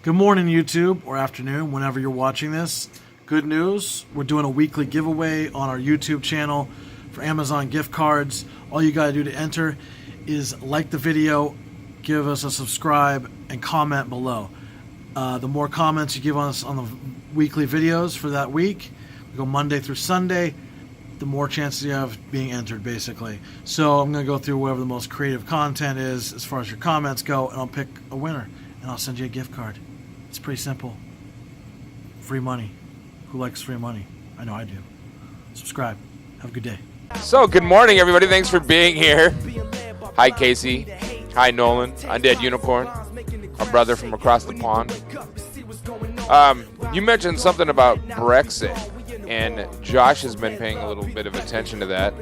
Good morning, YouTube, or afternoon, whenever you're watching this. Good news, we're doing a weekly giveaway on our YouTube channel for Amazon gift cards. All you got to do to enter is like the video, give us a subscribe, and comment below. The more comments you give us on the weekly videos for that week, we go Monday through Sunday, the more chances you have being entered, basically. So I'm going to go through whatever the most creative content is as far as your comments go, and I'll pick a winner, and I'll send you a gift card. It's pretty simple. Free money. Who likes free money? I know I do. Subscribe. Have a good day. So, good morning, everybody. Thanks for being here. Hi, Casey. Hi, Nolan. Undead Unicorn. Our brother from across the pond. You mentioned something about Brexit, and Josh has been paying a little bit of attention to that.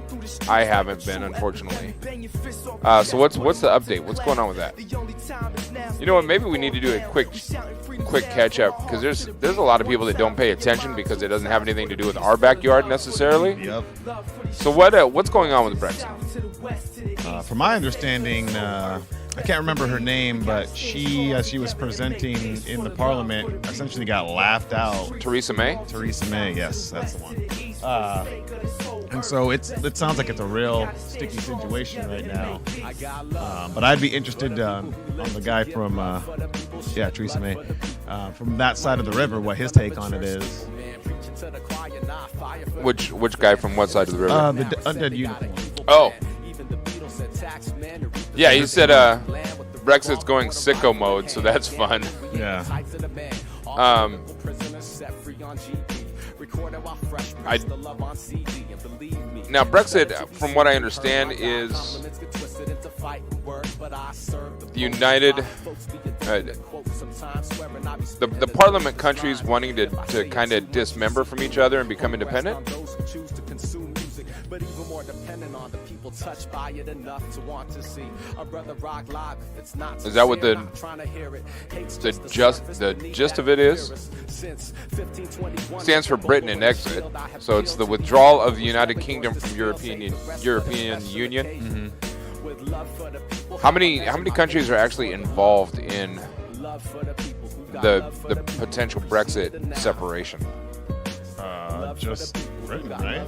I haven't been, unfortunately. So what's the update? What's going on with that? You know what? Maybe we need to do a quick catch up, because there's a lot of people that don't pay attention because it doesn't have anything to do with our backyard necessarily. Yep. So what's going on with Brexit? From my understanding, I can't remember her name, but she, as she was presenting in the Parliament, essentially got laughed out. Theresa May? Theresa May, yes, that's the one. And so it sounds like it's a real sticky situation right now. But I'd be interested on the guy from, Theresa May, from that side of the river, what his take on it is. Which guy from what side of the river? The Undead Unicorn. Oh. Yeah, he said Brexit's going sicko mode, so that's fun. Yeah. Now, Brexit, from what I understand, is the United, the Parliament countries wanting to kind of dismember from each other and become independent. But even more dependent on the people touched by it enough to want to see a brother rock live if it's not. Is that what the gist of it is? Stands for Britain and exit. So it's the withdrawal of the United Kingdom from European Union. Mm-hmm. How many countries are actually involved in the potential Brexit separation? Just Britain, right?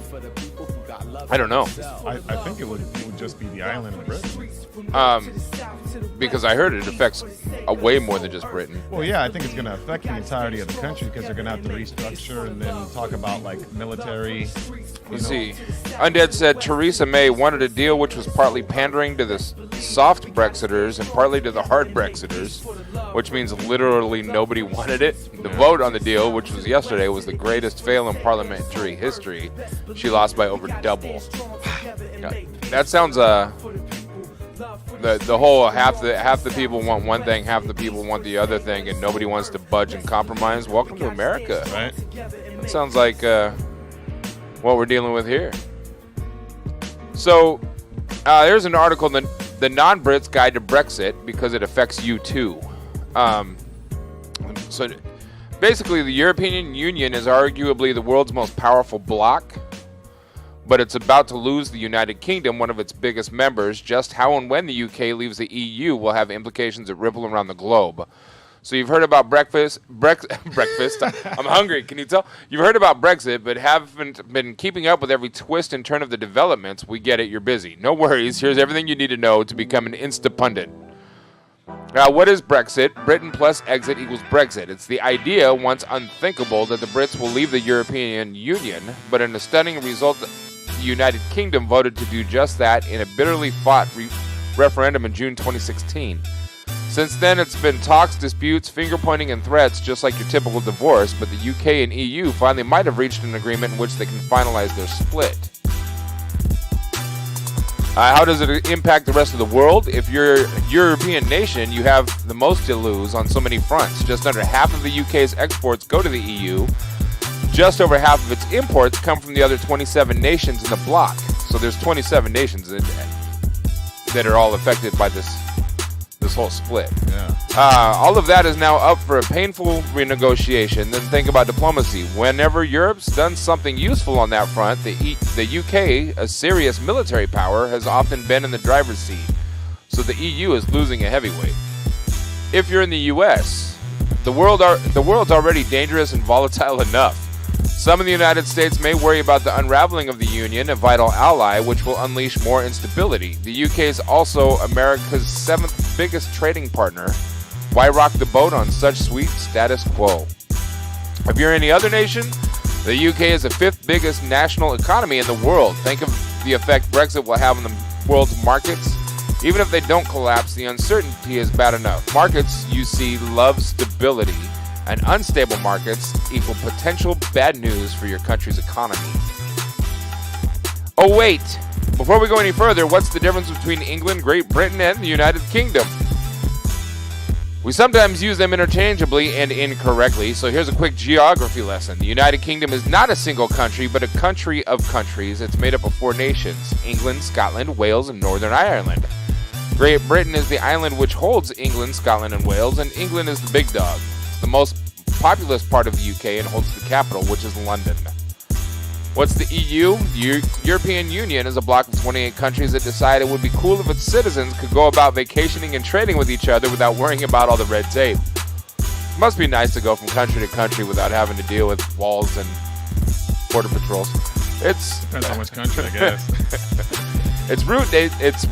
I don't know. I think it would just be the island of Britain. Because I heard it affects way more than just Britain. Well, yeah, I think it's going to affect the entirety of the country because they're going to have to restructure and then talk about like military. Let's see. Undead said Theresa May wanted a deal which was partly pandering to the soft Brexiters and partly to the hard Brexiters, which means literally nobody wanted it. The vote on the deal, which was yesterday, was the greatest fail in parliamentary history. She lost by over double. That sounds the whole half the people want one thing, half the people want the other thing, and nobody wants to budge and compromise. Welcome to America. Right? That sounds like what we're dealing with here. So there's an article, the Non-Brits Guide to Brexit, because it affects you too. So basically, the European Union is arguably the world's most powerful bloc, but it's about to lose the United Kingdom, one of its biggest members. Just how and when the UK leaves the EU will have implications that ripple around the globe. So you've heard about breakfast. I'm hungry, can you tell? You've heard about Brexit, but haven't been keeping up with every twist and turn of the developments. We get it, you're busy. No worries, here's everything you need to know to become an Insta-pundit. Now, what is Brexit? Britain plus exit equals Brexit. It's the idea, once unthinkable, that the Brits will leave the European Union, but in a stunning result, the United Kingdom voted to do just that in a bitterly fought referendum in June 2016. Since then, it's been talks, disputes, finger-pointing, and threats, just like your typical divorce, but the UK and EU finally might have reached an agreement in which they can finalize their split. How does it impact the rest of the world? If you're a European nation, you have the most to lose on so many fronts. Just under half of the UK's exports go to the EU. Just over half of its imports come from the other 27 nations in the bloc. So there's 27 nations that are all affected by this whole split. Yeah. All of that is now up for a painful renegotiation. Then think about diplomacy. Whenever Europe's done something useful on that front, the UK, a serious military power, has often been in the driver's seat. So the EU is losing a heavyweight. If you're in the US, The world's already dangerous and volatile enough. Some in the United States may worry about the unraveling of the Union, a vital ally, which will unleash more instability. The UK is also America's 7th biggest trading partner. Why rock the boat on such sweet status quo? If you're any other nation, the UK is the 5th biggest national economy in the world. Think of the effect Brexit will have on the world's markets. Even if they don't collapse, the uncertainty is bad enough. Markets, you see, love stability, and unstable markets equal potential bad news for your country's economy. Oh wait, before we go any further, what's the difference between England, Great Britain, and the United Kingdom? We sometimes use them interchangeably and incorrectly, so here's a quick geography lesson. The United Kingdom is not a single country, but a country of countries. It's made up of 4 nations: England, Scotland, Wales, and Northern Ireland. Great Britain is the island which holds England, Scotland, and Wales, and England is the big dog. It's the most populous part of the UK and holds the capital, which is London. What's the EU? The European Union is a bloc of 28 countries that decided it would be cool if its citizens could go about vacationing and trading with each other without worrying about all the red tape. It must be nice to go from country to country without having to deal with walls and border patrols. Depends on which country, I guess. Its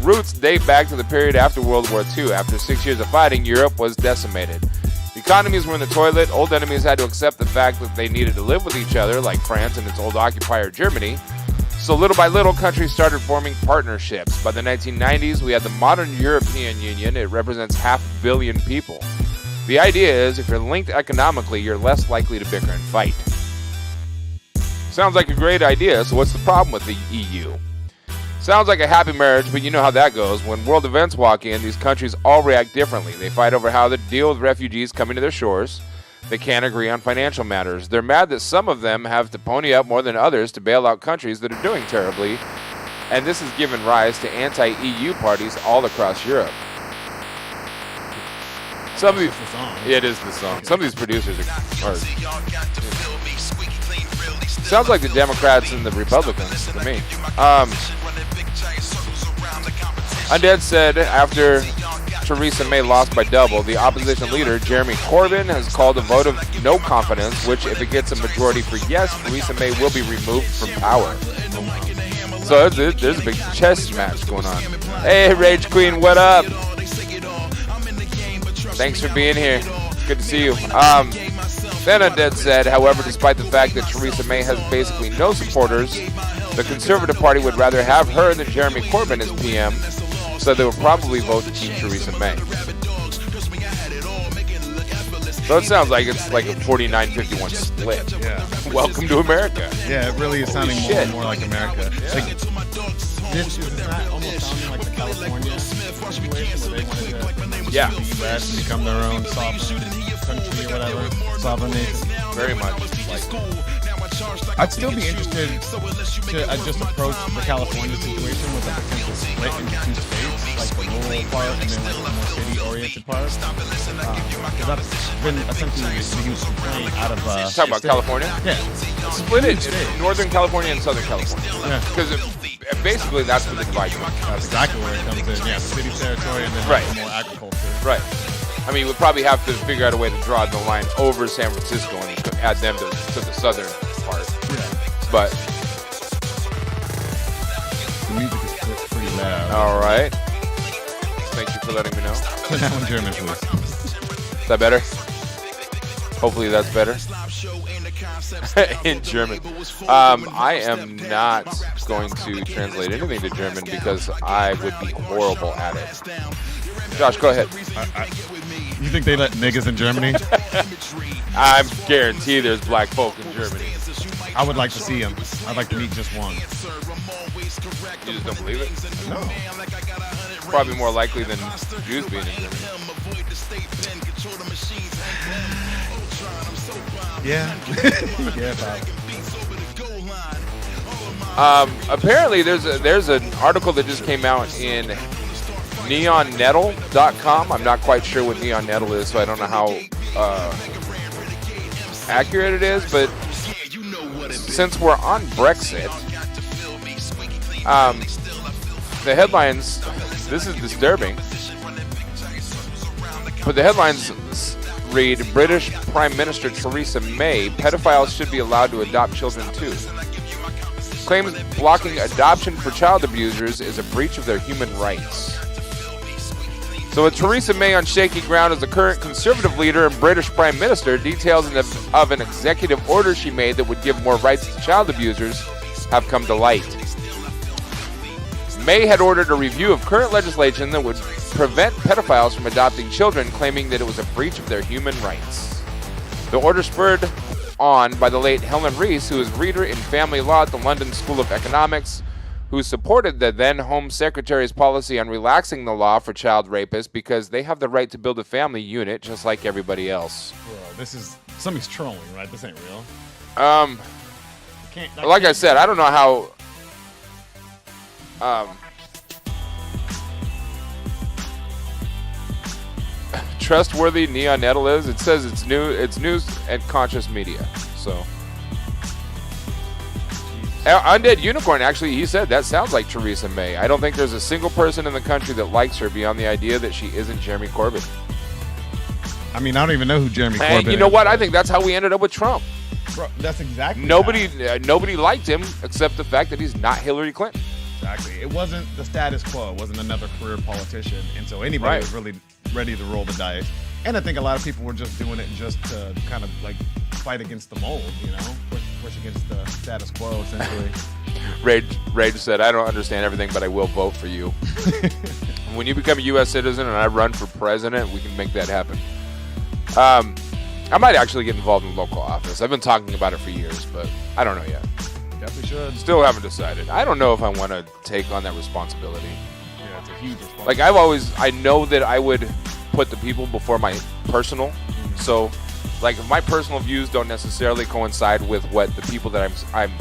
roots date back to the period after World War II. After 6 years of fighting, Europe was decimated. The economies were in the toilet. Old enemies had to accept the fact that they needed to live with each other, like France and its old occupier Germany. So little by little, countries started forming partnerships. By the 1990s, we had the modern European Union. It represents 500 million people. The idea is, if you're linked economically, you're less likely to bicker and fight. Sounds like a great idea, so what's the problem with the EU? Sounds like a happy marriage, but you know how that goes. When world events walk in, these countries all react differently. They fight over how to deal with refugees coming to their shores. They can't agree on financial matters. They're mad that some of them have to pony up more than others to bail out countries that are doing terribly. And this has given rise to anti-EU parties all across Europe. It is the song. Some of these producers are sounds like the Democrats and the Republicans to me. Undead said after Theresa May lost by double, the opposition leader, Jeremy Corbyn, has called a vote of no confidence, which, if it gets a majority for yes, Theresa May will be removed from power. So there's a big chess match going on. Hey, Rage Queen, what up? Thanks for being here. Good to see you. Then Undead said, however, despite the fact that Theresa May has basically no supporters, the Conservative Party would rather have her than Jeremy Corbyn as PM, so they would probably vote to keep Theresa May. So it sounds like it's like a 49-51 split. Yeah. Welcome to America. Yeah, it really is sounding more and more like America. Yeah. Like, this is not almost sounding like the California situation where they wanted to the U.S. become their own sovereign country or whatever, sovereign nation. Very much like. I'd still be interested to just approach the California situation with a potential split into 2 states, like the rural part and then like the more city-oriented part. Because that's been essentially a huge complaint out of. Talk about California? Yeah. Split it in Northern California and Southern California. Yeah. Because basically that's what the divide is. That's exactly where it comes in. Yeah, the city territory and then more agriculture. Right. I mean, we'd probably have to figure out a way to draw the line over San Francisco and add them to the southern part. Yeah. But the music is pretty loud. all right. Thank you for letting me know. Turn that one German, please. Is that better? Hopefully that's better. In German. I am not going to translate anything to German because I would be horrible at it. Josh, go ahead. You think they let niggas in Germany? I guarantee there's black folk in Germany. I would like to see them. I'd like to meet just one. You just don't believe it? No. Probably more likely than Jews being in Germany. Yeah. Yeah, Apparently, there's an article that just came out in neonnettle.com. I'm not quite sure what Neon Nettle is, so I don't know how accurate it is, but since we're on Brexit, the headlines, this is disturbing, but the headlines read, British Prime Minister Theresa May, pedophiles should be allowed to adopt children too. Claims blocking adoption for child abusers is a breach of their human rights. So with Theresa May on shaky ground as the current Conservative leader and British Prime Minister, details of an executive order she made that would give more rights to child abusers have come to light. May had ordered a review of current legislation that would prevent pedophiles from adopting children, claiming that it was a breach of their human rights. The order spurred on by the late Helen Rees, who is reader in family law at the London School of Economics, who supported the then Home Secretary's policy on relaxing the law for child rapists because they have the right to build a family unit just like everybody else. Bro, somebody's trolling, right? This ain't real. Like I said, I don't know how. Trustworthy Neonettle is. It says it's news and conscious media. So. Undead Unicorn, actually, he said that sounds like Theresa May. I don't think there's a single person in the country that likes her beyond the idea that she isn't Jeremy Corbyn. I mean, I don't even know who Jeremy Corbyn is. And you know what? I think that's how we ended up with Trump. Bro, that's exactly nobody liked him except the fact that he's not Hillary Clinton. Exactly. It wasn't the status quo. It wasn't another career politician. And so anybody was really ready to roll the dice. And I think a lot of people were just doing it just to kind of like fight against the mold, you know, push against the status quo, essentially. Rage said, I don't understand everything, but I will vote for you. When you become a U.S. citizen and I run for president, we can make that happen. I might actually get involved in local office. I've been talking about it for years, but I don't know yet. Definitely should. Still haven't decided. I don't know if I want to take on that responsibility. Yeah, it's a huge responsibility. Like I know that I would put the people before my personal. Mm-hmm. So, like, if my personal views don't necessarily coincide with what the people that I'm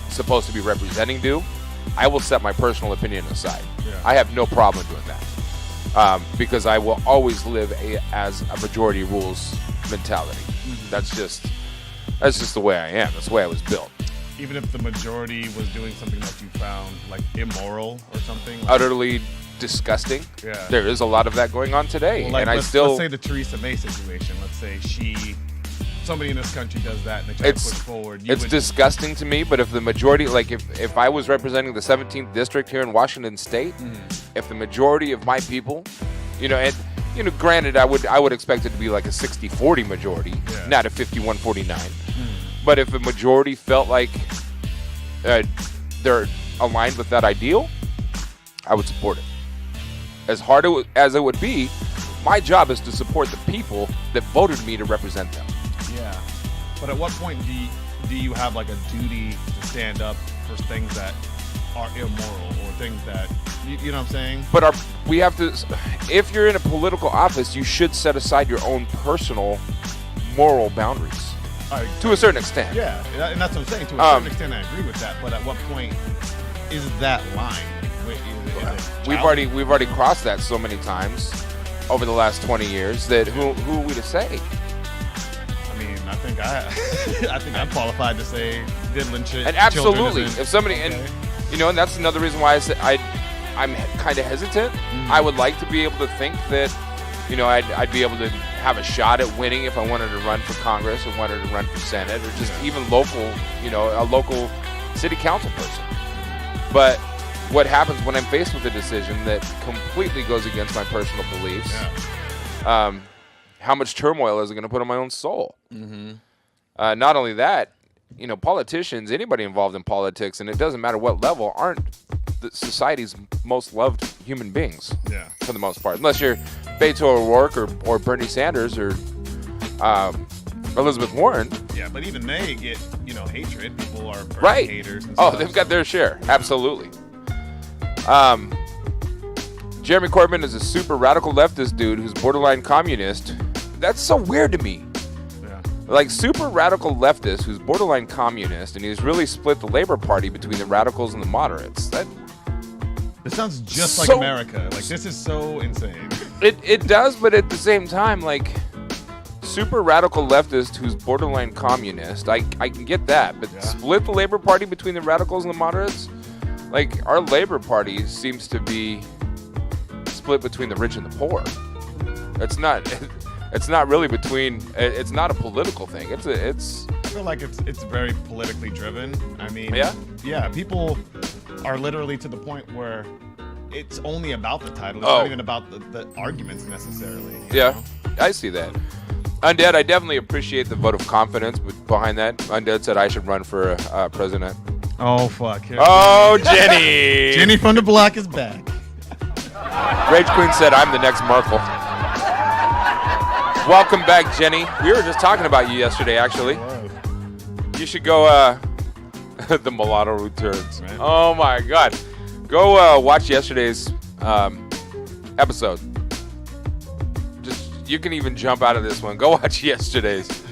supposed to be representing do, I will set my personal opinion aside. Yeah. I have no problem doing that because I will always live as a majority rules mentality. Mm-hmm. That's just the way I am. That's the way I was built. Even if the majority was doing something that you found like immoral or something, like, utterly disgusting. Yeah, there is a lot of that going on today. Well, like, let's say the Theresa May situation. Let's say somebody in this country does that and they try to push forward. It's disgusting to me. But if the majority, like if I was representing the 17th district here in Washington State, if the majority of my people, granted, I would expect it to be like a 60-40 majority, not a 51-49. But if the majority felt like they're aligned with that ideal, I would support it. As hard as it would be, my job is to support the people that voted me to represent them. Yeah. But at what point do you have like a duty to stand up for things that are immoral or things that, you know what I'm saying? But we have to, if you're in a political office, you should set aside your own personal moral boundaries. To a certain extent. Yeah, and that's what I'm saying. To a certain extent, I agree with that. But at what point is that line? We've already crossed that so many times over the last 20 years that who are we to say? I mean, I think I'm qualified to say diddling shit. And absolutely, if somebody and that's another reason why I said I'm kind of hesitant. Mm-hmm. I would like to be able to think that I'd be able to have a shot at winning if I wanted to run for Congress or wanted to run for Senate or just even local, a local city council person. But what happens when I'm faced with a decision that completely goes against my personal beliefs? Yeah. How much turmoil is it going to put on my own soul? Mm-hmm. Not only that, politicians, anybody involved in politics, and it doesn't matter what level, aren't society's most loved human beings. Yeah. For the most part, unless you're Beto O'Rourke or Bernie Sanders or Elizabeth Warren. Yeah, but even they get hatred. People are Bernie haters. And stuff, they've got their share. Absolutely. Jeremy Corbyn is a super radical leftist dude who's borderline communist. That's so weird to me. Yeah. Like, super radical leftist who's borderline communist, and he's really split the Labor Party between the radicals and the moderates. This sounds just like America. Like, this is so insane. It does, but at the same time, like, super radical leftist who's borderline communist, I can get that, but split the Labor Party between the radicals and the moderates? Like, our Labor Party seems to be split between the rich and the poor. It's not really between. It's not a political thing. It's. I feel like it's very politically driven. I mean, Yeah? People are literally to the point where it's only about the title. It's not even about the arguments necessarily. Yeah, I see that. Undead, I definitely appreciate the vote of confidence behind that. Undead said I should run for president. Oh, fuck. Oh, Jenny. Jenny from the block is back. Rage Queen said I'm the next Merkel. Welcome back, Jenny. We were just talking about you yesterday, actually. You should go, the mulatto returns. Right. Oh, my God. Go watch yesterday's episode. You can even jump out of this one. Go watch yesterday's.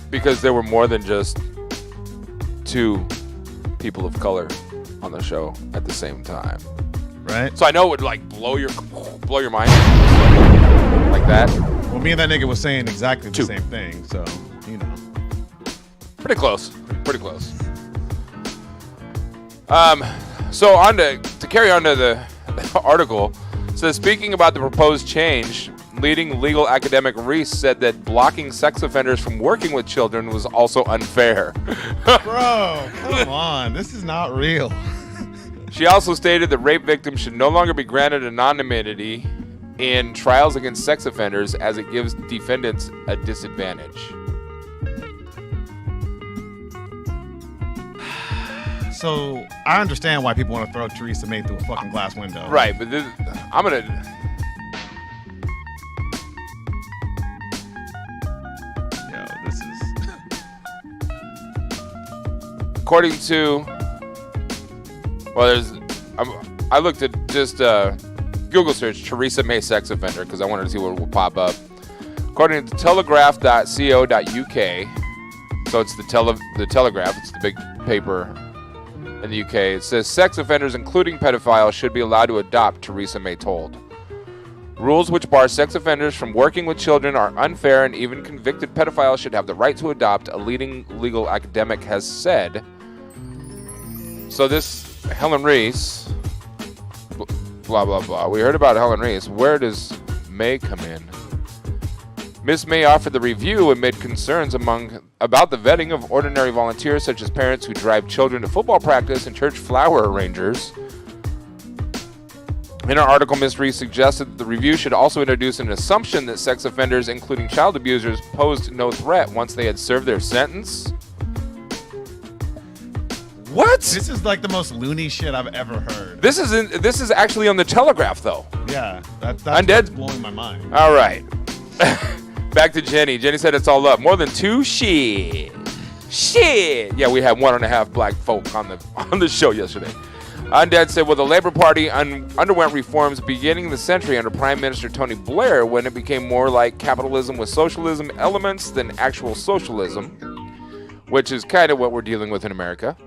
Because there were more than just 2 people of color on the show at the same time. Right. So I know it would like blow your mind. Like that. Well, me and that nigga was saying exactly the same thing, so, you know. Pretty close. So on to carry on to the article, says speaking about the proposed change, leading legal academic Reese said that blocking sex offenders from working with children was also unfair. Bro, come on. This is not real. She also stated that rape victims should no longer be granted anonymity in trials against sex offenders as it gives defendants a disadvantage. So, I understand why people want to throw Theresa May through a fucking glass window. Right, but I'm going to... This is... According to... Well, I looked at just Google search Theresa May sex offender because I wanted to see what will pop up. According to telegraph.co.uk, so it's the Telegraph, it's the big paper in the UK. It says sex offenders, including pedophiles, should be allowed to adopt, Theresa May told. Rules which bar sex offenders from working with children are unfair, and even convicted pedophiles should have the right to adopt, a leading legal academic has said. So this Helen Reese, blah, blah, blah. We heard about Helen Reese. Where does May come in? Miss May offered the review amid concerns about the vetting of ordinary volunteers such as parents who drive children to football practice and church flower arrangers. In her article, Ms. Reese suggested that the review should also introduce an assumption that sex offenders, including child abusers, posed no threat once they had served their sentence. What? This is like the most loony shit I've ever heard. This is actually on the Telegraph, though. Yeah, that's Undead? blowing my mind. All right. Back to Jenny. Jenny said it's all up. More than 2 shit. Yeah, we had 1.5 black folk on the show yesterday. Undead said, well, the Labour Party underwent reforms beginning the century under Prime Minister Tony Blair when it became more like capitalism with socialism elements than actual socialism, which is kind of what we're dealing with in America.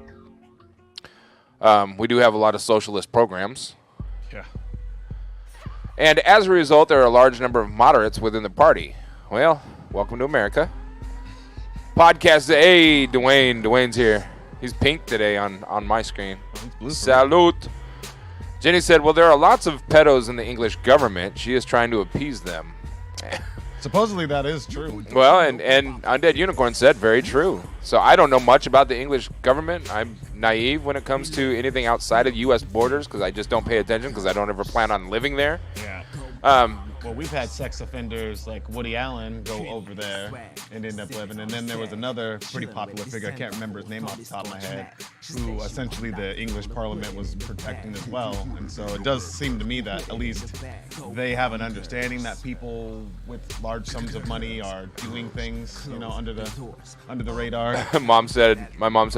We do have a lot of socialist programs. Yeah. And as a result, there are a large number of moderates within the party. Well, welcome to America. Podcast, hey, Duane's here. He's pink today on my screen. Salute. Jenny said, well, there are lots of pedos in the English government. She is trying to appease them. Supposedly that is true. Well, and Undead Unicorn said, very true. So I don't know much about the English government. I'm naive when it comes to anything outside of U.S. borders because I just don't pay attention because I don't ever plan on living there. Yeah. Well, we've had sex offenders like Woody Allen go over there and end up living. And then there was another pretty popular figure, I can't remember his name off the top of my head, who essentially the English Parliament was protecting as well. And so it does seem to me that at least they have an understanding that people with large sums of money are doing things, you know, under the radar. My mom said,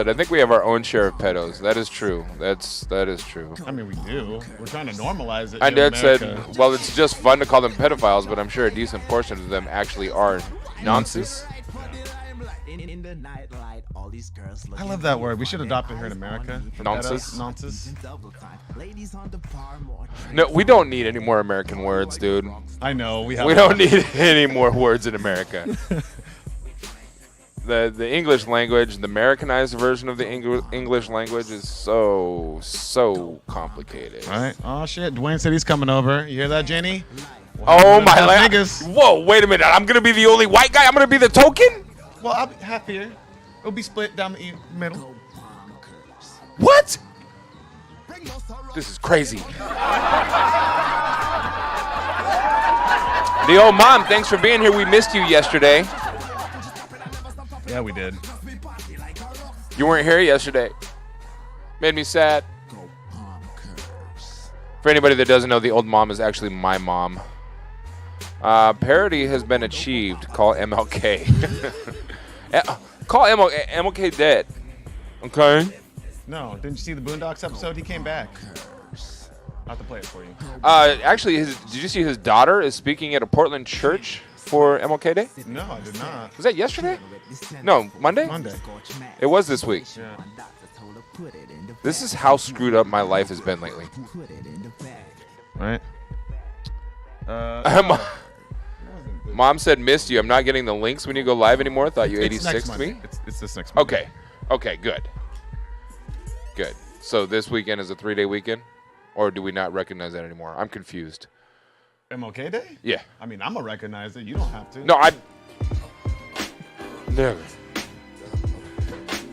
I think we have our own share of pedos. That is true. That is true. I mean, we do. We're trying to normalize it. And Dad said, well, it's just fun to call them pedophiles, but I'm sure a decent portion of them actually are nonsense. I love that word. We should adopt it here in America. Nonsense. Nonsense. No, we don't need any more American words, dude. I know. We don't need any more words in America. The English language, the Americanized version of the English language is so complicated. All right. Oh, shit. Duane said he's coming over. You hear that, Jenny? Oh my niggas. Whoa, wait a minute. I'm going to be the only white guy? I'm going to be the token? Well, I'll be half here. It'll be split down the middle. What? This is crazy. The old mom, thanks for being here. We missed you yesterday. Yeah, we did. You weren't here yesterday. Made me sad. For anybody that doesn't know, the old mom is actually my mom. Parody has been achieved. Call MLK. Call MLK dead. Okay? No, didn't you see the Boondocks episode? He came back. I'll have to play it for you. Actually, did you see his daughter is speaking at a Portland church for MLK Day? No, I did not. Was that yesterday? No, Monday? Monday. It was this week. Yeah. This is how screwed up my life has been lately. Right. Mom said missed you. I'm not getting the links when you go live anymore. Thought you It's next 86'd me. Monday. It's this next Monday. Okay, good. Good. So this weekend is a 3-day weekend? Or do we not recognize that anymore? I'm confused. MLK Day? Yeah. I mean, I'm going to recognize it. You don't have to. No, never.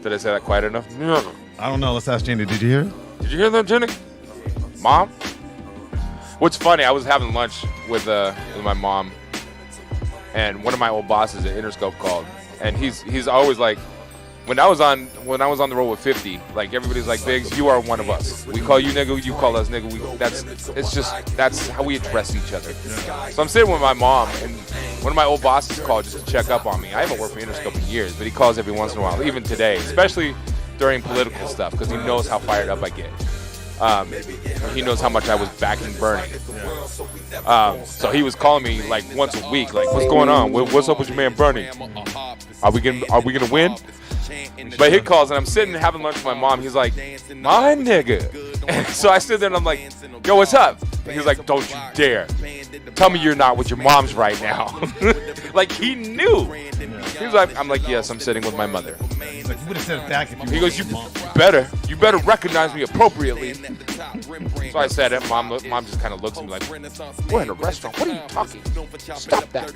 Did I say that quiet enough? Never. I don't know. Let's ask Jenny. Did you hear? Did you hear that, Jenny? Mom? What's funny, I was having lunch with my mom, and one of my old bosses at Interscope called, and he's always like, when I was on the road with 50, like everybody's like, Biggz, you are one of us. We call you nigga, you call us nigga. That's how we address each other. So I'm sitting with my mom, and one of my old bosses called just to check up on me. I haven't worked for Interscope in years, but he calls every once in a while, even today, especially during political stuff, because he knows how fired up I get. He knows how much I was backing Bernie. So he was calling me like once a week, like, what's going on? What's up with your man Bernie? Are we gonna win? But he calls and I'm sitting having lunch with my mom. He's like, my nigga. And so I stood there and I'm like, yo, what's up? And he's like, don't you dare. Tell me you're not with your mom's right now. Like he knew. He was like, I'm like, yes, I'm sitting with my mother. He's like, you would have said it back if you He goes, you better recognize me appropriately. So I said it. Mom just kind of looks at me like, we're in a restaurant. What are you talking? Stop that.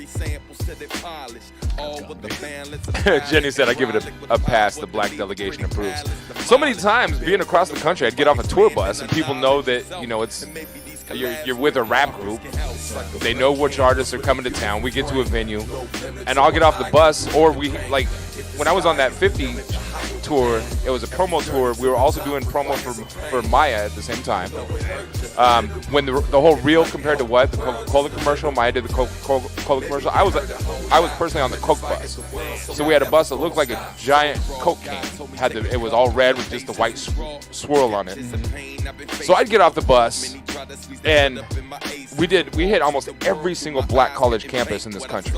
Jenny said I give it a pass. The black delegation approves. So many times being across the country, I'd get off a tour bus and people know that, you know, it's you're with a rap group. They know which artists are coming to town. We get to a venue and I'll get off the bus, or we, like, when I was on that 50 tour, it was a promo tour. We were also doing promo for Maya at the same time. When the whole Real compared to what? The Coca-Cola commercial, Maya did the Coca-Cola commercial. I was personally on the Coke bus. So we had a bus that looked like a giant Coke can. It was all red with just the white swirl on it. So I'd get off the bus, and we hit almost every single black college campus in this country,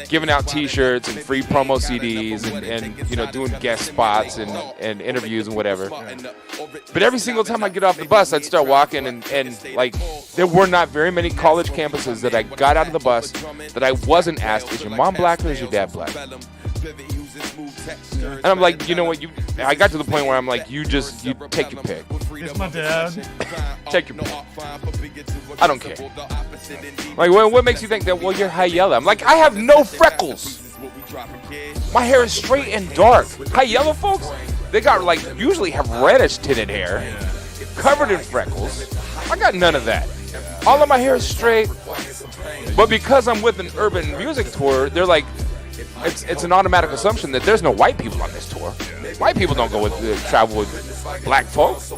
giving out T-shirts and free promo CDs and you know, doing guest spots and interviews and whatever. But every single time I get off the bus, I'd start walking and like there were not very many college campuses that I got out of the bus that I wasn't asked, is your mom black or is your dad black? And I'm like, you know what? I got to the point where I'm like, you take your pick. It's my dad. Take your pick. I don't care. Like, what makes you think that? Well, you're high yellow. I'm like, I have no freckles. My hair is straight and dark. High yellow folks, they got like usually have reddish tinted hair, covered in freckles. I got none of that. All of my hair is straight. But because I'm with an urban music tour, they're like, it's an automatic assumption that there's no white people on this tour. White people don't go travel with black folks.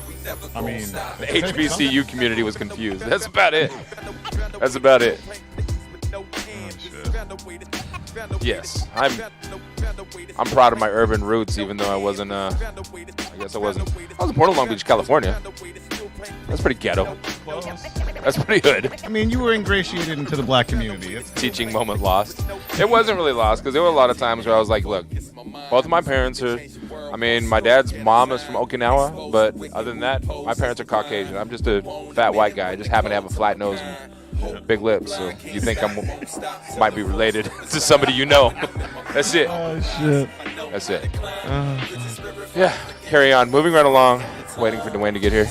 I mean, the HBCU community was confused. That's about it. That's about it. Oh, shit. Yes, I'm proud of my urban roots, even though I wasn't. I was in Portland, Long Beach, California. That's pretty ghetto. That's pretty good. I mean, you were ingratiated into the black community. It's Teaching moment lost. It wasn't really lost because there were a lot of times where I was like, look, both of my parents are. I mean, my dad's mom is from Okinawa, but other than that, my parents are Caucasian. I'm just a fat white guy. I just happen to have a flat nose and big lips. So you think I might be related to somebody you know. That's it. oh shit. That's it. Yeah, carry on. Moving right along. waiting for Duane to get here.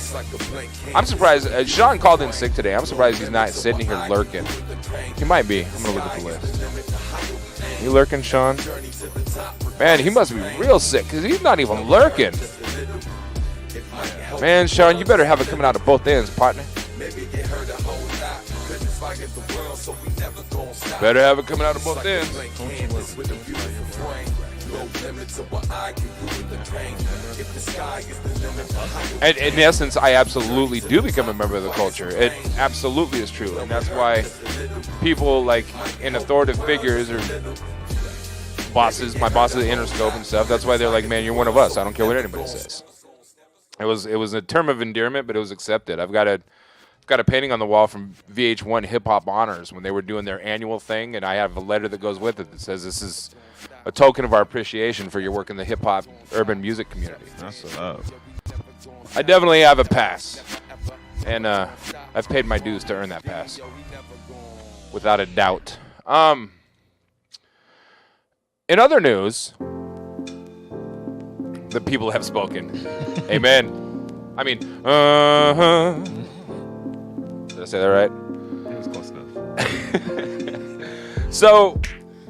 I'm surprised. Shawn called in sick today. I'm surprised he's not sitting here lurking. He might be. I'm going to look at the list. You lurking, Shawn? Man, he must be real sick because he's not even lurking. Man, Shawn, you better have it coming out of both ends, partner. Better have it coming out of both ends. And in essence, I absolutely do become a member of the culture. It absolutely is true. And that's why people like in authoritative figures or bosses, my bosses at Interscope and stuff, that's why they're like, man, you're one of us. I don't care what anybody says. It was a term of endearment, but it was accepted. I've got a painting on the wall from VH1 Hip Hop Honors when they were doing their annual thing, and I have a letter that goes with it that says this is a token of our appreciation for your work in the hip hop urban music community. That's what's up. I definitely have a pass, and I've paid my dues to earn that pass, without a doubt. In other news, the people have spoken. Amen. I mean, Did I say that right? It was close enough. So,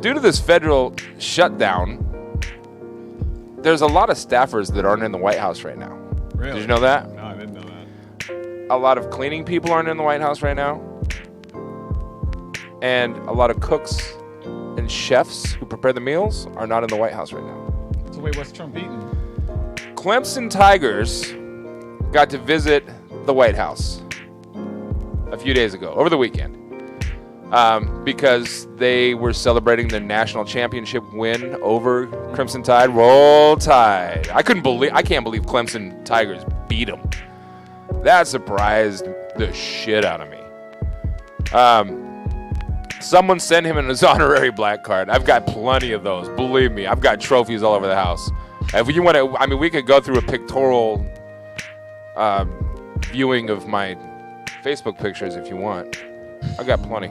due to this federal shutdown, there's a lot of staffers that aren't in the White House right now. Really? Did you know that? No, I didn't know that. A lot of cleaning people aren't in the White House right now. And a lot of cooks and chefs who prepare the meals are not in the White House right now. So wait, what's Trump eating? Clemson Tigers got to visit the White House a few days ago, over the weekend, because they were celebrating their national championship win over Crimson Tide. Roll Tide! I can't believe Clemson Tigers beat them. That surprised the shit out of me. Someone sent him his honorary black card. I've got plenty of those. Believe me, I've got trophies all over the house. If you want to, I mean, we could go through a pictorial viewing of my Facebook pictures if you want. I got plenty.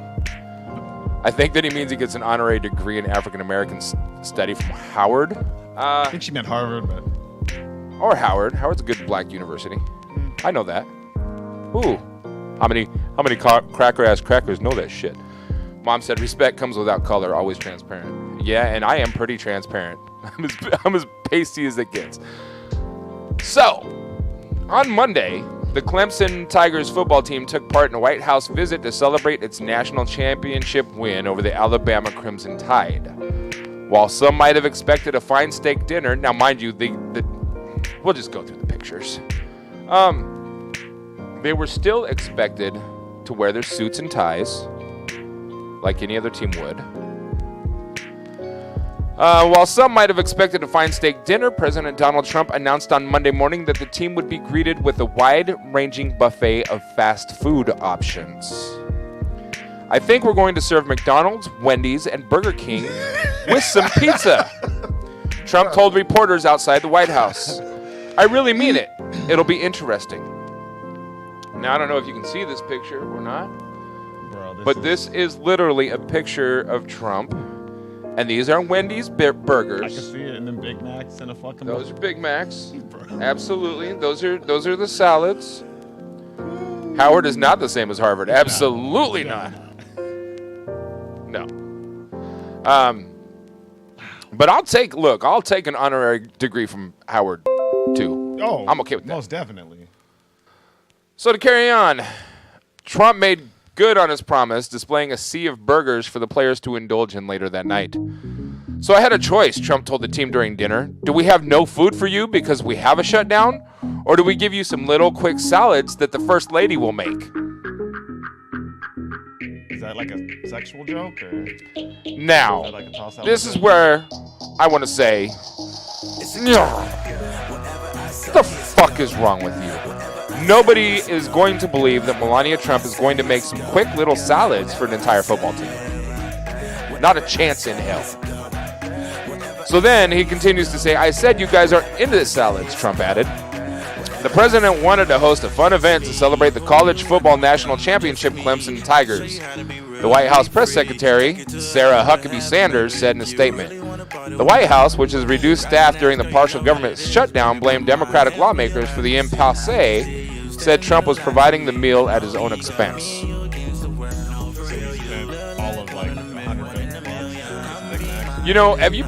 I think that he means he gets an honorary degree in African American study from Howard. I think she meant Harvard, but or Howard. Howard's a good black university. I know that. Ooh, how many cracker-ass crackers know that shit? Mom said respect comes without color, always transparent. Yeah, and I am pretty transparent. I'm as pasty as it gets. So, on Monday, the Clemson Tigers football team took part in a White House visit to celebrate its national championship win over the Alabama Crimson Tide. While some might have expected a fine steak dinner, now mind you, we'll just go through the pictures. They were still expected to wear their suits and ties, like any other team would. While some might have expected a fine steak dinner, President Donald Trump announced on Monday morning that the team would be greeted with a wide-ranging buffet of fast food options. I think we're going to serve McDonald's, Wendy's, and Burger King with some pizza, Trump told reporters outside the White House. I really mean it. It'll be interesting. Now, I don't know if you can see this picture or not, but this is literally a picture of Trump. And these are Wendy's burgers. I can see it in them Big Macs and a fucking. Those are Big Macs. Absolutely. Those are the salads. Howard is not the same as Harvard. Absolutely not. No. But I'll take an honorary degree from Howard too. Oh, I'm okay with that. Most definitely. So to carry on, Trump made good on his promise, displaying a sea of burgers for the players to indulge in later that night. So I had a choice, Trump told the team during dinner. Do we have no food for you because we have a shutdown? Or do we give you some little quick salads that the First Lady will make? Is that like a sexual joke? Or now, is that like a toss-out this joke? is where I want to say, what the fuck is wrong with you? Nobody is going to believe that Melania Trump is going to make some quick little salads for an entire football team. Not a chance in hell. So then he continues to say, I said you guys aren't into salads, Trump added. The president wanted to host a fun event to celebrate the college football national championship Clemson Tigers. The White House press secretary, Sarah Huckabee Sanders, said in a statement, The White House, which has reduced staff during the partial government shutdown, blamed Democratic lawmakers for the impasse, said Trump was providing the meal at his own expense. You know, have you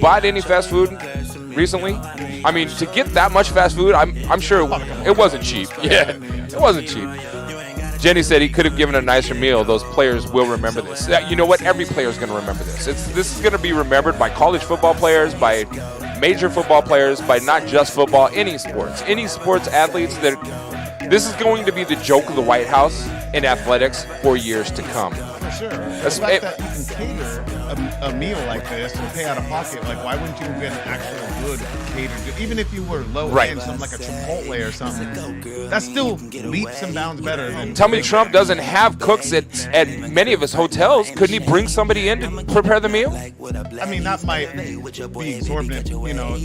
bought any fast food recently? I mean, to get that much fast food, I'm sure it wasn't cheap. Yeah, it wasn't cheap. Jenny said he could have given a nicer meal. Those players will remember this. You know what? Every player is going to remember this. This is going to be remembered by college football players, by major football players, by not just football, any sports athletes. This is going to be the joke of the White House in athletics for years to come. For sure. The fact that you can cater a meal like this and pay out of pocket, like why wouldn't you get an actual good catered, even if you were low end, something like a Chipotle or something, that's still leaps and bounds better than. Tell me Trump doesn't have cooks at many of his hotels. Couldn't he bring somebody in to prepare the meal? I mean, that might be exorbitant,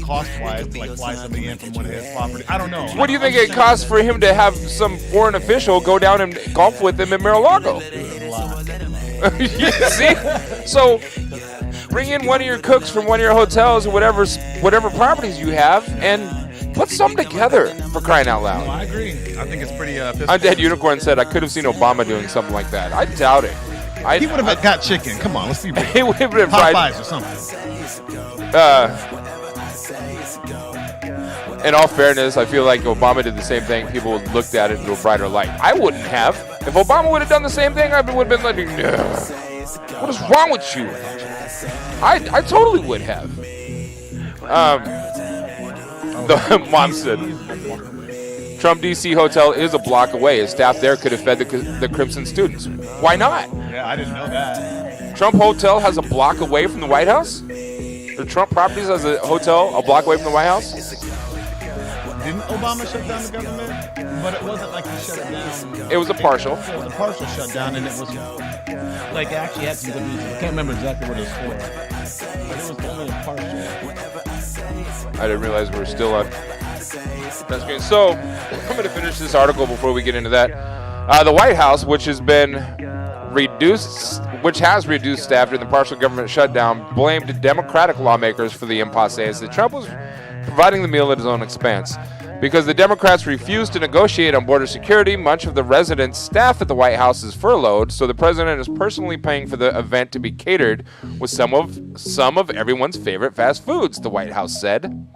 cost-wise, to like fly somebody in from one of his properties. I don't know. What do you think it costs for him to have some foreign official go down and golf with him in Mar-a-Lago? See? So bring in one of your cooks from one of your hotels or whatever properties you have and put some together, for crying out loud. No, I agree. I think it's pretty Undead Unicorn said I could have seen Obama doing something like that. I doubt it. He would have got chicken. Come on, let's be real. He would have been fried. Popeyes or something. In all fairness, I feel like Obama did the same thing. People would looked at it into a brighter light. I wouldn't have. If Obama would have done the same thing, I would have been like, what is wrong with you? I totally would have. The mom said, Trump D.C. hotel is a block away. His staff there could have fed the Crimson students. Why not? Yeah, I didn't know that. Trump Hotel has a block away from the White House? The Trump Properties has a hotel a block away from the White House? Didn't Obama shut down the government? But it wasn't like he shut it down. It was a partial. It was a partial shutdown, and it was like actually had some good reasons. I can't remember exactly what it was for. But it was only a partial. I didn't realize we were still on. That's great. So I'm going to finish this article before we get into that. The White House, which has reduced staff during the partial government shutdown, blamed Democratic lawmakers for the impasse, that Trump was providing the meal at his own expense. Because the Democrats refused to negotiate on border security, much of the residents' staff at the White House is furloughed, so the president is personally paying for the event to be catered with some of everyone's favorite fast foods, the White House said.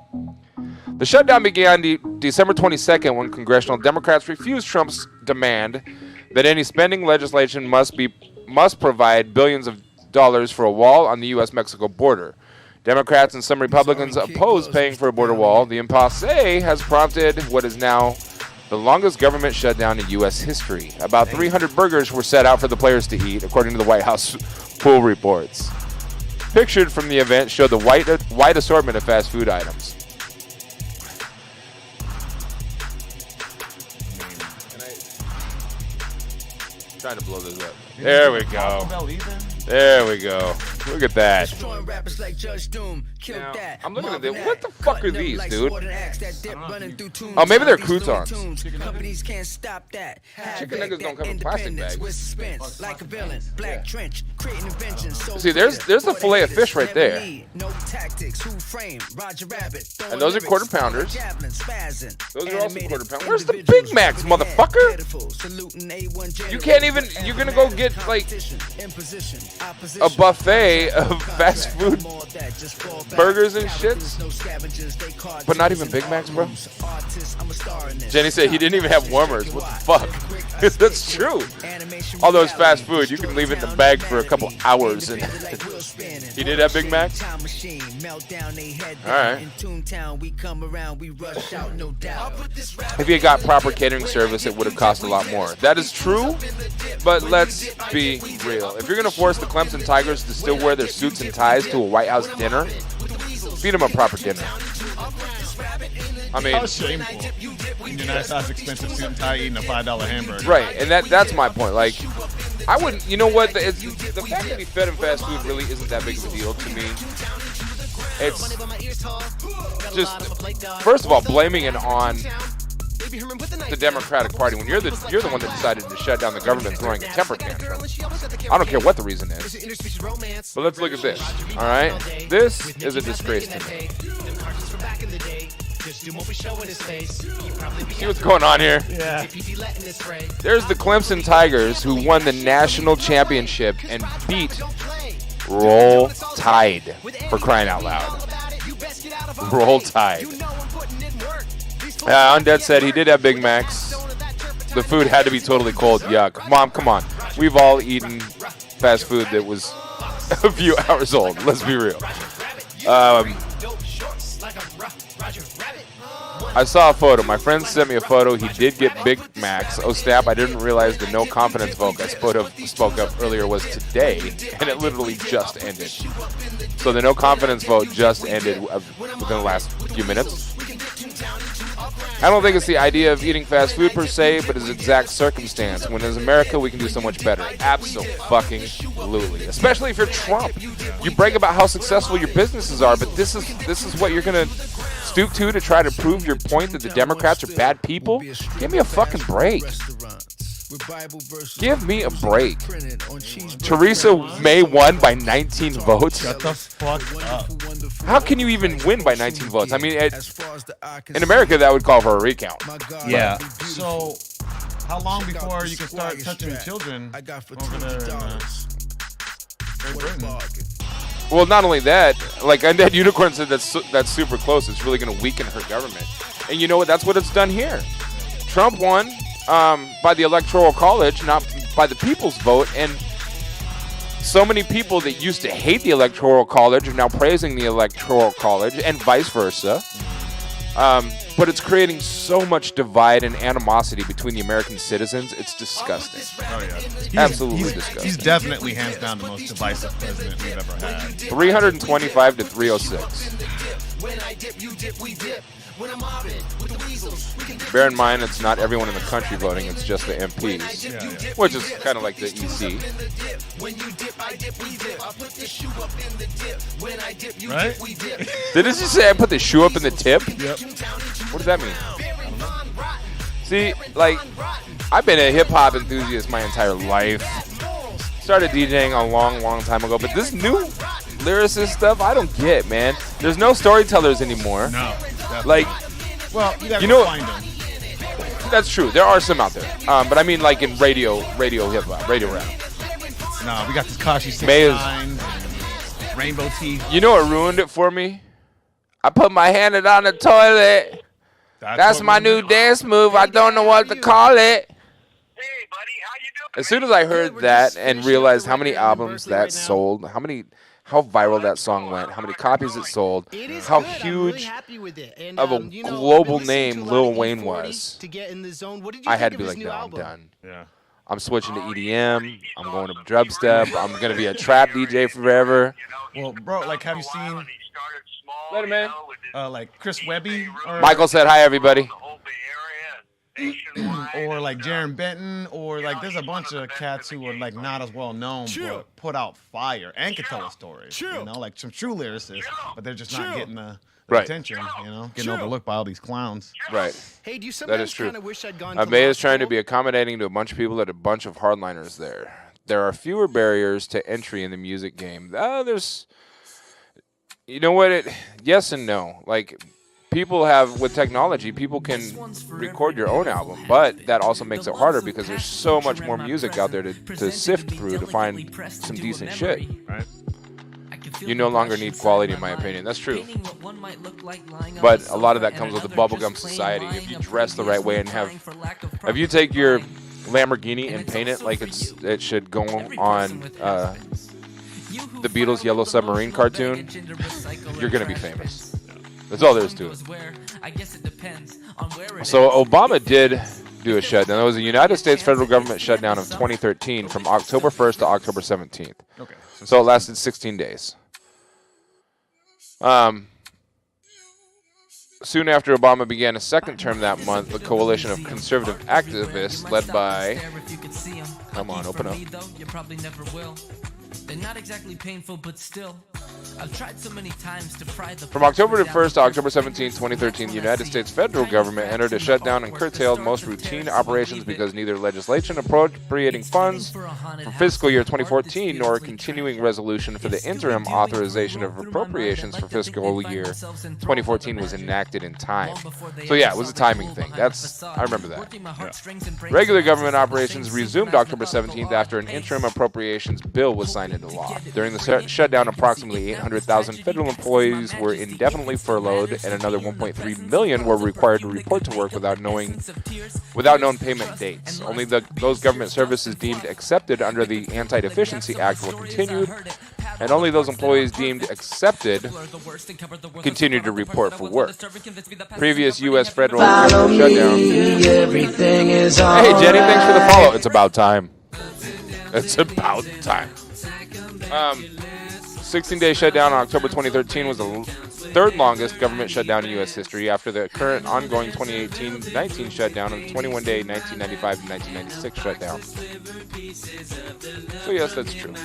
The shutdown began December 22nd when congressional Democrats refused Trump's demand that any spending legislation must provide billions of dollars for a wall on the U.S.-Mexico border. Democrats and some Republicans opposed paying for a border wall. The impasse has prompted what is now the longest government shutdown in U.S. history. About 300 burgers were set out for the players to eat, according to the White House pool reports. Pictured from the event show the wide assortment of fast food items. Trying to blow this up. There we go. There we go. Look at that. Now, I'm looking at this. What the fuck are these, dude? Oh, maybe they're croutons. Chicken nuggets don't come in plastic bags. See, there's the fillet of fish right there. And those are quarter pounders. Those are also quarter pounders. Where's the Big Macs, motherfucker? You can't even. You're gonna go get like a buffet of fast food burgers and shits, but not even Big Macs, bro. Jenny said he didn't even have warmers. What the fuck? That's true. Although it's fast food, you can leave it in the bag for a couple hours. And he did have Big Macs? Alright. If he had got proper catering service, it would have cost a lot more. That is true, but let's be real. If you're going to force the Clemson Tigers to still wear their suits and ties to a White House dinner, feed them a proper dinner. I mean, how shameful. In your nice house, expensive suit and tie, eating a $5 hamburger. Right, and that's my point. Like, I wouldn't. You know what? The fact that he fed him fast food really isn't that big of a deal to me. It's just, first of all, blaming it on the Democratic Party when you're the one that decided to shut down the government throwing a temper tantrum. I don't care what the reason is. But let's look at this. All right, this is a disgrace to me. See what's going on here? Yeah. There's the Clemson Tigers who won the national championship and beat Roll Tide, for crying out loud. Roll Tide. Undead said he did have Big Macs. The food had to be totally cold. Yuck. Mom, come on. We've all eaten fast food that was a few hours old. Let's be real. I saw a photo. My friend sent me a photo. He did get Big Macs. Oh, snap. I didn't realize the no confidence vote I spoke up earlier was today, and it literally just ended. So the no confidence vote just ended within the last few minutes. I don't think it's the idea of eating fast food per se, but its exact circumstance. When as America, we can do so much better. Absolutely. Especially if you're Trump. You brag about how successful your businesses are, but this is what you're going to stoop to try to prove your point that the Democrats are bad people? Give me a fucking break. Give me a break. Theresa May won by 19 votes. Shut the fuck up. How can you even win by 19 votes? I mean, in America, that would call for a recount. Yeah. So, how long before you can start touching children over there in Great Britain? Well, not only that, like Undead Unicorn said, that's super close. It's really going to weaken her government. And you know what? That's what it's done here. Trump won by the Electoral College, not by the people's vote. And so many people that used to hate the Electoral College are now praising the Electoral College, and vice versa. But it's creating so much divide and animosity between the American citizens. It's disgusting. Oh, yeah. Absolutely disgusting. He's definitely hands down the most divisive president we've ever had. 325 to 306. Bear in mind, it's not everyone in the country voting, it's just the MPs, which is kind of like the EC. Right? Did it just say I put the shoe up in the tip? Yep. What does that mean? See, like, I've been a hip-hop enthusiast my entire life. Started DJing a long, long time ago, but this new lyricist stuff, I don't get, man. There's no storytellers anymore. No. Like, well, you know, find them. That's true. There are some out there. But I mean, like in radio hip-hop, radio rap. No, we got this Kashi 69, Rainbow Teeth. You know what ruined it for me? I put my hand on the toilet. That's my new dance move. I don't know what to call it. Hey, buddy, how you doing? As soon as I heard that and realized how many albums that sold, how viral that song went, how many copies it sold, how huge of a global name Lil Wayne was, I had to be like, no, I'm done. Yeah. I'm switching to EDM. I'm going to dubstep. I'm going to be a trap DJ forever. Well, bro, like, have you seen, Let him in. like, Chris Webby? Or, Michael said hi, everybody. or, like, Jaron Benton? Or, like, there's a bunch of cats who are, like, not as well known, but put out fire and can tell a story. You know, like, some true lyricists, but they're just not getting the attention, you know, getting overlooked by all these clowns. Right. Hey, do you That is true. kind of wish I'd gone to May law is trying to school? be accommodating to a bunch of people at a bunch of hardliners there. There are fewer barriers to entry in the music game. There's, you know what? Yes and no. Like, people have, with technology, people can record your own album, but that also makes it harder because there's so much more music out there to sift through to find some decent shit. Right. You no longer need quality, in my opinion. That's true. But a lot of that comes with the bubblegum society. If you dress the right way and if you take your Lamborghini and paint it like it should go on the Beatles' Yellow Submarine cartoon, you're going to be famous. That's all there is to it. So Obama did do a shutdown. There was a United States federal government shutdown of 2013 from October 1st to October 17th. Okay. So it lasted 16 days. Soon after Obama began a second term that month, the coalition of conservative activists led by... Come on, open up. They're not exactly painful, but still. I've tried so many times to pry the From October 1st to October 17, 2013, the United States federal government entered a shutdown and curtailed most routine operations because neither legislation appropriating funds for fiscal year 2014 nor a continuing resolution for the interim authorization of appropriations for fiscal year 2014 was enacted in time. So yeah, it was a timing thing. I remember that. Yeah. Regular government operations resumed October 17th after an interim appropriations bill was signed into law. During the shutdown, approximately 800,000 federal employees were indefinitely furloughed, and another 1.3 million were required to report to work without known payment dates. Only those government services deemed accepted under the Anti-Deficiency Act were continued, and only those employees deemed accepted continued to report for work. Previous U.S. federal government shutdown. Hey, Jenny, thanks for the follow. It's about time. It's about time. 16-day shutdown on October 2013 was the third longest government shutdown in U.S. history after the current ongoing 2018-19 shutdown and the 21-day 1995 to 1996 shutdown. So yes, that's true.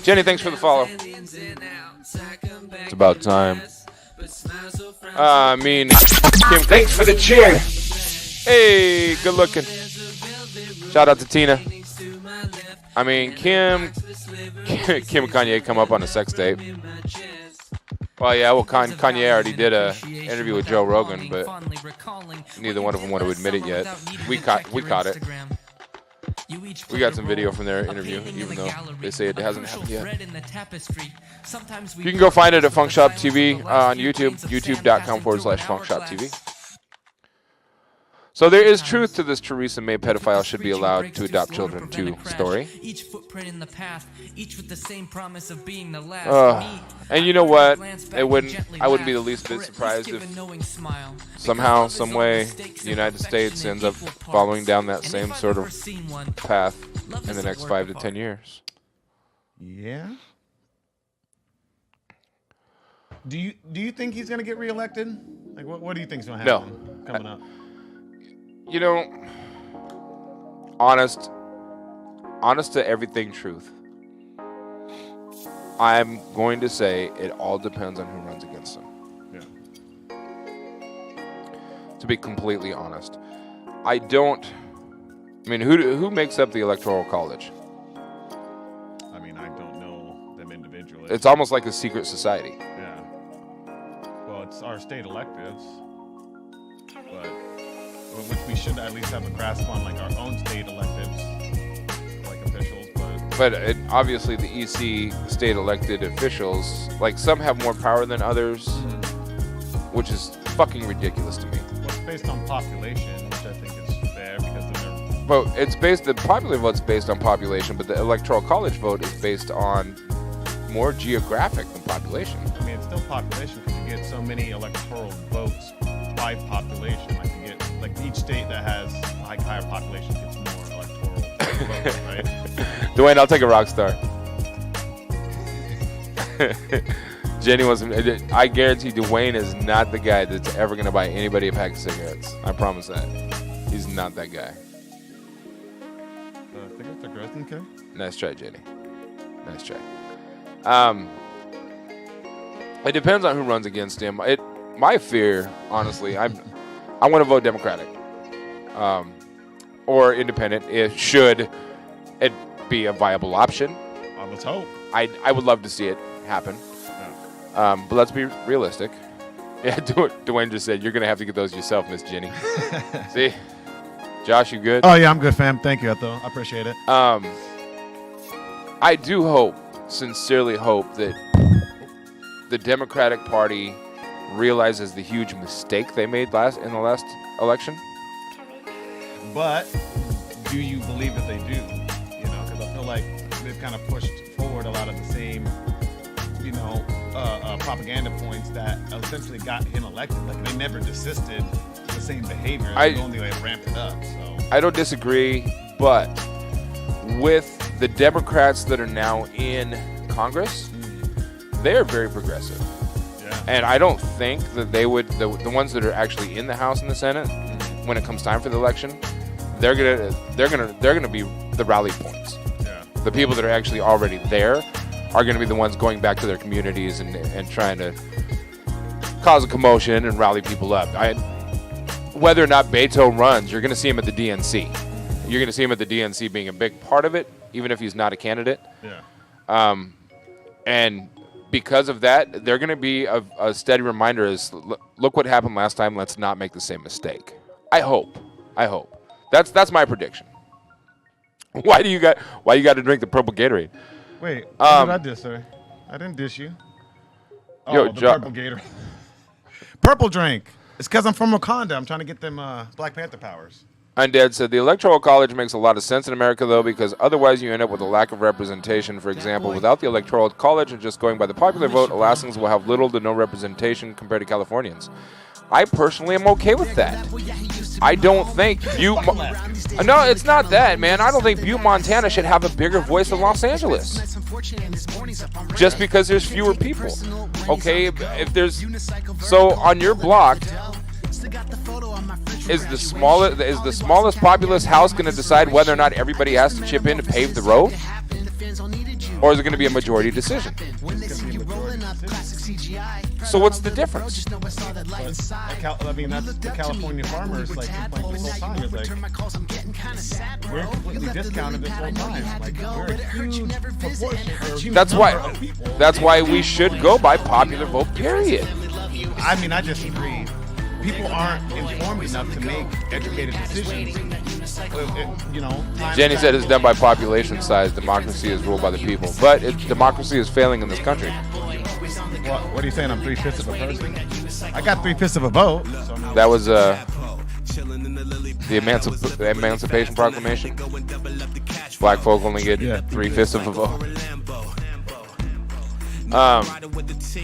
Jenny, thanks for the follow. It's about time. Kim, thanks for the cheer. Hey, good looking. Shout out to Tina. Kim and Kanye come up on a sex tape. Well, yeah, Kanye already did a interview with Joe Rogan, but neither one of them want to admit it yet. We caught it. We got some video from their interview, even though they say it hasn't happened yet. You can go find it at Funkshop TV on YouTube, youtube.com/Funkshop TV. So there is truth to this Theresa May pedophile should be allowed to adopt children too story. And you know what? I wouldn't be the least bit surprised if somehow, some way, the United States ends up following down that same sort of path in the next 5 to 10 years. Yeah. Do you think he's gonna get reelected? Like, what do you think's gonna happen coming up? You know, honest to everything truth, I'm going to say it all depends on who runs against him. Yeah. To be completely honest, who makes up the Electoral College? I don't know them individually. It's almost like a secret society. Yeah. Well, it's our state electeds, but which we should at least have a grasp on, like our own state electives, like officials. But obviously the EC state elected officials, like some have more power than others, which is fucking ridiculous to me. Well, it's based on population, which I think is fair because they're. Well, the popular vote's based on population, but the Electoral College vote is based on more geographic than population. It's still population because you get so many electoral votes by population. Like each state that has a higher population gets more electoral votes, right? Duane, I'll take a rock star. Jenny wants to. I guarantee Duane is not the guy that's ever going to buy anybody a pack of cigarettes. I promise that. He's not that guy. Cigarettes are gross, okay? Nice try, Jenny. Nice try. It depends on who runs against him. My fear, honestly, I want to vote Democratic, or independent. Should it be a viable option? Let's hope. I would love to see it happen. Yeah. But let's be realistic. Yeah, Duane just said you're gonna have to get those yourself, Miss Jenny. See, Josh, you good? Oh yeah, I'm good, fam. Thank you, Ethel. I appreciate it. I do sincerely hope that the Democratic Party realizes the huge mistake they made in the last election. But do you believe that they do? Because I feel like they've kind of pushed forward a lot of the same, propaganda points that essentially got him elected. Like they never desisted the same behavior. The only way ramped it up. So I don't disagree, but with the Democrats that are now in Congress, they are very progressive. And I don't think that they would the ones that are actually in the House and the Senate, when it comes time for the election, they're gonna be the rally points. Yeah. The people that are actually already there are going to be the ones going back to their communities and trying to cause a commotion and rally people up. Whether or not Beto runs, you're going to see him at the DNC. You're going to see him at the DNC being a big part of it, even if he's not a candidate. Yeah. And because of that, they're going to be a steady reminder is, look what happened last time. Let's not make the same mistake. I hope. That's my prediction. Why you got to drink the purple Gatorade? Wait, what did I diss, sir? I didn't diss you. Oh, the purple Gatorade. Purple drink. It's because I'm from Wakanda. I'm trying to get them Black Panther powers. Undead said, the Electoral College makes a lot of sense in America, though, because otherwise you end up with a lack of representation. For example, without the Electoral College and just going by the popular vote, Alaskans will have little to no representation compared to Californians. I personally am okay with that. I don't think Butte... No, it's not that, man. I don't think Butte, Montana should have a bigger voice than Los Angeles. Just because there's fewer people. Okay, if there's... So, on your block... Is the smallest populous house going to decide whether or not everybody has to chip in to pave the road? Or is it going to be a majority decision? So what's the difference? I mean, that's the California farmers like complaining this whole time. It's like, we're completely discounted this whole time. Like, we're a huge proportion. That's why we should go by popular vote, period. I mean, I disagree. People aren't informed enough to make educated decisions. Jenny said it's done by population size. Democracy is ruled by the people. But democracy is failing in this country. What are you saying? I'm 3/5 of a person? I got 3/5 of a vote. So that was the Emancipation Proclamation. Black folk only get 3/5 of a vote.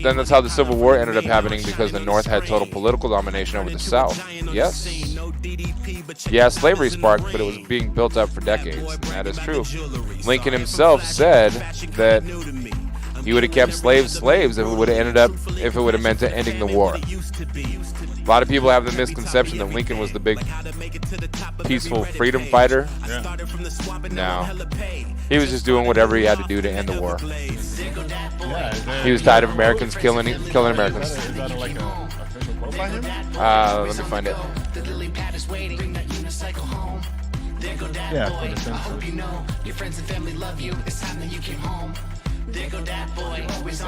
Then that's how the Civil War ended up happening, because the North had total political domination over the South. Yes. Yeah, slavery sparked, but it was being built up for decades. And that is true. Lincoln himself said that he would have kept slaves if it would have meant to ending the war. A lot of people have the misconception that Lincoln was the big peaceful freedom fighter. Yeah. No. He was just doing whatever he had to do to end the war. Yeah, He was tired of Americans killing Americans. Is that like an official quote by him? Let me find it. Yeah, for the census.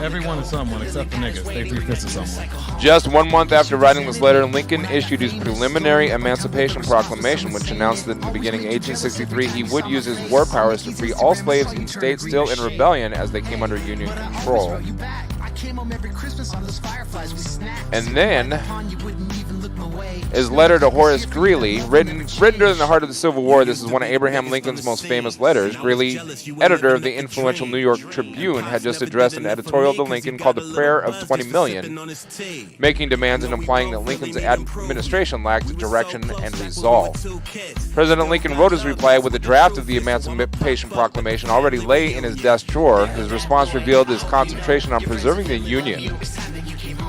Everyone is someone except the niggas. They 3/5 of someone. Just 1 month after writing this letter, Lincoln issued his preliminary Emancipation Proclamation, which announced that in the beginning of 1863 he would use his war powers to free all slaves in states still in rebellion as they came under Union control. And then his letter to Horace Greeley, written during the heart of the Civil War. This is one of Abraham Lincoln's most famous letters. Greeley, editor of the influential New York Tribune, had just addressed an editorial to Lincoln called The Prayer of 20 Million, making demands and implying that Lincoln's administration lacked direction and resolve. President Lincoln wrote his reply with a draft of the Emancipation Proclamation already lay in his desk drawer. His response revealed his concentration on preserving the Union.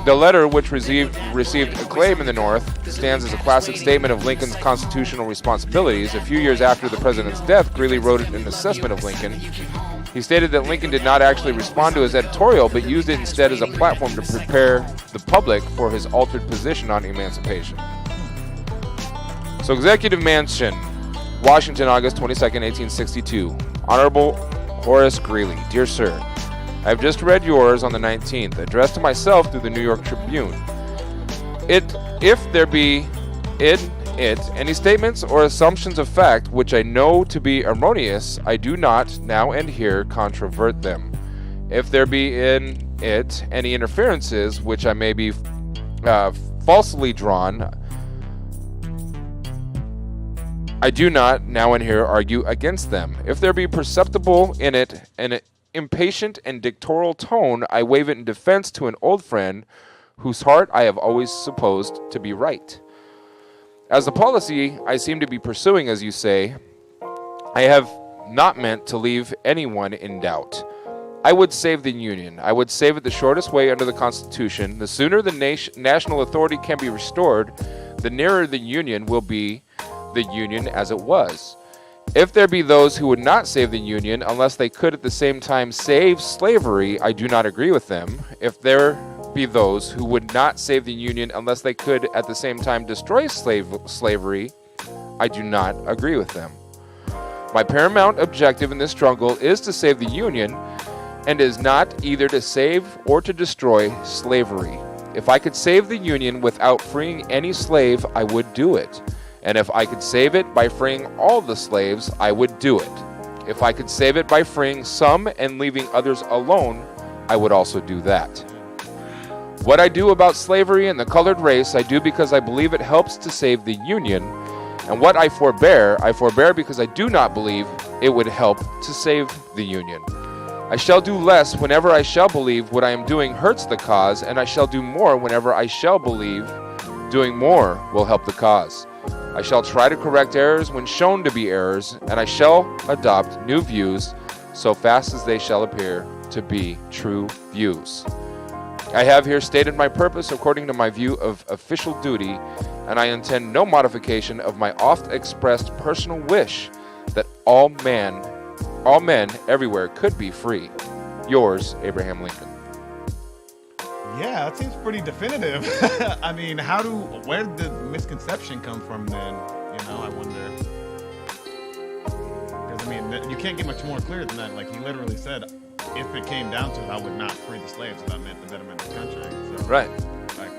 The letter, which received acclaim in the North, stands as a classic statement of Lincoln's constitutional responsibilities. A few years after the president's death, Greeley wrote an assessment of Lincoln. He stated that Lincoln did not actually respond to his editorial, but used it instead as a platform to prepare the public for his altered position on emancipation. So, Executive Mansion, Washington, August 22nd, 1862. Honorable Horace Greeley, dear sir, I have just read yours on the 19th, addressed to myself through the New York Tribune. If there be in it any statements or assumptions of fact which I know to be erroneous, I do not now and here controvert them. If there be in it any interferences which I may be falsely drawn, I do not now and here argue against them. If there be perceptible in it an impatient and dictatorial tone, I waive it in defense to an old friend whose heart I have always supposed to be right. As the policy I seem to be pursuing, as you say, I have not meant to leave anyone in doubt. I would save the Union. I would save it the shortest way under the Constitution. The sooner the national authority can be restored, the nearer the Union will be the Union as it was. If there be those who would not save the Union unless they could at the same time save slavery, I do not agree with them. If there be those who would not save the Union unless they could at the same time destroy slavery, I do not agree with them. My paramount objective in this struggle is to save the Union, and is not either to save or to destroy slavery. If I could save the Union without freeing any slave, I would do it. And if I could save it by freeing all the slaves, I would do it. If I could save it by freeing some and leaving others alone, I would also do that. What I do about slavery and the colored race, I do because I believe it helps to save the Union. And what I forbear because I do not believe it would help to save the Union. I shall do less whenever I shall believe what I am doing hurts the cause, and I shall do more whenever I shall believe doing more will help the cause. I shall try to correct errors when shown to be errors, and I shall adopt new views so fast as they shall appear to be true views. I have here stated my purpose according to my view of official duty, and I intend no modification of my oft-expressed personal wish that all men everywhere could be free. Yours, Abraham Lincoln. Yeah, that seems pretty definitive. I mean, where did the misconception come from then? I wonder. Because, I mean, you can't get much more clear than that. Like, he literally said, if it came down to it, I would not free the slaves. So that meant the betterment of the country. So, right. Like,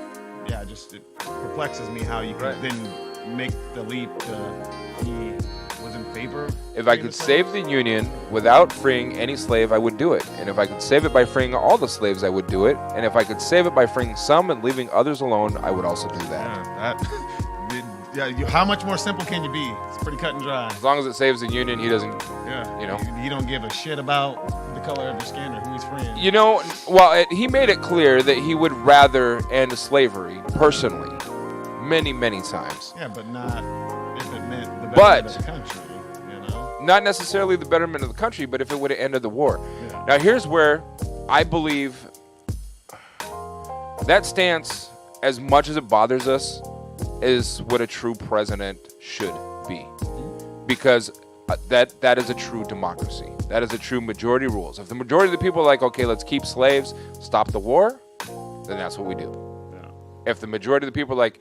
yeah, it perplexes me how you can then make the leap to he was in favor. If I could save the Union without freeing any slave, I would do it. And if I could save it by freeing all the slaves, I would do it. And if I could save it by freeing some and leaving others alone, I would also do that. How much more simple can you be? It's pretty cut and dry. As long as it saves the Union, he doesn't, He don't give a shit about the color of your skin or who he's freeing. He made it clear that he would rather end slavery, personally, many, many times. Yeah, but not if it meant the betterment of the country, Not necessarily the betterment of the country, but if it would have ended the war. Yeah. Now, here's where I believe that stance, as much as it bothers us, is what a true president should be. Because that is a true democracy. That is a true majority rules. If the majority of the people are like, okay, let's keep slaves, stop the war, then that's what we do. Yeah. If the majority of the people are like,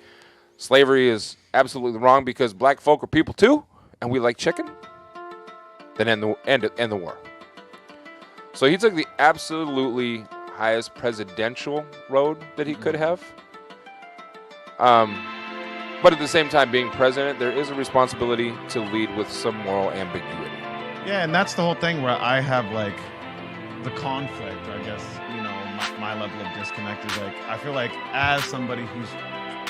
slavery is absolutely wrong because black folk are people too, and we like chicken, then end the war. So he took the absolutely highest presidential road that he could have. But at the same time, being president, there is a responsibility to lead with some moral ambiguity. Yeah, and that's the whole thing where I have like the conflict, I guess, my level of disconnect is like, I feel like as somebody who's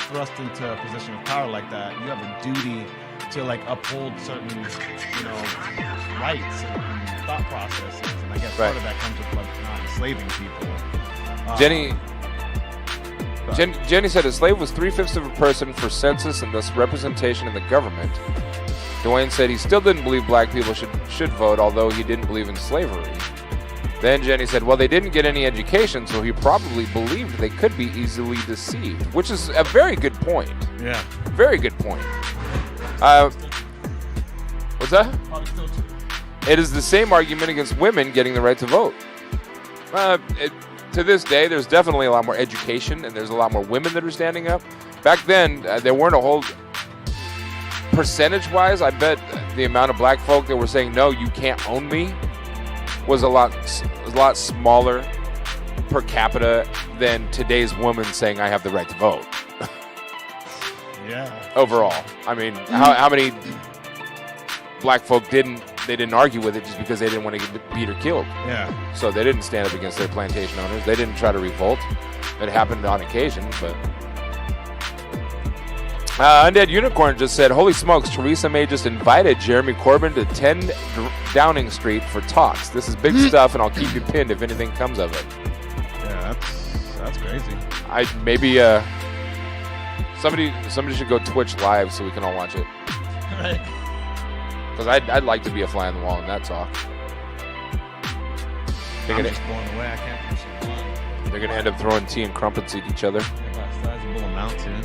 thrust into a position of power like that, you have a duty to like uphold certain, rights and thought processes. And I guess part of that comes with like not enslaving people. Jenny said a slave was 3/5 of a person for census and thus representation in the government. Duane said he still didn't believe black people should vote, although he didn't believe in slavery. Then Jenny said, well, they didn't get any education, so he probably believed they could be easily deceived, which is a very good point. Yeah. Very good point. What's that? It is the same argument against women getting the right to vote. To this day, there's definitely a lot more education, and there's a lot more women that are standing up. Back then, there weren't a whole... Percentage-wise, I bet the amount of black folk that were saying, no, you can't own me, was a lot smaller per capita than today's woman saying, I have the right to vote. Yeah. Overall. I mean, how many black folk didn't argue with it just because they didn't want to get beat or killed? Yeah. So they didn't stand up against their plantation owners. They didn't try to revolt. It happened on occasion, but... Undead Unicorn just said, holy smokes, Theresa May just invited Jeremy Corbyn to 10 Downing Street for talks. This is big stuff, and I'll keep you pinned if anything comes of it. Yeah, that's crazy. Somebody should go Twitch live so we can all watch it. Right. Because I'd like to be a fly on the wall in that talk. I'm just blown away. I can't push it. They're going to end up throwing tea and crumpets at each other. Sizable amount, too.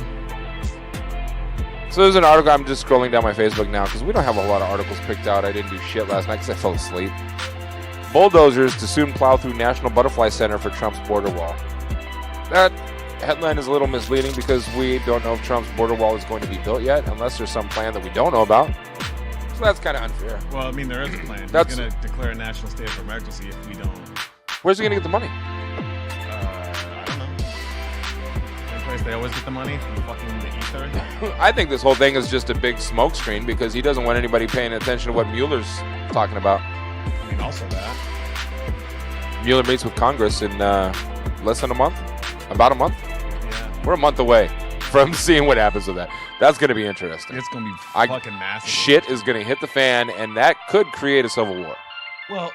So there's an article. I'm just scrolling down my Facebook now because we don't have a lot of articles picked out. I didn't do shit last night because I fell asleep. Bulldozers to soon plow through National Butterfly Center for Trump's border wall. That headline is a little misleading because we don't know if Trump's border wall is going to be built yet, unless there's some plan that we don't know about. So that's kind of unfair. Well, I mean, there is a plan. He's That's- going to declare a national state of emergency if we don't. Where's he going to get the money? I don't know. Same place they always get the money from fucking the ether. I think this whole thing is just a big smokescreen because he doesn't want anybody paying attention to what Mueller's talking about. I mean, also that. Mueller meets with Congress in less than a month. About a month. Yeah. We're a month away from seeing what happens with that. That's going to be interesting. It's going to be I- fucking massive. Shit is going to hit the fan, and that could create a civil war. Well,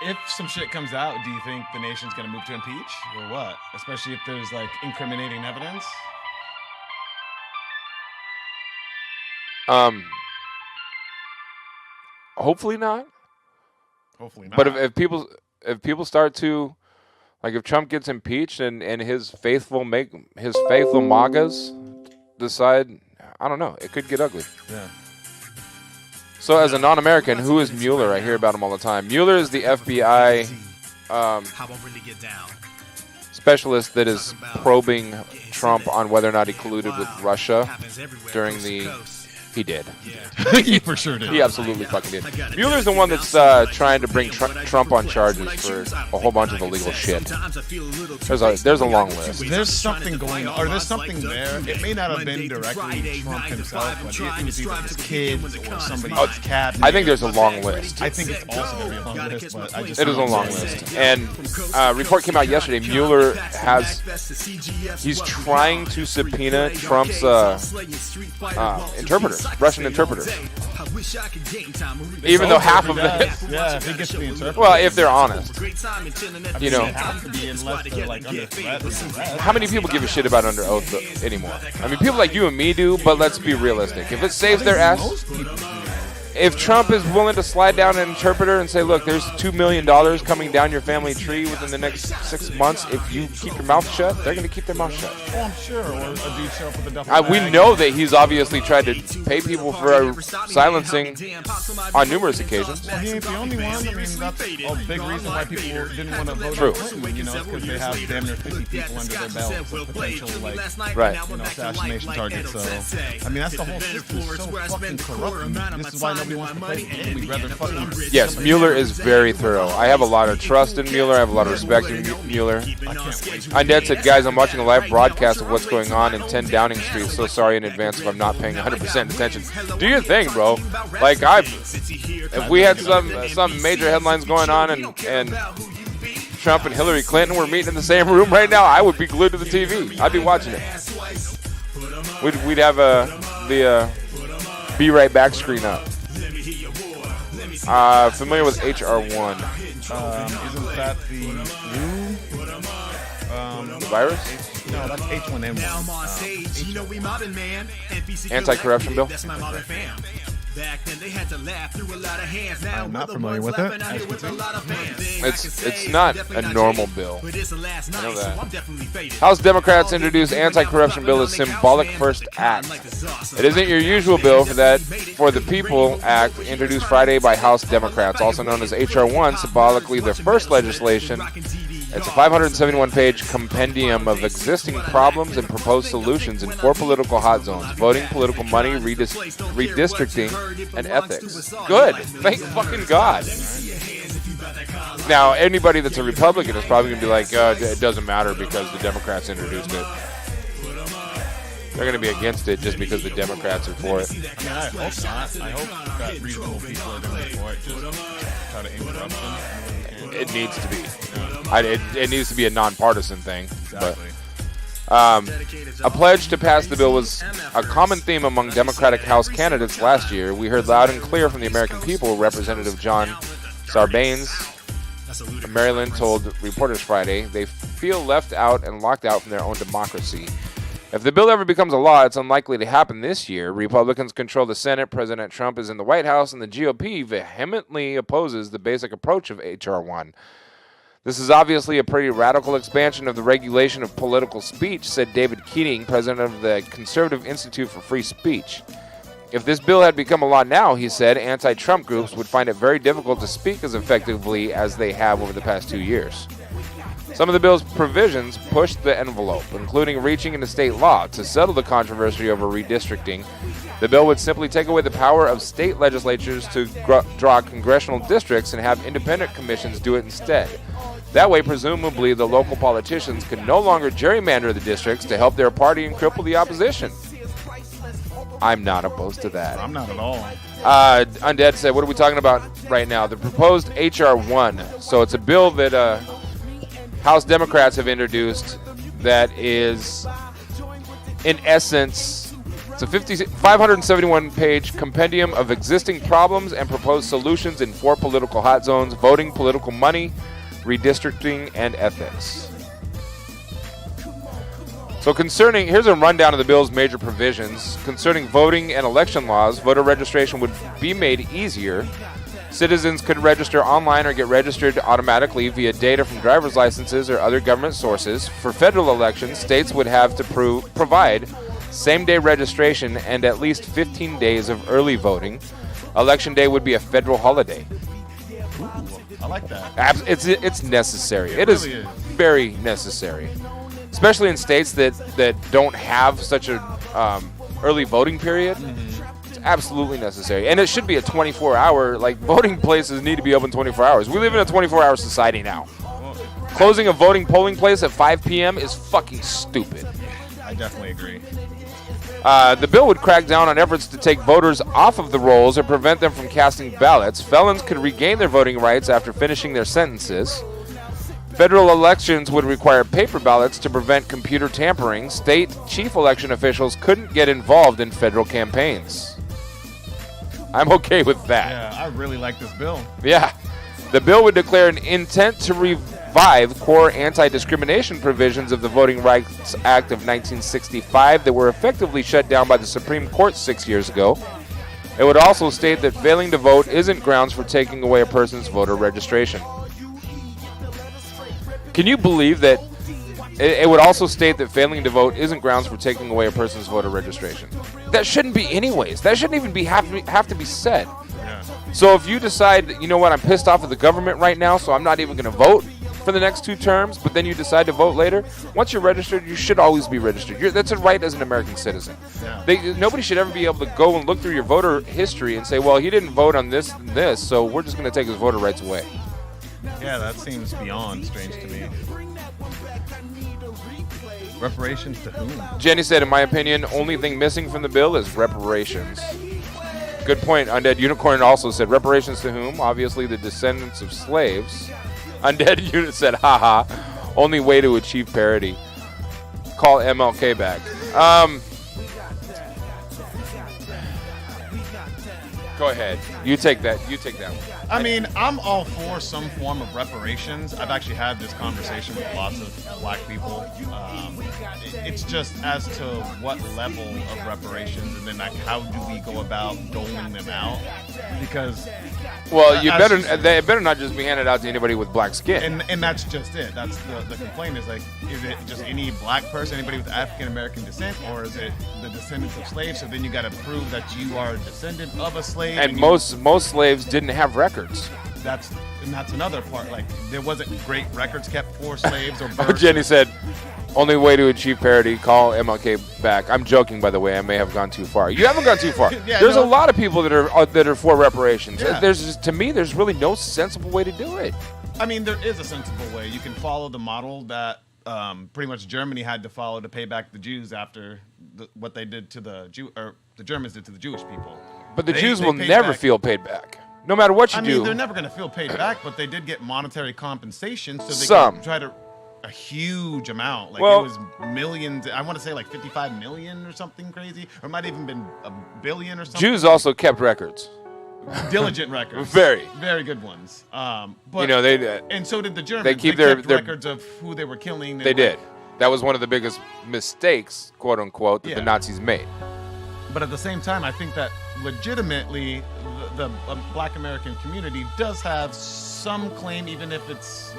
if some shit comes out, do you think the nation's going to move to impeach or what? Especially if there's like incriminating evidence. Hopefully not. Hopefully not. But if people start to, like, if Trump gets impeached and his faithful MAGAs decide, I don't know, it could get ugly. Yeah. So as a non-American, who is Mueller? I hear about him all the time. Mueller is the FBI How I really get down. specialist that is probing Trump on whether or not he colluded with Russia during the... He did. He for sure did. He absolutely fucking did. Mueller's the one that's trying to bring Trump on charges for a whole bunch of illegal shit. There's a long list. There's something going on, or there's something there. It may not have been directly Trump himself, but it was either his kids or somebody's cat. I think there's a long list. I think it's also going to be a long list, but I just It is a long list. And a report came out yesterday. Mueller he's trying to subpoena Trump's interpreters, Russian interpreters. Even though half of them, Yeah, if he gets the interpreter. well, if they're honest, you know, They have to be unless they're like under threat. how many people give a shit about under oath anymore? I mean, people like you and me do, but let's be realistic. If it saves their ass, if Trump is willing to slide down an interpreter and say, look, there's $2 million coming down your family tree within the next 6 months, if you keep your mouth shut, they're going to keep their mouth shut. Oh, I'm sure. Or a dude show up with a duffel We bag. know that he's obviously tried to pay people for silencing on numerous occasions. Well, he ain't the only one. I mean, that's a big reason why people didn't want to vote True. for Clinton. You know, it's because they have damn near 50 people under their belts with potential, like, Right. you know, assassination targets. So, I mean, that's the whole system is so fucking corrupt. This is why nobody wants to play the game. We'd rather fucking... Yes, Mueller is very thorough. I have a lot of trust in Mueller. I have a lot of respect in Mueller. And Dad said, guys, I'm watching a live broadcast of what's going on in 10 Downing Street. So sorry in advance if I'm not paying 100% attention. Do your thing, bro. Like, if we had some major headlines going on and Trump and Hillary Clinton were meeting in the same room right now, I would be glued to the TV. I'd be watching it. We'd have the Be Right Back screen up. Familiar with HR1? Isn't that the new... The virus? No, that's H1N1. Anti-corruption bill? I'm not familiar with it. It's not a normal bill. I know that. House Democrats introduce anti-corruption bill as symbolic first act. It isn't your usual bill for the People Act introduced Friday by House Democrats, also known as HR1, symbolically their first legislation. It's a 571-page compendium of existing problems and proposed solutions in 4 political hot zones: voting, political money, redistricting, and ethics. Good. Thank fucking God. Now, anybody that's a Republican is probably going to be like, it doesn't matter because the Democrats introduced it. They're going to be against it just because the Democrats are for it. I mean, I hope not. I hope that reasonable people are going to be for it. Just try to interrupt them. It needs to be. It needs to be a nonpartisan thing. Exactly. But a pledge to pass the bill was a common theme among Democratic House candidates last year. We heard loud and clear from the American people. Representative John Sarbanes of Maryland told reporters Friday they feel left out and locked out from their own democracy. If the bill ever becomes a law, it's unlikely to happen this year. Republicans control the Senate, President Trump is in the White House, and the GOP vehemently opposes the basic approach of H.R. 1. This is obviously a pretty radical expansion of the regulation of political speech, said David Keating, president of the Conservative Institute for Free Speech. If this bill had become a law now, he said, anti-Trump groups would find it very difficult to speak as effectively as they have over the past 2 years. Some of the bill's provisions pushed the envelope, including reaching into state law to settle the controversy over redistricting. The bill would simply take away the power of state legislatures to draw congressional districts and have independent commissions do it instead. That way, presumably, the local politicians could no longer gerrymander the districts to help their party and cripple the opposition. I'm not opposed to that. I'm not at all. Undead said, what are we talking about right now? The proposed H.R. 1. So it's a bill that House Democrats have introduced that is, in essence, it's a 571-page compendium of existing problems and proposed solutions in 4 political hot zones: voting, political money, redistricting, and ethics. So here's a rundown of the bill's major provisions. Concerning voting and election laws, voter registration would be made easier. Citizens could register online or get registered automatically via data from driver's licenses or other government sources. For federal elections, states would have to provide same-day registration and at least 15 days of early voting. Election day would be a federal holiday. Ooh, I like that. It's necessary. It really is very necessary, especially in states that don't have such a early voting period. It's absolutely necessary, and it should be a 24-hour. Like, voting places need to be open 24 hours. We live in a 24-hour society now. Closing a polling place at 5 p.m. is fucking stupid. I definitely agree. The bill would crack down on efforts to take voters off of the rolls or prevent them from casting ballots. Felons could regain their voting rights after finishing their sentences. Federal elections would require paper ballots to prevent computer tampering. State chief election officials couldn't get involved in federal campaigns. I'm okay with that. Yeah, I really like this bill. Yeah. The bill would declare an intent to revive core anti-discrimination provisions of the Voting Rights Act of 1965 that were effectively shut down by the Supreme Court 6 years ago. It would also state that failing to vote isn't grounds for taking away a person's voter registration. Can you believe that it would also state that failing to vote isn't grounds for taking away a person's voter registration? That shouldn't be anyways. That shouldn't even have to be said. Yeah. So if you decide, you know what, I'm pissed off at the government right now, so I'm not even going to vote for the next 2 terms, but then you decide to vote later, once you're registered, you should always be registered. That's a right as an American citizen. Yeah. Nobody should ever be able to go and look through your voter history and say, well, he didn't vote on this and this, so we're just going to take his voter rights away. Yeah, that seems beyond strange to me. Reparations to whom? Jenny said, in my opinion, only thing missing from the bill is reparations. Good point. Undead Unicorn also said, reparations to whom? Obviously the descendants of slaves. Undead Unit said, haha, only way to achieve parity. Call MLK back. Go ahead. You take that one. I mean, I'm all for some form of reparations. I've actually had this conversation with lots of black people. It's just as to what level of reparations, and then like how do we go about doling them out? Because well, they better not just be handed out to anybody with black skin. And that's just it. That's the complaint is like, is it just any black person, anybody with African American descent, or is it the descendants of slaves? So then you got to prove that you are a descendant of a slave. And most slaves didn't have records. That's another part. Like, there wasn't great records kept for slaves or births. Oh, Jenny said, only way to achieve parity, call MLK back. I'm joking, by the way. I may have gone too far. You haven't gone too far. There's a lot of people that are for reparations. Yeah. To me, there's really no sensible way to do it. I mean, there is a sensible way. You can follow the model that pretty much Germany had to follow to pay back the Jews after what they did to the Germans did to the Jewish people. But the Jews will never feel paid back. No matter what you do. I mean, they're never going to feel paid back, but they did get monetary compensation, so they could try to a huge amount. Like, it was millions. I want to say like 55 million or something crazy, or it might have even been a billion or something. Jews also kept records. Diligent records. Very good ones. But you know, and so did the Germans. They keep their their records of who they were killing. They did. That was one of the biggest mistakes, quote unquote, that the Nazis made. But at the same time, I think that legitimately the black American community does have some claim, even if it's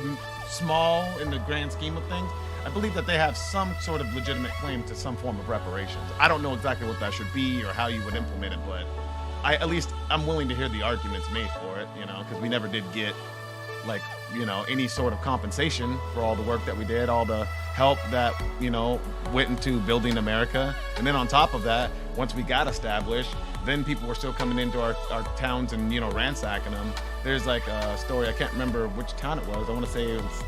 small in the grand scheme of things, I believe that they have some sort of legitimate claim to some form of reparations. I don't know exactly what that should be or how you would implement it, but I'm willing to hear the arguments made for it, because we never did get any sort of compensation for all the work that we did, all the help that, went into building America. And then on top of that, once we got established, then people were still coming into our towns and, ransacking them. There's like a story, I can't remember which town it was. I want to say it was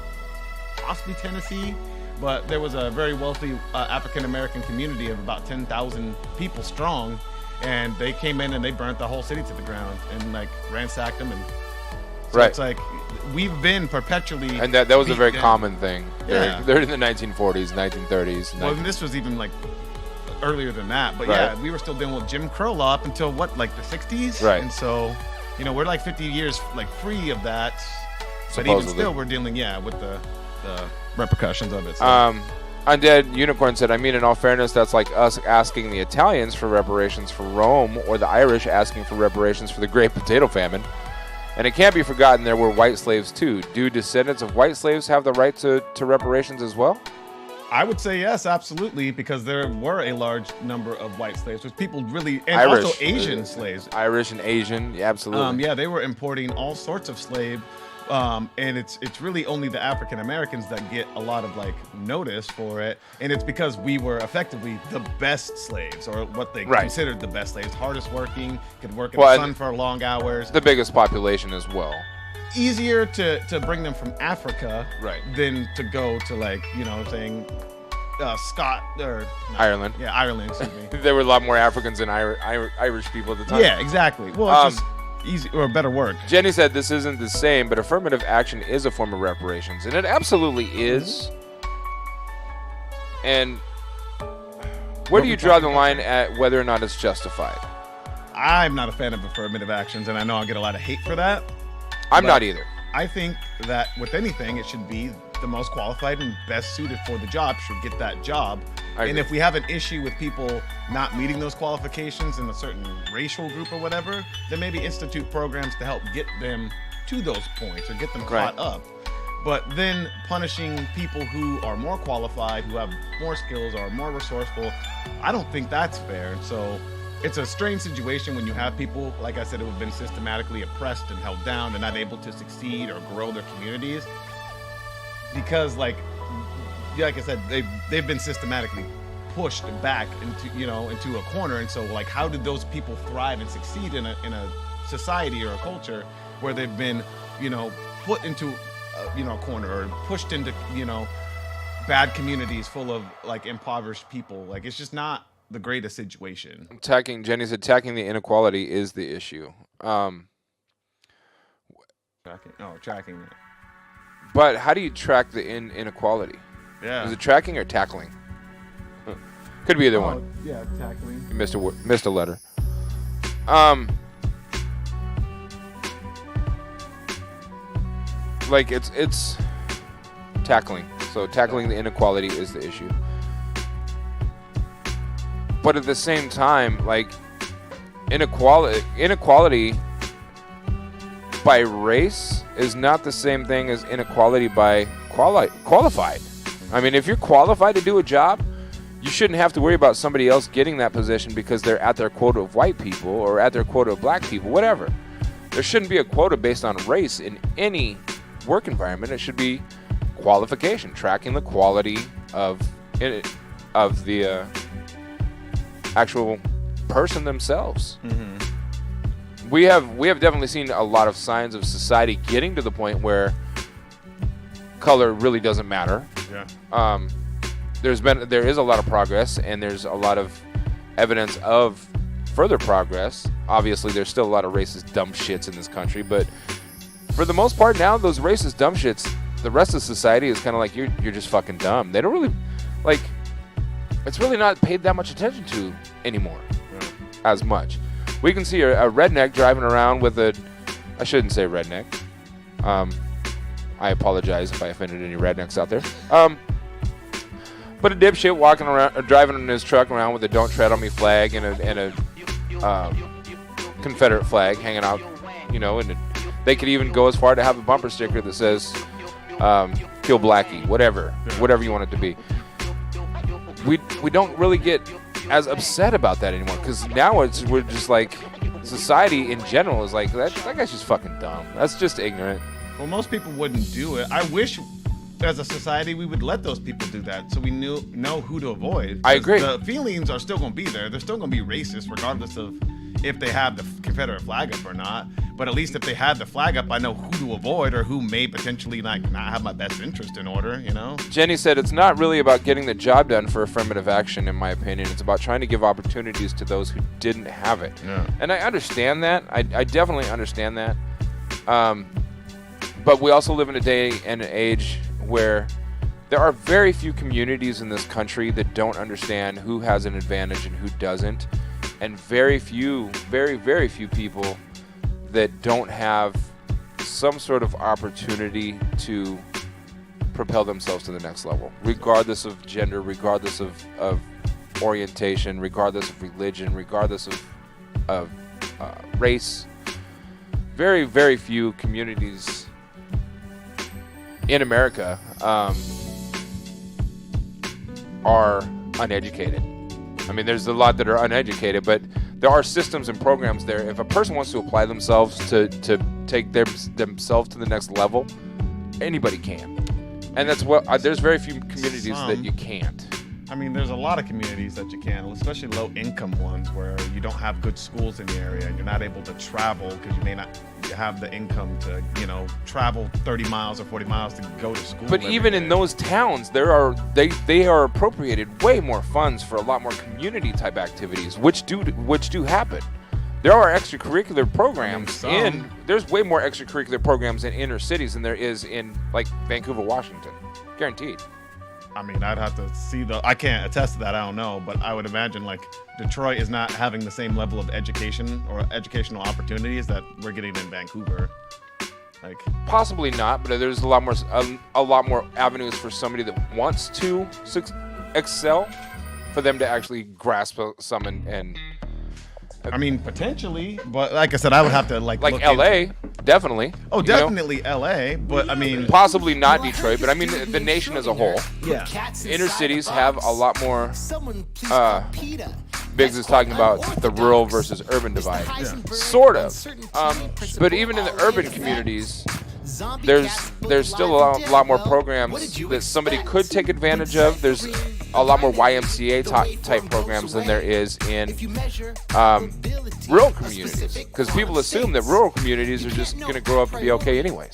possibly Tennessee, but there was a very wealthy African-American community of about 10,000 people strong, and they came in and they burnt the whole city to the ground and ransacked them. And so right. It's like we've been perpetually, and that was a very common thing. Yeah. They're in the 1940s, 1930s. Well, and this was even earlier than that, but right. Yeah, we were still dealing with Jim Crow law up until the 60s, right? And so, we're 50 years free of that, Supposedly. But even still, we're dealing, with the repercussions of it. So. Undead Unicorn said, I mean, in all fairness, that's like us asking the Italians for reparations for Rome, or the Irish asking for reparations for the Great Potato Famine. And it can't be forgotten there were white slaves too. Do descendants of white slaves have the right to reparations as well? I would say yes, absolutely, because there were a large number of white slaves, which people really, and Irish, also Asian slaves. Irish and Asian, yeah, absolutely. Yeah, they were importing all sorts of slave, and it's really only the African Americans that get a lot of notice for it, and it's because we were effectively the best slaves, or what they right. considered the best slaves, hardest working, could work in the sun for long hours. The biggest population as well. Easier to bring them from Africa, right, than to go to Scott or Ireland. Yeah, Ireland. Excuse me. There were a lot more Africans than Irish people at the time. Yeah, exactly. Well, it's just easy or better work. Jenny said this isn't the same, but affirmative action is a form of reparations, and it absolutely is. And where do you draw the line at whether or not it's justified? I'm not a fan of affirmative actions, and I know I'll get a lot of hate for that. I'm not either. I think that with anything, it should be the most qualified and best suited for the job should get that job. And if we have an issue with people not meeting those qualifications in a certain racial group or whatever, then maybe institute programs to help get them to those points or get them caught up. But then punishing people who are more qualified, who have more skills, or are more resourceful, I don't think that's fair. So it's a strange situation when you have people, like I said, who have been systematically oppressed and held down and not able to succeed or grow their communities. Because like I said, they've been systematically pushed back into a corner. And so how did those people thrive and succeed in a society or a culture where they've been, put into a corner or pushed into, bad communities full of impoverished people? It's just not the greatest situation. Jenny said attacking the inequality is the issue. Tracking it. But how do you track the inequality? Yeah. Is it tracking or tackling? Could be either one. Yeah, tackling. You missed a letter. It's tackling. So tackling the inequality is the issue. But at the same time, inequality by race is not the same thing as inequality by qualified. I mean, if you're qualified to do a job, you shouldn't have to worry about somebody else getting that position because they're at their quota of white people or at their quota of black people, whatever. There shouldn't be a quota based on race in any work environment. It should be qualification, tracking the quality of the actual person themselves. Mm-hmm. We have definitely seen a lot of signs of society getting to the point where color really doesn't matter. Yeah. There is a lot of progress, and there's a lot of evidence of further progress. Obviously, there's still a lot of racist dumb shits in this country, but for the most part now, those racist dumb shits, the rest of society is kind of like, you're just fucking dumb. They don't really, it's really not paid that much attention to anymore, as much. We can see a redneck driving around with I shouldn't say redneck. I apologize if I offended any rednecks out there. But a dipshit walking around, driving in his truck around with a "Don't Tread on Me" flag and a Confederate flag hanging out, and they could even go as far to have a bumper sticker that says kill Blackie, whatever you want it to be. We don't really get as upset about that anymore, because now we're just like, society in general is like, that guy's just fucking dumb. That's just ignorant. Well, most people wouldn't do it. I wish, as a society, we would let those people do that, so we know who to avoid. I agree. The feelings are still going to be there. They're still going to be racist, regardless of if they have the Confederate flag up or not. But at least if they had the flag up, I know who to avoid, or who may potentially not have my best interest in order, you know? Jenny said it's not really about getting the job done for affirmative action, in my opinion. It's about trying to give opportunities to those who didn't have it. Yeah. And I understand that. I definitely understand that. But we also live in a day and an age where there are very few communities in this country that don't understand who has an advantage and who doesn't. And very few people that don't have some sort of opportunity to propel themselves to the next level, regardless of gender, regardless of orientation, regardless of religion, regardless of race. Very, very few communities in America are uneducated. I mean, there's a lot that are uneducated, but there are systems and programs there. If a person wants to apply themselves to take themselves to the next level, anybody can. And that's what there's very few communities that you can't. I mean, there's a lot of communities that you can, especially low-income ones where you don't have good schools in the area and you're not able to travel because you may not have the income to, travel 30 miles or 40 miles to go to school. But even in those towns, they are appropriated way more funds for a lot more community-type activities, which do happen. There are extracurricular programs there's way more extracurricular programs in inner cities than there is in, like, Vancouver, Washington. Guaranteed. I mean, I'd have to see I can't attest to that, I don't know, but I would imagine, like, Detroit is not having the same level of education or educational opportunities that we're getting in Vancouver. Like, possibly not, but there's a lot more avenues for somebody that wants to excel, for them to actually grasp some and I mean, potentially, but like I said, I would have to like LA, definitely. Oh, definitely LA, but I mean, possibly not Detroit, but I mean the nation as a whole. Yeah. Inner cities have a lot more. Biggz is talking about the rural versus urban divide, sort of. But even in the urban communities, there's still a lot more programs that somebody could take advantage of. There's a lot more YMCA type programs than there is in rural communities, because people assume that rural communities are just going to grow up and be okay anyways.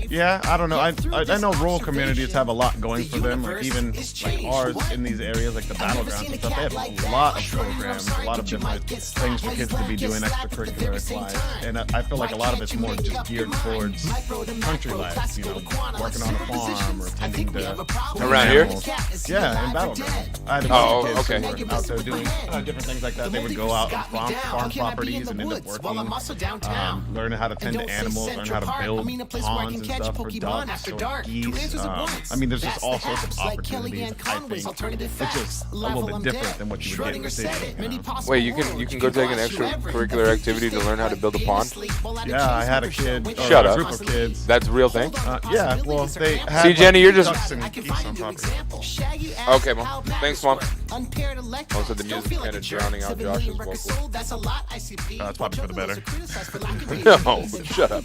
Yeah, I don't know. I know rural communities have a lot going for them, or even like ours in these areas, like the battlegrounds and stuff. They have a lot of programs, a lot of different things for kids to be doing extracurricular wise. And I feel like a lot of it's more just geared towards country life, working on a farm or tending to around here. Yeah, in battlegrounds. I had a kids who were out there doing different things like that. They would go out and farm properties and end up working, learning how to tend to animals, learn how to build ponds and stuff for ducks or geese. I mean, there's just all sorts of opportunities. I think it's just a little bit different than what you would get in the city. Wait, you can go take an extracurricular activity to learn how to build a pond? Yeah, I had a kid. Shut a up. Group of kids. That's a real thing? Yeah, well, they had. See, Jenny, you're just. Ducks and geese on property. Okay, Mom. Thanks, Mom. Also, the music kind of drowning out Josh's vocal. That's probably for the better. No, shut up.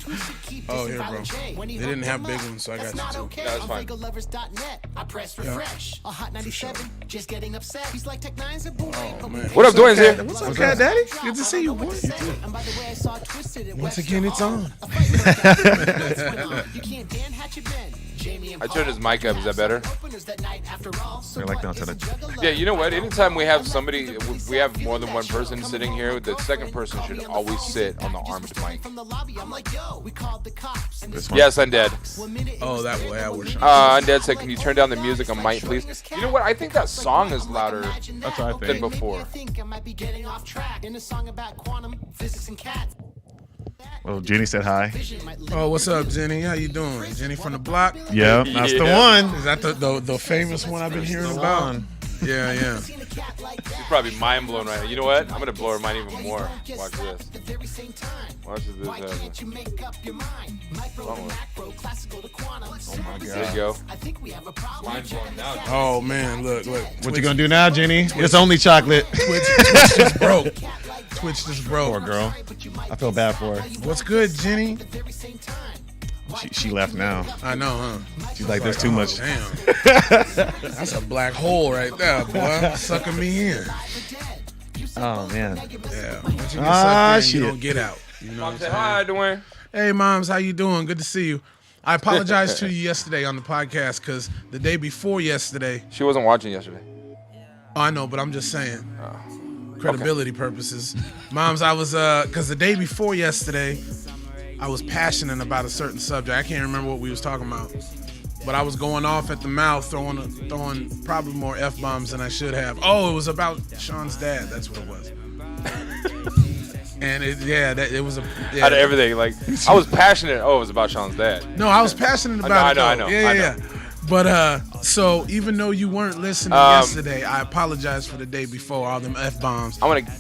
Oh, here, bro. They didn't have big ones, so I got you too. That's fine. Oh, man. What up, Duane's here? What's up, Cat Daddy? Good to see you, boy. Once again, it's on. I turned his mic up. Is that better? They're like, no, to Yeah, you know what? Anytime we have somebody, we have more than one person sitting here, the second person should always sit on the armed mic. Yes, Undead. Oh, that way. I wish. Undead said, can you turn down the music on mic, please? You know what? I think that song is louder That's what I than think. before. Well, Jenny said hi. Oh, what's up, Jenny? How you doing? Jenny from the block? Yeah, that's the Yeah. one. Is that the famous one I've been hearing about? Yeah. She's probably mind blown right now. You know what? I'm gonna blow her mind even more. Watch this. Watch this happen. Oh my God. There you go. Mind blown now. Oh man, look. What you gonna do now, Jenny? It's only chocolate. Twitch just broke. Twitch just broke. Poor girl. I feel bad for her. What's good, Jenny? She left now. I know, huh? She's like, there's too much. Damn. That's a black hole right there, boy. Sucking me in. Oh man. Yeah. Once you get sucked in, shit. you don't get out. You know Mom what said, I'm hi, saying? Duane. Hey, moms, how you doing? Good to see you. I apologized to you yesterday on the podcast because the day before yesterday. She wasn't watching yesterday. Oh, I know, but I'm just saying. Credibility purposes. Moms, I was, because the day before yesterday, I was passionate about a certain subject. I can't remember what we was talking about. But I was going off at the mouth, throwing probably more F-bombs than I should have. Oh, it was about Shawn's dad. That's what it was. And it was a... Yeah. Out of everything. Like, I was passionate. Oh, it was about Shawn's dad. No, I was passionate about it. I know. Yeah. But, so even though you weren't listening yesterday, I apologize for the day before, all them F-bombs. I'm going to...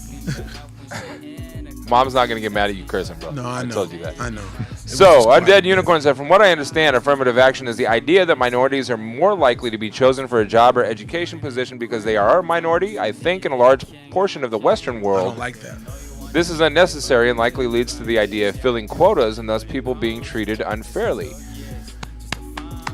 Mom's not going to get mad at you cursing, bro. No, I know. I told you that. I know. So, Undead Unicorn said, from what I understand, affirmative action is the idea that minorities are more likely to be chosen for a job or education position because they are a minority. I think in a large portion of the Western I world, don't like that. this is unnecessary and likely leads to the idea of filling quotas and thus people being treated unfairly.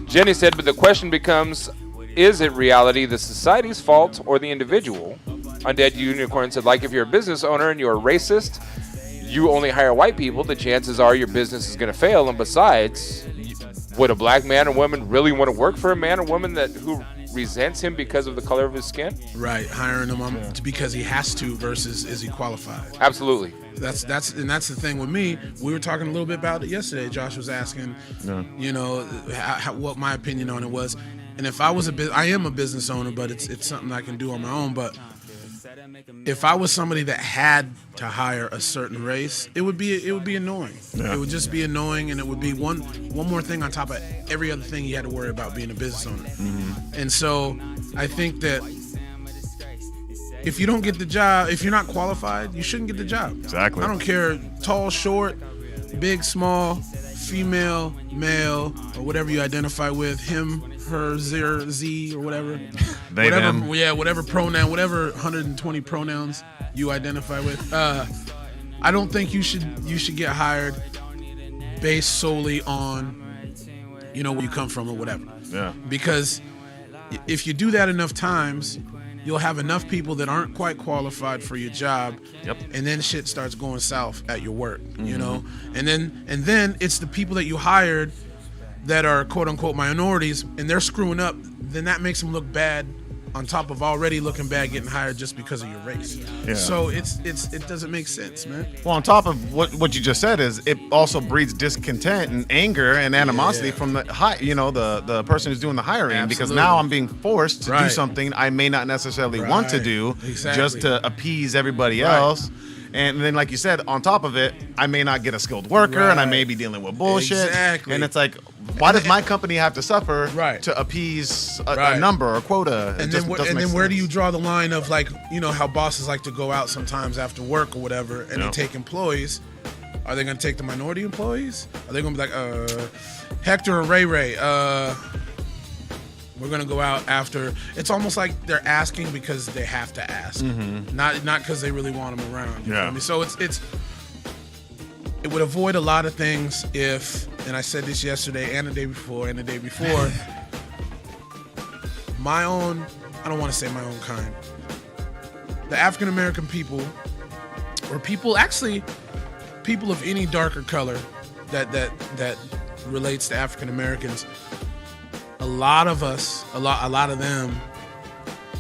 Jenny said, but the question becomes, is it reality the society's fault or the individual? Undead Unicorn said, like if you're a business owner and you're a racist, you only hire white people, the chances are your business is going to fail. And besides, would a black man or woman really want to work for a man or woman who resents him because of the color of his skin? Right, hiring him because he has to versus is he qualified? Absolutely. That's the thing with me. We were talking a little bit about it yesterday. Josh was asking, you know, what my opinion on it was. And if I was I am a business owner, but it's something I can do on my own. But if I was somebody that had to hire a certain race, it would be annoying. Yeah. It would just be annoying, and it would be one more thing on top of every other thing you had to worry about being a business owner. Mm-hmm. And so I think that if you don't get the job, if you're not qualified, you shouldn't get the job. Exactly. I don't care, tall, short, big, small, female, male, or whatever you identify with, him, her, Z, or whatever. They, them. Yeah, whatever pronoun, whatever 120 pronouns you identify with. I don't think you should get hired based solely on, you know, where you come from or whatever. Yeah. Because if you do that enough times, you'll have enough people that aren't quite qualified for your job. Yep. And then shit starts going south at your work, you know? And then it's the people that you hired that are quote unquote minorities and they're screwing up, then that makes them look bad on top of already looking bad getting hired just because of your race. Yeah. So it doesn't make sense, man. Well, on top of what you just said is it also breeds discontent and anger and animosity from the the person who's doing the hiring. Absolutely. Because now I'm being forced to do Right. something I may not necessarily want to do Exactly. just to appease everybody Right. else. And then, like you said, on top of it, I may not get a skilled worker, and I may be dealing with bullshit. Exactly. And it's like, why does my company have to suffer Right. to appease a Right. number or quota? And then where do you draw the line of, like, you know how bosses like to go out sometimes after work or whatever, and they take employees? Are they going to take the minority employees? Are they going to be like, Hector and Ray, we're going to go out after? It's almost like they're asking because they have to ask, not because they really want them around. You know what I mean? So it would avoid a lot of things if, and I said this yesterday and the day before, my own, I don't want to say my own kind, the African American people, or people of any darker color that relates to African Americans, a lot of them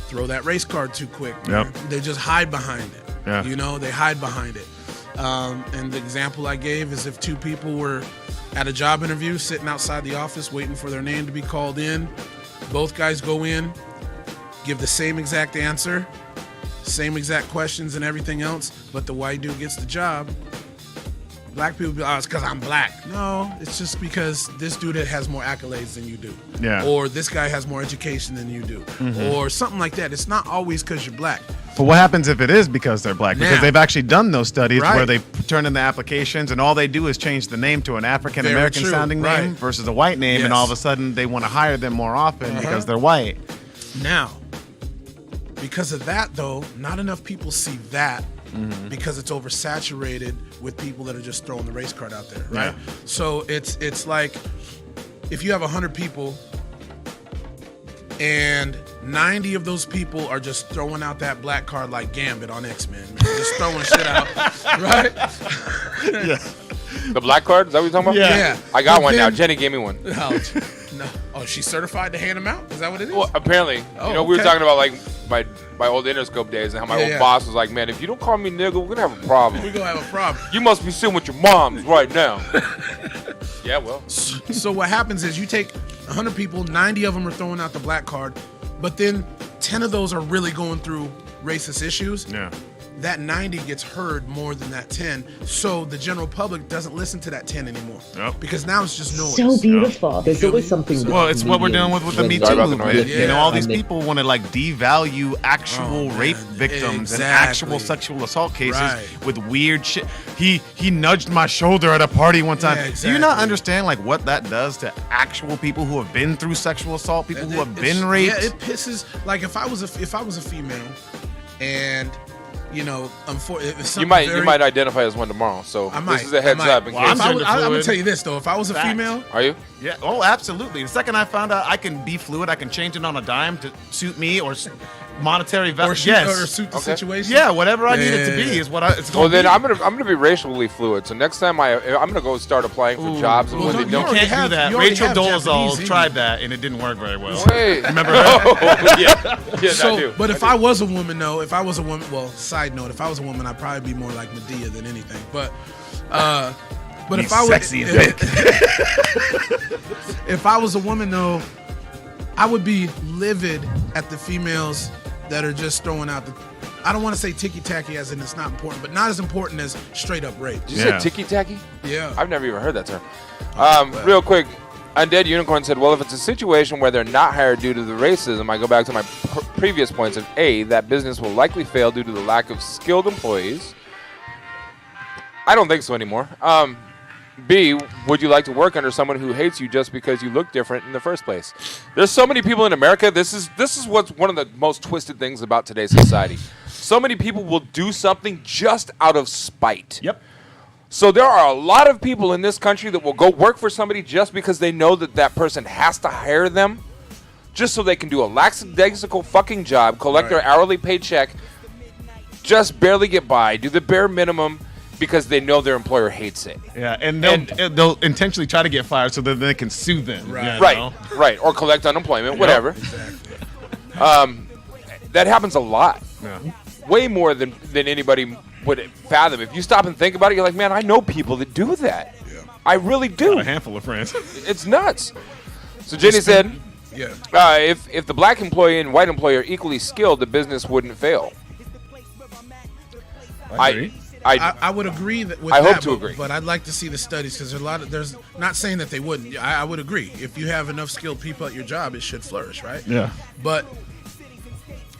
throw that race card too quick. Yep. They just hide behind it. Yeah. You know, they hide behind it. And the example I gave is if two people were at a job interview sitting outside the office waiting for their name to be called in, both guys go in, give the same exact answer, same exact questions and everything else, but the white dude gets the job. black people be like, oh, it's because I'm black. No, it's just because this dude has more accolades than you do. Yeah. Or this guy has more education than you do. Or something like that. It's not always because you're black. But what happens if it is because they're black? Because Now. they've actually done those studies Right. where they turn in the applications and all they do is change the name to an African American Very true. sounding Right. name versus a white name, and Yes. all of a sudden they want to hire them more often because they're white. Now, because of that, though, not enough people see that because it's oversaturated with people that are just throwing the race card out there, right? Yeah. So it's like if you have 100 people and 90 of those people are just throwing out that black card like Gambit on X-Men, man. Just throwing shit out, right? The black card? Is that what you're talking about? Yeah. I got But one now. then- Jenny gave me one. Oh, no. Oh, she's certified to hand them out? Is that what it is? Well, apparently, Oh, we were okay. talking about like my old Interscope days and how my Yeah, old yeah. boss was like, man, if you don't call me nigga, we're gonna have a problem. We're going to have a problem. You must be sitting with your moms right now. Yeah, well, So what happens is you take 100 people, 90 of them are throwing out the black card, but then 10 of those are really going through racist issues. Yeah. That 90 gets heard more than that 10. So the general public doesn't listen to that 10 anymore. Yep. Because now it's just noise. So beautiful. There's always something. Well, it's what we're dealing with the Me Too Sorry about the movement. noise. You know, all these Yeah. people want to like devalue actual Oh, rape man. victims and Exactly. actual sexual assault cases Right. with weird shit. He nudged my shoulder at a party one time. Yeah, Do you not exactly. understand like what that does to actual people who have been through sexual assault, people who have It's- been raped? Yeah, it pisses. Like if I was a female, and you know, you might identify as one tomorrow. So I might. this is a heads up. In Well, case I'm I'm gender gonna fluid. tell you this though. If I was a Facts. female, Are you? Yeah. Oh, absolutely. The second I found out I can be fluid, I can change it on a dime to suit me or monetary value. or suit, Yes. or suit the Okay. situation. Yeah, whatever I need it to be Yeah. is what it's Well, going then to be. I'm gonna be racially fluid. So next time I'm gonna go start applying for jobs, and Well, when they don't- don't. you already Can't do that. you already Rachel have Dolezal Japanese tried that and it didn't work very well. Wait. Remember her? Oh, yeah, yes, I do. So, but if I was a woman, though, well, side note, if I was a woman, I'd probably be more like Medea than anything. But if I was sexy and big. if I was a woman, though, I would be livid at the females that are just throwing out the. I don't want to say ticky tacky as in it's not important, but not as important as straight up rape. Did you Yeah. say ticky tacky? Yeah. I've never even heard that term. Real quick, Undead Unicorn said, well, if it's a situation where they're not hired due to the racism, I go back to my previous points of A, that business will likely fail due to the lack of skilled employees. I don't think so anymore. B, would you like to work under someone who hates you just because you look different in the first place? There's so many people in America. This is what's one of the most twisted things about today's society. So many people will do something just out of spite. Yep. So there are a lot of people in this country that will go work for somebody just because they know that that person has to hire them, just so they can do a lackadaisical fucking job, collect their hourly paycheck, just barely get by, do the bare minimum because they know their employer hates it. Yeah, and they'll intentionally try to get fired so that they can sue them. Right. you Right, know? right, or collect unemployment, whatever. Exactly. That happens a lot. Yeah. Way more than anybody would fathom. If you stop and think about it, you're like, man, I know people that do that. Yeah. I really do. A handful of friends. It's nuts. So Jenny said, Yeah. if the black employee and white employee are equally skilled, the business wouldn't fail. agree. I would agree with I that. hope to agree. But I'd like to see the studies because there's not saying that they wouldn't. I would agree. If you have enough skilled people at your job, it should flourish, right? Yeah. But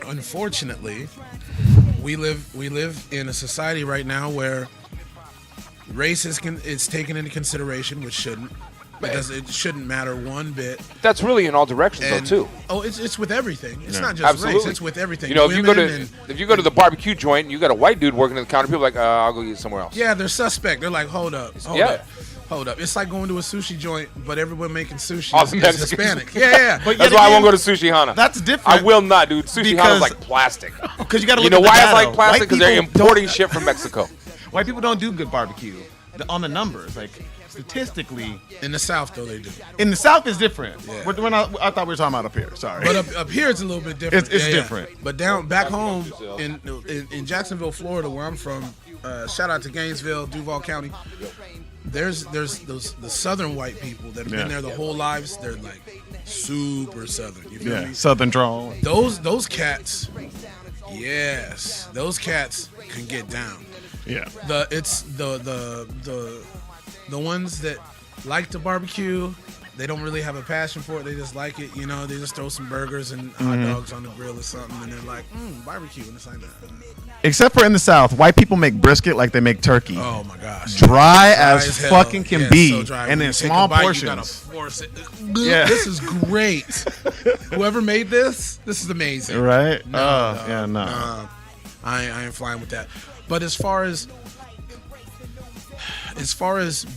unfortunately, we live in a society right now where race is taken into consideration, which shouldn't. Because it shouldn't matter one bit. That's really in all directions, And, though, too. Oh, it's with everything. It's Yeah. not just Absolutely. race. It's with everything. You know, if you Women go to the barbecue joint and you got a white dude working at the counter, people are like, I'll go eat somewhere else. yeah, they're suspect. They're like, hold up. Yeah. It's like going to a sushi joint, but everyone making sushi All is the Mexicans. Hispanic. Yeah. But That's yet why I again, won't go to Sushi Hana. That's different. I will not, dude. Sushi Hana's Because- like plastic. Because you got to You look know at the why it's data. like plastic? White Because they're people importing don't- shit from Mexico. White people don't do good barbecue. On the numbers, like statistically, In the South, though, they do. in the South is different. Yeah. I thought we were talking about up here. Sorry. But up here, it's a little bit different. It's different. But back home in Jacksonville, Florida, where I'm from, shout out to Gainesville, Duval County. There's the Southern white people that have Yeah. been there the whole lives. They're like super Southern. You feel Yeah, me? Southern drawl. Those cats, yes, those cats can get down. Yeah. It's the ones that like to barbecue. They don't really have a passion for it. They just like it. You know, they just throw some burgers and hot dogs on the grill or something, and they're like, barbecue. And it's like that. Except for in the South, white people make brisket like they make turkey. Oh my gosh, dry as hell. fucking can Yeah, be, so dry. and When in you take small a bite, portions. You gotta force it. Yeah. This is great. Whoever made this is amazing. Right? No. I ain't flying with that. But as far as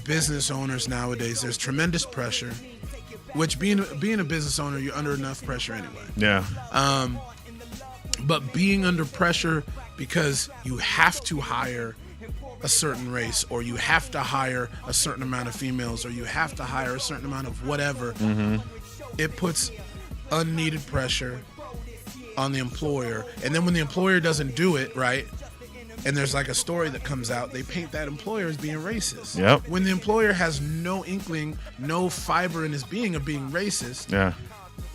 business owners nowadays, there's tremendous pressure. Which being a business owner, you're under enough pressure anyway. Yeah. But being under pressure because you have to hire a certain race, or you have to hire a certain amount of females, or you have to hire a certain amount of whatever, it puts unneeded pressure on the employer. And then when the employer doesn't do it right, and there's like a story that comes out, they paint that employer as being racist. Yep. When the employer has no inkling, no fiber in his being of being racist, Yeah.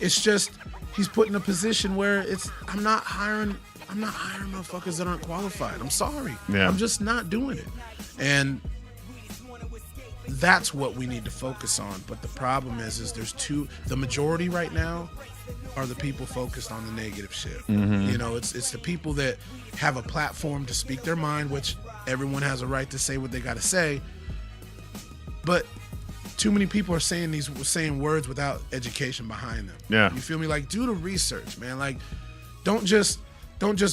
it's just he's put in a position where I'm not hiring motherfuckers that aren't qualified. I'm sorry. Yeah. I'm just not doing it. And that's what we need to focus on. But the problem is the majority right now are the people focused on the negative shit. You know, it's the people that have a platform to speak their mind, which everyone has a right to say what they got to say. But too many people are saying words without education behind them. Yeah. You feel me? Like, do the research, man. Like, don't just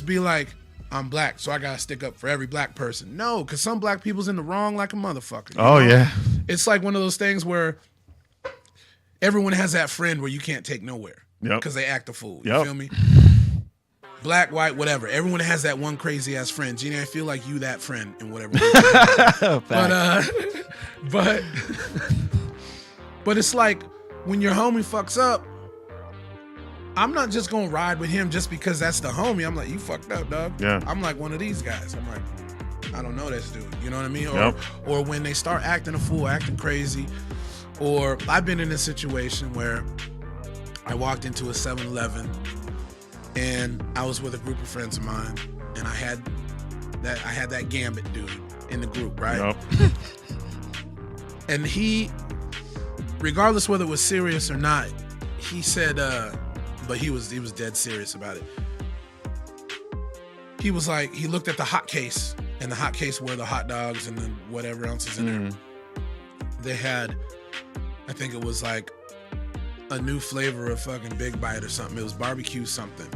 be like, I'm black, so I gotta stick up for every black person. No, because some black people's in the wrong like a motherfucker. Oh, know? yeah. It's like one of those things where everyone has that friend where you can't take nowhere. Yep. Because they act a fool. You Yep. feel me? Black, white, whatever. Everyone has that one crazy ass friend. Jeannie, I feel like you that friend in whatever way. But it's like when your homie fucks up, I'm not just gonna ride with him just because that's the homie. I'm like, you fucked up, dog. Yeah. I'm like one of these guys. I'm like, I don't know this dude. You know what I mean? Yep. Or when they start acting a fool, acting crazy. Or I've been in a situation where I walked into a 7-Eleven and I was with a group of friends of mine, and I had that Gambit dude in the group, right? Yep. And he, regardless whether it was serious or not, he said, but he was dead serious about it. He was like, he looked at the hot case, and the hot case were the hot dogs and then whatever else is in there. They had, I think it was like a new flavor of fucking Big Bite or something. It was barbecue something.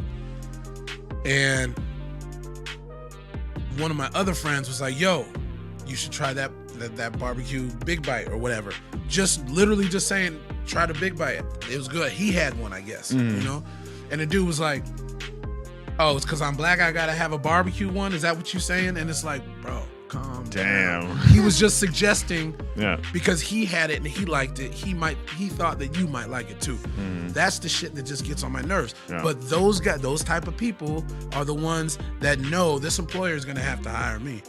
And one of my other friends was like, yo, you should try that barbecue Big Bite or whatever. Just literally just saying, try the Big Bite. It was good. He had one, I guess, you know? And the dude was like, oh, it's because I'm black, I gotta have a barbecue one? Is that what you saying? And it's like, bro, calm down. Damn. He was just suggesting, Yeah. because he had it and he liked it, he thought that you might like it too. That's the shit that just gets on my nerves. Yeah. But those type of people are the ones that know this employer is gonna have to hire me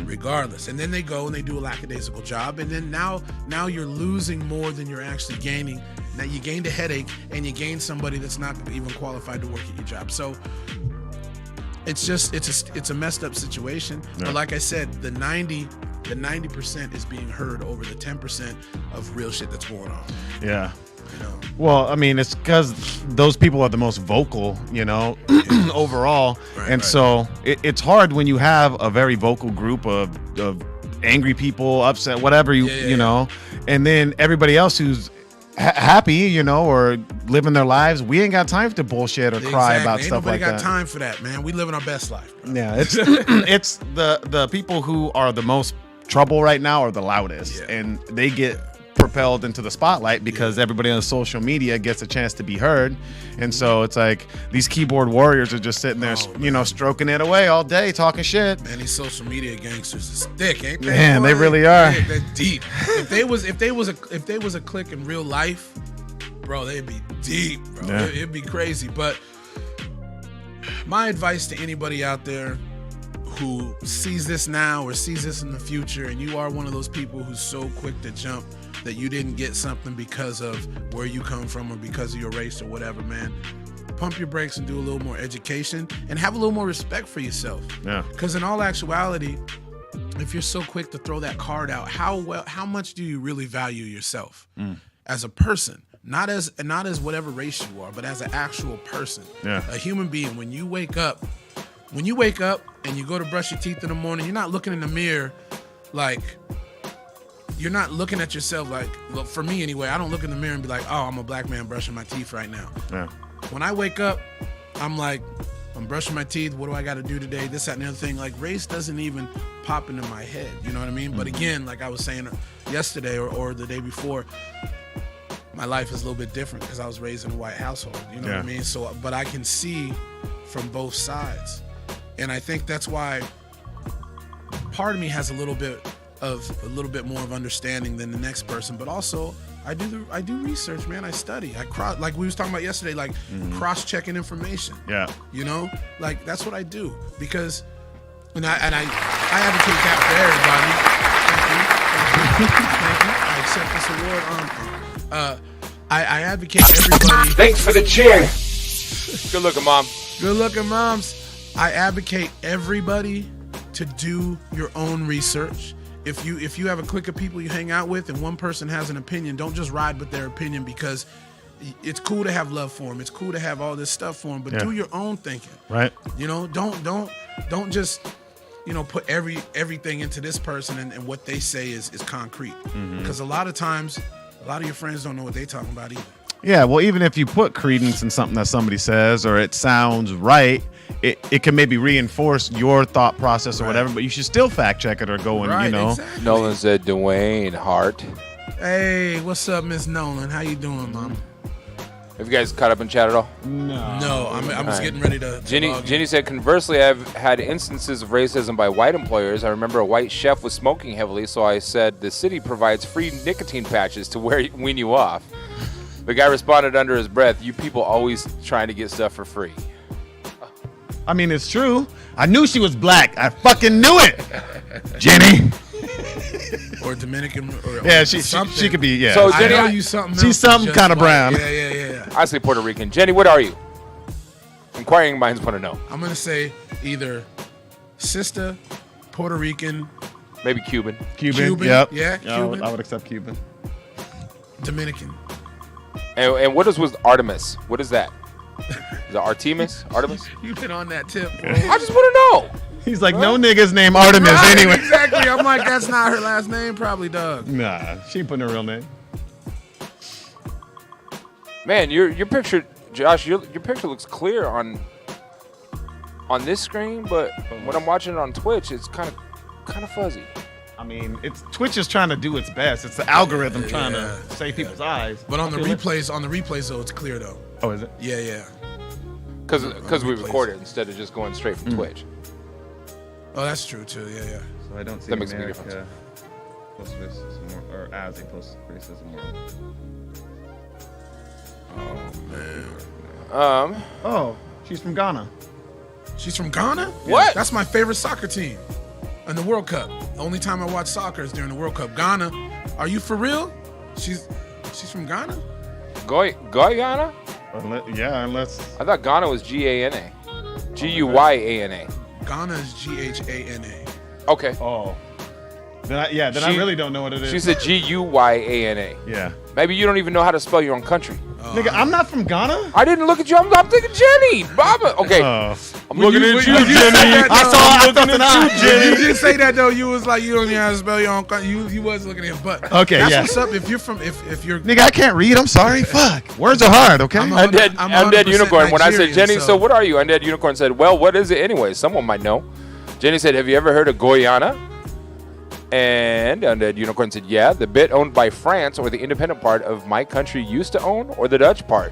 regardless. And then they go and they do a lackadaisical job, and then now you're losing more than you're actually gaining. Now you gained a headache and you gained somebody that's not even qualified to work at your job. So it's a messed up situation. Yeah. But like I said, the 90% is being heard over the 10% of real shit that's going on. Yeah. You know? Well, I mean, it's because those people are the most vocal, you know, overall. Right. So it's hard when you have a very vocal group of angry people, upset, whatever, you know, and then everybody else who's happy, you know, or living their lives. We ain't got time to bullshit or cry about Ain't stuff like that. Nobody got time for that, man. We living our best life, bro. Yeah, it's it's the people who are the most trouble right now are the loudest, and they get propelled into the spotlight because everybody on social media gets a chance to be heard. And so it's like these keyboard warriors are just sitting there, you know, stroking it away all day, talking shit. Man, these social media gangsters is thick, ain't they? Man, they really are. They're deep. If they was a clique in real life, bro, they'd be deep, bro. Yeah. It'd be crazy. But my advice to anybody out there who sees this now or sees this in the future, and you are one of those people who's so quick to jump that you didn't get something because of where you come from or because of your race or whatever, man, pump your brakes and do a little more education and have a little more respect for yourself. Yeah. Because in all actuality, if you're so quick to throw that card out, how much do you really value yourself as a person? Not as whatever race you are, but as an actual person, a human being. When you wake up and you go to brush your teeth in the morning, you're not looking in the mirror like, you're not looking at yourself like, well, for me anyway, I don't look in the mirror and be like, oh, I'm a black man brushing my teeth right now. Yeah. When I wake up, I'm like, I'm brushing my teeth. What do I got to do today? This, that, and the other thing. Like, race doesn't even pop into my head. You know what I mean? But again, like I was saying yesterday or the day before, my life is a little bit different because I was raised in a white household. You know what I mean? So, but I can see from both sides. And I think that's why part of me has a little bit more of understanding than the next person, but also I do research, man. I study. Like we was talking about yesterday, like cross-checking information. Yeah. You know, like that's what I do because, and I advocate that for everybody. Thank you. I accept this award. I advocate everybody. Thanks for the cheer. Good looking, Mom. Good looking, moms. I advocate everybody to do your own research. If you have a clique of people you hang out with and one person has an opinion, don't just ride with their opinion because it's cool to have love for them. It's cool to have all this stuff for them, but do your own thinking. Right. You know, don't just, you know, put everything into this person and what they say is concrete. Because a lot of times, a lot of your friends don't know what they're talking about either. Yeah, well, even if you put credence in something that somebody says or it sounds right, it can maybe reinforce your thought process or whatever, but you should still fact check it or go and, you know. Exactly. Nolan said Duane Hart. Hey, what's up, Miss Nolan? How you doing, Mom? Have you guys caught up in chat at all? No, I'm just getting ready to Jenny said, conversely, I've had instances of racism by white employers. I remember a white chef was smoking heavily, so I said the city provides free nicotine patches to wean you off. The guy responded under his breath, you people always trying to get stuff for free. I mean, it's true. I knew she was black. I fucking knew it. Jenny. Or Dominican. Or she could be, yeah. So Jenny, I know you something she's something kind of brown. Yeah. I say Puerto Rican. Jenny, what are you? Inquiring minds want to know. I'm going to say either sister, Puerto Rican. Maybe Cuban. Cuban. Yep. Yeah, Cuban. I would accept Cuban. Dominican. And what is with Artemis? What is that? Is it Artemis? Artemis? You've been on that tip, bro. I just want to know. He's like, no niggas named Artemis anyway. Exactly. I'm like, that's not her last name, probably, Doug. Nah, she ain't putting her real name. Man, your picture, Josh, your picture looks clear on this screen, but when I'm watching it on Twitch, it's kind of fuzzy. I mean, Twitch is trying to do its best. It's the algorithm trying to save people's eyes. But on the replays, though, it's clear though. Oh, is it? Yeah. Because we record it instead of just going straight from Twitch. Oh, that's true too. Yeah. So I don't see that makes a big America difference. Post-racism or as a post-racism world. Oh man. Oh, she's from Ghana. She's from Ghana? What? That's my favorite soccer team in the World Cup. The only time I watch soccer is during the World Cup. Ghana. Are you for real? She's from Ghana? Guyana? Unless I thought Ghana was G-A-N-A. G-U-Y-A-N-A. Ghana is G-H-A-N-A. Okay. Oh. Then I really don't know what it is. She said G-U-Y-A-N-A. Yeah. Maybe you don't even know how to spell your own country. Nigga, I'm not from Ghana. I didn't look at you. I'm thinking Jenny. Baba. Okay. I'm looking at you, Jenny. I thought that Jenny. You did say that though. You was like, you don't know how to spell your own country. You was looking at, but okay, that's what's up. If you're from, if you're, nigga, I can't read. I'm sorry. Fuck. Words are hard. Okay. Undead Unicorn. When I said Jenny, so what are you? Undead Unicorn said, well, what is it anyway? Someone might know. Jenny said, have you ever heard of Guyana? And Undead Unicorn said, yeah, the bit owned by France or the independent part of my country used to own, or the Dutch part.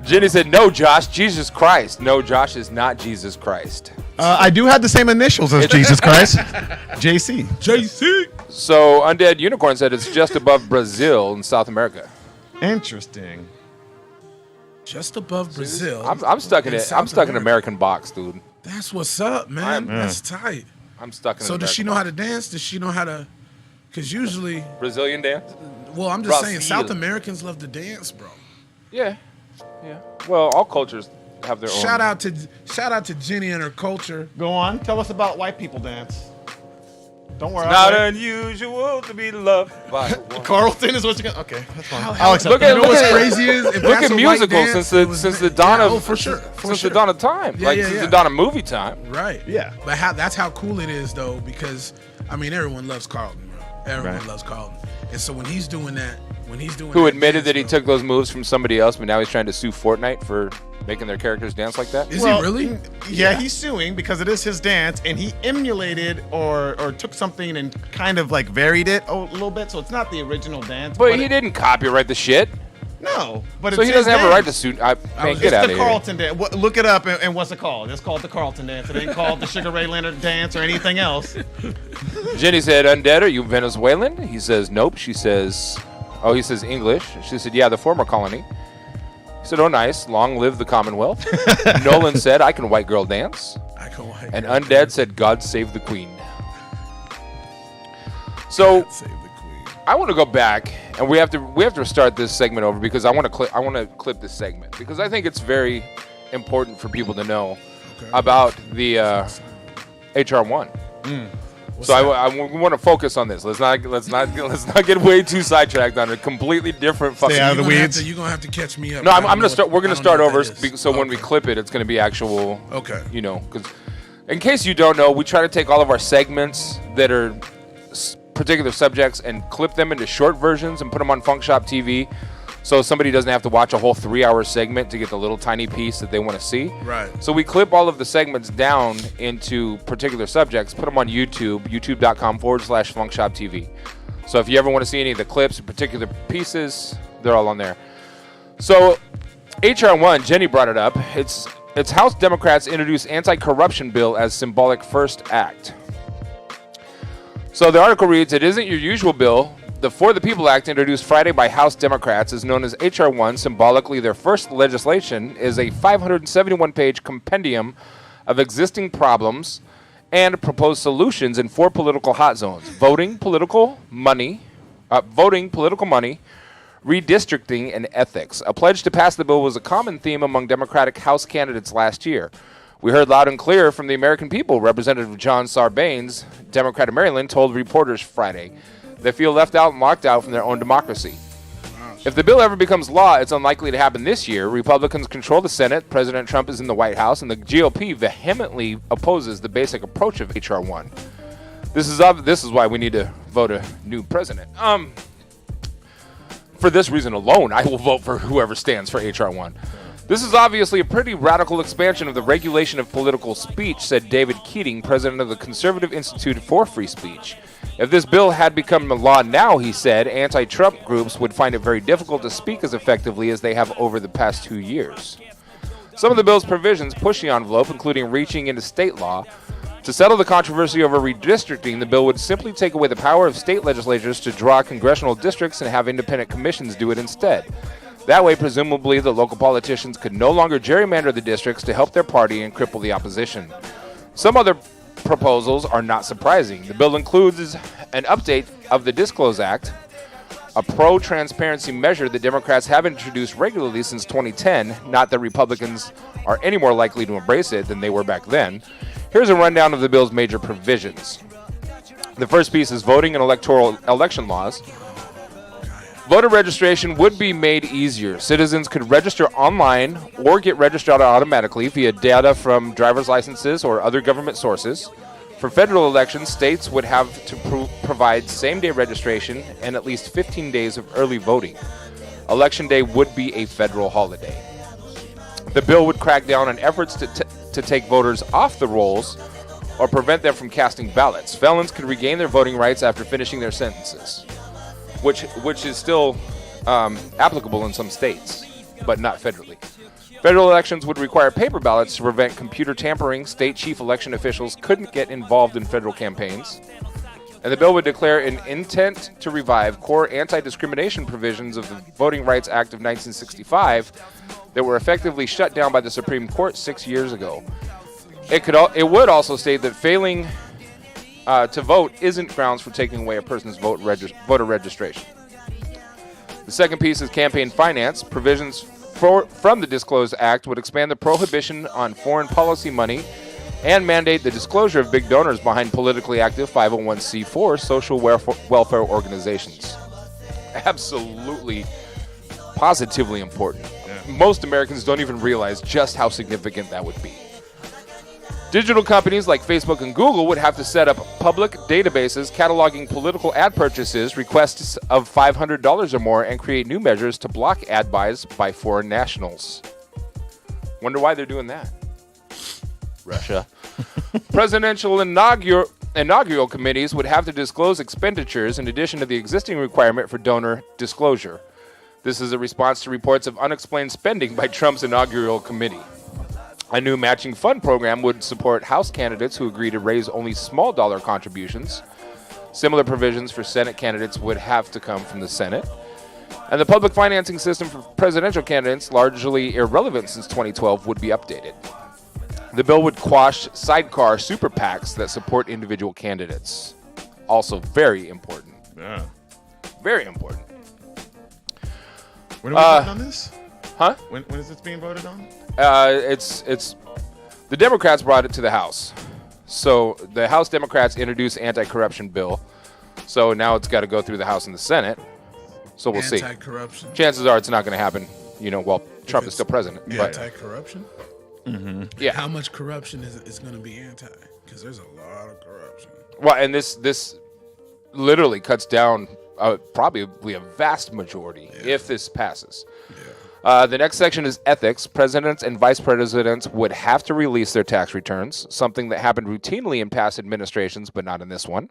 Jenny said, no, Josh, Jesus Christ. No, Josh is not Jesus Christ. I do have the same initials as Jesus Christ. JC. So Undead Unicorn said it's just above Brazil in South America. Interesting. Just above Brazil. I'm stuck in it. I'm stuck in American box, dude. That's what's up, man. That's tight. I'm stuck in it. So does she know how to dance? Does she know how to? Because usually Brazilian dance. Well, I'm just saying, South Americans love to dance, bro. Yeah. Well, all cultures have their own. Shout out to Jenny and her culture. Go on. Tell us about white people dance. Don't worry. Not unusual to be loved by one. Carlton is what you're going to... Okay, that's fine. Look at what's crazy is if look that's at a white musicals dance, since the dawn of for sure. since the dawn of time, since the dawn of movie time. Right. Yeah. But that's how cool it is, though, because I mean, everyone loves Carlton, bro. Everyone loves Carlton, and so when he's doing that, who admitted that he took those moves from somebody else, but now he's trying to sue Fortnite for making their characters dance like that? Is he really? Yeah, he's suing because it is his dance, and he emulated or took something and kind of like varied it a little bit, so it's not the original dance. But he didn't copyright the shit. No, but so it's he doesn't his have a right to dance. sue. Get It's out the of Carlton dance. Look it up, and what's it called? It's called the Carlton dance. It ain't called the Sugar Ray Leonard dance or anything else. here. Jenny said, "Undead, are you Venezuelan?" He says, "Nope." She says, "Oh," he says, "English." She said, "Yeah, the former colony." He said, "Oh, nice. Long live the Commonwealth." Nolan said, "I can white girl dance." And Undead said, "God save the Queen." So I want to go back, and we have to start this segment over because I want to clip this segment because I think it's very important for people to know about the HR1. So I want to focus on this. Let's not get way too sidetracked on a completely different fucking. Stay out of the weeds. You're gonna have to catch me up. No, I'm gonna start. We're gonna start over. So when we clip it, it's gonna be actual. Okay. You know, because in case you don't know, we try to take all of our segments that are particular subjects and clip them into short versions and put them on Funkshop TV, so somebody doesn't have to watch a whole 3-hour segment to get the little tiny piece that they want to see. Right. So we clip all of the segments down into particular subjects, put them on YouTube, youtube.com/Funkshop TV. So if you ever want to see any of the clips or particular pieces, they're all on there. So HR1, Jenny brought it up. It's House Democrats introduce anti-corruption bill as symbolic first act. So the article reads, "It isn't your usual bill. The For the People Act, introduced Friday by House Democrats, is known as HR1. Symbolically, their first legislation is a 571-page compendium of existing problems and proposed solutions in 4 political hot zones: voting, political money, redistricting, and ethics. A pledge to pass the bill was a common theme among Democratic House candidates last year. We heard loud and clear from the American people," Representative John Sarbanes, Democrat of Maryland, told reporters Friday. "They feel left out and locked out from their own democracy. If the bill ever becomes law, it's unlikely to happen this year. Republicans control the Senate, President Trump is in the White House, and the GOP vehemently opposes the basic approach of HR1. This is why we need to vote a new president. For this reason alone, I will vote for whoever stands for HR1. This is obviously a pretty radical expansion of the regulation of political speech," said David Keating, president of the Conservative Institute for Free Speech. "If this bill had become a law now," he said, "anti-Trump groups would find it very difficult to speak as effectively as they have over the past 2 years. Some of the bill's provisions push the envelope, including reaching into state law. To settle the controversy over redistricting, the bill would simply take away the power of state legislatures to draw congressional districts and have independent commissions do it instead. That way, presumably, the local politicians could no longer gerrymander the districts to help their party and cripple the opposition. Some other proposals are not surprising. The bill includes an update of the Disclose Act, a pro-transparency measure that Democrats have introduced regularly since 2010, not that Republicans are any more likely to embrace it than they were back then. Here's a rundown of the bill's major provisions. The first piece is voting and electoral election laws. Voter registration would be made easier. Citizens could register online or get registered automatically via data from driver's licenses or other government sources. For federal elections, states would have to provide same-day registration and at least 15 days of early voting. Election day would be a federal holiday. The bill would crack down on efforts to take voters off the rolls or prevent them from casting ballots. Felons could regain their voting rights after finishing their sentences, which is still applicable in some states, but not federally. Federal elections would require paper ballots to prevent computer tampering. State chief election officials couldn't get involved in federal campaigns. And the bill would declare an intent to revive core anti-discrimination provisions of the Voting Rights Act of 1965 that were effectively shut down by the Supreme Court 6 years ago. It would also state that failing to vote isn't grounds for taking away a person's voter registration. The second piece is campaign finance. Provisions from the Disclose Act would expand the prohibition on foreign policy money and mandate the disclosure of big donors behind politically active 501c4 social welfare organizations. Absolutely, positively important. Yeah. Most Americans don't even realize just how significant that would be. Digital companies like Facebook and Google would have to set up public databases cataloging political ad purchases, requests of $500 or more, and create new measures to block ad buys by foreign nationals. Wonder why they're doing that. Russia. Presidential inaugural committees would have to disclose expenditures in addition to the existing requirement for donor disclosure. This is a response to reports of unexplained spending by Trump's inaugural committee. A new matching fund program would support House candidates who agree to raise only small dollar contributions. Similar provisions for Senate candidates would have to come from the Senate. And the public financing system for presidential candidates, largely irrelevant since 2012, would be updated. The bill would quash sidecar super PACs that support individual candidates. Also very important. Yeah. Very important. When are we voting on this? Huh? When is this being voted on? It's the Democrats brought it to the House. So the House Democrats introduced anti-corruption bill. So now it's got to go through the House and the Senate. So we'll see. Anti-corruption. Chances are it's not going to happen, while Trump is still president. Yeah. But, Anti-corruption? Mm-hmm. Yeah. How much corruption is going to be anti? Because there's a lot of corruption. Well, and this literally cuts down probably a vast majority if this passes. Yeah. The next section is ethics. Presidents and vice presidents would have to release their tax returns, something that happened routinely in past administrations, but not in this one.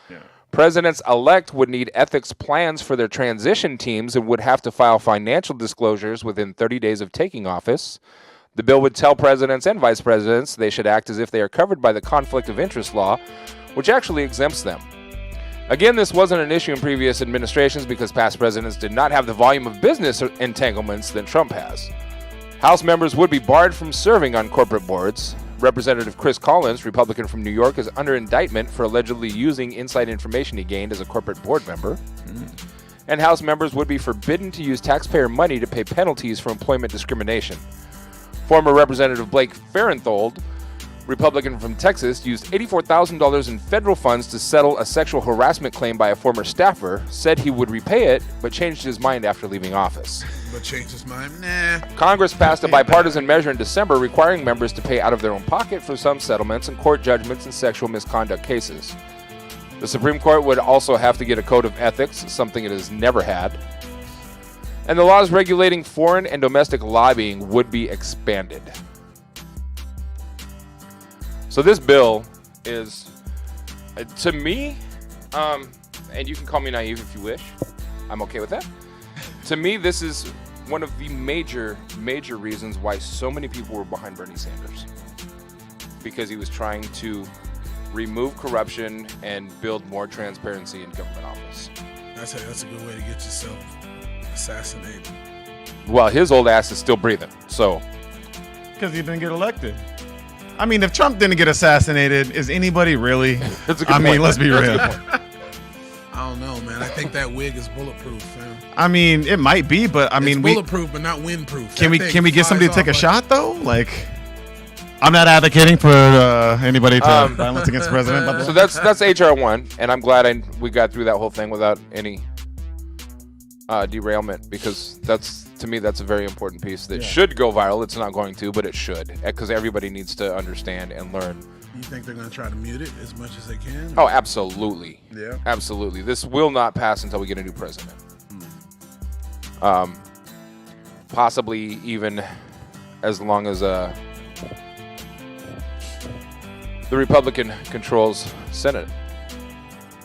Yeah. Presidents-elect would need ethics plans for their transition teams and would have to file financial disclosures within 30 days of taking office. The bill would tell presidents and vice presidents they should act as if they are covered by the conflict of interest law, which actually exempts them. Again, this wasn't an issue in previous administrations because past presidents did not have the volume of business entanglements that Trump has. House members would be barred from serving on corporate boards. Representative Chris Collins, Republican from New York, is under indictment for allegedly using inside information he gained as a corporate board member. And House members would be forbidden to use taxpayer money to pay penalties for employment discrimination. Former Representative Blake Farenthold, Republican from Texas, used $84,000 in federal funds to settle a sexual harassment claim by a former staffer, said he would repay it, but changed his mind after leaving office. But changed his mind? Nah. Congress passed a bipartisan measure in December requiring members to pay out of their own pocket for some settlements and court judgments in sexual misconduct cases. The Supreme Court would also have to get a code of ethics, something it has never had. And the laws regulating foreign and domestic lobbying would be expanded. So this bill is, to me, and you can call me naive if you wish. I'm okay with that. To me, this is one of the major reasons why so many people were behind Bernie Sanders. Because he was trying to remove corruption and build more transparency in government office. That's a good way to get yourself assassinated. Well, his old ass is still breathing, so. Because he didn't get elected. I mean, if Trump didn't get assassinated, is anybody really? That's a good point. Let's be real. I don't know, man. I think that wig is bulletproof, fam. I mean, it might be, but it's bulletproof, but not windproof. Can we get somebody to take a shot though? Like, I'm not advocating for anybody to violence against the president. By the so that's HR 1, and I'm glad we got through that whole thing without any derailment, because to me that's a very important piece that should go viral. It's not going to, but it should, because everybody needs to understand and learn. You think they're going to try to mute it as much as they can? Oh, absolutely. Yeah. Absolutely. This will not pass until we get a new president. Possibly even as long as the Republican controls Senate.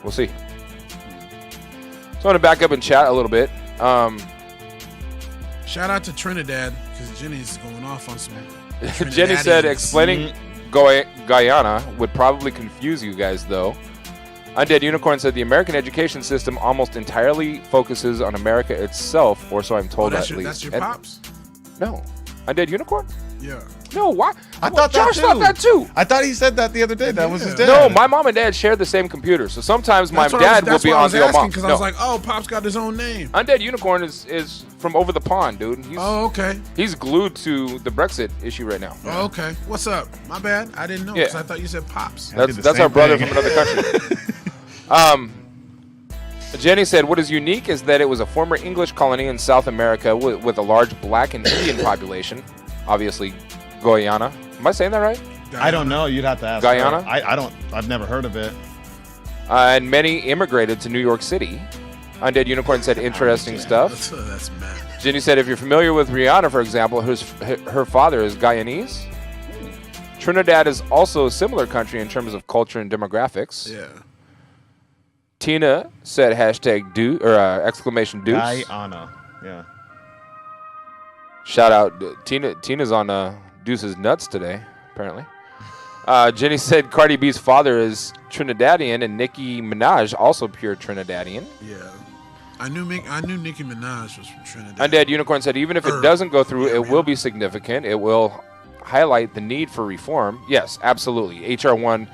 We'll see. So I want to back up and chat a little bit. Shout out to Trinidad, because Jenny's going off on some. Jenny said explaining Guyana would probably confuse you guys, though. Undead Unicorn said the American education system almost entirely focuses on America itself, or so I'm told at least. That's your pops? No. Undead Unicorn? Yeah. No, why? I thought Josh that too. thought that too. I thought he said that the other day. That was his dad. No, my mom and dad share the same computer, so sometimes my dad will be on the mom. Because I was like, oh, Pop's got his own name. Undead Unicorn is from over the pond, dude. Okay. He's glued to the Brexit issue right now. Oh, okay. What's up? My bad. I didn't know because I thought you said Pops. That's our brother from another country. Jenny said, what is unique is that it was a former English colony in South America with a large black and Indian population. Obviously, Guyana. Am I saying that right? I don't know. You'd have to ask. Guyana? I've never heard of it. And many immigrated to New York City. Undead Unicorn said interesting stuff. That's mad. Jenny said, if you're familiar with Rihanna, for example, her father is Guyanese. Trinidad is also a similar country in terms of culture and demographics. Yeah. Tina said hashtag Duce exclamation Duce. Guyana. Yeah. Shout out Tina's on Duce's nuts today, apparently. Jenny said Cardi B's father is Trinidadian and Nicki Minaj also pure Trinidadian. Yeah. I knew Nicki Minaj was from Trinidad. Undead Unicorn said even if it doesn't go through, it will be significant. It will highlight the need for reform. Yes, absolutely. HR1,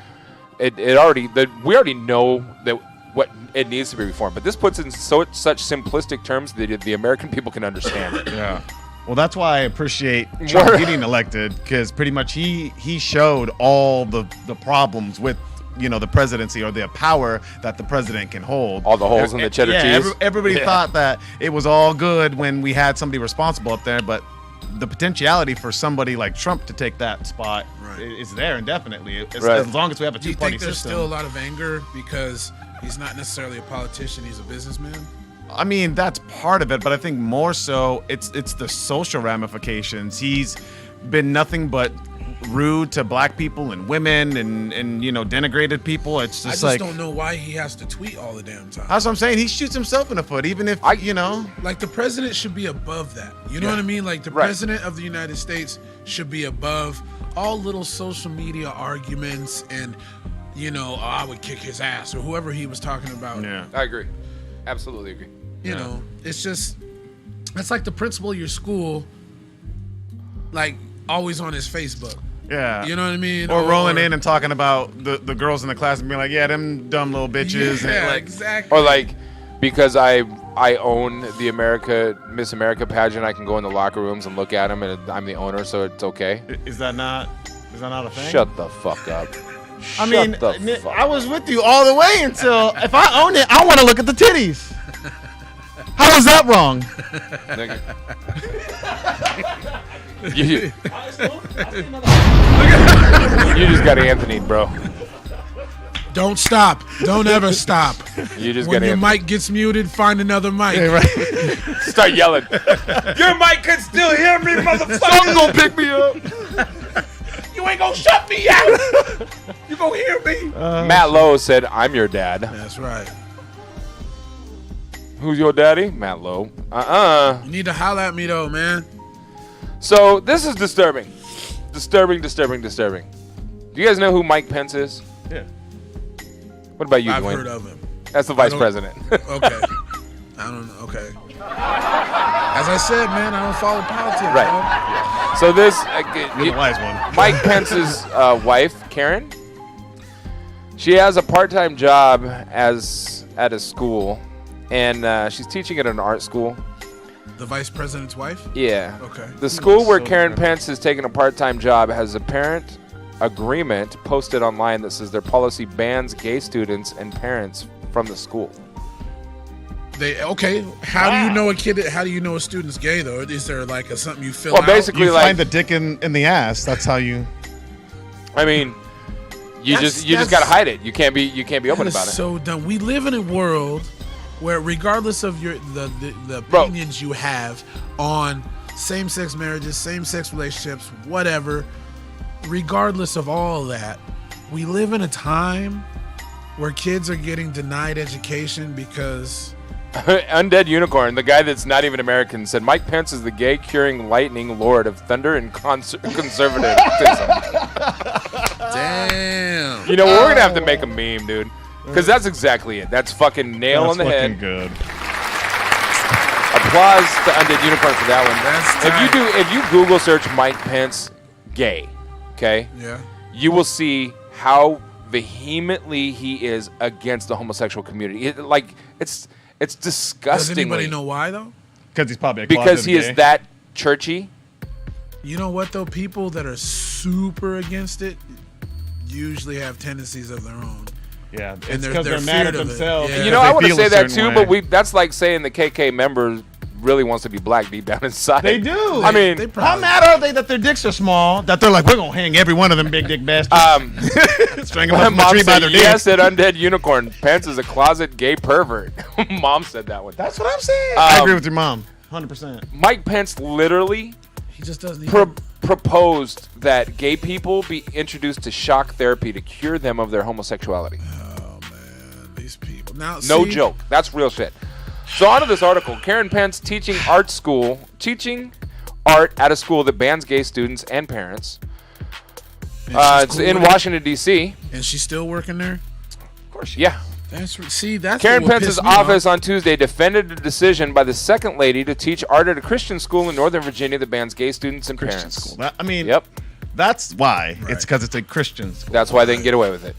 we already know that what it needs to be reformed, but this puts it in such simplistic terms that the American people can understand it. Yeah. Well, that's why I appreciate Trump getting elected, because pretty much he showed all the problems with the presidency or the power that the president can hold. All the holes in the cheddar cheese. Everybody thought that it was all good when we had somebody responsible up there, but the potentiality for somebody like Trump to take that spot is there indefinitely. As long as we have a two-party system. Do you think there's still a lot of anger because he's not necessarily a politician, he's a businessman? I mean, that's part of it, but I think more so it's the social ramifications. He's been nothing but rude to black people and women and denigrated people. It's just I don't know why he has to tweet all the damn time. That's what I'm saying. He shoots himself in the foot, even if like the president should be above that. You know what I mean? Like the president of the United States should be above all little social media arguments and I would kick his ass or whoever he was talking about. Yeah, I agree. Absolutely agree. You know, it's like the principal of your school, like always on his Facebook. Yeah. You know what I mean? Or rolling in and talking about the girls in the class and being like, yeah, them dumb little bitches. Yeah, and exactly. Or like, because I own the Miss America pageant, I can go in the locker rooms and look at them, and I'm the owner, so it's okay. Is that not a thing? Shut the fuck up. I was with you all the way until if I own it, I want to look at the titties. How is that wrong? You just got Anthony, bro. Don't stop. Don't ever stop. You just when got your Anthony. mic gets muted, find another mic. Yeah, right. Start yelling. Your mic can still hear me, motherfucker. Someone gonna pick me up. You ain't gonna shut me out. You gonna hear me? Matt Lowe said, I'm your dad. That's right. Who's your daddy? Matt Lowe. You need to holler at me though, man. So this is disturbing. Disturbing. Do you guys know who Mike Pence is? Yeah. What about you, I've Duane? heard of him. That's the vice president. Okay. I don't know. Okay. As I said, man, I don't follow politics. Right. Bro. So this You're the wise one. Mike Pence's wife, Karen, she has a part-time job at a school, and she's teaching at an art school. The vice president's wife? Yeah. Okay. The school where Karen Pence is taking a part-time job has a parent agreement posted online that says their policy bans gay students and parents from the school. How do you know a kid? How do you know a student's gay though? Is there like something you fill out? Basically, you like find the dick in the ass. That's how you. I mean, you just gotta hide it. You can't be open about it. So dumb. We live in a world where, regardless of the opinions you have on same-sex marriages, same-sex relationships, whatever, regardless of all that, we live in a time where kids are getting denied education because. Undead Unicorn, the guy that's not even American, said Mike Pence is the gay curing lightning lord of thunder and conservatism. Damn. You know, we're going to have to make a meme, dude. Because that's exactly it. That's fucking nail on the head. Good. Applause to Undead Unicorn for that one. That's If you Google search Mike Pence gay, okay, Yeah. you will see how vehemently he is against the homosexual community. It's disgusting. Does anybody know why though? Because he's probably Because he is that churchy. You know what though? People that are super against it usually have tendencies of their own. Yeah, And it's they're because they're mad at feared of it. themselves. Yeah. You because know, they I want to feel say a that certain too, way. but that's like saying the KK member really wants to be black deep down inside. They do. I mean, They How probably- mad are they that their dicks are small? That they're like, we're gonna hang every one of them big dick bastards. String them my up in the mom tree by said their yes dicks. at Undead Unicorn. Pence is a closet gay pervert. Mom said that one. That's what I'm saying. I agree with your mom, 100%. Mike Pence literally He just doesn't even. proposed that gay people be introduced to shock therapy to cure them of their homosexuality. Oh man, these people. Now, No see, joke. That's real shit. So on to this article. Karen Pence teaching art at a school that bans gay students and parents. and she's It's cool in with it, Washington, D.C. and she's still working there. Of course, yeah. That's that's Karen what would Pence's piss me off. office on Tuesday defended a decision by the second lady to teach art at a Christian school in Northern Virginia that bans gay students and Christian parents. school. That, I mean, Yep. that's why. Right. It's because it's a Christian school. That's why they can get away with it.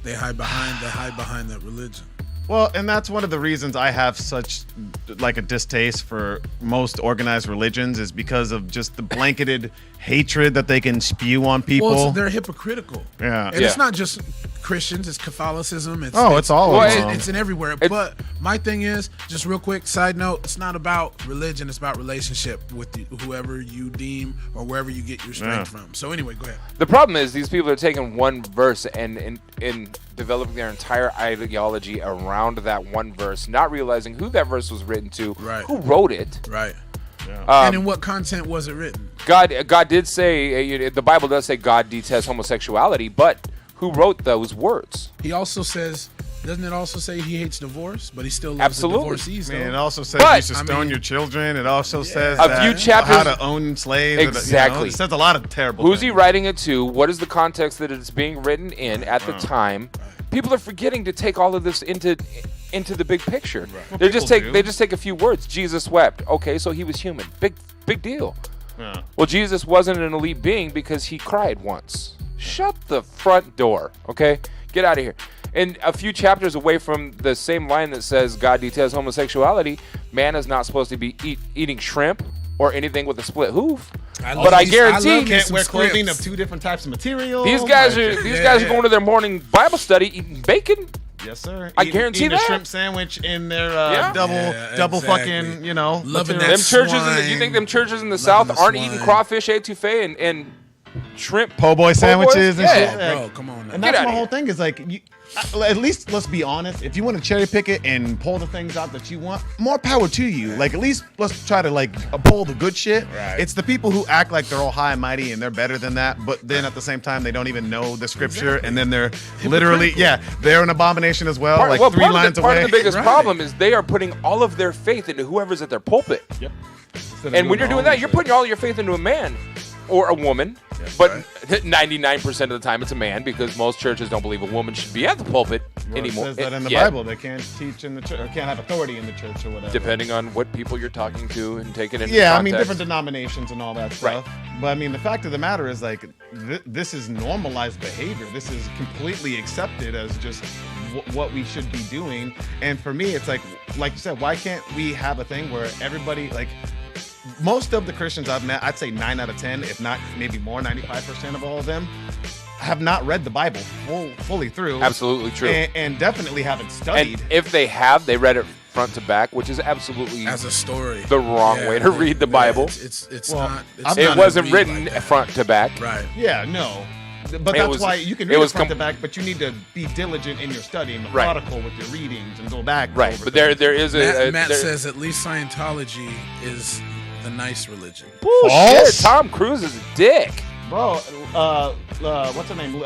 They hide behind that religion. Well, and that's one of the reasons I have such like a distaste for most organized religions is because of just the blanketed hatred that they can spew on people. Well, they're hypocritical. Yeah. And Yeah. it's not just Christians. It's Catholicism. It's it's all Well, of it- them. It's in everywhere. But my thing is, just real quick, side note, it's not about religion. It's about relationship with whoever you deem or wherever you get your strength from. So anyway, go ahead. The problem is these people are taking one verse and developing their entire ideology around that one verse, not realizing who that verse was written to, Right. who wrote it. Right. And in what content was it written? God did say, the Bible does say God detests homosexuality, but who wrote those words? He also says, doesn't it also say he hates divorce, but he still loves Absolutely. the divorcees? Man, it though? also says But- you should I stone mean- your children. It also says A that few chapters- how to own slaves. Exactly. It says a lot of terrible Who's things. he writing it to? What is the context that it's being written in at the time? People are forgetting to take all of this into the big picture. They just people do. take a few words. Jesus wept. Okay, so he was human. Big deal. Yeah. Well, Jesus wasn't an elite being because he cried once. Shut the front door, okay? Get out of here. And a few chapters away from the same line that says God detests homosexuality, man is not supposed to be eating shrimp or anything with a split hoof. love I these- guarantee love me Can't some wear clothing scripts. of two different types of material. These guys Like, are going to their morning Bible study eating bacon. Yes, sir. I guarantee eating that. a shrimp sandwich in their Yeah. double Yeah, fucking, exactly. Loving Loving Them that churches, swine. you think them churches in the South the aren't swine. eating crawfish etouffee and shrimp po' boy sandwiches and Yeah. shit. Oh, Like, bro, come on now. and Get that's outta my whole here. thing is like, at least let's be honest. If you want to cherry pick it and pull the things out that you want, more power to you. Like at least let's try to pull the good shit. Right. It's the people who act like they're all high and mighty and they're better than that, but then at the same time they don't even know the scripture, and then they're literally they're an abomination as well. Part, Like well, 3 lines part away. of the biggest Right. problem is they are putting all of their faith into whoever's at their pulpit. Yep. And when you're doing that, you're putting all your faith into a man or a woman. But 99% of the time it's a man, because most churches don't believe a woman should be at the pulpit anymore. It says that in the Yeah, Bible. They can't teach in the church or can't have authority in the church or whatever. depending on what people you're talking to and taking into Yeah, I context. mean different denominations and all that stuff. Right. But I mean the fact of the matter is this is normalized behavior. This is completely accepted as just what we should be doing. And for me, it's like you said, why can't we have a thing where everybody most of the Christians I've met, I'd say 9 out of 10, if not maybe more, 95% of all of them have not read the Bible fully through. Absolutely true. And definitely haven't studied. And if they have, they read it front to back, which is absolutely As a story. the wrong way to read the Bible. It's Well, not. I've It's done It not wasn't read written like that. front to back. Right. Yeah, no. But It that's was- why you can it read it was front to back, but you need to be diligent in your study, methodical with your readings, and go back. Right, over but things. there is a Matt there- says at least Scientology is the nice religion. bullshit. False? Tom Cruise is a dick. Bro, what's her name?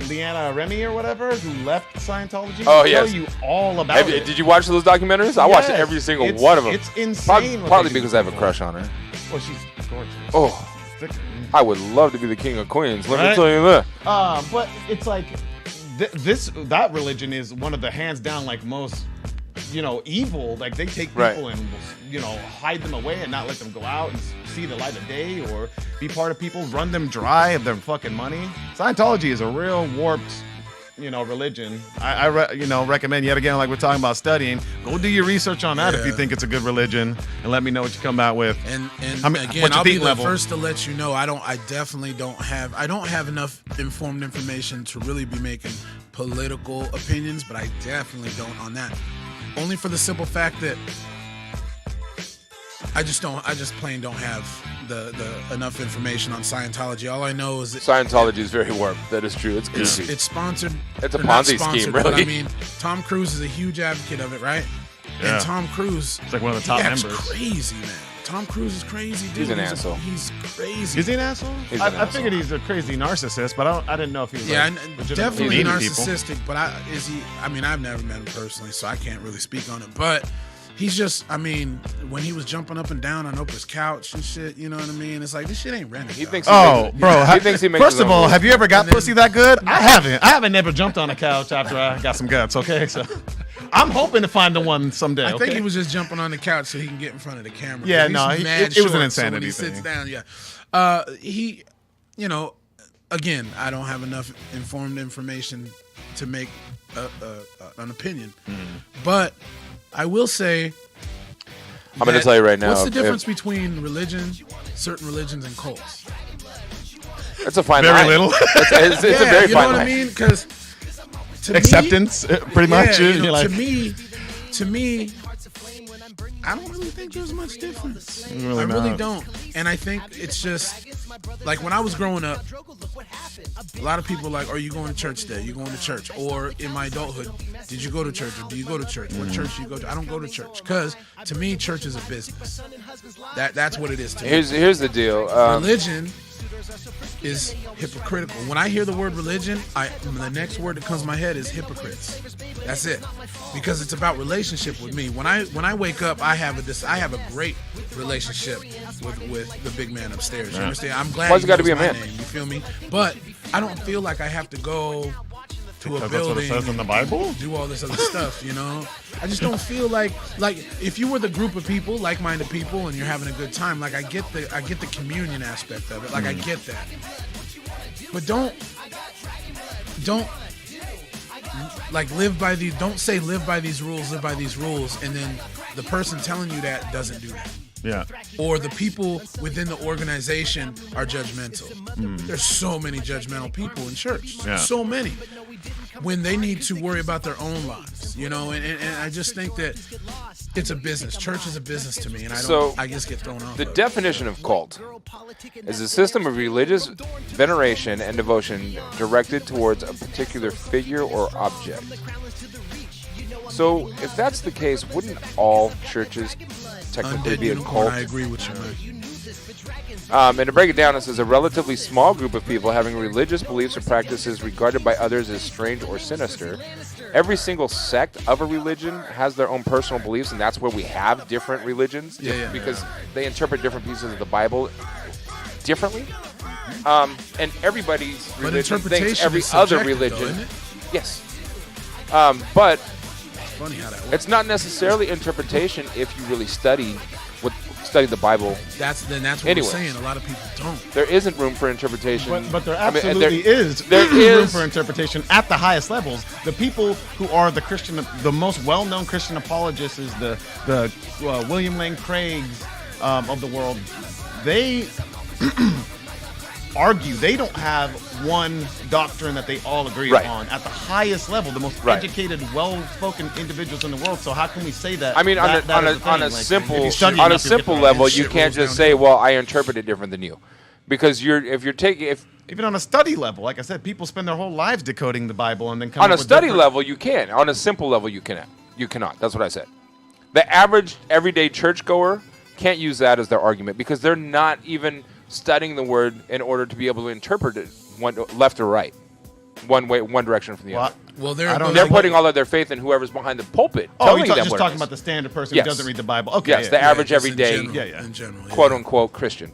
Leanna Remy or whatever, who left Scientology. Oh, will yes. tell you all about it. Did you watch those documentaries? I watched Yes, every single it's- one of them. It's insane. what Partly they do because I have a for crush people. on her. Well, she's gorgeous. Oh, Thick- I would love to be the king of queens. Let me Right? tell you that. But it's like that religion is one of the hands down most evil. Like they take people and hide them away and not let them go out and see the light of day or be part of people, run them dry of their fucking money. Scientology is a real warped religion. I recommend, yet again, like we're talking about studying, go do your research on that if you think it's a good religion, and let me know what you come out with. And again, I'll be the first to let you know, I definitely don't have enough informed information to really be making political opinions, but I definitely don't on that. Only for the simple fact that I just plain don't have the enough information on Scientology. All I know is that Scientology is very warped. That is true. It's goofy. It's sponsored. It's a Ponzi scheme, really. But I mean, Tom Cruise is a huge advocate of it, right? Yeah. And Tom Cruise, it's like one of the top members. Crazy, man. Tom Cruise is crazy, dude. He's an asshole. He's crazy. Is he an asshole? I figured he's a crazy narcissist, but I didn't know if he was definitely narcissistic. But is he? I mean, I've never met him personally, so I can't really speak on it. But he's just, when he was jumping up and down on Oprah's couch and shit, you know what I mean? It's like, this shit ain't rented. He thinks he thinks he makes First of all, have you ever got pussy that good? I haven't. I haven't never jumped on a couch after I got some guts, okay? So I'm hoping to find the one someday, I think he was just jumping on the couch so he can get in front of the camera. Yeah, no, it was an insanity so when he thing. sits down, he, again, I don't have enough informed information to make an opinion. But I will say, I'm going to tell you right now. What's the difference between certain religions, and cults? It's a fine line. Very little. It's a very fine line. You know what I mean? Because acceptance, pretty much. To me, I don't really think there's much difference. Really I really don't. And I think it's just like when I was growing up, a lot of people are like, are you going to church today? You going to church? Or in my adulthood, did you go to church? Or do you go to church? What church do you go to? I don't go to church. Because to me, church is a business. That's what it is to me. Here's the deal. Religion is hypocritical. When I hear the word religion, the next word that comes to my head is hypocrites. That's it, because it's about relationship with me. When I wake up, I have a great relationship with the big man upstairs. You understand? I'm glad. Why's it got to be a man? Name, you feel me? But I don't feel like I have to go to a building. That's what it says in the Bible. Do all this other stuff, I just don't feel like if you were the group of people, like-minded people, and you're having a good time, like I get the communion aspect of it, like I get that. But don't don't say live by these rules, and then the person telling you that doesn't do that. Yeah. Or the people within the organization are judgmental. There's so many judgmental people in church. Yeah. So many. When they need to worry about their own lives, and I just think that it's a business. Church is a business to me, and I just get thrown off. The definition of cult is a system of religious veneration and devotion directed towards a particular figure or object. So, if that's the case, wouldn't all churches technically be a cult? I agree with you, man. And to break it down, this is a relatively small group of people having religious beliefs or practices regarded by others as strange or sinister. Every single sect of a religion has their own personal beliefs, and that's where we have different religions, because they interpret different pieces of the Bible differently. And everybody's religion thinks every other religion. Though, isn't it? Yes. But funny how that works. It's not necessarily interpretation if you really study the Bible. That's what I'm saying. A lot of people don't. There isn't room for interpretation. But there absolutely is room for interpretation at the highest levels. The people who are the most well-known Christian apologists is the William Lane Craigs of the world. They argue. They don't have one doctrine that they all agree upon at the highest level, the most educated, well-spoken individuals in the world. So how can we say that? I mean, on a simple level, you can't just say, "Well, I interpret it different than you," because even on a study level, like I said, people spend their whole lives decoding the Bible and then come on a study level, you can. On a simple level, you cannot. You cannot. That's what I said. The average everyday churchgoer can't use that as their argument because they're not even studying the word in order to be able to interpret it left or right, one direction from the other. Well, they're putting all of their faith in whoever's behind the pulpit. Oh, you're just talking about the standard person who doesn't read the Bible. Okay, yes, the average everyday, in general, quote unquote Christian.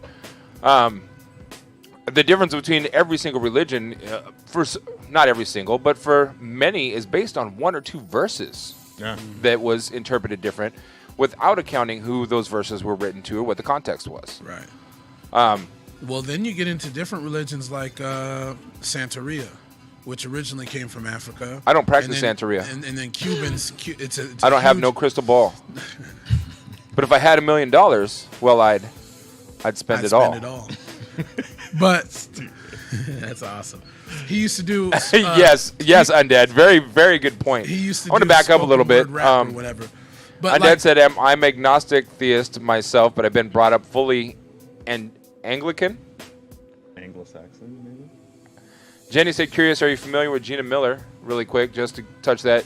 The difference between every single religion, for not every single, but for many, is based on one or two verses. that was interpreted different without accounting who those verses were written to or what the context was. Right. Well, then you get into different religions like Santeria, which originally came from Africa. I don't practice Santeria. And then Cubans, I don't have no crystal ball. But if I had $1 million, well, I'd spend it all. But that's awesome. He used to do yes, Undead. Very, very good point. He used to I want to back up a little bit. Or whatever. But Undead said, I'm agnostic theist myself, but I've been brought up fully and Anglican. Anglo-Saxon, maybe. Jenny said, curious, are you familiar with Gina Miller? Really quick, just to touch that.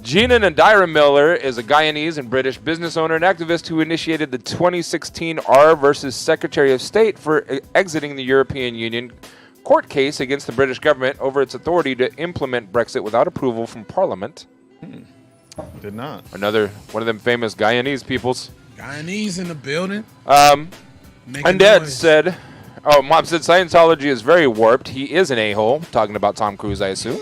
Gina Nadira Miller is a Guyanese and British business owner and activist who initiated the 2016 R versus Secretary of State for exiting the European Union court case against the British government over its authority to implement Brexit without approval from Parliament. Did not. Another one of them famous Guyanese peoples. Guyanese in the building. Undead said, Mom said Scientology is very warped. He is an a-hole. Talking about Tom Cruise, I assume.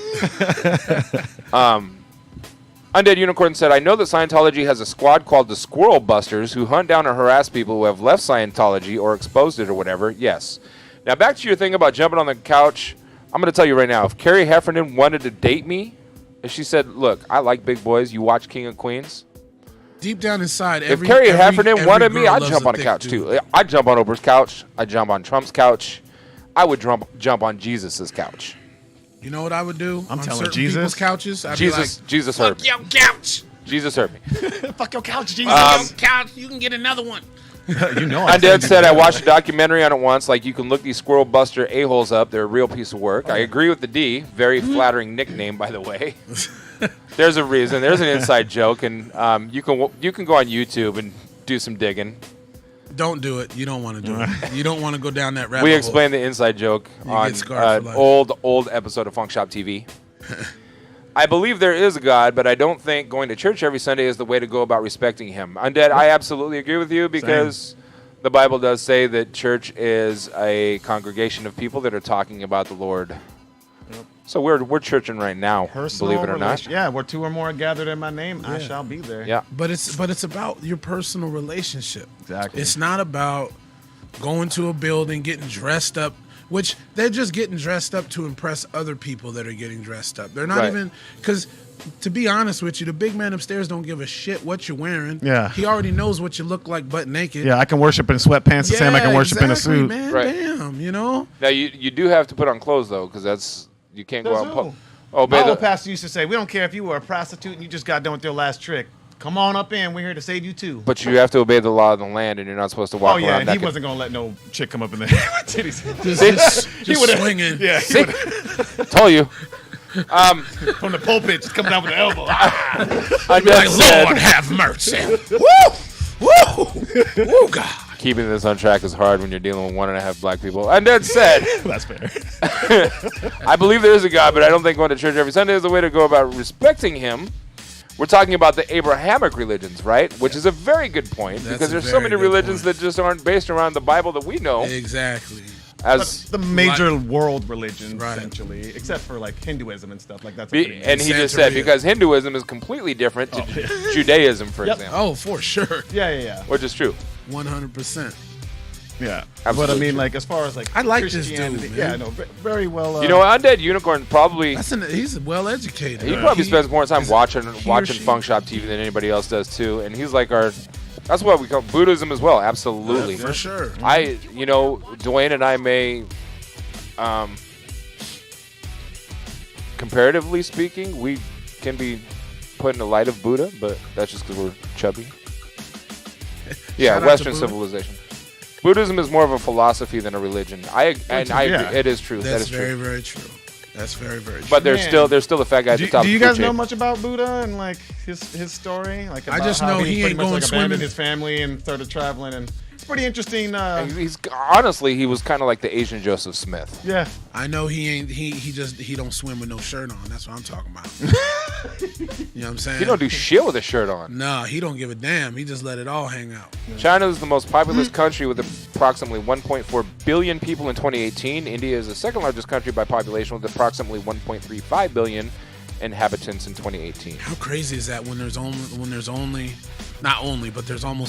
Undead Unicorn said, I know that Scientology has a squad called the Squirrel Busters who hunt down or harass people who have left Scientology or exposed it or whatever. Yes. Now, back to your thing about jumping on the couch. I'm going to tell you right now, if Carrie Heffernan wanted to date me, if she said, look, I like big boys, you watch King of Queens. Deep down inside, if Carrie Heffernan wanted me, I'd jump on a couch too. I'd jump on Oprah's couch. I'd jump on Trump's couch. I would jump on Jesus's couch. You know what I would do? I'm on telling Jesus. People's couches. I'd be like, Jesus heard me. Fuck your couch. Jesus heard me. Fuck your couch, Jesus. Fuck your couch. You can get another one. You know. Undead said I watched a documentary on it once. Like, you can look these Squirrel Buster a-holes up. They're a real piece of work. I agree with the D. Very flattering nickname, by the way. There's a reason. There's an inside joke, and you can go on YouTube and do some digging. Don't do it. You don't want to do it. You don't want to go down that rabbit hole. We explained the inside joke on an old episode of Funkshop TV. I believe there is a God, but I don't think going to church every Sunday is the way to go about respecting him. Undead, I absolutely agree with you because the Bible does say that church is a congregation of people that are talking about the Lord. Yep. So we're churching right now, believe it or not. Yeah, where two or more are gathered in my name, I shall be there. Yeah. But it's about your personal relationship. Exactly. It's not about going to a building, getting dressed up, which they're just getting dressed up to impress other people that are getting dressed up. They're not even, because to be honest with you, the big man upstairs don't give a shit what you're wearing. Yeah. He already knows what you look like butt naked. Yeah, I can worship in sweatpants the same I can worship in a suit. Man, right. Damn, you know? Now, you do have to put on clothes, though, because you can't go out. My old pastor used to say, we don't care if you were a prostitute and you just got done with your last trick. Come on up in. We're here to save you, too. But you have to obey the law of the land, and you're not supposed to walk around and naked. he wasn't going to let no chick come up in there with titties. Just swinging. Yeah, See? Told you. From the pulpit, just coming down with the elbow. Lord have mercy. Woo! Woo! Woo, God. Keeping this on track is hard when you're dealing with 1.5 black people. Undead said, that's fair. I believe there is a God, but I don't think going to church every Sunday is the way to go about respecting him. We're talking about the Abrahamic religions, right? Which is a very good point because there's so many religions that just aren't based around the Bible that we know. Exactly. As the major world religions, essentially, except for like Hinduism and stuff like that. And he just said because Hinduism is completely different to Judaism, for example. Oh, for sure. Yeah. Which is true. 100%. Yeah, absolutely. But I mean, like as far as like I like this dude. Man. Yeah, no, very well. You know, Undead Unicorn probably he's well educated. He probably spends more time watching Funkshop TV than anybody else does too, and he's like that's what we call Buddhism as well. Absolutely, for sure. Duane and I may, comparatively speaking, we can be put in the light of Buddha, but that's just because we're chubby. Yeah, Western civilization. Buddhism is more of a philosophy than a religion. I agree. It is true. That's very true. That's very, very true. But there's still the fat guy at the top. Do you guys know much about Buddha and like his story? Like I just know he ain't going swimming. Abandoned his family and started traveling, and it's pretty interesting. He's honestly, he was kind of like the Asian Joseph Smith. Yeah, I know he ain't. He don't swim with no shirt on. That's what I'm talking about. You know what I'm saying? He don't do shit with a shirt on. Nah, he don't give a damn. He just let it all hang out. China is the most populous country with approximately 1.4 billion people in 2018. India is the second largest country by population with approximately 1.35 billion. inhabitants in 2018. How crazy is that when there's almost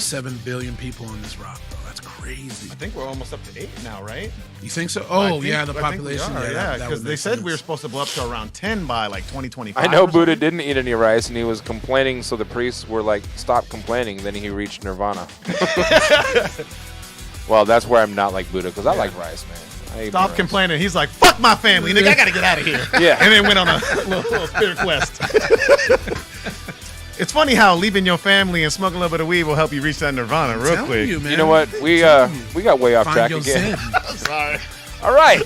7 billion people on this rock, bro? That's crazy. I think we're almost up to 8 now, right? You think so? I Oh, think- yeah, the I think we population. are, Yeah, because they said we were supposed to blow up to around 10 by like 2025. I know or Buddha something. didn't eat any rice, and he was complaining, so the priests were like, stop complaining. Then he reached nirvana. Well, that's where I'm not like Buddha, because I like rice, man. I eat my Stop rice. complaining. He's like, fuck my family, nigga. I gotta get out of here. Yeah. And then went on a little spirit quest. It's funny how leaving your family and smoking a little bit of weed will help you reach that nirvana real Telling quick. you, man. You know what? We got way off Find track your again. zen. Sorry. All right.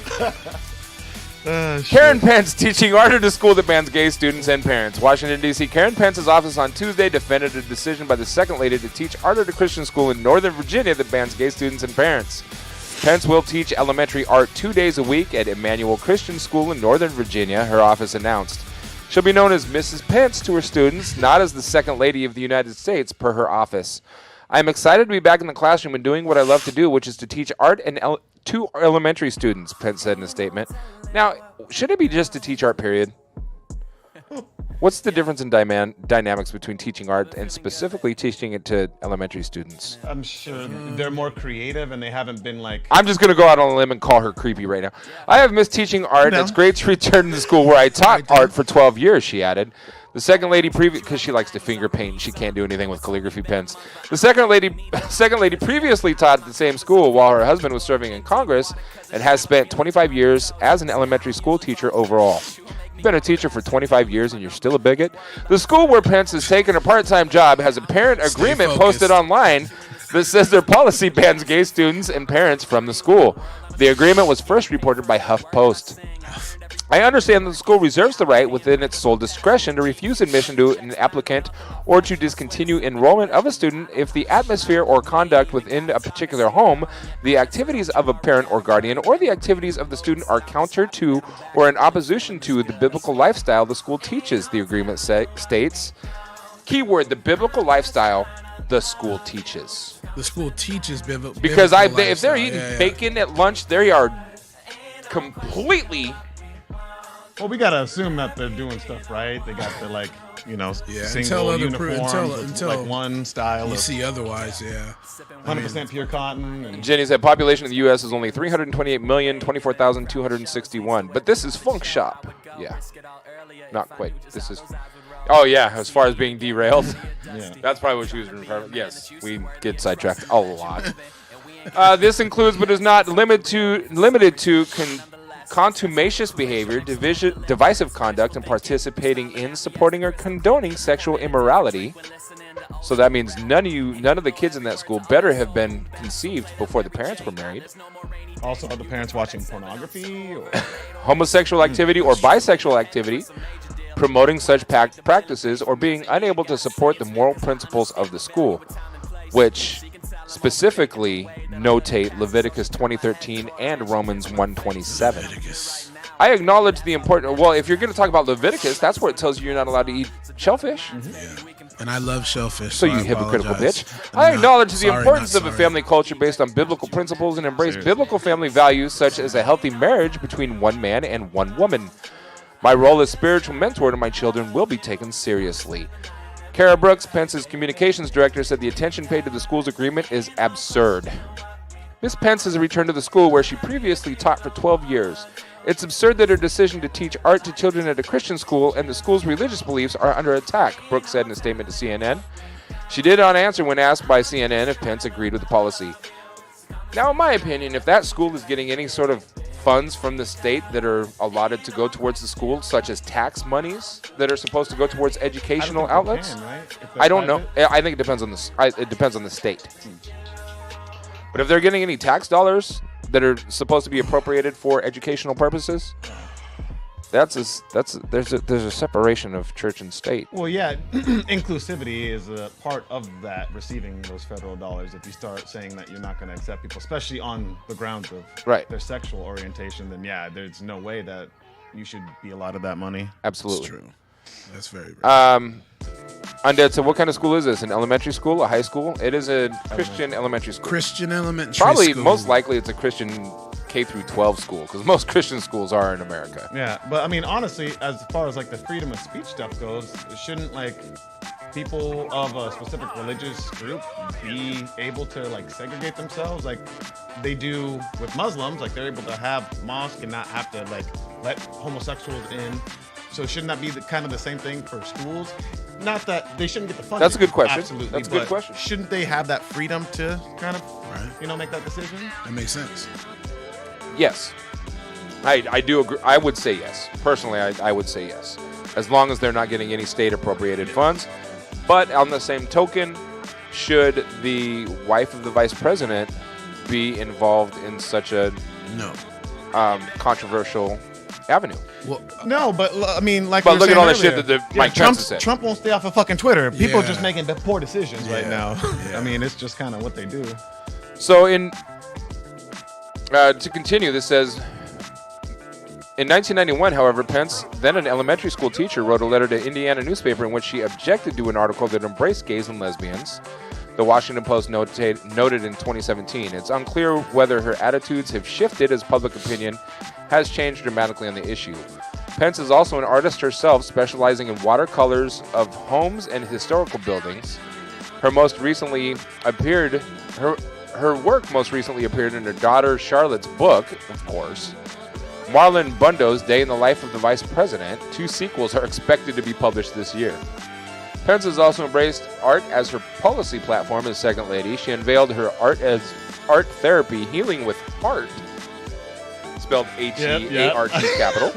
Shit. Karen Pence teaching art at a school that bans gay students and parents. Washington, D.C. Karen Pence's office on Tuesday defended a decision by the second lady to teach art at a Christian school in Northern Virginia that bans gay students and parents. Pence will teach elementary art 2 days a week at Emmanuel Christian School in Northern Virginia, her office announced. She'll be known as Mrs. Pence to her students, not as the Second Lady of the United States, per her office. I'm excited to be back in the classroom and doing what I love to do, which is to teach art to elementary students, Pence said in a statement. Now, should it be just to teach art, period? What's the difference in dynamics between teaching art and specifically teaching it to elementary students? I'm sure they're more creative and they haven't been like. I'm just going to go out on a limb and call her creepy right now. I have missed teaching art. No. It's great to return to school where I taught art for 12 years, she added. The second lady, because she likes to finger paint, she can't do anything with calligraphy pens. The second lady previously taught at the same school while her husband was serving in Congress and has spent 25 years as an elementary school teacher overall. You've been a teacher for 25 years and you're still a bigot? The school where Pence has taken a part-time job has a parent agreement posted online that says their policy bans gay students and parents from the school. The agreement was first reported by HuffPost. I understand that the school reserves the right within its sole discretion to refuse admission to an applicant or to discontinue enrollment of a student if the atmosphere or conduct within a particular home, the activities of a parent or guardian, or the activities of the student are counter to or in opposition to the biblical lifestyle the school teaches, the agreement states. Keyword, the biblical lifestyle the school teaches. The school teaches biblical. Because biblical if they're lifestyle. eating bacon at lunch, they are completely... Well, we gotta assume that they're doing stuff right. They got the single uniforms with like one style You of see otherwise, yeah. 100% pure cotton. And Jenny said population of the U.S. is only 328,024,261. But this is Funkshop. Yeah. Not quite. This is... Oh, yeah, as far as being derailed. yeah. That's probably what she was referring to. Yes, we get sidetracked a lot. This includes but is not limited to contumacious behavior, divisive conduct, and participating in, supporting, or condoning sexual immorality. So that means none of the kids in that school better have been conceived before the parents were married. Also, are the parents watching pornography or Homosexual activity or bisexual activity, promoting such practices, or being unable to support the moral principles of the school, which specifically notate Leviticus 20:13 and Romans 1:27. I acknowledge the important... Well, if you're going to talk about Leviticus, that's where it tells you you're not allowed to eat shellfish. Yeah. And I love shellfish. So you hypocritical apologize. bitch. I acknowledge the Sorry, importance not of a sorry. family culture based on biblical principles and embrace biblical family values such as a healthy marriage between one man and one woman. My role as spiritual mentor to my children will be taken seriously. Kara Brooks, Pence's communications director, said the attention paid to the school's agreement is absurd. Ms. Pence has returned to the school where she previously taught for 12 years. It's absurd that her decision to teach art to children at a Christian school and the school's religious beliefs are under attack, Brooks said in a statement to CNN. She did not answer when asked by CNN if Pence agreed with the policy. Now, in my opinion, if that school is getting any sort of funds from the state that are allotted to go towards the school, such as tax monies that are supposed to go towards educational outlets, I don't know. I think it depends on the state. But if they're getting any tax dollars that are supposed to be appropriated for educational purposes, there's a separation of church and state. Well, yeah, inclusivity is a part of that, receiving those federal dollars. If you start saying that you're not going to accept people, especially on the grounds of their sexual orientation, then yeah, there's no way that you should be allotted that money. Absolutely. That's true. That's very Undead, so what kind of school is this? An elementary school? A high school? It is a Christian elementary school. Christian elementary Probably, school. most likely, it's a Christian K through 12 school, because most Christian schools are in America. Yeah, but I mean, honestly, as far as like the freedom of speech stuff goes, it shouldn't like people of a specific religious group be able to like segregate themselves like they do with Muslims? Like they're able to have mosque and not have to like let homosexuals in. So shouldn't that be kind of the same thing for schools? Not that they shouldn't get the funding. That's a good question. Absolutely. That's a good question. Shouldn't they have that freedom to kind of, make that decision? That makes sense. Yes. I do agree. I would say yes. Personally, I would say yes. As long as they're not getting any state appropriated funds. But on the same token, should the wife of the vice president be involved in such a controversial avenue? Well, no, but I mean, like, but look at all the earlier, shit that Mike Pence said. Trump won't stay off of fucking Twitter. People are just making poor decisions right now. I mean, it's just kind of what they do. So to continue, this says, in 1991, however, Pence, then an elementary school teacher, wrote a letter to Indiana newspaper in which she objected to an article that embraced gays and lesbians. The Washington Post noted in 2017, it's unclear whether her attitudes have shifted as public opinion has changed dramatically on the issue. Pence is also an artist herself, specializing in watercolors of homes and historical buildings. Her work most recently appeared in her daughter Charlotte's book, of course. Marlon Bundo's Day in the Life of the Vice President. 2 sequels are expected to be published this year. Pence has also embraced art as her policy platform as Second Lady. She unveiled her art therapy healing with heart, spelled H-E-A-R-T capital,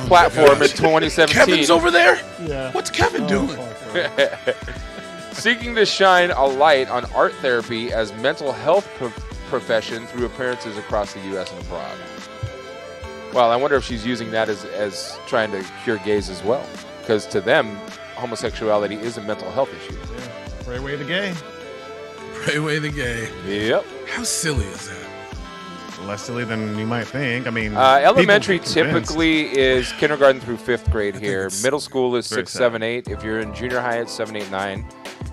platform in 2017. Kevin's over there? Yeah. What's Kevin doing? Seeking to shine a light on art therapy as mental health profession through appearances across the U.S. and abroad. Well, I wonder if she's using that as trying to cure gays as well. Because to them, homosexuality is a mental health issue. Yeah. Pray away the gay. Pray away the gay. Yep. How silly is that? Less silly than you might think. I mean, elementary typically is kindergarten through 5th grade here. Middle school is 6, 7, 8. If you're in junior high, it's 7, 8, 9.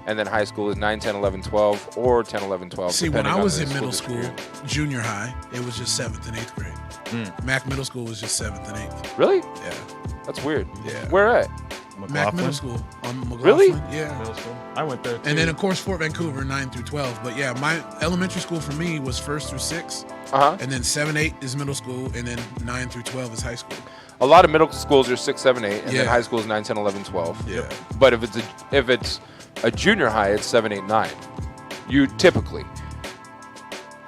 And then high school is 9, 10, 11, 12, or 10, 11, 12. See, when I was in middle school, junior high, it was just 7th and 8th grade. Mac Middle School was just 7th and 8th. Really? Yeah. That's weird. Yeah. Where at? Mac Middle School. McLaughlin. Really? Yeah. Middle school. I went there too. And then, of course, Fort Vancouver, 9 through 12. But yeah, my elementary school for me was 1st through 6th. And then 7, 8 is middle school. And then 9 through 12 is high school. A lot of middle schools are 6, 7, 8. And then high school is 9, 10, 11, 12. Yeah. But if it's a junior high, it's 7, 8, 9. You typically.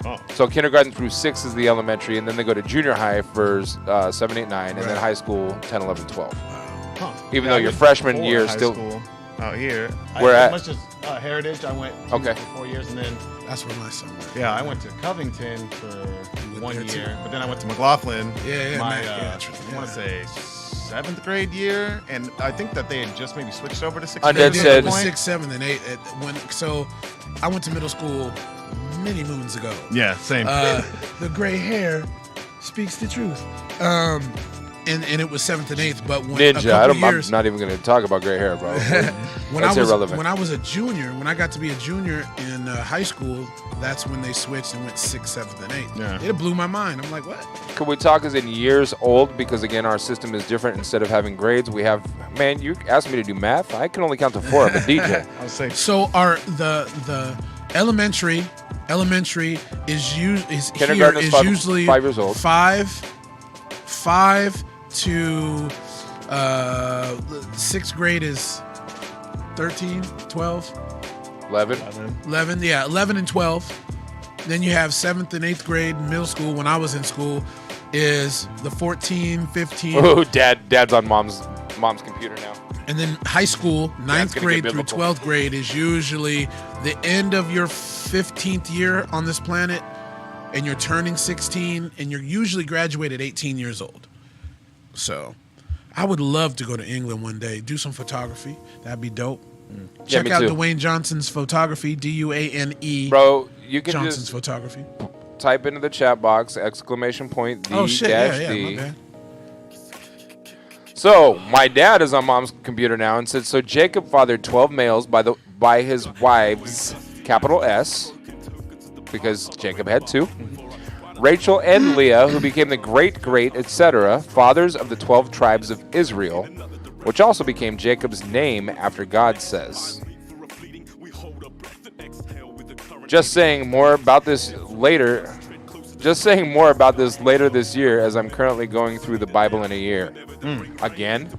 Oh. So kindergarten through 6 is the elementary, and then they go to junior high for 7, 8, 9, and then high school 10, 11, 12. Huh. Even though your freshman year is still school out here. Where at? Much as Heritage, I went for 4 years, and then that's where my son went. Yeah, I went to Covington for 1 year, but then I went to McLaughlin. I want to say 7th grade year, and I think that they had just maybe switched over to 6th grade. Undead said 6, 7, and 8. So I went to middle school many moons ago. Yeah, same. The gray hair speaks the truth. And it was 7th and 8th, but when Ninja, I'm not even going to talk about gray hair, bro. That's irrelevant. When I was a junior, when I got to be a junior in high school, that's when they switched and went 6th, 7th, and 8th. Yeah. It blew my mind. I'm like, what? Could we talk as in years old? Because again, our system is different. Instead of having grades, we have. Man, you asked me to do math. I can only count to 4. I'm a DJ. I'll say. So the elementary is kindergarten is usually 5 years old. 5 to 6th grade is 13, 12, 11, yeah, 11 and 12. Then you have 7th and 8th grade middle school. When I was in school, is the 14, 15. Oh, dad's on mom's computer now. And then high school, 9th grade through 12th grade is usually the end of your 15th year on this planet, and you're turning 16, and you're usually graduated 18 years old. So I would love to go to England one day, do some photography. That'd be dope. Check out Duane Johnson's photography, Duane. Bro, you can Johnson's just photography. Type into the chat box, ! The -D. So my dad is on mom's computer now and said, so Jacob fathered 12 males by his wives, capital S, because Jacob had 2. Rachel and Leah, who became the great, etc., fathers of the 12 tribes of Israel, which also became Jacob's name after God says. Just saying more about this later this year, as I'm currently going through the Bible in a year. Again?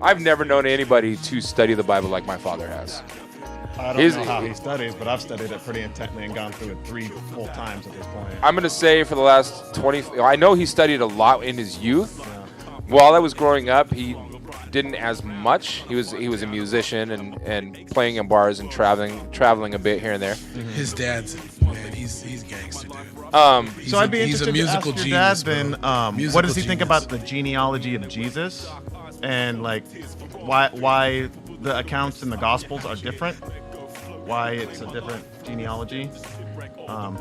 I've never known anybody to study the Bible like my father has. I don't know how he studies, but I've studied it pretty intently and gone through it 3 full times at this point. I'm going to say for the last 20... I know he studied a lot in his youth. Yeah. While I was growing up, he didn't as much. He was a musician and playing in bars and traveling a bit here and there. His dad's, man, he's gangster, dude. So I'd be interested to ask your dad then, what does he think about the genealogy of Jesus? And like why the accounts in the Gospels are different, why it's a different genealogy.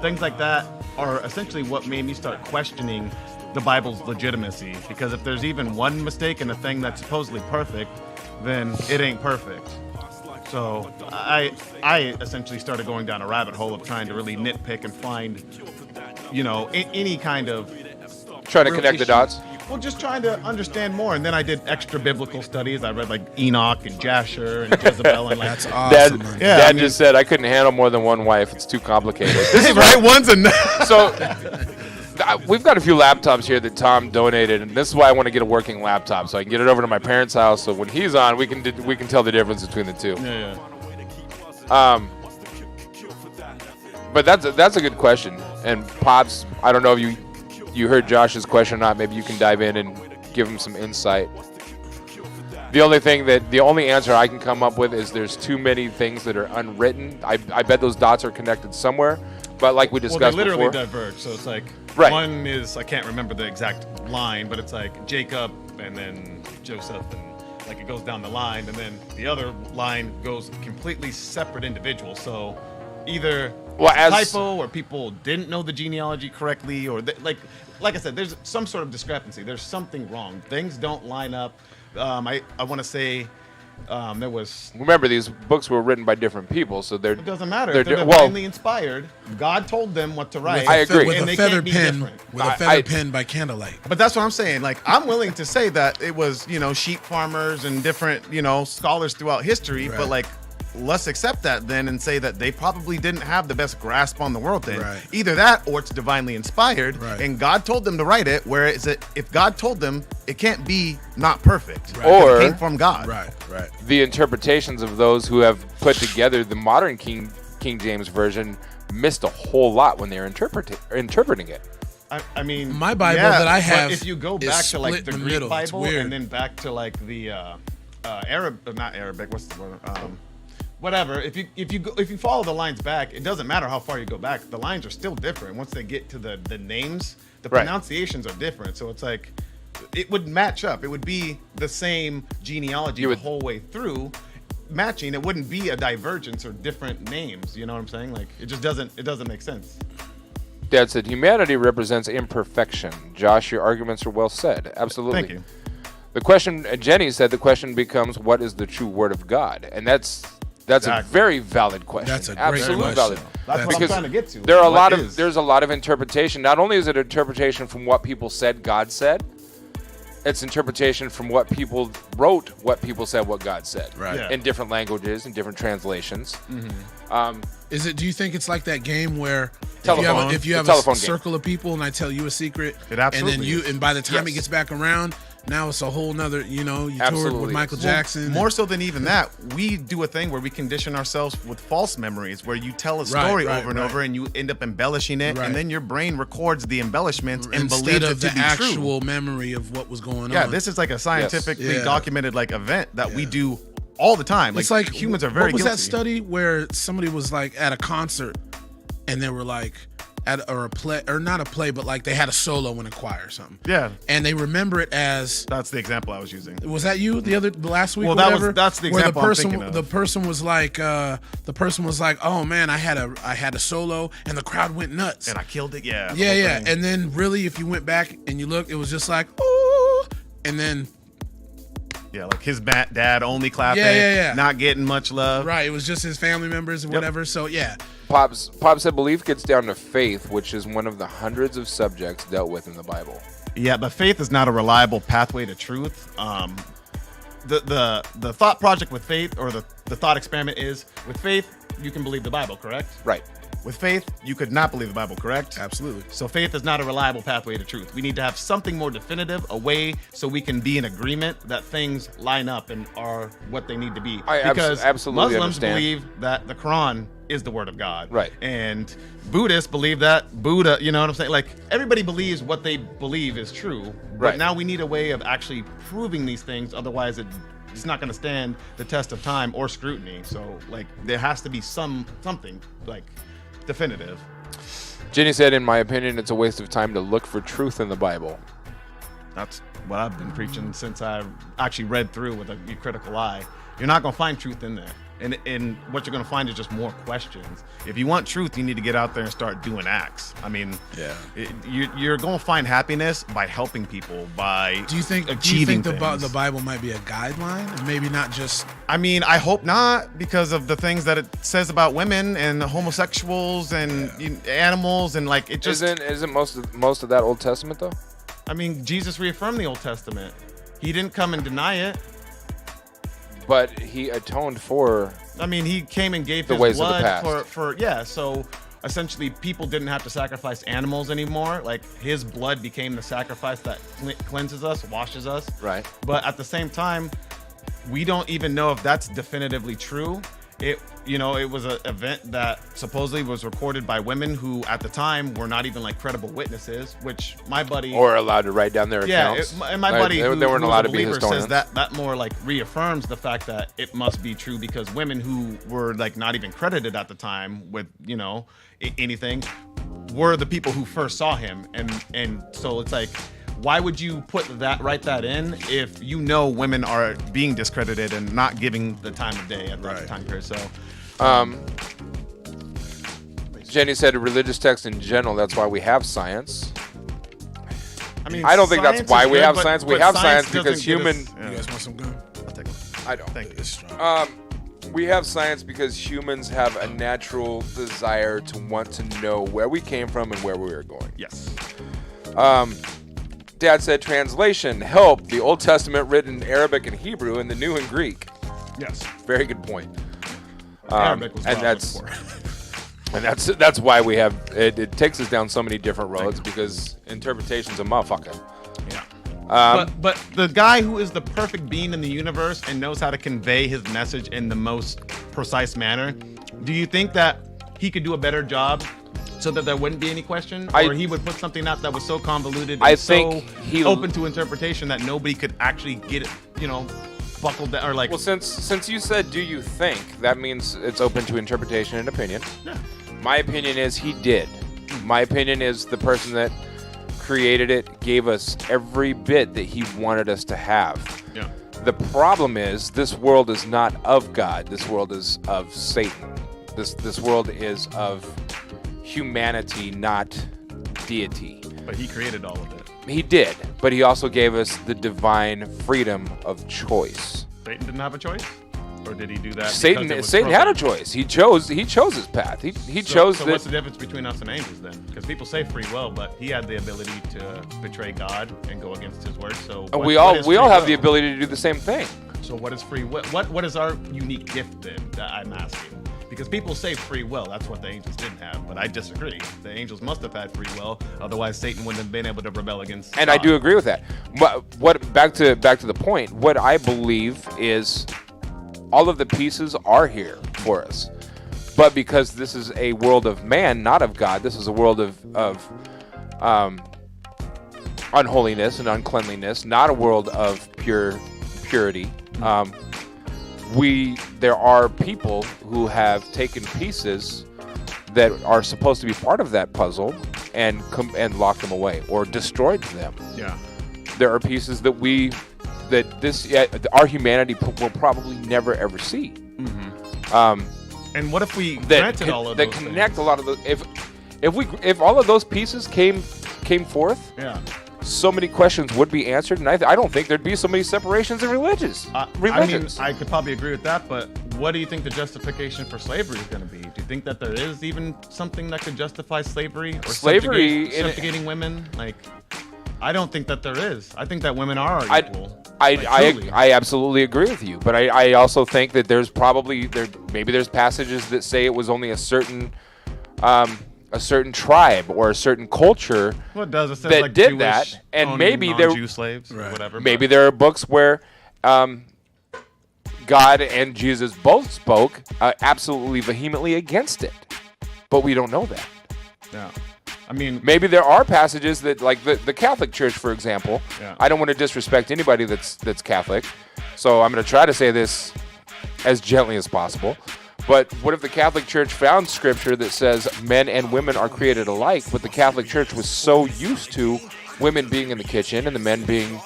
Things like that are essentially what made me start questioning the Bible's legitimacy, because if there's even one mistake in a thing that's supposedly perfect, then it ain't perfect. So I essentially started going down a rabbit hole of trying to really nitpick and find, any kind of trying to connect the dots. Well, just trying to understand more, and then I did extra biblical studies. I read like Enoch and Jasher and Jezebel, and like that's awesome. Dad just said I couldn't handle more than one wife. It's too complicated. This is right. One's enough. So we've got a few laptops here that Tom donated, and this is why I want to get a working laptop so I can get it over to my parents' house. So when he's on, we can tell the difference between the two. Yeah. But that's a good question. And Pops, I don't know if you heard Josh's question or not. Maybe you can dive in and give him some insight. The only answer I can come up with is there's too many things that are unwritten. I bet those dots are connected somewhere, but like we discussed they literally before, diverge. So it's like one is, I can't remember the exact line, but it's like Jacob and then Joseph, and like it goes down the line, and then the other line goes completely separate individuals. So either typo, or people didn't know the genealogy correctly, or like I said, there's some sort of discrepancy. There's something wrong. Things don't line up. I want to say there was. Remember, these books were written by different people, so it doesn't matter. They're divinely inspired. God told them what to write. I agree. With a feather pen by candlelight. But that's what I'm saying. Like, I'm willing to say that it was, sheep farmers and different, scholars throughout history. Right. But like, let's accept that then and say that they probably didn't have the best grasp on the world then. Right. Either that or it's divinely inspired, and God told them to write it, whereas if God told them, it can't be not perfect. Right. Or it came from God. Right. The interpretations of those who have put together the modern King James Version missed a whole lot when they're interpreting it. I mean, my Bible that I have, if you go back to like the Greek Bible and then back to like the not Arabic, what's the word? Whatever. If you follow the lines back, it doesn't matter how far you go back. The lines are still different. Once they get to the names, the pronunciations are different. So it's like it would match up. It would be the same genealogy the whole way through, matching. It wouldn't be a divergence or different names. You know what I'm saying? Like it just doesn't make sense. Dad said humanity represents imperfection. Josh, your arguments are well said. Absolutely. Thank you. The question, Jenny said, the question becomes, what is the true word of God? And that's a very valid question. That's a great absolutely question. valid. That's what I'm trying to get to. There's a lot of interpretation. Not only is it interpretation from what people said God said, it's interpretation from what people wrote, what people said, what God said, in different languages and different translations. Mm-hmm. Do you think it's like that game where if you have a circle of people and I tell you a secret, and by the time it gets back around, now it's a whole nother, you toured with Michael Jackson. More so than even that, we do a thing where we condition ourselves with false memories, where you tell a story over and over and you end up embellishing it, and then your brain records the embellishments and believes it to be true. Instead of the actual memory of what was going on. Yeah, this is like a scientifically documented like event that we do all the time. It's like humans are very guilty. What was that study where somebody was like at a concert and they were like a play, or not a play, but like they had a solo in a choir or something. Yeah. And they remember it as. That's the example I was using. Was that you the last week? Well, that's the example I'm thinking of. The person was like, oh man, I had a solo and the crowd went nuts. And I killed it. Yeah. Yeah. And then really, if you went back and you looked, it was just like, oh, and then. Yeah, like his dad only clapping, not getting much love. Right, it was just his family members and whatever. So yeah. Pop said belief gets down to faith, which is one of the hundreds of subjects dealt with in the Bible. Yeah, but faith is not a reliable pathway to truth. The thought project with faith, or the thought experiment is, with faith, you can believe the Bible, correct? Right. With faith, you could not believe the Bible, correct? Absolutely. So faith is not a reliable pathway to truth. We need to have something more definitive, a way so we can be in agreement that things line up and are what they need to be. Because absolutely Muslims understand. believe that the Quran is the word of God. Right. And Buddhists believe that Buddha, you know what I'm saying? Like, everybody believes what they believe is true. But Right. now we need a way of actually proving these things. Otherwise, it's not going to stand the test of time or scrutiny. So, like, there has to be something, like, definitive. Jenny said, in my opinion, it's a waste of time to look for truth in the Bible. That's what I've been preaching since I actually read through with a critical eye. You're not going to find truth in there. And what you're going to find is just more questions. If you want truth, you need to get out there and start doing acts. I mean, you're going to find happiness by helping people, by Do you think achieving the things. Bible might be a guideline, and maybe not just? I mean, I hope not, because of the things that it says about women and homosexuals and animals, and like, it just Isn't most of that Old Testament though? I mean, Jesus reaffirmed the Old Testament. He didn't come and deny it. But he atoned for. I mean, he came and gave The his ways of the blood past. for so essentially people didn't have to sacrifice animals anymore. Like, his blood became the sacrifice that cleanses us, washes us. Right. But at the same time, we don't even know if that's definitively true. It was an event that supposedly was recorded by women who at the time were not even like credible witnesses, which my buddy Or allowed to write down their accounts. and my buddy they who weren't who's allowed a to be believer historians. says that more like reaffirms the fact that it must be true, because women who were like not even credited at the time with anything were the people who first saw him, and so it's like, why would you write that in if women are being discredited and not giving the time of day at that time period? So Jenny said, a religious text in general, that's why we have science. I mean, I don't think that's science why is we good, have but- science. We but have science doesn't because get us- human. You guys want some gum? I'll take it. I don't. Thank you. It's strong. We have science because humans have a natural desire to want to know where we came from and where we were going. Yes. Dad said, translation, help, the Old Testament written in Arabic and Hebrew and the New in Greek. Yes. Very good point. Arabic was and what I was looking for. And that's why we have it takes us down so many different roads, because interpretation's a motherfucker. Yeah. But the guy who is the perfect being in the universe and knows how to convey his message in the most precise manner, do you think that he could do a better job so that there wouldn't be any question? Or he would put something out that was so convoluted and so open to interpretation that nobody could actually get it, buckled down, or like... Well, since you said, do you think, that means it's open to interpretation and opinion. Yeah. My opinion is he did. My opinion is the person that created it gave us every bit that he wanted us to have. Yeah. The problem is this world is not of God. This world is of Satan. This world is of humanity, not deity. But he created all of it. He did, but he also gave us the divine freedom of choice. Satan didn't have a choice? Or did he do that? Satan because it was had a programmed? choice. He chose his path. He chose So that. what's the difference between us and angels then? Because people say free will, but he had the ability to betray God and go against his word. So We all have the ability to do the same thing. So what is free will? What is our unique gift then that I'm asking? Because people say free will, that's what the angels didn't have, but I disagree. The angels must have had free will, otherwise Satan wouldn't have been able to rebel against And God. I do agree with that. What back to the point, what I believe is all of the pieces are here for us. But because this is a world of man, not of God, this is a world of unholiness and uncleanliness, not a world of purity. There are people who have taken pieces that are supposed to be part of that puzzle and locked them away or destroyed them. Yeah. There are pieces that our humanity will probably never ever see. Mm-hmm. And what if we granted all of those connect things? a lot of the if all of those pieces came forth, Yeah. so many questions would be answered, and I don't think there'd be so many separations in religions. I mean, I could probably agree with that, but what do you think the justification for slavery is going to be? Do you think that there is even something that could justify slavery or subjugating women? Like, I don't think that there is. I think that women are equal. I absolutely agree with you, but I also think that there's maybe there's passages that say it was only a certain tribe or a certain culture that like did Jewish that, and maybe there Jew slaves or whatever. Maybe there are books where God and Jesus both spoke absolutely vehemently against it, but we don't know that. Yeah. I mean, maybe there are passages that, like the Catholic Church, for example. Yeah. I don't want to disrespect anybody that's Catholic, so I'm going to try to say this as gently as possible. But what if the Catholic Church found scripture that says men and women are created alike, but the Catholic Church was so used to women being in the kitchen and the men being,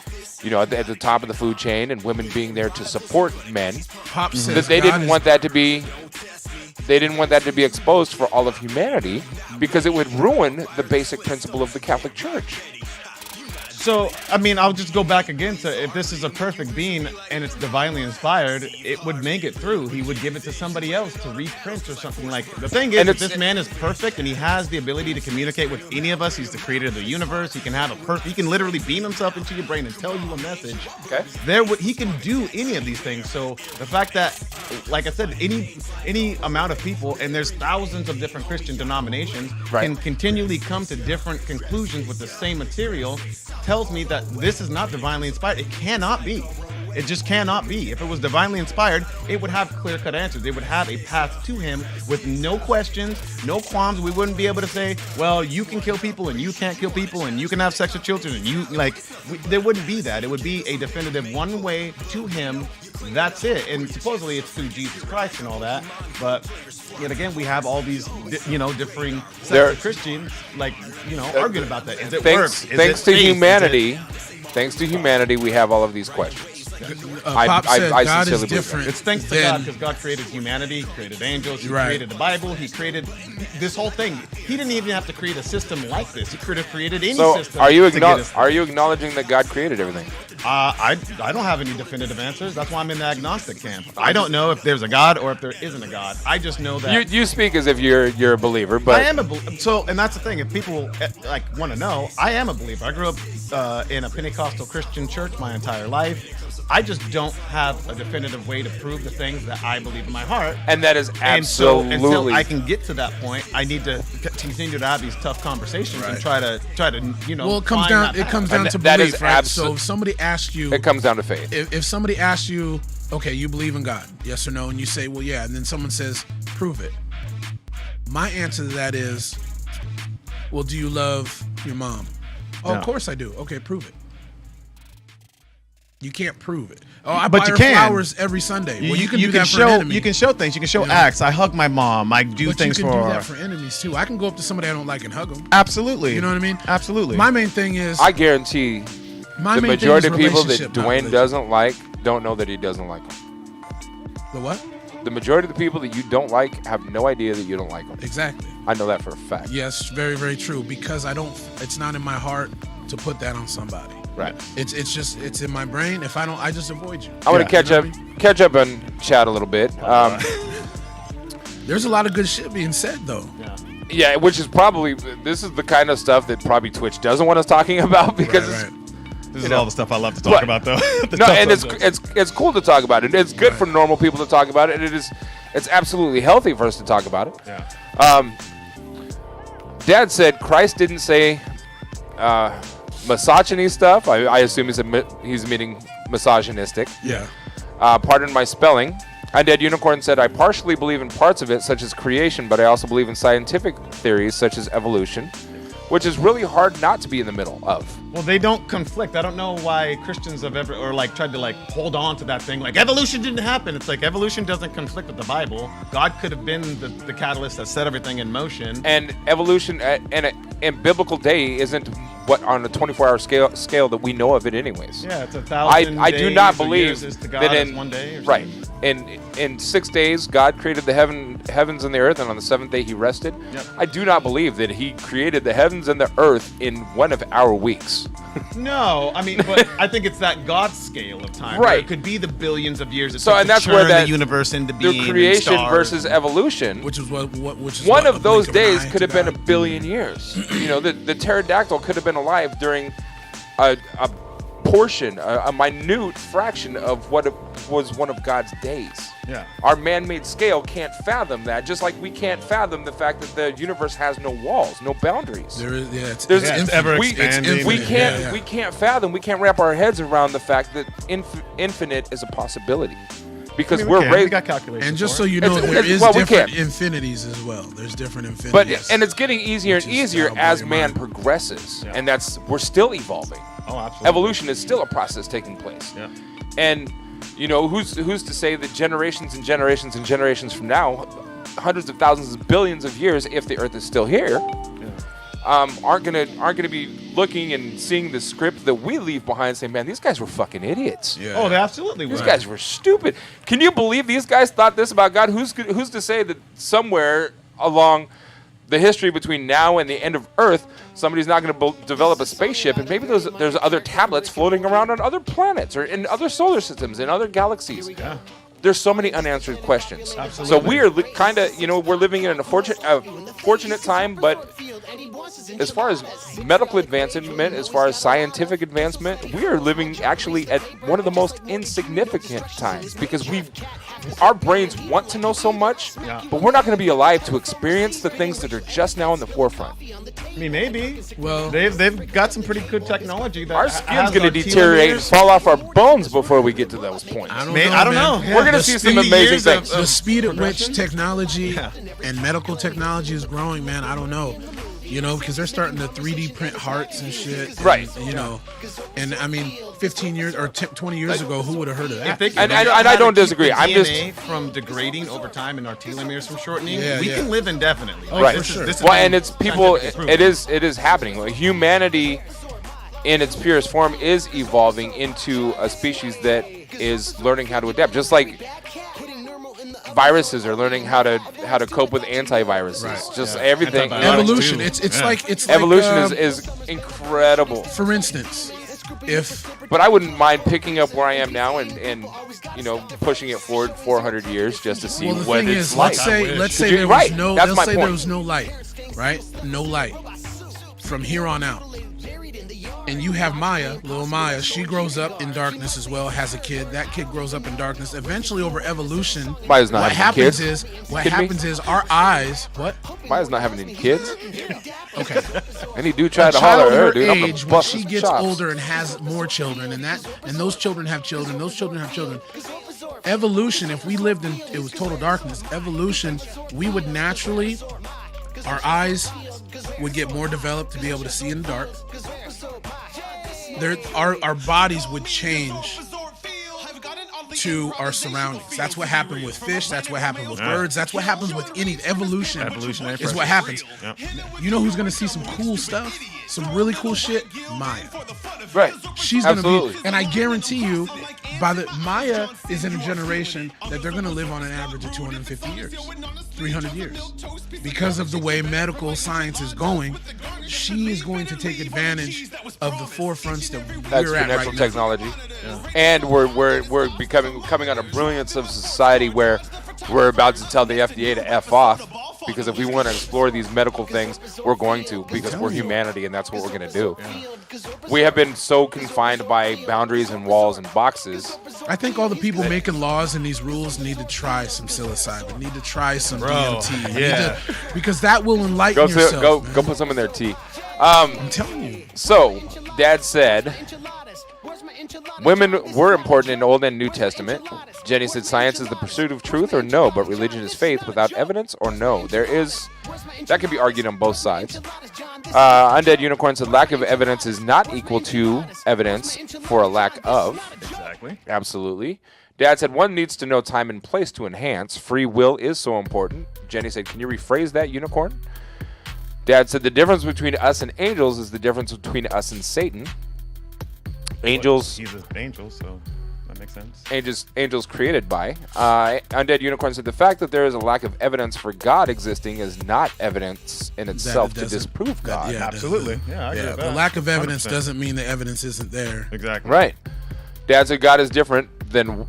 at the top of the food chain, and women being there to support men, that they didn't want that to be. They didn't want that to be exposed for all of humanity because it would ruin the basic principle of the Catholic Church. So, I mean, I'll just go back again to if this is a perfect being and it's divinely inspired, it would make it through. He would give it to somebody else to reprint or something like that. The thing is, if this man is perfect and he has the ability to communicate with any of us, he's the creator of the universe, he can have he can literally beam himself into your brain and tell you a message. Okay. He can do any of these things. So the fact that, like I said, any amount of people, and there's thousands of different Christian denominations, can continually come to different conclusions with the same material, tells me that this is not divinely inspired. It cannot be. It just cannot be. If it was divinely inspired, it would have clear-cut answers. It would have a path to him with no questions, no qualms. We wouldn't be able to say, well, you can kill people and you can't kill people and you can have sex with children and there wouldn't be that. It would be a definitive one way to him. That's it. And supposedly it's through Jesus Christ and all that. But yet again, we have all these, differing sects of Christians, arguing about that. Is it works? Thanks to humanity, we have all of these questions. Pop said God is different. It's thanks to God, because God created humanity, created angels, He created the Bible, He created this whole thing. He didn't even have to create a system like this. He could have created any system. So are you acknowledging that God created everything? I don't have any definitive answers. That's why I'm in the agnostic camp. I don't know if there's a God or if there isn't a God. I just know that you speak as if you're a believer, but I am a believer. So, and that's the thing. If people want to know, I am a believer. I grew up in a Pentecostal Christian church my entire life. I just don't have a definitive way to prove the things that I believe in my heart. And that is absolutely. And so until I can get to that point, I need to continue to have these tough conversations and try to Well, it comes down to belief, right? So if somebody asks you, it comes down to faith. If somebody asks you, okay, you believe in God, yes or no, and you say, well, yeah, and then someone says, prove it. My answer to that is, well, do you love your mom? Oh, of course I do. Okay, prove it. You can't prove it. Oh, I buy her flowers every Sunday. Well, you can do that for an enemy. You can show things. You can show acts. I hug my mom. I do things for her. But you can do that for enemies too. I can go up to somebody I don't like and hug them. Absolutely. You know what I mean? Absolutely. My main thing is, I guarantee the majority of people that Duane doesn't like don't know that he doesn't like them. The what? The majority of the people that you don't like have no idea that you don't like them. Exactly. I know that for a fact. Yes, very, very true. Because it's not in my heart to put that on somebody. Right. It's in my brain. If I just avoid you. I want to catch up and chat a little bit. There's a lot of good shit being said though. Yeah, which is this is the kind of stuff that probably Twitch doesn't want us talking about because this is all the stuff I love to talk about though. It's cool to talk about it. It's good for normal people to talk about it, and it's absolutely healthy for us to talk about it. Yeah. Dad said Christ didn't say misogyny stuff. I assume he's meaning misogynistic. Yeah. Pardon my spelling. Undead Unicorn said, I partially believe in parts of it, such as creation, but I also believe in scientific theories, such as evolution, which is really hard not to be in the middle of. Well, they don't conflict. I don't know why Christians have ever, tried to hold on to that thing. Like, evolution didn't happen. It's like, evolution doesn't conflict with the Bible. God could have been the catalyst that set everything in motion. And evolution, in biblical day, isn't what on a 24-hour scale that we know of it anyways. Yeah, it's 1,000 I do not believe is to God that in one day. Right. in 6 days, God created the heavens and the earth, and on the seventh day He rested. Yep. I do not believe that He created the heavens and the earth in one of our weeks. No, I mean, but I think it's that God scale of time. Right. It could be the billions of years. And that's where the universe into being. The creation and stars. versus evolution. Which is what One of those Lincoln and days I could have been a together. billion years. You know, the pterodactyl could have been alive during a portion, a minute fraction of what was one of God's days. Yeah. Our man-made scale can't fathom that, just like we can't fathom the fact that the universe has no walls, no boundaries. There is, There's it's it's infinite. ever we, expanding. we Infinite, can't yeah. we can't fathom, we can't wrap our heads around the fact that infinite is a possibility, because We we're can. We raised. got calculations. And just for so it. you know, It's- there it's- is well, we different can't. infinities as well. There's different But infinities. and it's getting easier and Which is easier that'll blow as your man mind. progresses, Yeah. and we're still evolving. Oh, absolutely. Evolution is still a process taking place. Yeah. And you know, who's to say that generations and generations and generations from now, hundreds of thousands of billions of years, if the Earth is still here, aren't gonna be looking and seeing the script that we leave behind, and saying, "Man, these guys were fucking idiots. Yeah. Oh, they absolutely These were. guys were stupid." Can you believe these guys thought this about God? Who's to say that somewhere along the history between now and the end of Earth, somebody's not going to develop a spaceship, and maybe there's other tablets floating around on other planets or in other solar systems, in other galaxies. Yeah. There's so many unanswered questions. Absolutely. So we are kind of, we're living in a fortunate time, but as far as medical advancement, as far as scientific advancement, we are living actually at one of the most insignificant times, because our brains want to know so much, Yeah. but we're not going to be alive to experience the things that are just now in the forefront. I mean, maybe. Well- they've got some pretty good technology. That Our skin's has going to our deteriorate and telomeres. fall off our bones before we get to those points. I don't Man. know. Yeah. We're going to The see some speed- amazing years of- things. The speed at which progression? technology Yeah. and medical technology is growing, man, I don't know. Because they're starting to 3D print hearts and shit. And, Right. And I mean, 15 years or 20 years ago, who would have heard of that? If they can And figure out I how don't to keep disagree. the I'm just- DNA from degrading over time and our telomeres from shortening. Yeah, we yeah. can live indefinitely. Oh, Right. for sure. This is Well, been and it's people. scientifically proven. It is happening. Like, humanity, in its purest form, is evolving into a species that is learning how to adapt. Just like viruses are learning how to cope with antiviruses. Right. Just Yeah. everything. Antibiotics. Evolution. too. It's Yeah. like Evolution is incredible. For instance, if But I wouldn't mind picking up where I am now and pushing it forward 400 years just to see well, the what thing it's is, like. let's say You're there right. was no That's let's my say point. there was no light, right? No light from here on out. And you have Maya, little Maya. She grows up in darkness as well, has a kid. That kid grows up in darkness. Eventually, over evolution, Maya's not what having happens kids. is our eyes. What? Maya's not having any kids. Okay. Any dude try A to holler child at her, her dude. I'm gonna age, when bust she his gets chops. older and has more children, and those children have children, those children have children. Evolution, if we lived in it was total darkness, evolution, we would naturally, our eyes would get more developed to be able to see in the dark. Our bodies would change to our surroundings. That's what happened with fish. That's what happened with birds. That's what happens with any evolution. Evolutionary is what process. happens. Yep. You know who's gonna see some cool stuff, some really cool shit? Maya. Right. She's gonna Absolutely. be, and I guarantee you, Maya is in a generation that they're gonna live on an average of 250 years, 300 years, because of the way medical science is going. She is going to take advantage of the forefronts that That's we're at exponential right now. technology, and we're coming on a brilliance of society where we're about to tell the FDA to F off, because if we want to explore these medical things, we're going to, because we're humanity and that's what we're going to do. We have been so confined by boundaries and walls and boxes. I think all the people making laws and these rules need to try some psilocybin, need to try some DMT, need yeah. because that will enlighten yourself. Go put some in their tea. I'm telling you. So, Dad said women were important in Old and New Testament. Jenny said science is the pursuit of truth, or no, but religion is faith without evidence, or no. That can be argued on both sides. Undead Unicorn said lack of evidence is not equal to evidence for a lack of. Exactly. Absolutely. Dad said one needs to know time and place to enhance. Free will is so important. Jenny said, can you rephrase that, Unicorn? Dad said the difference between us and angels is the difference between us and Satan. Angels. He's an angel, so. That makes sense. Angels created by. Undead Unicorn said the fact that there is a lack of evidence for God existing is not evidence in itself to disprove God. Absolutely. Yeah, I agree with that. The lack of evidence 100%. doesn't mean the evidence isn't there. Exactly. Right. Dad said God is different than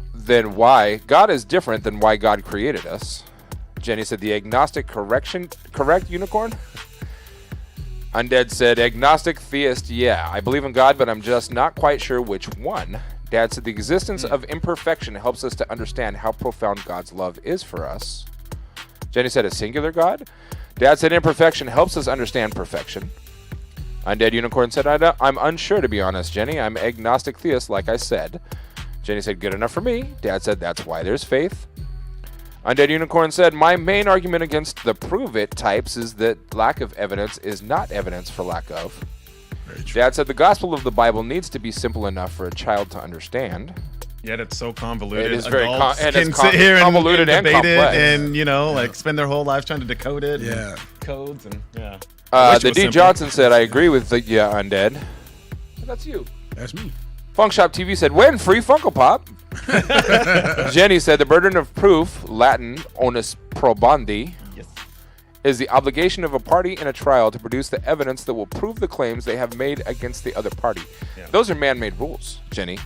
why God is different than why God created us. Jenny said the agnostic correct unicorn. Undead said agnostic theist. Yeah, I believe in God, but I'm just not quite sure which one. Dad said the existence of imperfection helps us to understand how profound God's love is for us. Jenny said a singular God. Dad said imperfection helps us understand perfection. Undead Unicorn said I'm unsure, to be honest, Jenny. I'm agnostic theist, like I said. Jenny said good enough for me. Dad said that's why there's faith. Undead Unicorn said my main argument against the prove it types is that lack of evidence is not evidence for lack of. Dad said the gospel of the Bible needs to be simple enough for a child to understand. Yet it's so convoluted. It is very can sit here convoluted and debate it, complex. and like spend their whole lives trying to decode it. Yeah. And codes and yeah. The D Johnson said I agree with the Undead. That's you. That's me. Funkshop TV said when free Funko Pop. Jenny said the burden of proof, Latin onus probandi, is the obligation of a party in a trial to produce the evidence that will prove the claims they have made against the other party. Yeah. Those are man-made rules, Jenny.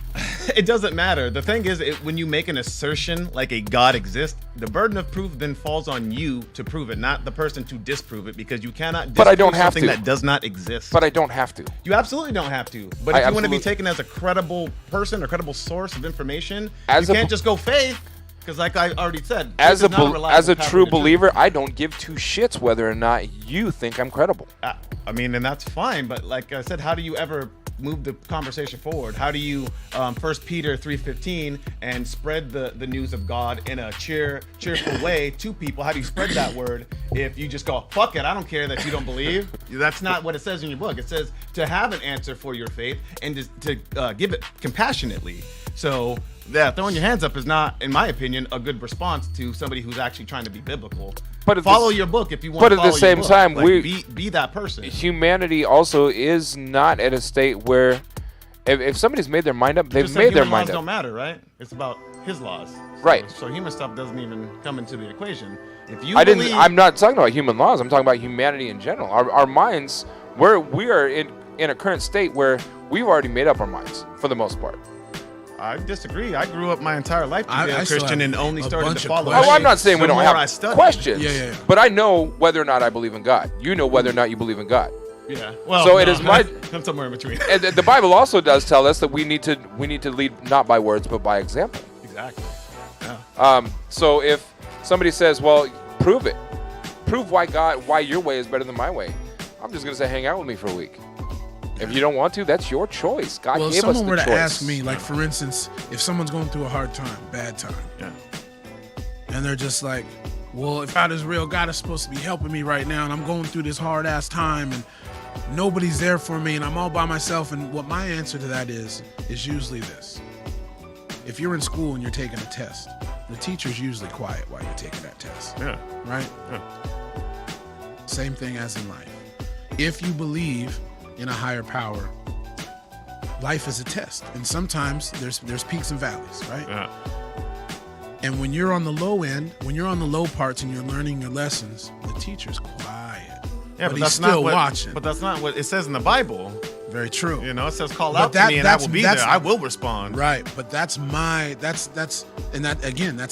It doesn't matter. The thing is, when you make an assertion like a God exists, the burden of proof then falls on you to prove it, not the person to disprove it, because you cannot disprove something that does not exist. But I don't have to. You absolutely don't have to. But if you want to be taken as a credible person or credible source of information, you can't just go faith. Because like I already said, as a true believer, I don't give two shits whether or not you think I'm credible. I mean, and that's fine. But like I said, how do you ever move the conversation forward? How do you 1 Peter 3:15 and spread the news of God in a cheerful way to people? How do you spread that word if you just go, fuck it, I don't care that you don't believe? That's not what it says in your book. It says to have an answer for your faith and to give it compassionately. So yeah, throwing your hands up is not, in my opinion, a good response to somebody who's actually trying to be biblical. But follow your book if you want to follow your book. But at the same time, like, be that person. Humanity also is not at a state where if somebody's made their mind up, they've made their mind up. Laws don't matter, right? It's about his laws. Right. So human stuff doesn't even come into the equation. If you I'm not talking about human laws. I'm talking about humanity in general. Our minds, we are in a current state where we've already made up our minds for the most part. I disagree. I grew up my entire life to be a Christian and only started to follow. Oh, I'm not saying we don't have questions. Yeah. But I know whether or not I believe in God. You know whether or not you believe in God. Yeah. Well, so it is my. I'm somewhere in between. And the Bible also does tell us that we need to lead not by words but by example. Exactly. Yeah. So if somebody says, "Well, prove it. Prove why your way is better than my way," I'm just gonna say, "Hang out with me for a week." If you don't want to, that's your choice. God gave us the choice. Well, if someone were to ask me, like for instance, if someone's going through a hard time, bad time, and they're just like, well, if God is real, God is supposed to be helping me right now, and I'm going through this hard ass time, and nobody's there for me, and I'm all by myself. And what my answer to that is usually this: if you're in school and you're taking a test, the teacher's usually quiet while you're taking that test. Yeah. Right? Yeah. Same thing as in life. If you believe in a higher power, life is a test, and sometimes there's peaks and valleys, right? Yeah. And when you're on the low end, when you're on the low parts and you're learning your lessons, the teacher's quiet. Yeah, but he's still watching. But that's not what it says in the Bible. Very true. You know, it says call out to me and I will be there. I will respond. Right, but that's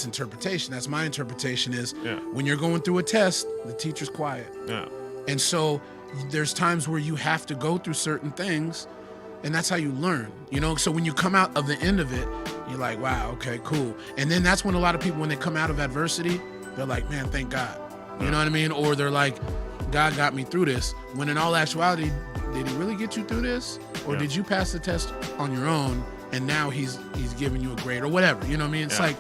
interpretation. That's my interpretation is when you're going through a test, the teacher's quiet. Yeah. And so there's times where you have to go through certain things, and that's how you learn, you know? So when you come out of the end of it, you're like, wow, okay, cool. And then that's when a lot of people, when they come out of adversity, they're like, man, thank God. You know what I mean? Or they're like, God got me through this. When in all actuality, did he really get you through this? Or did you pass the test on your own, and now he's giving you a grade or whatever? You know what I mean? It's like,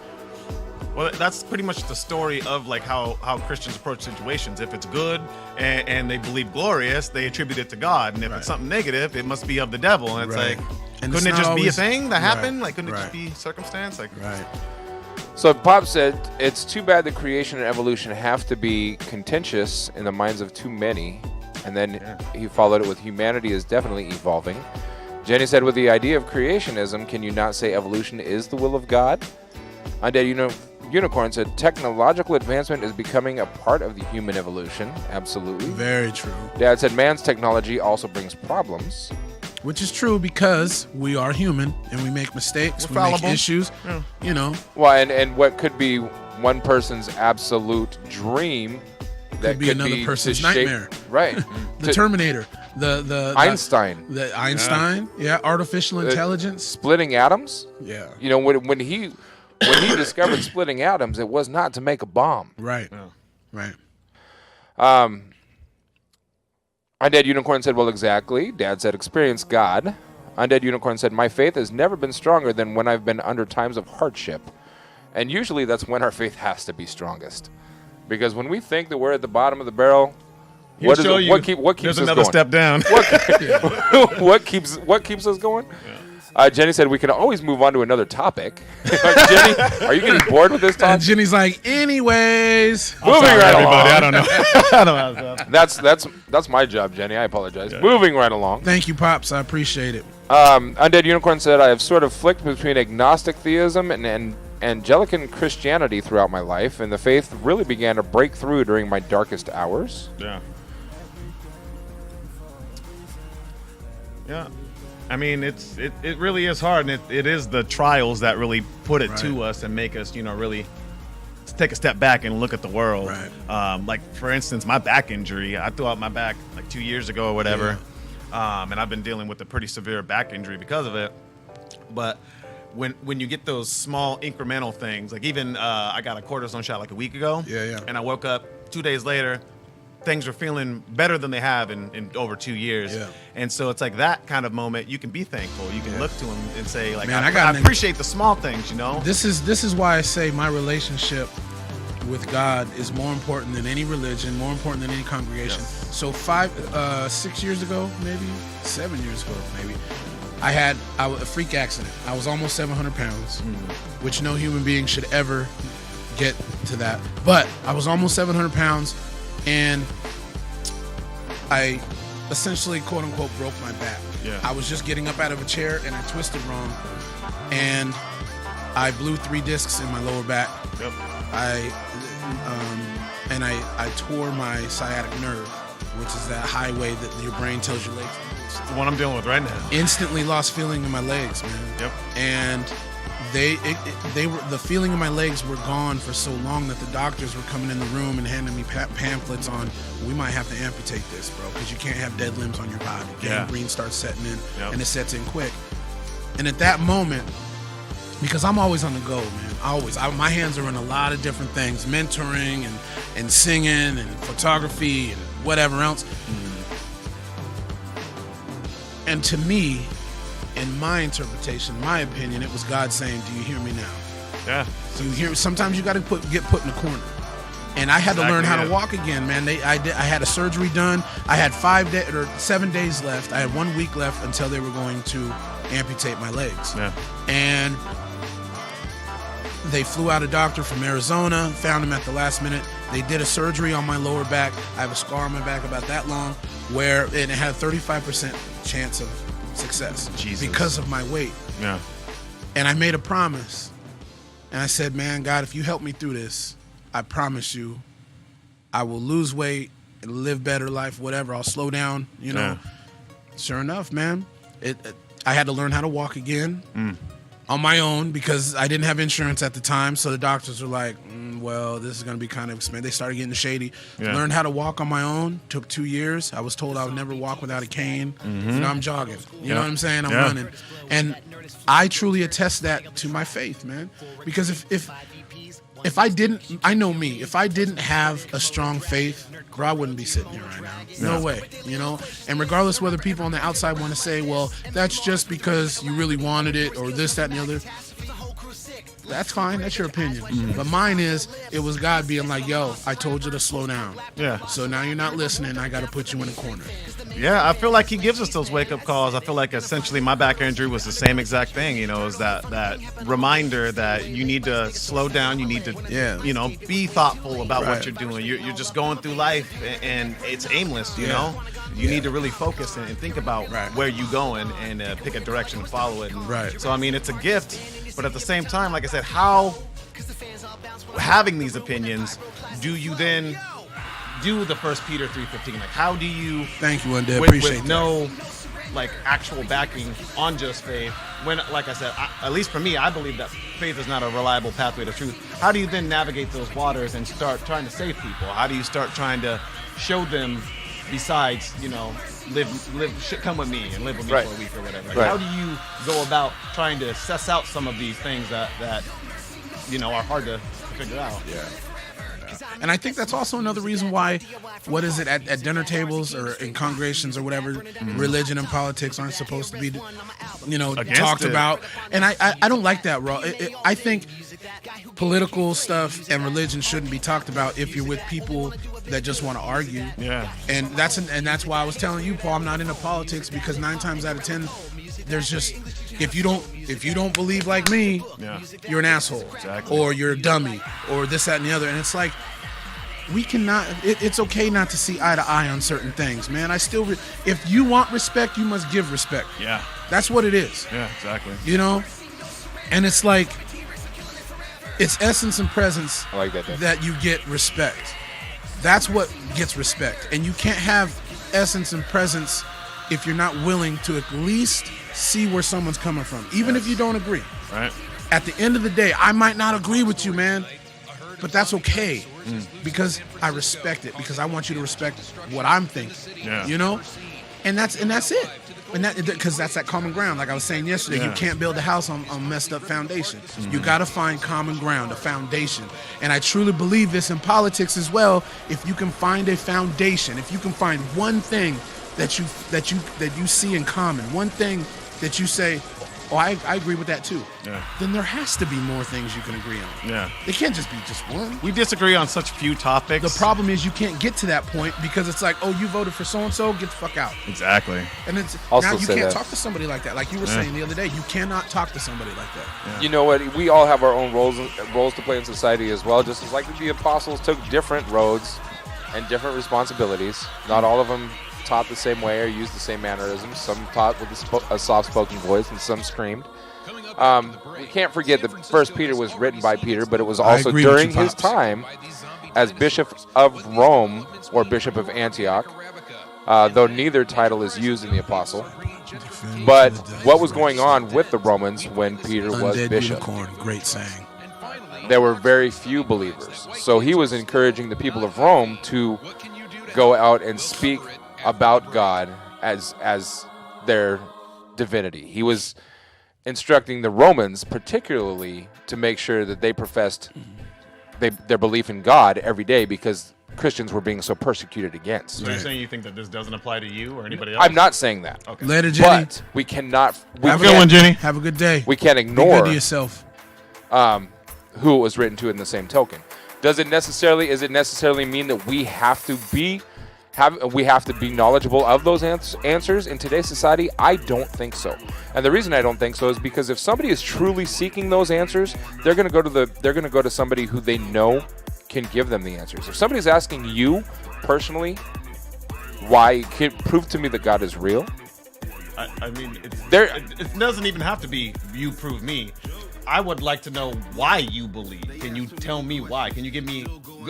well, that's pretty much the story of like how Christians approach situations. If it's good and they believe glorious, they attribute it to God. And if it's something negative, it must be of the devil. And it's like, and couldn't it just be a thing that happened? Like, couldn't it just be circumstance? Like, So Pop said, it's too bad that creation and evolution have to be contentious in the minds of too many. And then he followed it with humanity is definitely evolving. Jenny said, with the idea of creationism, can you not say evolution is the will of God? Undead Unicorn said, technological advancement is becoming a part of the human evolution. Absolutely. Very true. Dad said, man's technology also brings problems. Which is true because we are human and we make mistakes. We're we fallible. make issues. Yeah. You know, Well, and what could be one person's absolute dream that could be another person's to shape- nightmare. Right. The Terminator, the Einstein. the Einstein, artificial intelligence. Splitting atoms? Yeah. You know, when he discovered splitting atoms, it was not to make a bomb. Right. Right. Undead Unicorn said, well, exactly. Dad said, experience God. Undead Unicorn said, my faith has never been stronger than when I've been under times of hardship. And usually that's when our faith has to be strongest. Because when we think that we're at the bottom of the barrel, what keeps There's us another going? step down. What keeps us going? Jenny said we can always move on to another topic. Jenny, are you getting bored with this And topic? Jenny's like, anyways. Moving Sorry, right everybody. along. I don't know. I don't know. That's my job, Jenny. I apologize. Moving right along. Thank you, Pops. I appreciate it. Undead Unicorn said, I have sort of flicked between agnostic theism and Anglican Christianity throughout my life, and the faith really began to break through during my darkest hours. Yeah. Yeah. I mean, it really is hard, and it is the trials that really put it to us and make us, really take a step back and look at the world. Right. Like, for instance, my back injury, I threw out my back like 2 years ago or whatever, and I've been dealing with a pretty severe back injury because of it. But when you get those small incremental things, like even I got a cortisone shot like a week ago, and I woke up 2 days later, things are feeling better than they have in over 2 years. Yeah. And so it's like that kind of moment, you can be thankful. You can look to them and say, like, Man, I appreciate the small things, This is why I say my relationship with God is more important than any religion, more important than any congregation. Yes. So 6 years ago, maybe 7 years ago, maybe, I had a freak accident. I was almost 700 pounds, which no human being should ever get to that. But I was almost 700 pounds, and I essentially, quote unquote, broke my back. Yeah. I was just getting up out of a chair, and I twisted wrong, and I blew 3 discs in my lower back. Yep. I tore my sciatic nerve, which is that highway that your brain tells your legs. It's the one I'm dealing with right now. Instantly lost feeling in my legs, man. Yep. And the feeling in my legs were gone for so long that the doctors were coming in the room and handing me pamphlets on, we might have to amputate this, bro, because you can't have dead limbs on your body. Gangrene starts setting in, and it sets in quick. And at that moment, because I'm always on the go, man. My hands are in a lot of different things, mentoring and singing and photography and whatever else. And to me, in my interpretation, my opinion, it was God saying, do you hear me now? Yeah. Do you hear? Sometimes you got to get put in a corner. And I had to learn how to walk again, man. I had a surgery done. I had 7 days left. I had 1 week left until they were going to amputate my legs. Yeah. And they flew out a doctor from Arizona, found him at the last minute. They did a surgery on my lower back. I have a scar on my back about that long, and it had a 35% chance of success because of my weight. Yeah. And I made a promise. And I said, man, God, if you help me through this, I promise you I will lose weight and live better life, whatever. I'll slow down, Yeah. Sure enough, man. I had to learn how to walk again on my own because I didn't have insurance at the time. So the doctors were like, well, this is going to be kind of expensive. They started getting shady. Yeah. Learned how to walk on my own. Took 2 years. I was told I would never walk without a cane. I'm jogging. You know what I'm saying? I'm running. And I truly attest that to my faith, man. Because if I didn't, I know me, if I didn't have a strong faith, bro, I wouldn't be sitting here right now. No way, And regardless whether people on the outside want to say, well, that's just because you really wanted it or this, that, and the other. That's fine. That's your opinion. But mine is, it was God being like, yo, I told you to slow down. Yeah. So now you're not listening. I got to put you in a corner. Yeah, I feel like he gives us those wake-up calls. I feel like essentially my back injury was the same exact thing, is that reminder that you need to slow down, you need to, be thoughtful about what you're doing. You're just going through life, and it's aimless, you know? You need to really focus and think about where you're going and pick a direction and follow it. And so, I mean, it's a gift, but at the same time, like I said, how, having these opinions, do you then do the 1 Peter 3:15? Like, how do you? Thank you, Wendell. With Appreciate that. no, like, actual backing on just faith. When, like I said, at least for me, I believe that faith is not a reliable pathway to truth. How do you then navigate those waters and start trying to save people? How do you start trying to show them, besides, come with me and live with me for a week or whatever? Like, how do you go about trying to suss out some of these things that are hard to figure out? Yeah. And I think that's also another reason why, at dinner tables or in congregations or whatever, religion and politics aren't supposed to be, talked about. And I don't like that, Raw. I think political stuff and religion shouldn't be talked about if you're with people that just want to argue. Yeah. And that's why I was telling you, Paul, I'm not into politics, because 9 times out of 10, there's just, if you don't believe like me, you're an asshole, or you're a dummy, or this, that, and the other. And it's like, we cannot. It's okay not to see eye to eye on certain things, man. If you want respect, you must give respect. Yeah, that's what it is. Yeah, exactly. And it's like, it's essence and presence. I like that. That you get respect. That's what gets respect, and you can't have essence and presence if you're not willing to at least see where someone's coming from, even if you don't agree. Right. At the end of the day, I might not agree with you, man, but that's okay, because I respect it, because I want you to respect what I'm thinking. Yeah. And that's it. And because that's that common ground. Like I was saying yesterday, you can't build a house on messed up foundation. You got to find common ground, a foundation. And I truly believe this in politics as well. If you can find a foundation, if you can find one thing that you see in common, one thing that you say, oh, I agree with that too. Yeah. Then there has to be more things you can agree on. Yeah. It can't just be just one. We disagree on such few topics. The problem is you can't get to that point, because it's like, oh, you voted for so-and-so, get the fuck out. Exactly. And it's Also now you say can't that. talk to somebody like that. Like you were saying the other day, you cannot talk to somebody like that. Yeah. You know what? We all have our own roles to play in society as well. Just as like the apostles took different roads and different responsibilities. Not all of them taught the same way or used the same mannerisms. Some taught with a soft-spoken voice, and some screamed. We can't forget that 1 Peter was written by Peter, but it was also during his time as Bishop of Rome or Bishop of Antioch, though neither title is used in the apostle. But what was going on with the Romans when Peter was Undead bishop? Unicorn, great saying. There were very few believers. So he was encouraging the people of Rome to go out and speak about God as their divinity. He was instructing the Romans particularly to make sure that they professed their belief in God every day, because Christians were being so persecuted against. So you're saying you think that this doesn't apply to you or anybody else? I'm not saying that. Okay. Later, Jenny. But we cannot. Have a good one, Jenny. Have a good day. We can't Be good ignore to yourself. who it was written to in the same token. Does it necessarily mean that we have to be knowledgeable of those answers in today's society? I don't think so. And the reason I don't think so is because if somebody is truly seeking those answers, they're going to go to somebody who they know can give them the answers. If somebody's asking you personally, prove to me that God is real. I mean, it doesn't even have to be you prove me. I would like to know why you believe. Can you tell me why? Can you give me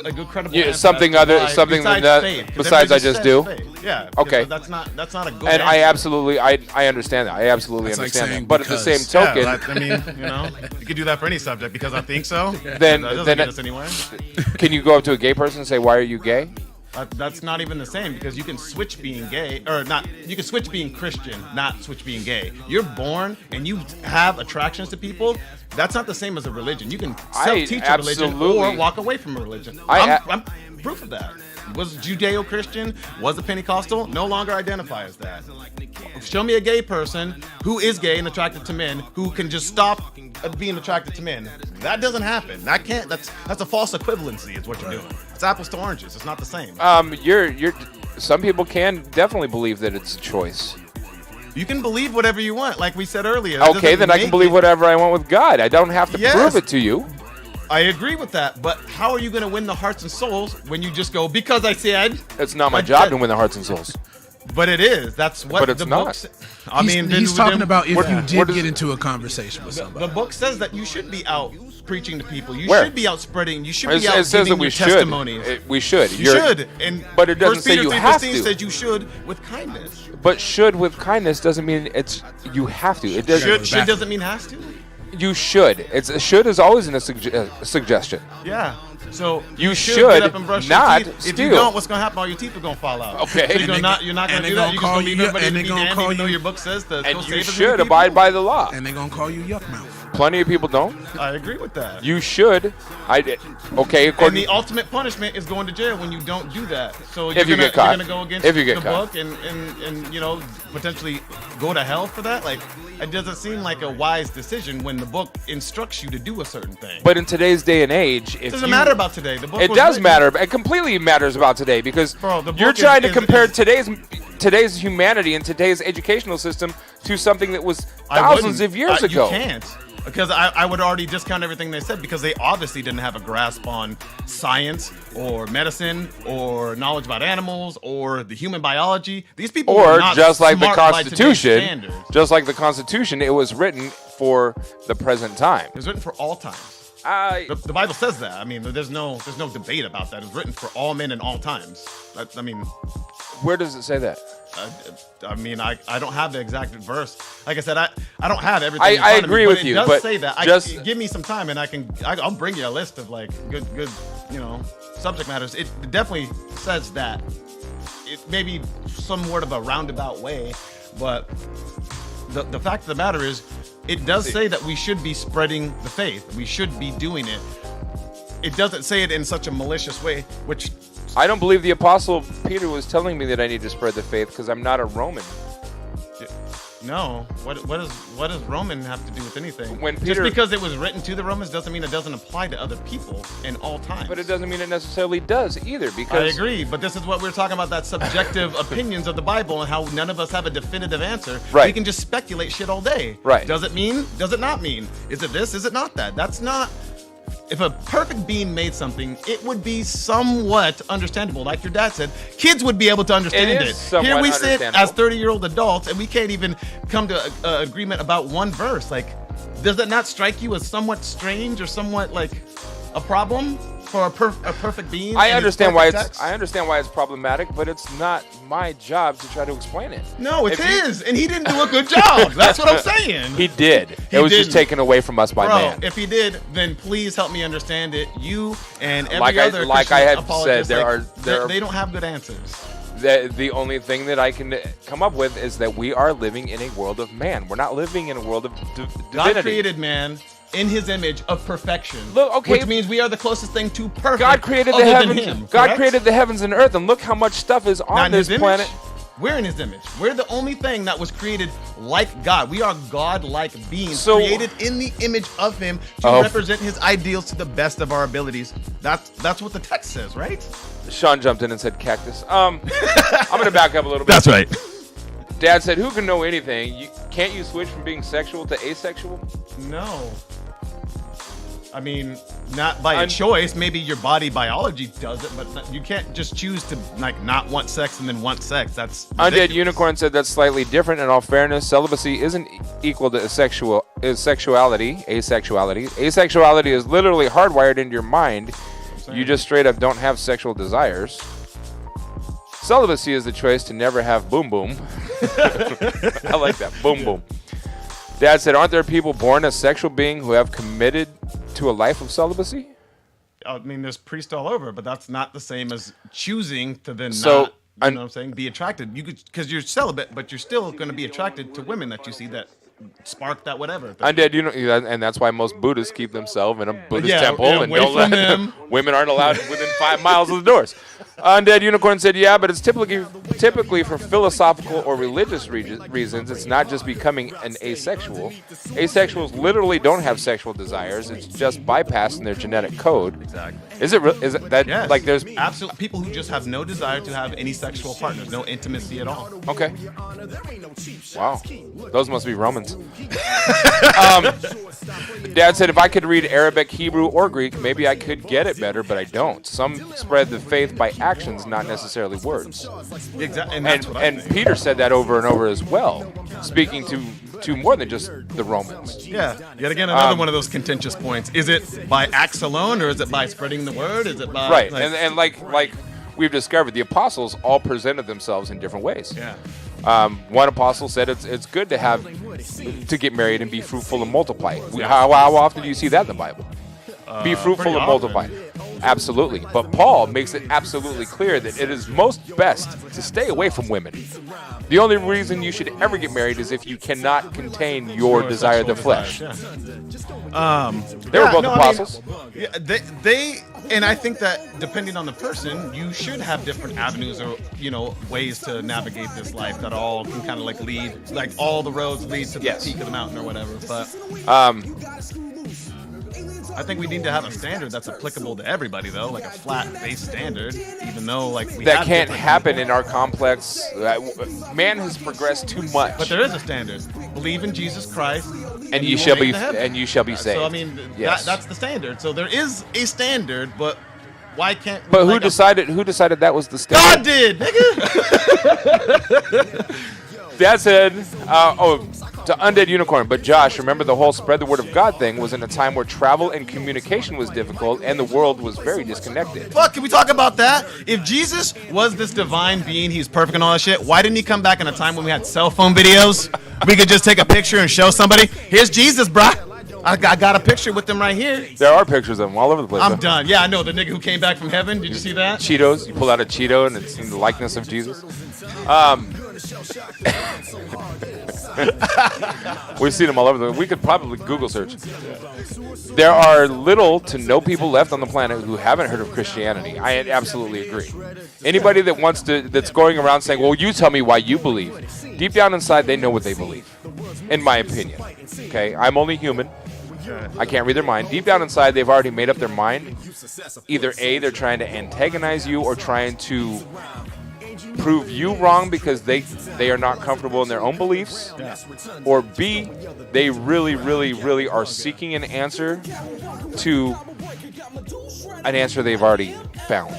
a good credible answer? Something besides that faith? besides I just do. Faith. Yeah. Okay. That's not a good. And answer. I understand that. I absolutely That's like understand saying that. But at the same token, I mean, you could do that for any subject because I think so. Then that doesn't get us anywhere. Can you go up to a gay person and say, "Why are you gay?" That's not even the same, because you can switch being gay or not. You can switch being Christian, not switch being gay. You're born and you have attractions to people. That's not the same as a religion. You can self-teach a religion or walk away from a religion. proof of that. Was Judeo-Christian, was a Pentecostal, no longer identify as that. Show me a gay person who is gay and attracted to men who can just stop being attracted to men. That doesn't happen. That's a false equivalency is what you're doing. It's apples to oranges. It's not the same. Some people can definitely believe that it's a choice. You can believe whatever you want, like we said earlier. Okay, then I can believe whatever I want with God. I don't have to prove it to you. I agree with that, but how are you going to win the hearts and souls when you just go, because I said? It's not my job to win the hearts and souls. But it is. That's what the book says. I mean, he's talking about if you did get into a conversation with somebody. The book says that you should be out preaching to people. You Where? should be out spreading. You should be out it says giving that we your should. testimonies. We should. You should. But it doesn't say you have to. says you should with kindness. But should with kindness doesn't mean it's you have to. It doesn't. Should doesn't mean has to. You should. Should is always in a suggestion. Yeah. So you should get up and brush not your teeth. steal. If you don't, what's going to happen? All your teeth are going to fall out. Okay. So you're not going to do that. You're just going to leave everybody to be damned, even though your book says to and go you save as should many abide people. by the law. And they're going to call you yuck mouth. Plenty of people don't. I agree with that. You should. Okay. And the ultimate punishment is going to jail when you don't do that. So If you're you get caught. going to go against If you get the caught. book and you know, potentially go to hell for that. Like, it doesn't seem like a wise decision when the book instructs you to do a certain thing. But in today's day and age, It doesn't matter about today. The book It was does written- matter. It completely matters about today because Bro, the you're book trying to is- compare today's humanity and today's educational system to something that was thousands of years ago. You can't. Because I would already discount everything they said because they obviously didn't have a grasp on science or medicine or knowledge about animals or the human biology. These people were Or not just like the smart by today's Constitution, standards. just like the Constitution, it was written for the present time. It was written for all times. The Bible says that. I mean, there's no debate about that. It was written for all men in all times. Where does it say that? I don't have the exact verse. Like I said, I don't have everything. in I front of agree me, with but you, It does but say that. just- Give me some time, and I'll bring you a list of like good, subject matters. It definitely says that. It may be somewhat of a roundabout way, but the fact of the matter is, it does say that we should be spreading the faith. We should be doing it. It doesn't say it in such a malicious way, which I don't believe the Apostle Peter was telling me that I need to spread the faith because I'm not a Roman. no. What does Roman have to do with anything? When Just Peter- because it was written to the Romans doesn't mean it doesn't apply to other people in all times. But it doesn't mean it necessarily does either because I agree, but this is what we're talking about, that subjective opinions of the Bible and how none of us have a definitive answer. Right. We can just speculate shit all day. Right. Does it mean? Does it not mean? Is it this? Is it not that? That's not... If a perfect being made something, it would be somewhat understandable. Like your dad said, kids would be able to understand It it. is somewhat Here we sit understandable. as 30-year-old adults, and we can't even come to an agreement about one verse. Like, does that not strike you as somewhat strange or somewhat like a problem for a perfect being? I and its understand why perfect it's text? problematic, but it's not my job to try to explain it. No, it's If you- his, and he didn't do a good job. That's what I'm saying. He did. He It was just didn't. taken away from us by Bro, man. if he did, then please help me understand it. You and every Like other I Christian had apologist, said, there are they don't have good answers. The only thing that I can come up with is that we are living in a world of man. We're not living in a world of divinity. God created man in his image of perfection. Look, okay. Which means we are the closest thing to perfect. God created other the than heavens. him, God correct? created the heavens and earth, and look how much stuff is Not on in this his planet. image. We're in his image. We're the only thing that was created like God. We are God-like beings, So- created in the image of him to Oh. represent his ideals to the best of our abilities. That's what the text says, right? Shawn jumped in and said cactus. I'm gonna back up a little bit. right. Dad said, "Who can know anything? Can't you switch from being sexual to asexual?" No. I mean, not by a choice. Maybe your body biology does it, but you can't just choose to like not want sex and then want sex. That's Undead ridiculous. Unicorn said that's slightly different. In all fairness, celibacy isn't equal to sexuality. Asexuality. Asexuality is literally hardwired into your mind. You just straight up don't have sexual desires. Celibacy is the choice to never have boom boom. I like that. Boom boom. Dad said, aren't there people born a sexual being who have committed to a life of celibacy? I mean, there's priests all over, but that's not the same as choosing to then So, not, you know what I'm saying, be attracted. You could, because you're celibate, but you're still going to be attracted to women that you see that spark that whatever. Undead, and that's why most Buddhists keep themselves in a Buddhist temple and away don't from let them. women aren't allowed within 5 miles of the doors. Undead Unicorn said, yeah, but it's typically for philosophical or religious reasons. It's not just becoming an asexual. Asexuals literally don't have sexual desires. It's just bypassing their genetic code. Exactly. Is it that Yes. like there's absolutely people who just have no desire to have any sexual partners, no intimacy at all. okay? Wow, those must be Romans. Dad said if I could read Arabic, Hebrew, or Greek, maybe I could get it better, but I don't. Some spread the faith by actions, not necessarily words. Exactly, and that's what I And think. Peter said that over and over as well, speaking to more than just the Romans. Yeah, yet again, another one of those contentious points. Is it by acts alone, or is it by spreading the word? Is it by Right, and like we've discovered, the apostles all presented themselves in different ways. yeah. One apostle said it's good to get married and be fruitful and multiply. How often do you see that in the Bible? Be fruitful pretty and multiply. Absolutely. But Paul makes it absolutely clear that it is most best to stay away from women. The only reason you should ever get married is if you cannot contain your desire of the flesh. Yeah. They were both apostles. Yeah, they and I think that depending on the person, you should have different avenues or ways to navigate this life that all can kind of like lead, like all the roads lead to the Yes. peak of the mountain or whatever. But I think we need to have a standard that's applicable to everybody, though, like a flat-based standard. Even though like we That have can't different- happen in our complex. Man has progressed too much. But there is a standard. Believe in Jesus Christ, and you will shall make be it to heaven. and you shall be saved. So I mean, Yes. that's the standard. So there is a standard, but why can't? We But who like decided that was the standard? God did, nigga. Dad said, to Undead Unicorn, but Josh, remember the whole spread the word of God thing was in a time where travel and communication was difficult and the world was very disconnected. Fuck, can we talk about that? If Jesus was this divine being, he's perfect and all that shit, why didn't he come back in a time when we had cell phone videos? We could just take a picture and show somebody, here's Jesus, bruh. I got a picture with him right here. There are pictures of them all over the place. I'm though. done. Yeah, I know, the nigga who came back from heaven. Did you see that? Cheetos, you pull out a Cheeto and it's in the likeness of Jesus. We've seen them all over. We could probably Google search. There are little to no people left on the planet who haven't heard of Christianity. I absolutely agree. Anybody that's going around saying, well, you tell me why you believe. Deep down inside, they know what they believe, in my opinion. Okay, I'm only human. I can't read their mind. Deep down inside, they've already made up their mind. Either A, they're trying to antagonize you or trying to prove you wrong because they are not comfortable in their own beliefs, or B, they really, really, really are seeking an answer to an answer they've already found.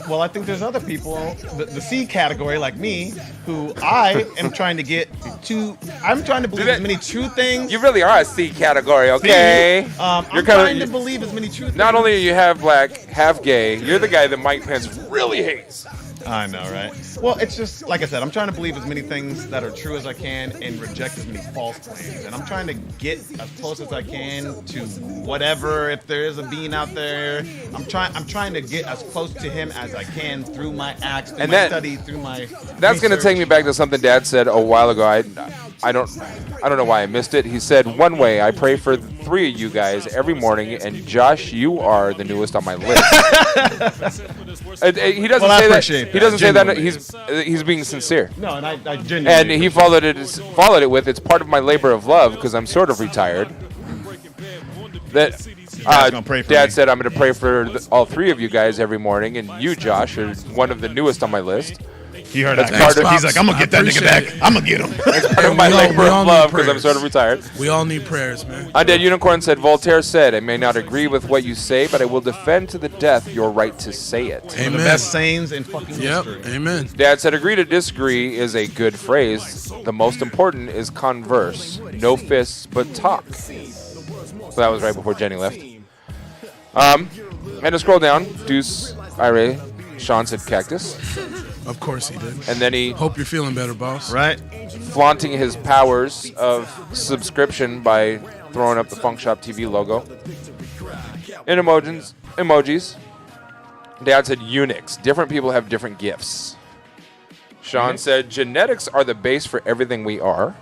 Well, I think there's other people, the C category like me, who I am trying to get to. I'm trying to believe as many true things. You really are a C category, okay? I'm You're trying to believe as many true things. Not only are you half black, half gay, you're the guy that Mike Pence really hates. I know, right? Well, it's just, like I said, I'm trying to believe as many things that are true as I can and reject as many false claims. And I'm trying to get as close as I can to whatever, if there is a being out there. I'm trying to get as close to him as I can through my acts, through my study, through my That's going to research. take me back to something Dad said a while ago. I don't know why I missed it. He said, one way, I pray for the three of you guys every morning, and Josh, you are the newest on my list. He doesn't say that. He doesn't say that. He's being sincere. No, and I genuinely. And he followed it with, it's part of my labor of love because I'm sort of retired. That gonna pray for Dad me. said I'm going to pray for all three of you guys every morning, and you, Josh, are one of the newest on my list. He heard That's that. part of- He's like, I'm gonna get that nigga back. appreciate it. I'm gonna get him. Part of my we all- labor we all of need love because I'm prayers. sort of retired. We all need prayers, man. Undead Unicorn said, Voltaire said, I may not agree with what you say, but I will defend to the death your right to say it. One of the Amen. best sayings in fucking Yep. history. Amen. Dad said, agree to disagree is a good phrase. The most important is converse. No fists, but talk. So that was right before Jenny left. And to scroll down, Duce I Rae, Shawn said cactus. Of course he did. And then he Hope you're feeling better, boss. Right? flaunting his powers of subscription by throwing up the Funkshop TV logo. In emojis. Dad said eunuchs. Different people have different gifts. Shawn said genetics are the base for everything we are.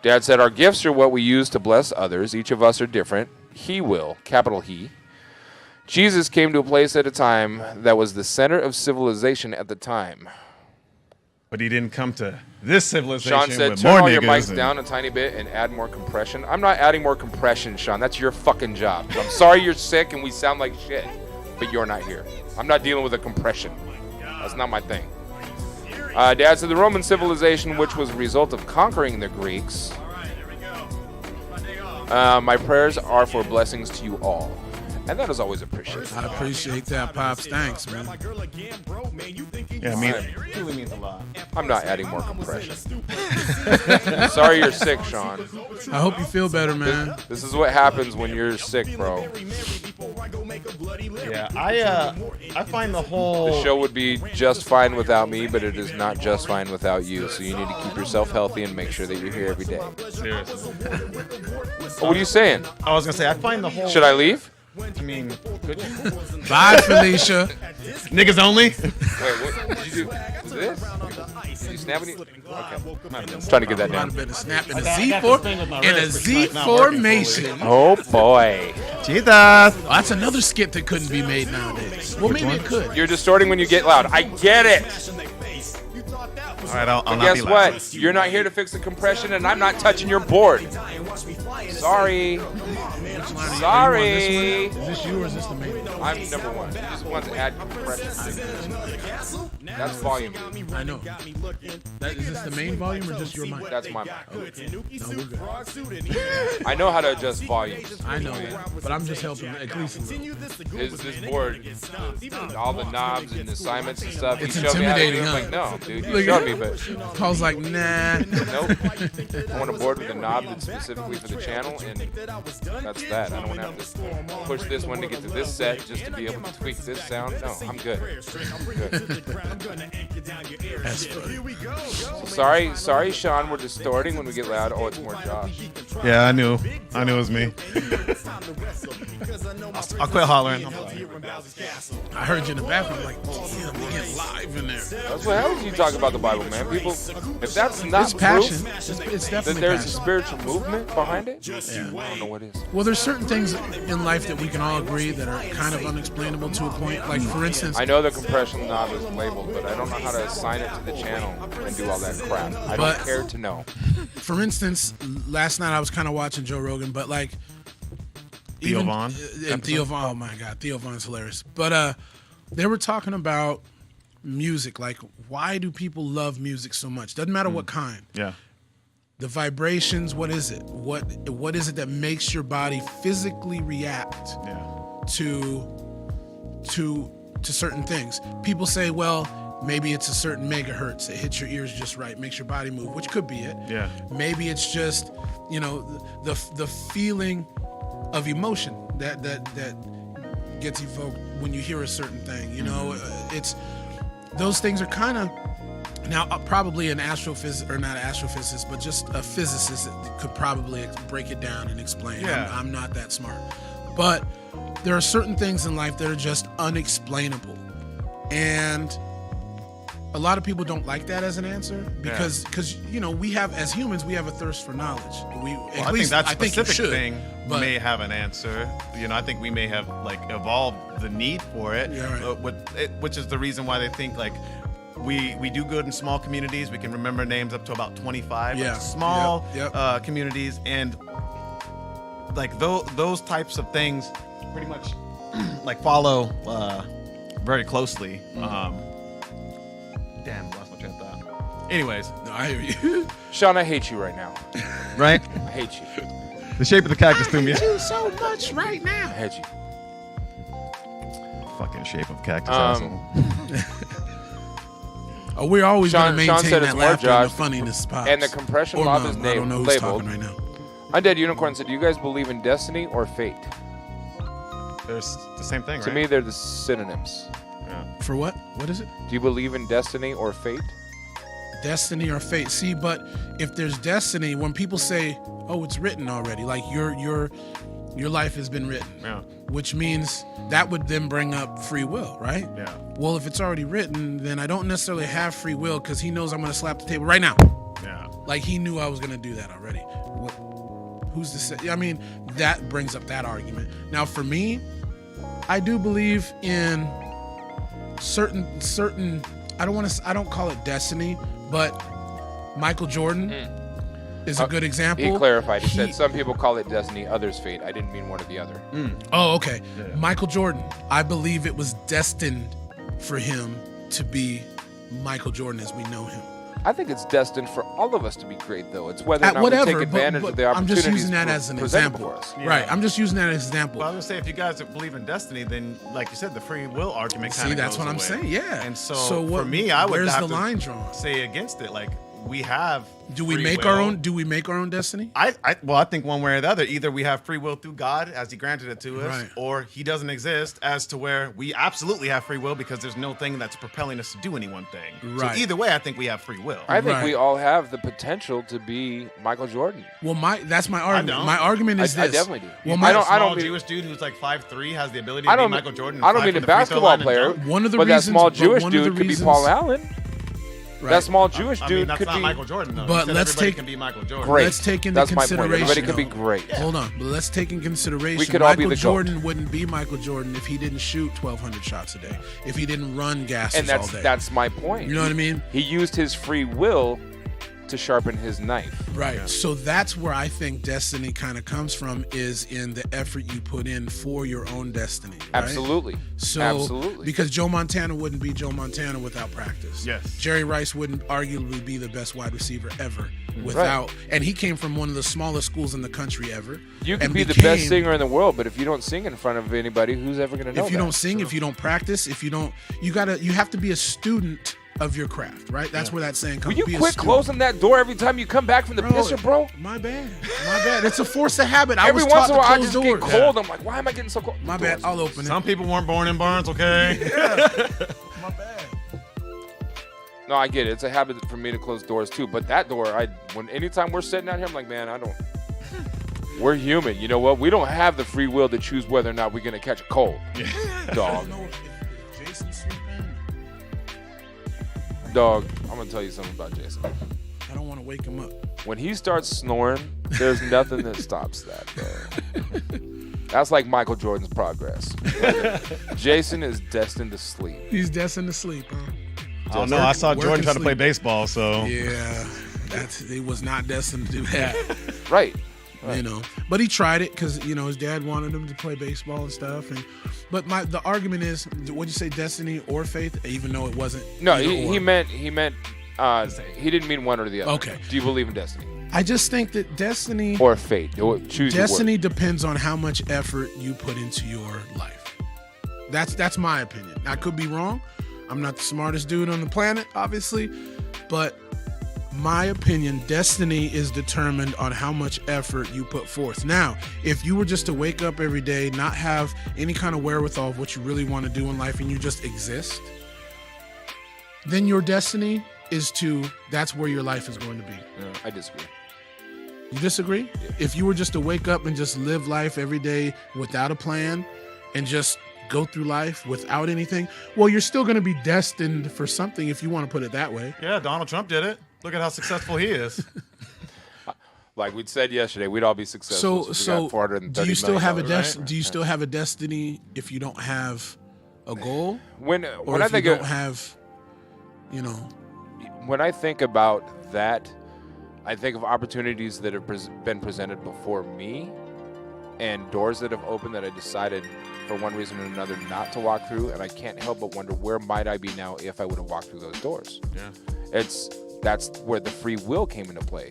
Dad said, our gifts are what we use to bless others. Each of us are different. He will, capital He. Jesus came to a place at a time that was the center of civilization at the time. But he didn't come to this civilization Sean said, with turn more all your niggas mics and- down a tiny bit and add more compression. I'm not adding more compression, Sean. That's your fucking job. I'm sorry you're sick and we sound like shit, but you're not here. I'm not dealing with a compression. That's not my thing. Dad said the Roman civilization, which was a result of conquering the Greeks. My prayers are for blessings to you all. And that is always appreciated. I appreciate that, Pops. Thanks, man. Yeah, I mean, it really means a lot. I'm not adding more compression. Sorry you're sick, Sean. I hope you feel better, man. This is what happens when you're sick, bro. Yeah, I find the whole The show would be just fine without me, but it is not just fine without you. So you need to keep yourself healthy and make sure that you're here every day. seriously. What are you saying? I was gonna say I find the whole. Should I leave? I mean, could you? Bye, Felicia. Niggas only. Wait, what did you do? Was this? You snapping it? Okay. Trying to get that Might have down. been a snap in a I got Z this for thing with my in a wrist, Z it's not working formation. Oh boy. Jesus. Oh, that's another skit that couldn't be made nowadays. Well, maybe it could. You're distorting when you get loud. I get it. All right, I'll But not guess be loud. what? You're not here to fix the compression, and I'm not touching your board. Sorry. Sorry. Is this you or is this the main? I'm number one. He just wants to add compression. That's volume. I know. Is this the main volume or just your mic? That's my mic. No, we're good. I know how to adjust volumes. I know, but I'm just helping at least a little. This board, all the knobs and assignments and stuff. It's he showed me how to do it. intimidating, I'm huh? like, no, dude, you Look showed at- me, but Paul's like, nah. nope. I want a board with a knob that's specifically for the channel, and that's that. I don't want to have to push this one to get to this set just to be able to tweak this sound. No, I'm good. That's funny. Sorry, Sean. We're distorting when we get loud. Oh, it's more Josh. Yeah, I knew it was me. I'll quit hollering. I'm sorry. I heard you in the bathroom. Like, damn, we get live in there. That's what happens when you talk about the Bible, man. People, if that's not It's passion. proof It's that definitely there's a passion. spiritual movement behind it, I don't know what is. Well, there's certain things in life that we can all agree that are kind of unexplainable to a point. Like, for instance, I know the compression knob is labeled, but I don't know how to assign it to the channel and do all that crap. I But- don't care to know. for instance, last night I was kind of watching Joe Rogan, but like Theo Von and Theo Von. Oh my God, Theo Von's hilarious. But they were talking about music. Like, why do people love music so much? Doesn't matter what kind. Yeah. The vibrations. What is it? What is it that makes your body physically react Yeah. to certain things? People say, well, maybe it's a certain megahertz. It hits your ears just right, makes your body move, which could be it. Yeah. Maybe it's just, the feeling of emotion that gets evoked when you hear a certain thing. It's those things are kind of now probably an astrophysicist, or not an astrophysicist, but just a physicist that could probably break it down and explain. Yeah. I'm not that smart, but there are certain things in life that are just unexplainable, and a lot of people don't like that as an answer because we have, as humans, we have a thirst for knowledge. I think that specific you should, thing but may have an answer. I think we may have evolved the need for it, Yeah, right. which is the reason why they think we do good in small communities. We can remember names up to about 25. Yeah. Small Yep. communities, and those types of things pretty much follow very closely. Damn, I lost my train of thought. Anyways, No, I hear you. Sean, I hate you right now. right? I hate you. The shape of the cactus threw me. You so much right I now. hate you. Fucking shape of cactus Um, asshole. Oh, we're always Sean- going to Sean maintain said that it's more laughter and the Josh. funniness pops. And the compression Or knob Mom. is I don't know who's labeled. talking right now. Undead Unicorn said, do you guys believe in destiny or fate? There's the same thing, right? To me, they're the synonyms. For what? What is it? Do you believe in destiny or fate? Destiny or fate. See, but if there's destiny, when people say, "Oh, it's written already," like your life has been written, Yeah. which means that would then bring up free will, right? Yeah. Well, if it's already written, then I don't necessarily have free will because he knows I'm going to slap the table right now. Yeah. Like he knew I was gonna do that already. Who's to say? I mean, that brings up that argument. Now, for me, I do believe in certain. I don't call it destiny, but Michael Jordan is a good example. He clarified. He said some people call it destiny, others fate. I didn't mean one or the other. Oh, okay. Yeah. Michael Jordan, I believe it was destined for him to be Michael Jordan as we know him. I think it's destined for all of us to be great, though. It's whether or not we take advantage of the opportunities. I'm just using that as an example. Yeah. Right. I'm just using that as an example. Well, I was going to say, if you guys believe in destiny, then, like you said, the free will argument kind of goes that's what away. I'm saying, yeah. And so what, for me, I would where's have the line drawn? Say against it. Like, we have Do we free make will. our own? Do we make our own destiny? I think one way or the other. Either we have free will through God as He granted it to us, Right. or He doesn't exist as to where we absolutely have free will because there's no thing that's propelling us to do any one thing. Right. So either way, I think we have free will. I think Right. we all have the potential to be Michael Jordan. Well, that's my argument. don't. My argument is I this. definitely do. Well, I I don't small mean- Jewish dude who's like 5'3" has the ability to be Michael Jordan. I don't mean a basketball player. One of the but that reasons- small but Jewish one of the dude could be reasons- Paul Allen. Right. That small Jewish I dude mean, that's could not be Michael Jordan, though. But He said let's everybody take- can be Michael Jordan. great. Let's take into That's my point. consideration. Everybody could be though. great. Hold on, but let's take in consideration. We could all be Michael the GOAT. Jordan wouldn't be Michael Jordan if he didn't shoot 1,200 shots a day. If he didn't run gases And all day. that's my point. You know what I mean? He used his free will to sharpen his knife. Right. Yeah. So that's where I think destiny kind of comes from, is in the effort you put in for your own destiny. Right? Absolutely. So, Absolutely. because Joe Montana wouldn't be Joe Montana without practice. Yes. Jerry Rice wouldn't arguably be the best wide receiver ever without, and he came from one of the smallest schools in the country ever. You can and be the became- best singer in the world, but if you don't sing in front of anybody, who's ever going to know If you that? don't sing, if you don't practice, if you don't, you have to be a student of your craft, right? That's where that saying comes. Will Be you a quit student. closing that door every time you come back from the pisser, bro? My bad. It's a force of habit. I Every was once taught in a while, to I close just doors. get cold. I'm like, why am I getting so cold? My bad. I'll open it. Some people weren't born in barns, okay? My bad. No, I get it. It's a habit for me to close doors too. But that door, anytime we're sitting out here, I'm like, man, I don't. We're human. You know what? We don't have the free will to choose whether or not we're gonna catch a cold. Dog. If Jason's sleeping, Dog. I'm gonna tell you something about Jason. I don't want to wake him up. When he starts snoring, there's nothing that stops that, bro. That's like Michael Jordan's progress. Jason is destined to sleep. He's destined to sleep, huh? I don't know. I saw Work Jordan and try to play sleep. baseball, so. Yeah, he was not destined to do that. Right. You know, but he tried it because his dad wanted him to play baseball and stuff. But the argument is, would you say destiny or faith? Even though it wasn't. No, either he or. meant he didn't mean one or the other. Okay. Do you believe in destiny I just think that destiny or fate? Choose destiny depends on how much effort you put into your life. That's my opinion. I could be wrong. I'm not the smartest dude on the planet, obviously, but my opinion, destiny is determined on how much effort you put forth. Now, if you were just to wake up every day, not have any kind of wherewithal of what you really want to do in life, and you just exist, then your destiny is that's where your life is going to be. Yeah, I disagree. You disagree? Yeah. If you were just to wake up and just live life every day without a plan and just go through life without anything, well, you're still going to be destined for something if you want to put it that way. Yeah, Donald Trump did it. Look at how successful he is. Like we said yesterday, we'd all be successful. So, we got $430 do you still have a million, Do you still have a destiny if you don't have a goal? When Or I if think you don't have, when I think about that, I think of opportunities that have been presented before me, and doors that have opened that I decided for one reason or another not to walk through, and I can't help but wonder where might I be now if I would have walked through those doors. Yeah. That's where the free will came into play.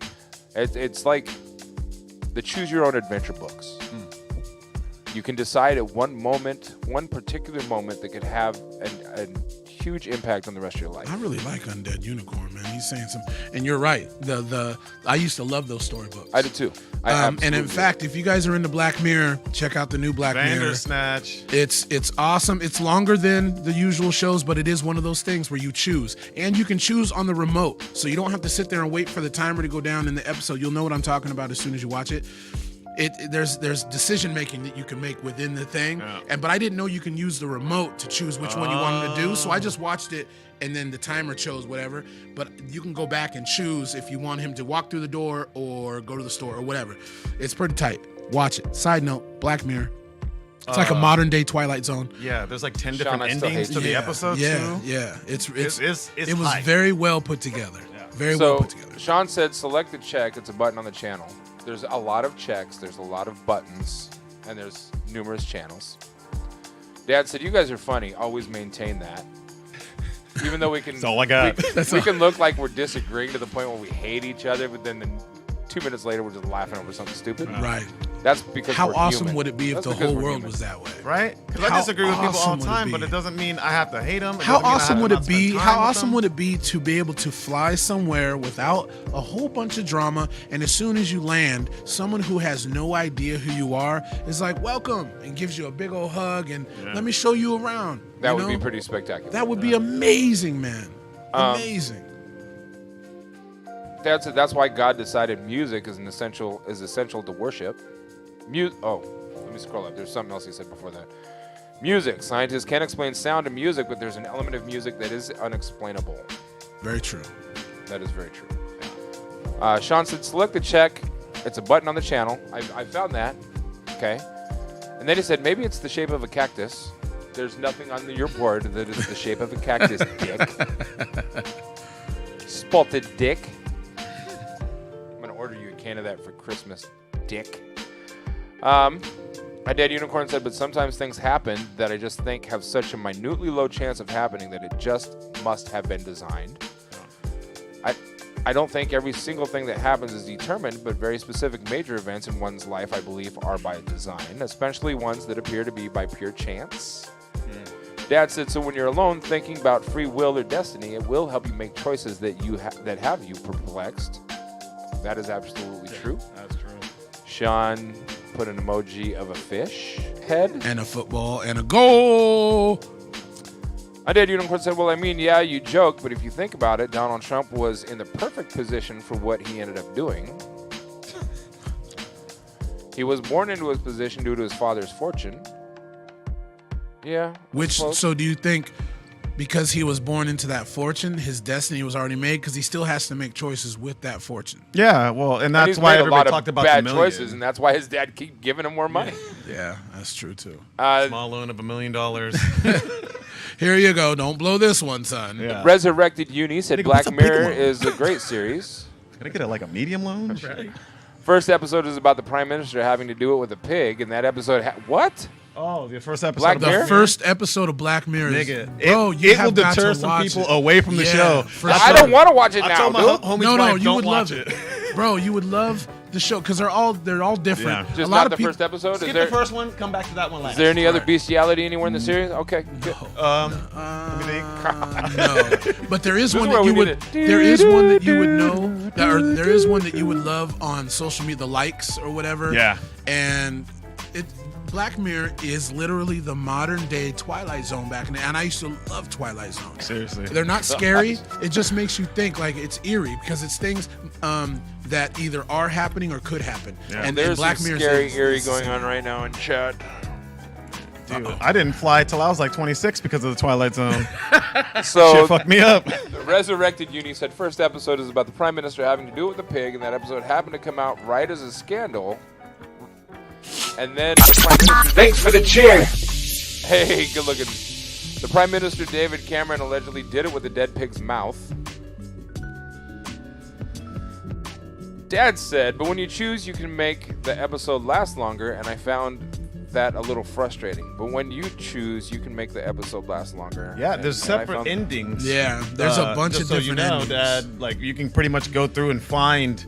It's like the choose your own adventure books. You can decide at one particular moment that could have a huge impact on the rest of your life. I really like Undead Unicorn, man. He's saying some, and you're right. I used to love those storybooks. I did too. And in fact, if you guys are into Black Mirror, check out the new Black Mirror. Bandersnatch. It's awesome. It's longer than the usual shows, but it is one of those things where you choose, and you can choose on the remote, so you don't have to sit there and wait for the timer to go down in the episode. You'll know what I'm talking about as soon as you watch it. there's decision making that you can make within the thing, but I didn't know you can use the remote to choose which one you wanted to do. So I just watched it, and then the timer chose whatever. But you can go back and choose if you want him to walk through the door or go to the store or whatever. It's pretty tight. Watch it. Side note: Black Mirror. It's like a modern day Twilight Zone. Yeah, there's like 10 Shawn, different endings to the episode too. Yeah. It was hype. very well put together. Very well put together. Shawn said, select the check. It's a button on the channel. There's a lot of checks. There's a lot of buttons. And there's numerous channels. Dad said, you guys are funny. Always maintain that. Even though we can, That's all I got. We can look like we're disagreeing to the point where we hate each other, but then 2 minutes later we're just laughing over something stupid. Right. That's because how we're awesome human. would it be if That's the because whole we're world human. was that way? Right? Because I How disagree with people all awesome the would it time, but be? it doesn't mean I have to hate them. How awesome would it be? How awesome would it be to be able to fly somewhere without a whole bunch of drama, and as soon as you land, someone who has no idea who you are is like, welcome, and gives you a big old hug and let me show you around. That you would know? be pretty spectacular. That would be amazing, man. Amazing. That's why God decided music is essential to worship. Let me scroll up. There's something else he said before that. Music. Scientists can't explain sound and music, but there's an element of music that is unexplainable. Very true. That is very true. Shawn said, select the check. It's a button on the channel. I found that. Okay. And then he said, maybe it's the shape of a cactus. There's nothing on your board that is the shape of a cactus, dick. Spotted dick. I'm going to order you a can of that for Christmas, dick. My dad Unicorn said, but sometimes things happen that I just think have such a minutely low chance of happening that it just must have been designed. I don't think every single thing that happens is determined, but very specific major events in one's life, I believe, are by design, especially ones that appear to be by pure chance. Dad said, so when you're alone thinking about free will or destiny, it will help you make choices that that have you perplexed. That is absolutely true. That's true. Shawn put an emoji of a fish head. And a football and a goal. My dad Unicorn said, well, I mean, yeah, you joke, but if you think about it, Donald Trump was in the perfect position for what he ended up doing. He was born into his position due to his father's fortune. Yeah. So do you think because he was born into that fortune, his destiny was already made? Because he still has to make choices with that fortune. Yeah, well, and that's he's why made a everybody lot talked of about bad the million. choices, and that's why his dad keep giving him more money. Yeah, that's true too. Small loan of $1 million. Here you go. Don't blow this one, son. Yeah. Resurrected Uni said What's Black a big Mirror loan? is a great series. Can I get like a medium loan? First episode is about the Prime Minister having to do it with a pig, and that episode what? Oh, the first episode. Black of Mirror? The first episode of Black Mirror is, Nigga, bro, you it will have got deter to some watch people it. away from the show. for I sure. don't want to watch it I now, told my dude. homie's No, wife, you don't would watch love it. Bro, you would love the show because they're all different. Yeah. Just a lot not of the people, first episode? Skip Is there, the first one, come back to that one last. is there any other Right. bestiality anywhere in the series? Okay, good. Let me think. No, but there is This one is where that you we would. need it. There is one that you would know, or there is one that you would love on social media, the likes or whatever. Yeah. And Black Mirror is literally the modern day Twilight Zone back in the day, and I used to love Twilight Zone. Seriously. They're not scary. It just makes you think like it's eerie because it's things that either are happening or could happen. Yeah. And There's Black some Mirror scary eerie going on right now in chat. Dude, I didn't fly till I was like 26 because of the Twilight Zone. So Shit fucked me up. the Resurrected Uni said first episode is about the Prime Minister having to do it with a pig, and that episode happened to come out right as a scandal. And then the Prime Minister... Thanks for the cheer. Hey, good looking. The Prime Minister David Cameron allegedly did it with a dead pig's mouth. Dad said, but when you choose, you can make the episode last longer, and I found that a little frustrating. But when you choose, you can make the episode last longer. Yeah, And- there's and I separate found- endings. Yeah, there's a bunch just of so different you know, endings. Dad, like you can pretty much go through and find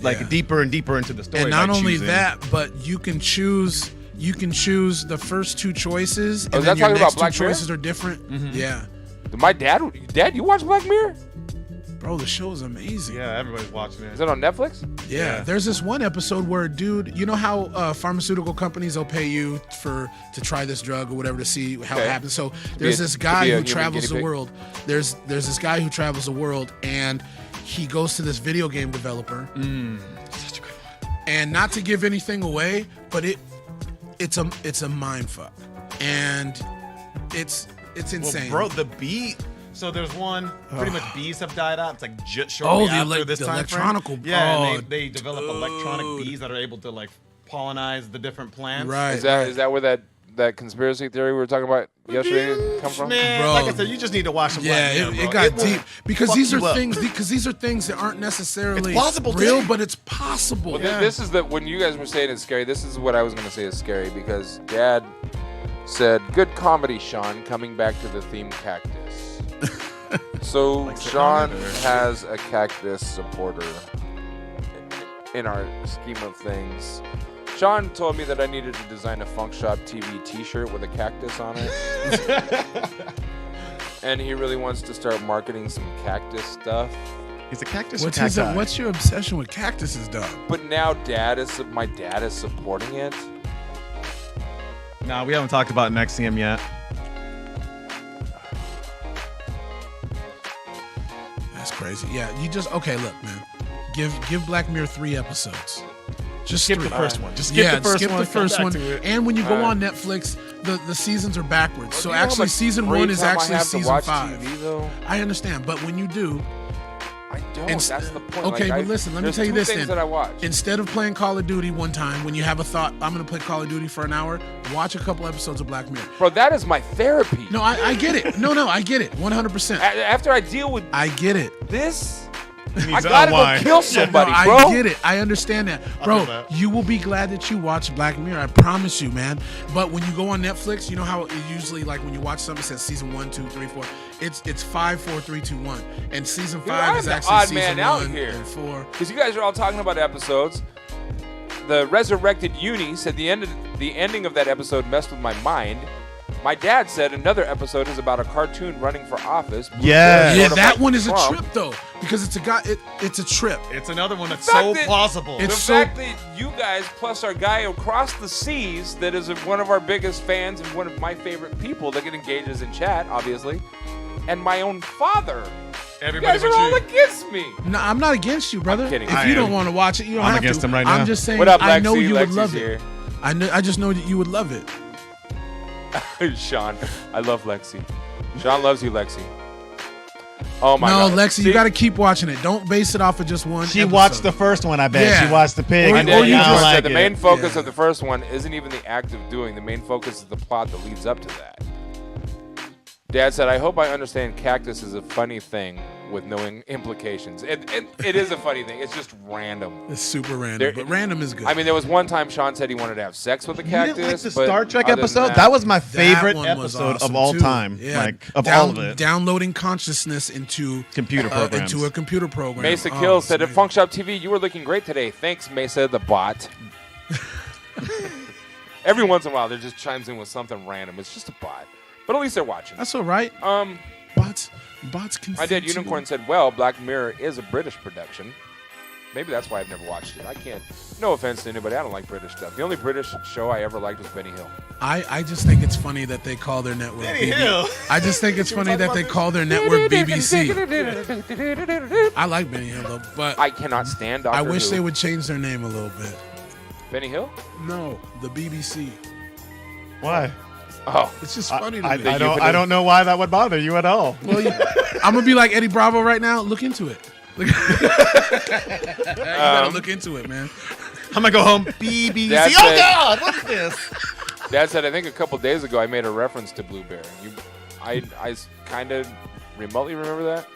like Yeah. deeper and deeper into the story. And not by only choosing. that, but you can choose the first two choices, and is then that your talking next about Black two Mirror? choices are different. Yeah, My Dad, you watch Black Mirror? bro, the show is amazing. Yeah, everybody's watching it. Is it on Netflix? Yeah, there's this one episode where, dude, you know how pharmaceutical companies will pay you to try this drug or whatever to see how Okay. it happens. So there's be a- this to guy be a who human travels guinea the pig. world. There's this guy who travels the world, and he goes to this video game developer. And not to give anything away, but it's a mind fuck, and it's insane. Well, bro, the bee. So there's one. Pretty much bees have died out. It's like just shortly after this the time electronical. frame. Yeah, and they develop electronic bees that are able to like pollinize the different plants. Right. Is that where that conspiracy theory we were talking about yesterday come from? Man, Bro. like I said, you just need to watch some. Yeah, Black Mirror, it bro. got deep because fuck these you are up. things. Because these are things that aren't necessarily It's plausible, real, dude. but it's possible. Well, this is when you guys were saying it's scary. This is what I was going to say is scary because Dad said, "Good comedy, Shawn." Coming back to the theme cactus. So Shawn has a cactus supporter in our scheme of things. Shawn told me that I needed to design a Funkshop TV T-shirt with a cactus on it, and he really wants to start marketing some cactus stuff. He's a cactus. What's your obsession with cactuses, dog? But now my dad is supporting it. No, we haven't talked about Nexium yet. That's crazy. Yeah, you just look, man. Give Black Mirror 3 episodes. Just Skip 3. the first one. Just skip the first skip one. the first come one. back to it. And when you go on Netflix, the seasons are backwards. So Do you know how actually, much season free 1 is time I actually have to season watch 5. TV, though? I understand, but when you do, I don't. That's the point. Okay, Like, but listen, let me there's tell you two this things then. that I watch. Instead of playing Call of Duty one time, when you have a thought, I'm going to play Call of Duty for an hour, watch a couple episodes of Black Mirror. Bro, that is my therapy. No, I get it. No, I get it. 100%. After I deal with I get it. this, I needs to gotta go unwind. kill somebody, No, bro. I get it. I understand that. feel Bro, that. you will be glad that you watched Black Mirror. I promise you, man. But when you go on Netflix, you know how it usually, like when you watch something, it says season 1, 2, 3, 4. It's 5, 4, 3, 2, 1. And season 5 is I'm the actually odd season man out 1 here. and 4. Because you guys are all talking about episodes. The resurrected Uni said the ending of that episode messed with my mind. My dad said another episode is about a cartoon running for office. Yeah. Yeah, Sort of that like one is a Trump. trip though, because it's a guy. It's a trip. It's another one that's The fact so that- plausible. The It's fact that you guys, plus our guy across the seas, that is one of our biggest fans and one of my favorite people that engages in chat, obviously, and my own father. You Everybody guys are but all you. against me. No, I'm not against you, brother. kidding. If I you don't am. want to watch it, you don't I'm have against to. him right now. I'm just saying. What up, Lexi? I know you would Lexi's love here. it. I just know that you would love it. Sean, I love Lexi. Sean loves you, Lexi. Oh my No, God. Lexi, See, you got to keep watching it. Don't base it off of just one. She episode. watched the first one, I bet. Yeah. She watched the pig. Or- and I or then did. you I You don't just- said like the it. main focus Yeah. of the first one isn't even the act of doing. The main focus is the plot that leads up to that. Dad said, I hope I understand cactus is a funny thing with no implications. It is a funny thing. It's just random. It's super random, There- but random is good. I mean, there was one time Sean said he wanted to have sex with a You cactus. didn't like the but Star Trek other than episode? That, That was my That favorite one was episode awesome, of all too. time. Yeah. Like, of all of it. Downloading consciousness into Computer programs. into a computer program. Mesa Oh, Kill it's said, at amazing. Funkshop TV, you were looking great today. Thanks, Mesa, the bot. Every once in a while, they just chimes in with something random. It's just a bot. But at least they're watching. That's all right. Bots can. My dad feed you. Unicorn said, well, Black Mirror is a British production. Maybe that's why I've never watched it. I can't. No offense to anybody. I don't like British stuff. The only British show I ever liked was Benny Hill. I just think it's funny that they call their network Benny BBC. Hill. I just think it's funny that they call their network BBC. I like Benny Hill though, but I cannot stand Doctor I wish Who. they would change their name a little bit. Benny Hill? No, the BBC. Why? Oh. It's just funny to me. I don't know why that would bother you at all. Well, I'm gonna be like Eddie Bravo right now. Look into it. You gotta look into it, man. I'm gonna go home. BBC. That's Oh it. God, what is this? Dad said, I think a couple days ago I made a reference to Blue Bear. I kind of remotely remember that.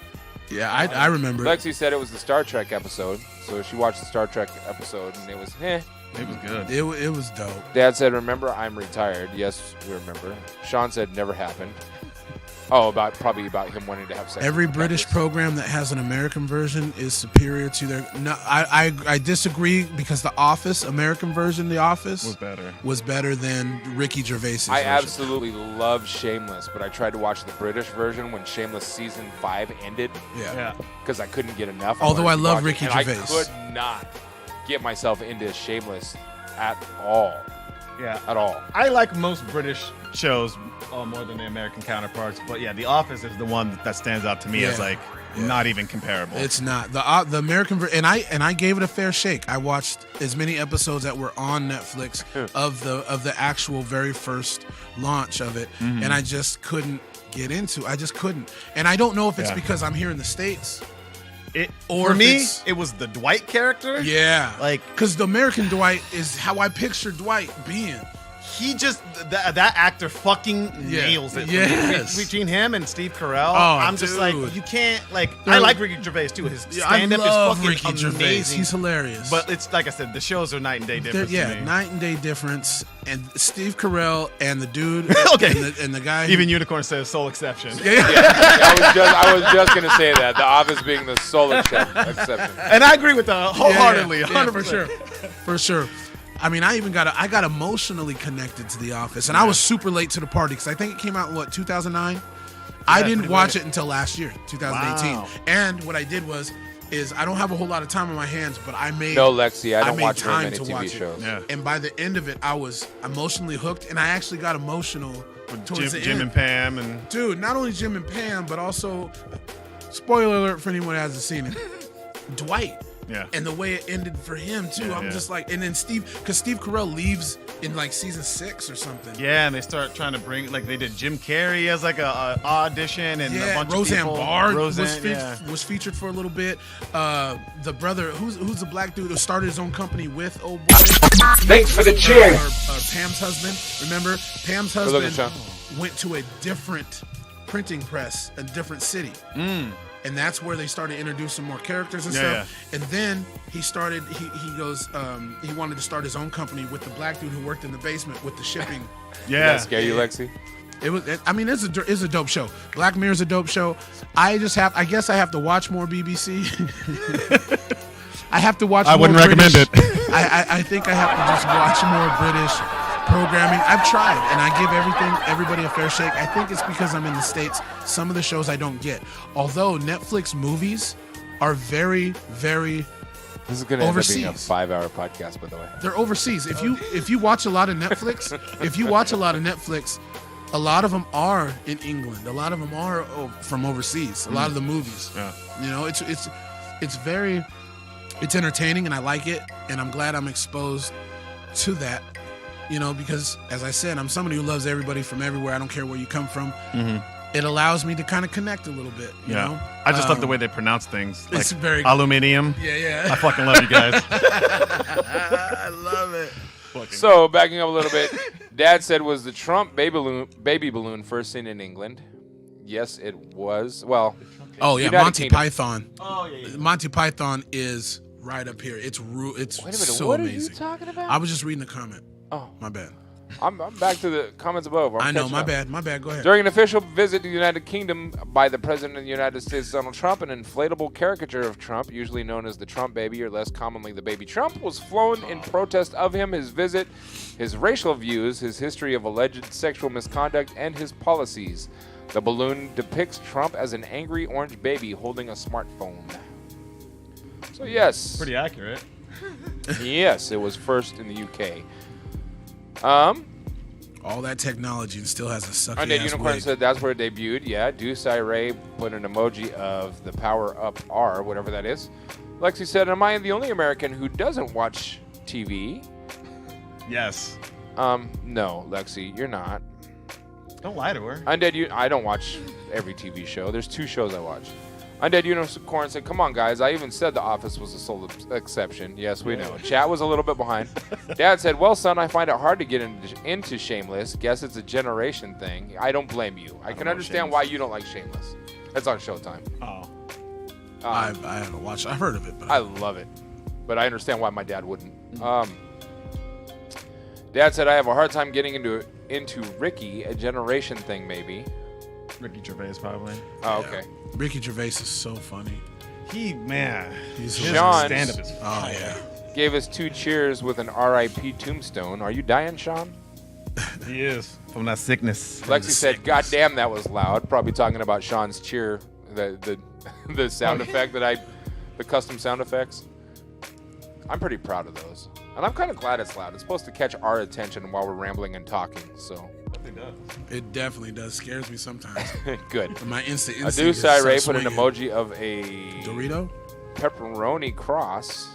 Yeah, I remember. Lexi said it was the Star Trek episode, so she watched the Star Trek episode, and it was, It was good. It was dope. Dad said, remember, I'm retired. Yes, we remember. Sean said, never happened. Oh, probably about him wanting to have sex. Every with British cactus. program that has an American version is superior to their. No, I disagree because the Office American version, The Office Was better. than Ricky Gervais's I version. absolutely love Shameless, but I tried to watch the British version when Shameless season 5 ended Yeah. because I couldn't get enough. Although wanted I to love watch it, Ricky and Gervais. I could not get myself into Shameless at all. Yeah. at all. I like most British shows more than the American counterparts, but yeah, The Office is the one that stands out to me as like not even comparable. It's not the American and I gave it a fair shake. I watched as many episodes that were on Netflix of the actual very first launch of it, and I just couldn't get into. I just couldn't, and I don't know if it's because I'm here in the States. For me, it was the Dwight character. Yeah, like because the American Dwight is how I picture Dwight being. He just that actor fucking nails it. Yes. Between him and Steve Carell, I'm just like, you can't like. I like Ricky Gervais too. His stand-up is fucking Ricky amazing. Gervais. He's hilarious. But it's like I said, the shows are night and day difference. Night and day difference. And Steve Carell and the dude, and the guy. Even Unicorn says sole exception. I was just gonna say that The Office being the sole exception. And I agree with that wholeheartedly. 100%. For sure. I mean, I got emotionally connected to The Office, and I was super late to the party because I think it came out in 2009. I didn't watch it until last year, 2018. Wow. And what I did is I don't have a whole lot of time on my hands, but I made Lexi, I don't watch time very many to TV watch shows. Yeah. And by the end of it, I was emotionally hooked, and I actually got emotional towards the Jim end. and Pam and dude, not only Jim and Pam, but also spoiler alert for anyone who hasn't seen it, Dwight. Yeah. And the way it ended for him too, I'm just like, and then because Steve Carell leaves in like season 6 or something. Yeah, and they start trying to bring they did Jim Carrey as like a audition and a bunch Roseanne of people. Barr was featured for a little bit. The brother who's the black dude who started his own company with old boy. Thanks for the cheer. Pam's husband. Remember, Pam's husband went to a different printing press, a different city. And that's where they started introducing more characters and stuff. And then he started. He goes. He wanted to start his own company with the black dude who worked in the basement with the shipping. Did that scare you, Lexi? It was. I mean, it's a dope show. Black Mirror's a dope show. I guess I have to watch more BBC. I have to watch. I wouldn't recommend it. I think I have to just watch more British programming. I've tried, and I give everybody a fair shake. I think it's because I'm in the States. Some of the shows I don't get. Although Netflix movies are very, very This is going to end up being a overseas. 5-hour podcast, by the way. They're overseas. If you watch a lot of Netflix, a lot of them are in England. A lot of them are from overseas. A lot of the movies. Yeah. You know, it's entertaining, and I like it, and I'm glad I'm exposed to that. You know, because as I said, I'm somebody who loves everybody from everywhere. I don't care where you come from. It allows me to kind of connect a little bit. You know? I just love the way they pronounce things. It's like very aluminium. Yeah. I fucking love you guys. I love it. So, backing up a little bit, Dad said, was the Trump baby balloon first seen in England? Yes, it was. Well, United Monty Kingdom. Python. Monty Python is right up here. It's Wait a minute, so what amazing. are you talking about? I was just reading the comment. Oh, my bad. I'm back to the comments above. I know, my bad. Go ahead. During an official visit to the United Kingdom by the President of the United States, Donald Trump, an inflatable caricature of Trump, usually known as the Trump baby or less commonly the baby Trump, was flown in protest of him, his visit, his racial views, his history of alleged sexual misconduct, and his policies. The balloon depicts Trump as an angry orange baby holding a smartphone. So yes. Pretty accurate. Yes, it was first in the UK. All that technology and still has a sucky And then ass Unicorn wig. said that's where it debuted. Yeah, Duce I Rae put an emoji of the power up R, whatever that is. Lexi said, am I the only American who doesn't watch TV? Yes. No, Lexi, you're not. Don't lie to her. Undead, I don't watch every TV show. There's 2 shows I watch. Undead Unicorn said, come on, guys. I even said The Office was a sole exception. Yes, we know. Chat was a little bit behind. Dad said, well, son, I find it hard to get into Shameless. Guess it's a generation thing. I don't blame you. I can understand why you don't like Shameless. It's on Showtime. Oh. I haven't watched it. I've heard of it. But I love it. But I understand why my dad wouldn't. Dad said, I have a hard time getting into Ricky, a generation thing, maybe. Ricky Gervais, probably. Oh, okay. Ricky Gervais is so funny. His Shawn stand-up is gave us 2 cheers with an R.I.P. tombstone. Are you dying, Shawn? He is. From that sickness. Lexi said, God damn, that was loud. Probably talking about Shawn's cheer, the sound effect the custom sound effects. I'm pretty proud of those. And I'm kind of glad it's loud. It's supposed to catch our attention while we're rambling and talking. So It definitely does. Scares me sometimes. good. My instant Duce I Rae put an emoji of a Dorito? pepperoni cross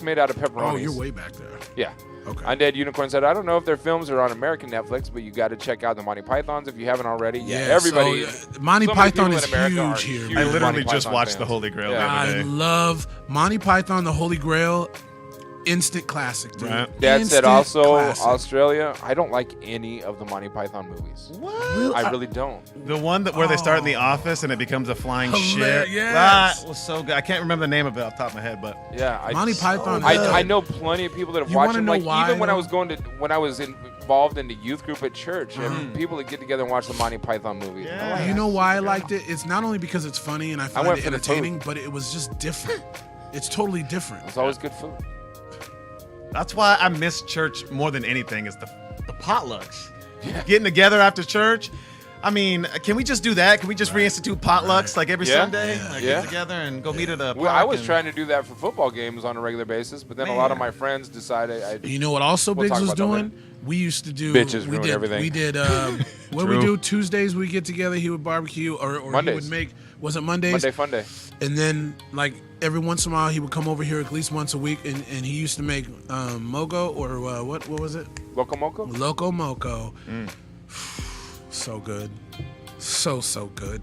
made out of pepperoni. Oh, you're way back there. Yeah. Okay. Undead Unicorn said, I don't know if their films are on American Netflix, but you got to check out the Monty Pythons if you haven't already. Yeah, everybody. Monty so many Python people is in America are huge here. huge I literally Monty just Python watched fans. The Holy Grail Yeah. the other I day. love Monty Python, The Holy Grail. Instant classic, dude. Right. Dad said Instant also classic. Australia. I don't like any of the Monty Python movies. What? I really don't. The one where they start in the office and it becomes a flying ship. Yes. That was so good. I can't remember the name of it off the top of my head, but Yeah, Monty Python. I know plenty of people that have You watched wanna them. know Like why, even when I though? was involved in the youth group at church, and people that get together and watch the Monty Python movies. Yeah. You know why I liked it? It's not only because it's funny and I find went it for the entertaining, but it was just different. It's totally different. It's always good food. that's why I miss church more than anything is the potlucks. Getting together after church. I mean, can we just do that? Can we just reinstitute potlucks like every Yeah. Sunday? Like Yeah. get together and go meet at a Well, I park was and- trying to do that for football games on a regular basis, but then a lot of my friends decided. You know what also We'll Biggz talk was about that doing? We used to do Bitches we ruin did everything. we did what we True. do Tuesdays we get together, he would barbecue or he Mondays. would make was it Mondays? Monday Fun Day. And then like every once in a while he would come over here at least once a week and he used to make mogo or what was it? Loco Moco? Loco Moco. So good. So good.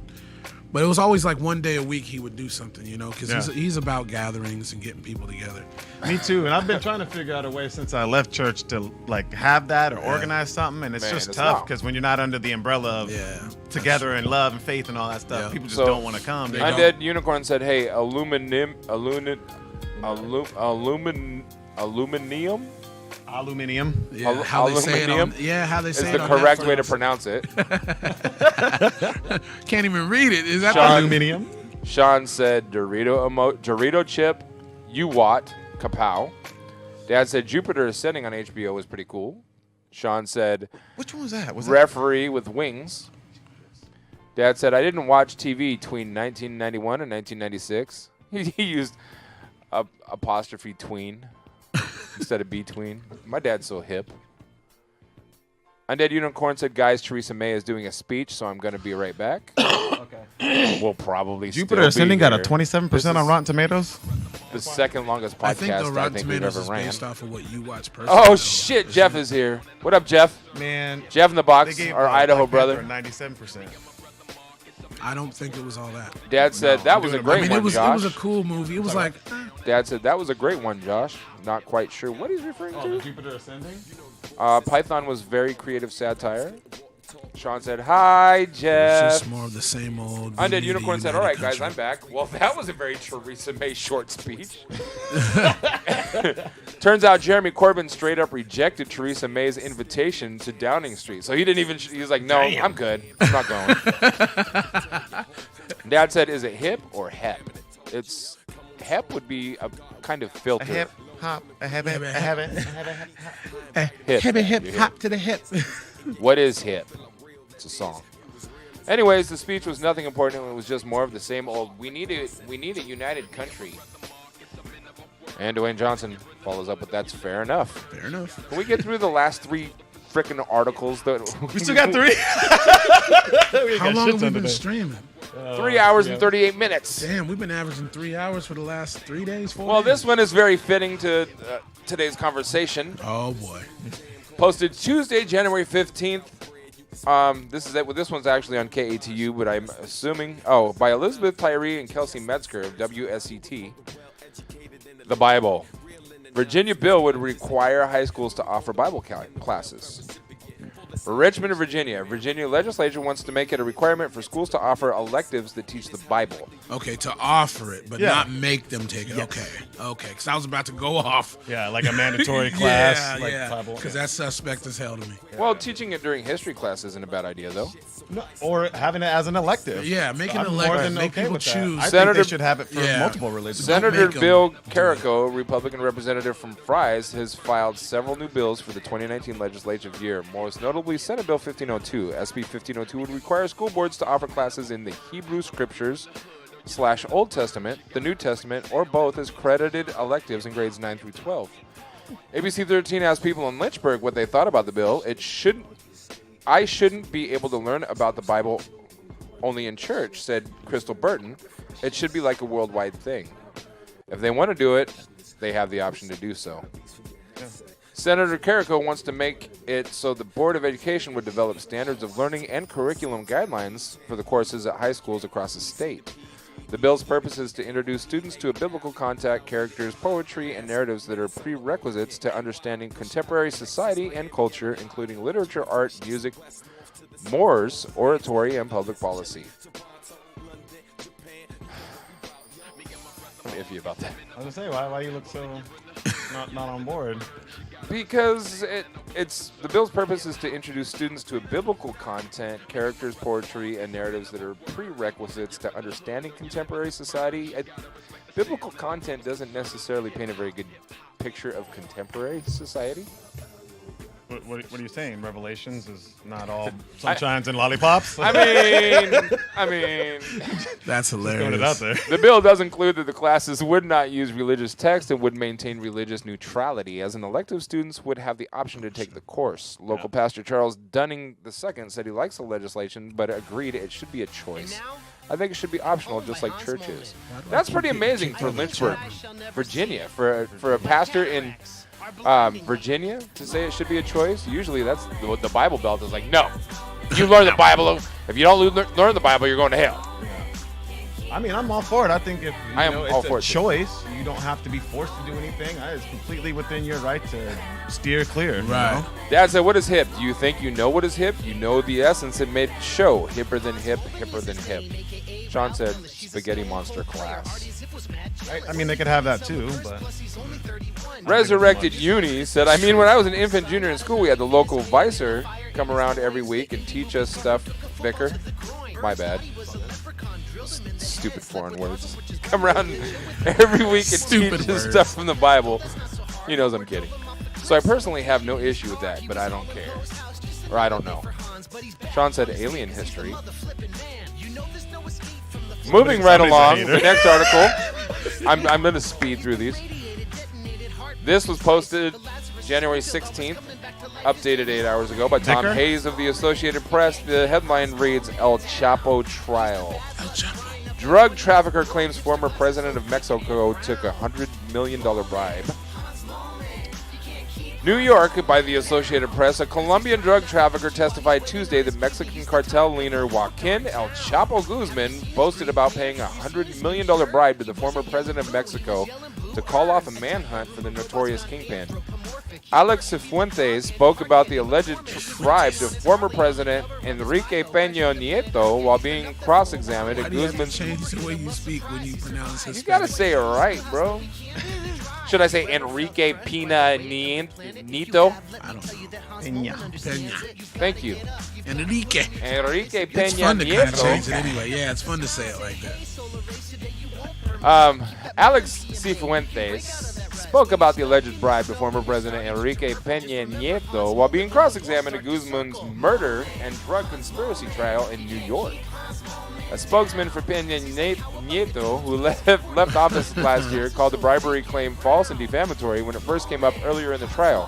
But it was always like one day a week he would do something, you know, because Yeah. he's about gatherings and getting people together. Me too, and I've been trying to figure out a way since I left church to like have that or organize something, and it's Man, just it's tough not. because when you're not under the umbrella of together and love and faith and all that stuff, Yeah. people just So, don't want to come. They Undead Unicorn said, "Hey, aluminium Aluminium. Yeah, how they say it on, how they is say the it on correct way to Netflix. pronounce it." Can't even read it. Is that Aluminium. Shawn said, Dorito chip, Uwat, kapow. Dad said, Jupiter Ascending on HBO was pretty cool. Shawn said, Which one was that? Was that? Referee with Wings. Dad said, I didn't watch TV between 1991 and 1996. He used apostrophe tween instead of between. My dad's so hip. Undead Unicorn said, guys, Theresa May is doing a speech, so I'm going to be right back. Okay. We'll probably Jupiter still Ascending be got a here. 27% on Rotten Tomatoes. The second longest I think the podcast Rotten we've Tomatoes ever is ran. based off of what you watch personally. Oh, shit. Jeff is here. What up, Jeff? Man, Jeff in the they box, gave our Idaho Black Panther brother. 97%. I don't think it was all that. Dad said, that was a doing it great I mean, one, it was Josh. a cool movie. It was like Dad said, that was a great one, Josh. Not quite sure what he's referring to. Jupiter Ascending. Python was very creative satire. Shawn said, hi, it's Jeff. just more of the same old. we Undead need a Unicorn said, united all right, guys, country." I'm back. Well, that was a very Theresa May short speech. Turns out Jeremy Corbyn straight up rejected Theresa May's invitation to Downing Street. So he didn't even, he was like, no, I'm good. I'm not going. Dad said, is it hip or hep? It's, hep would be a kind of filter. A hip hop. A hip hip. A hip hip. Hip. Hip, hip, Hip. hop to the hip. What is hip? It's a song. Anyways, the speech was nothing important. It was just more of the same old. We need a united country. And Duane Johnson follows up with that's fair enough. Fair enough. Can we get through the last 3 frickin' articles that We still got 3. How long have we been streaming? 3 hours and 38 minutes. Damn, we've been averaging 3 hours for the last 3 days, 4 Well, days. this one is very fitting to today's conversation. Oh boy. Posted Tuesday, January 15th. This is it. Well, this one's actually on KATU, but I'm assuming. Oh, by Elizabeth Tyree and Kelsey Metzger of WSET. The Bible. Virginia bill would require high schools to offer Bible classes. Richmond, Virginia. Virginia legislature wants to make it a requirement for schools to offer electives that teach the Bible. Okay, to offer it, but Yeah. not make them take it. Yes. Okay. Because I was about to go off. Yeah, like a mandatory class. Yeah, like yeah. Bible. Because that's suspect as hell to me. Well, teaching it during history class isn't a bad idea, though. No, or having it as an elective. Yeah, make it I'm elective. more than Make okay people with that. choose. I think Senator- they should have it for Yeah. multiple religions. Senator make 'em Bill do it. Carrico, Republican representative from Fry's, has filed several new bills for the 2019 legislative year. Most notably, Senate Bill 1502. SB 1502 would require school boards to offer classes in the Hebrew Scriptures / Old Testament, the New Testament, or both as credited electives in grades 9 through 12. ABC 13 asked people in Lynchburg what they thought about the bill. I shouldn't be able to learn about the Bible only in church, said Crystal Burton. It should be like a worldwide thing. If they want to do it, they have the option to do so. Yeah. Senator Carrico wants to make it so the Board of Education would develop standards of learning and curriculum guidelines for the courses at high schools across the state. The bill's purpose is to introduce students to a biblical content, characters, poetry, and narratives that are prerequisites to understanding contemporary society and culture, including literature, art, music, mores, oratory, and public policy. I'm iffy about that. I was gonna say, why you look so not on board? Because it's the bill's purpose is to introduce students to a biblical content, characters, poetry, and narratives that are prerequisites to understanding contemporary society. Biblical content doesn't necessarily paint a very good picture of contemporary society. What are you saying? Revelations is not all sunshines and lollipops? I mean, that's hilarious. Put it out there. The bill does include that the classes would not use religious text and would maintain religious neutrality. As an elective, students would have the option to take the course. Local pastor Charles Dunning II said he likes the legislation, but agreed it should be a choice. I think it should be optional, just like churches. That's pretty amazing for Lynchburg, Virginia, for a pastor in Virginia to say it should be a choice. Usually that's the Bible Belt is like, no, you learn the Bible. If you don't learn the Bible, you're going to hell. I mean, I'm all for it. I think if it's a choice, you don't have to be forced to do anything. It's completely within your right to steer clear. Right. You know? Dad said, what is hip? Do you think you know what is hip? You know the essence it made show. Hipper than hip, hipper than hip. Shawn said, spaghetti monster class. I mean, they could have that too, but... Resurrected Uni said, I mean, when I was an infant junior in school, we had the local vicar come around every week and teach us stuff. Vicar? My bad. Stupid foreign words. Come around every week and teach us stuff from the Bible. He knows I'm kidding. So I personally have no issue with that, but I don't care. Or I don't know. Shawn said alien history. Moving right along, the next article. I'm going to speed through these. This was posted January 16th, updated 8 hours ago by Tom Hayes of the Associated Press. The headline reads, El Chapo Trial. Drug trafficker claims former president of Mexico took a $100 million bribe. New York, by the Associated Press, a Colombian drug trafficker testified Tuesday that Mexican cartel leader Joaquin El Chapo Guzman boasted about paying a $100 million bribe to the former president of Mexico to call off a manhunt for the notorious kingpin. Alex Cifuentes spoke about the alleged bribe to former president Enrique Peña Nieto while being cross-examined at Guzman's... change the way you speak when you pronounce his... You gotta say it right, bro. Should I say Enrique Peña Nieto? I don't know. Peña. Thank you. Enrique Peña it's fun to kind of Nieto. change it anyway. Yeah, it's fun to say it like that. Alex Cifuentes spoke about the alleged bribe to former President Enrique Peña Nieto while being cross-examined at Guzman's murder and drug conspiracy trial in New York. A spokesman for Peña Nieto, who left office last year, called the bribery claim false and defamatory when it first came up earlier in the trial.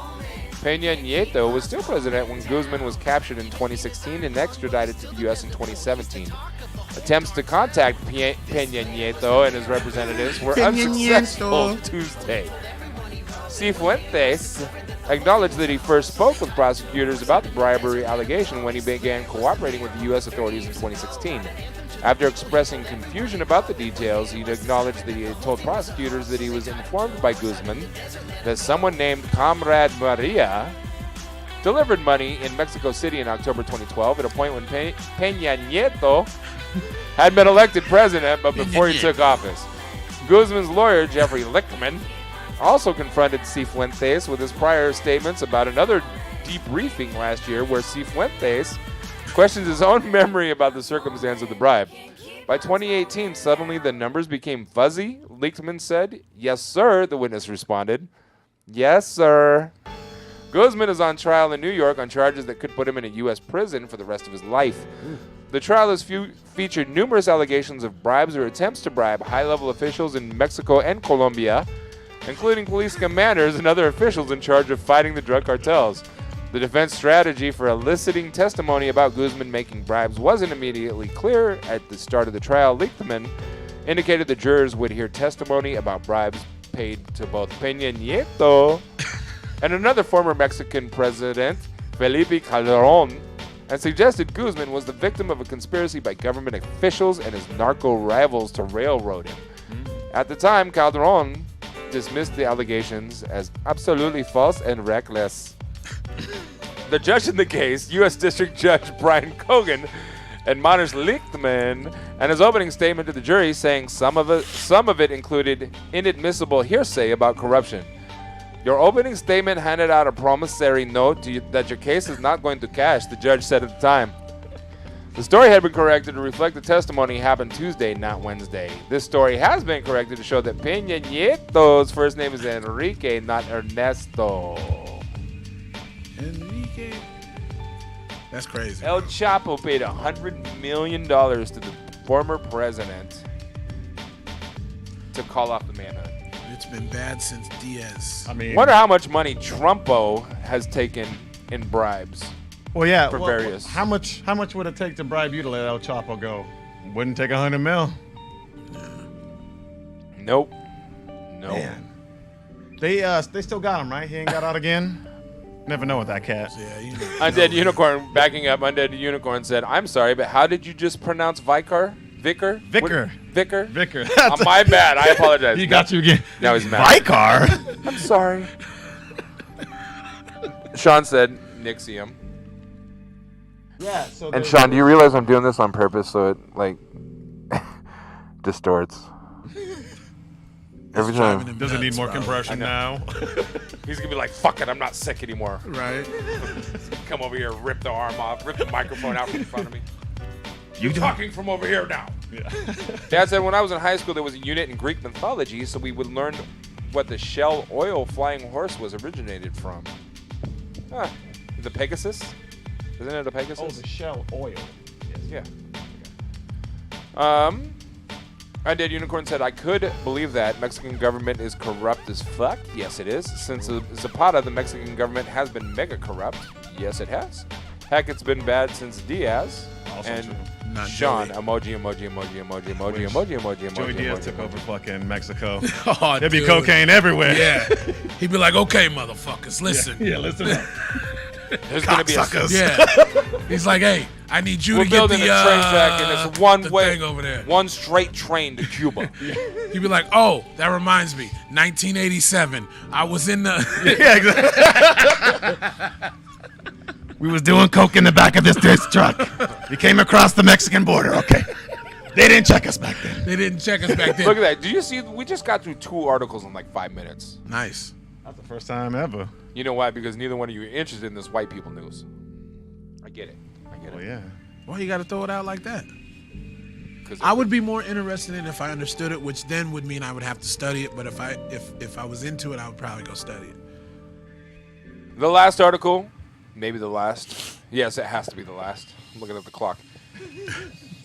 Peña Nieto was still president when Guzman was captured in 2016 and extradited to the U.S. in 2017. Attempts to contact Peña Nieto and his representatives were unsuccessful Tuesday. Cifuentes acknowledged that he first spoke with prosecutors about the bribery allegation when he began cooperating with the U.S. authorities in 2016. After expressing confusion about the details, he acknowledged that he had told prosecutors that he was informed by Guzman that someone named Comrade Maria delivered money in Mexico City in October 2012 at a point when Peña Nieto had been elected president, but before he took office. Guzman's lawyer, Jeffrey Lichtman, also confronted Cifuentes with his prior statements about another debriefing last year where Cifuentes questions his own memory about the circumstance of the bribe. By 2018, suddenly the numbers became fuzzy, Lichtman said. Yes, sir, the witness responded. Yes, sir. Guzman is on trial in New York on charges that could put him in a U.S. prison for the rest of his life. The trial has featured numerous allegations of bribes or attempts to bribe high-level officials in Mexico and Colombia. including police commanders and other officials in charge of fighting the drug cartels. The defense strategy for eliciting testimony about Guzman making bribes wasn't immediately clear. At the start of the trial, Lichtman indicated the jurors would hear testimony about bribes paid to both Peña Nieto and another former Mexican president, Felipe Calderón, and suggested Guzman was the victim of a conspiracy by government officials and his narco rivals to railroad him. At the time, Calderón dismissed the allegations as absolutely false and reckless. The judge in the case, U.S. District Judge Brian Cogan, admonished Lichtman and his opening statement to the jury, saying some of it included inadmissible hearsay about corruption. Your opening statement handed out a promissory note that your case is not going to cash, the judge said at the time. The story had been corrected to reflect the testimony happened Tuesday, not Wednesday. This story has been corrected to show that Peña Nieto's first name is Enrique, not Ernesto. Enrique? That's crazy. El Chapo paid $100 million to the former president to call off the manhunt. It's been bad since Diaz. I mean, Wonder how much money Trumpo has taken in bribes. well, yeah. for well, various. How much would it take to bribe you to let El Chapo go? Wouldn't take $100 million. Nope. Nope. Man. They still got him, right? He ain't got out again. Never know with that cat. Yeah, you know. Undead Unicorn, backing up, Undead Unicorn said, I'm sorry, but how did you just pronounce Vicar? Vicar? Vicar. What? Vicar? Vicar. My bad. I apologize. He got you again. Now he's mad. Vicar. I'm sorry. Shawn said, Nixium. Yeah. So And Shawn, do you realize I'm doing this on purpose so it, like, distorts? Every time. does it need more compression now? He's going to be like, fuck it, I'm not sick anymore. Right. Come over here, rip the arm off, rip the microphone out from in front of me. You Talking from over here now. Yeah. Dad said when I was in high school, there was a unit in Greek mythology, so we would learn what the shell oil flying horse was originated from. The Pegasus? Isn't it a Pegasus? Oh, the shell oil. Yeah. Undead Unicorn said, I could believe that. Mexican government is corrupt as fuck. Yes, it is. Since Zapata, the Mexican government has been mega corrupt. Yes, it has. Heck, it's been bad since Diaz. Also and true. Not Shawn, Joey. emoji. Joey Diaz took over fucking Mexico. Oh, There'd be dude. cocaine everywhere. Yeah. He'd be like, okay, motherfuckers, listen. Yeah, listen up. There's going to be Cocksuckers. Yeah. He's like, hey, I need you We're to get the building a train track, and it's one the way, thing over there. one straight train to Cuba. He'd be like, oh, that reminds me, 1987. I was in the. Yeah, exactly. We was doing coke in the back of this truck. We came across the Mexican border. Okay. They didn't check us back then. They didn't check us back then. Look at that. Do you see? We just got through 2 articles in like 5 minutes. Nice. That's the first time ever. You know why? Because neither one of you are interested in this white people news. I get it. Oh, yeah. Why you got to throw it out like that? 'Cause I would be more interested in it if I understood it, which then would mean I would have to study it. But if I was into it, I would probably go study it. The last article, maybe the last. Yes, it has to be the last. I'm looking at the clock.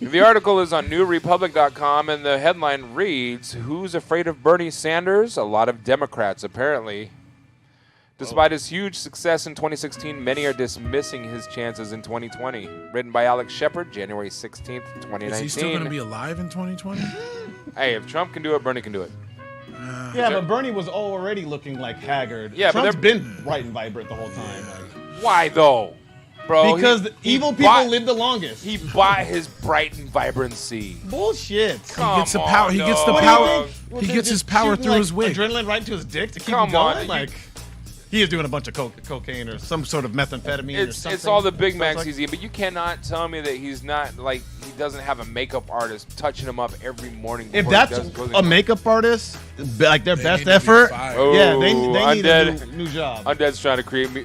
The article is on newrepublic.com, and the headline reads, Who's afraid of Bernie Sanders? A lot of Democrats, apparently. Despite his huge success in 2016, many are dismissing his chances in 2020. Written by Alex Shepard, January 16th, 2019. Is he still going to be alive in 2020? Hey, if Trump can do it, Bernie can do it. Yeah, but Bernie was already looking like haggard. Yeah, but Trump's they're- been bright and vibrant the whole time. Why, though? Bro, Because the evil people live the longest. He bought his bright and vibrancy. Bullshit. Come gets the power- on, he gets the dog. power- What He they gets just his power shooting, through like, his wig. Adrenaline right into his dick to keep Come him going. on, Like he is doing a bunch of cocaine or some sort of methamphetamine or something. It's all the Big Sounds Macs like- he's eating, but you cannot tell me that he's not, like, he doesn't have a makeup artist touching him up every morning. If before that's he goes a makeup artist, like their They best need to be effort, fired. Oh, yeah, they need Undead. a new job. Undead's trying to create me.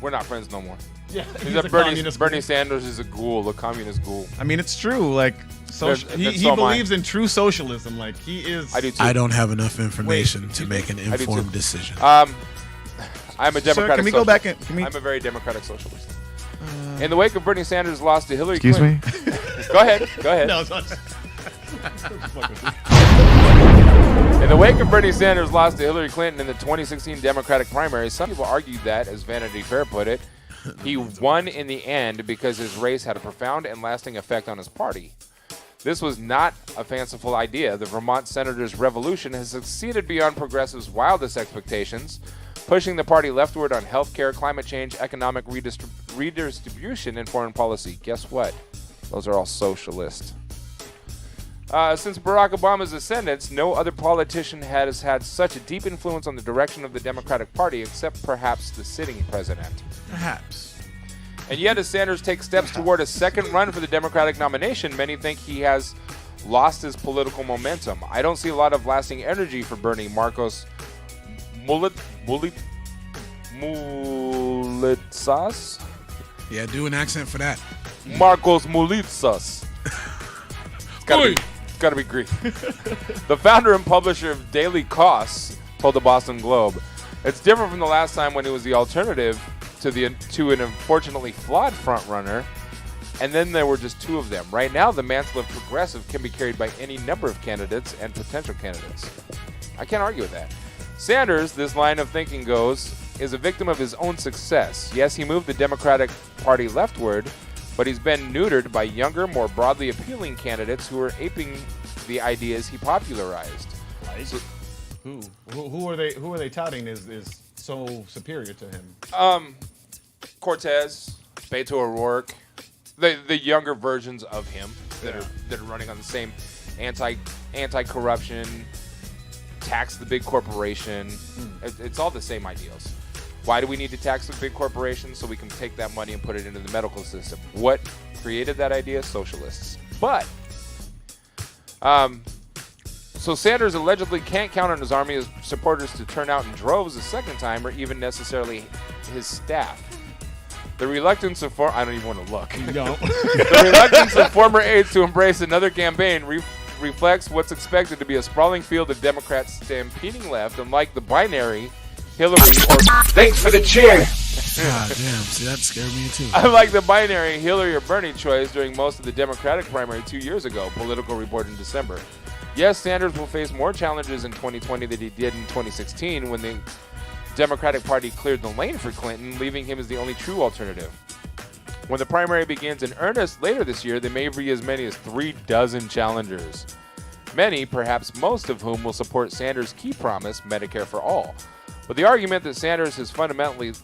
We're not friends no more. Yeah, He's he's a a Bernie communist. Sanders is a ghoul, a communist ghoul. I mean, it's true. Like, he That's all believes in true socialism. Like, he is. I do too. I don't have enough information to make an do too. informed decision. I'm a Democratic Sir, can we go socialist. back and can we? I'm a very Democratic socialist. In the wake of Bernie Sanders' loss to Hillary Excuse Clinton. Go ahead. No, it's not. In the wake of Bernie Sanders' loss to Hillary Clinton in the 2016 Democratic primary, some people argued that, as Vanity Fair put it, he won in the end because his race had a profound and lasting effect on his party. This was not a fanciful idea. The Vermont senator's revolution has succeeded beyond progressives' wildest expectations, pushing the party leftward on healthcare, climate change, economic redistribution, and foreign policy. Guess what? Those are all socialist. Since Barack Obama's ascendance, no other politician has had such a deep influence on the direction of the Democratic Party, except perhaps the sitting president. Perhaps. And yet, as Sanders takes steps toward a second run for the Democratic nomination, many think he has lost his political momentum. I don't see a lot of lasting energy for Bernie. Marcos Mulitsas? Yeah, do an accent for that. Marcos Mulitsas. It's gotta be Greek. The founder and publisher of Daily Costs told the Boston Globe, "It's different from the last time when he was the alternative to an unfortunately flawed frontrunner, and then there were just two of them. Right now, the mantle of progressive can be carried by any number of candidates and potential candidates." I can't argue with that. Sanders, this line of thinking goes, is a victim of his own success. Yes, he moved the Democratic Party leftward, but he's been neutered by younger, more broadly appealing candidates who are aping the ideas he popularized. Like, who are they touting is so superior to him? Cortez, Beto O'Rourke, the younger versions of him that are running on the same anti-corruption, tax the big corporation. It's all the same ideals. Why do we need to tax the big corporations? So we can take that money and put it into the medical system. What created that idea? Socialists. But, so Sanders allegedly can't count on his army of supporters to turn out in droves a second time, or even necessarily his staff. The reluctance of I don't even want to look. You don't. The reluctance of former aides to embrace another campaign reflects what's expected to be a sprawling field of Democrats stampeding left, unlike the binary Hillary or Thanks for the cheer. God damn, see, that scared me too. unlike the binary Hillary or Bernie choice during most of the Democratic primary 2 years ago, Political reported in December. Yes, Sanders will face more challenges in 2020 than he did in 2016 when the Democratic Party cleared the lane for Clinton, leaving him as the only true alternative. When the primary begins in earnest later this year, there may be as many as 36 challengers. Many, perhaps most of whom, will support Sanders' key promise, Medicare for all. But the argument that Sanders has fundamentally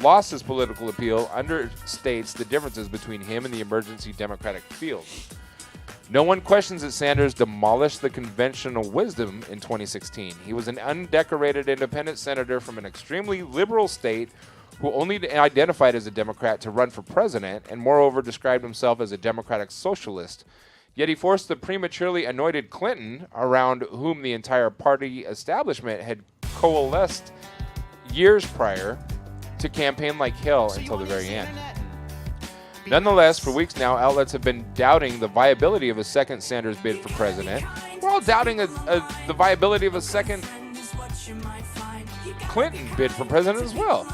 lost his political appeal understates the differences between him and the emergency Democratic field. No one questions that Sanders demolished the conventional wisdom in 2016. He was an undecorated independent senator from an extremely liberal state who only identified as a Democrat to run for president and moreover described himself as a Democratic socialist. Yet he forced the prematurely anointed Clinton, around whom the entire party establishment had coalesced years prior, to campaign like hell until the very end. Nonetheless, for weeks now, outlets have been doubting the viability of a second Sanders bid for president. We're all doubting the viability of a second Clinton bid for president as well.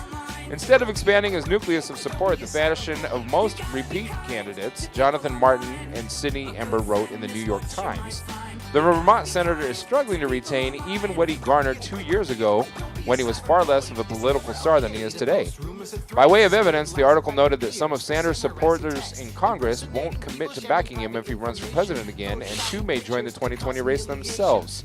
Instead of expanding his nucleus of support, the fashion of most repeat candidates, Jonathan Martin and Sidney Ember wrote in the New York Times, the Vermont senator is struggling to retain even what he garnered 2 years ago when he was far less of a political star than he is today. By way of evidence, the article noted that some of Sanders' supporters in Congress won't commit to backing him if he runs for president again, and two may join the 2020 race themselves.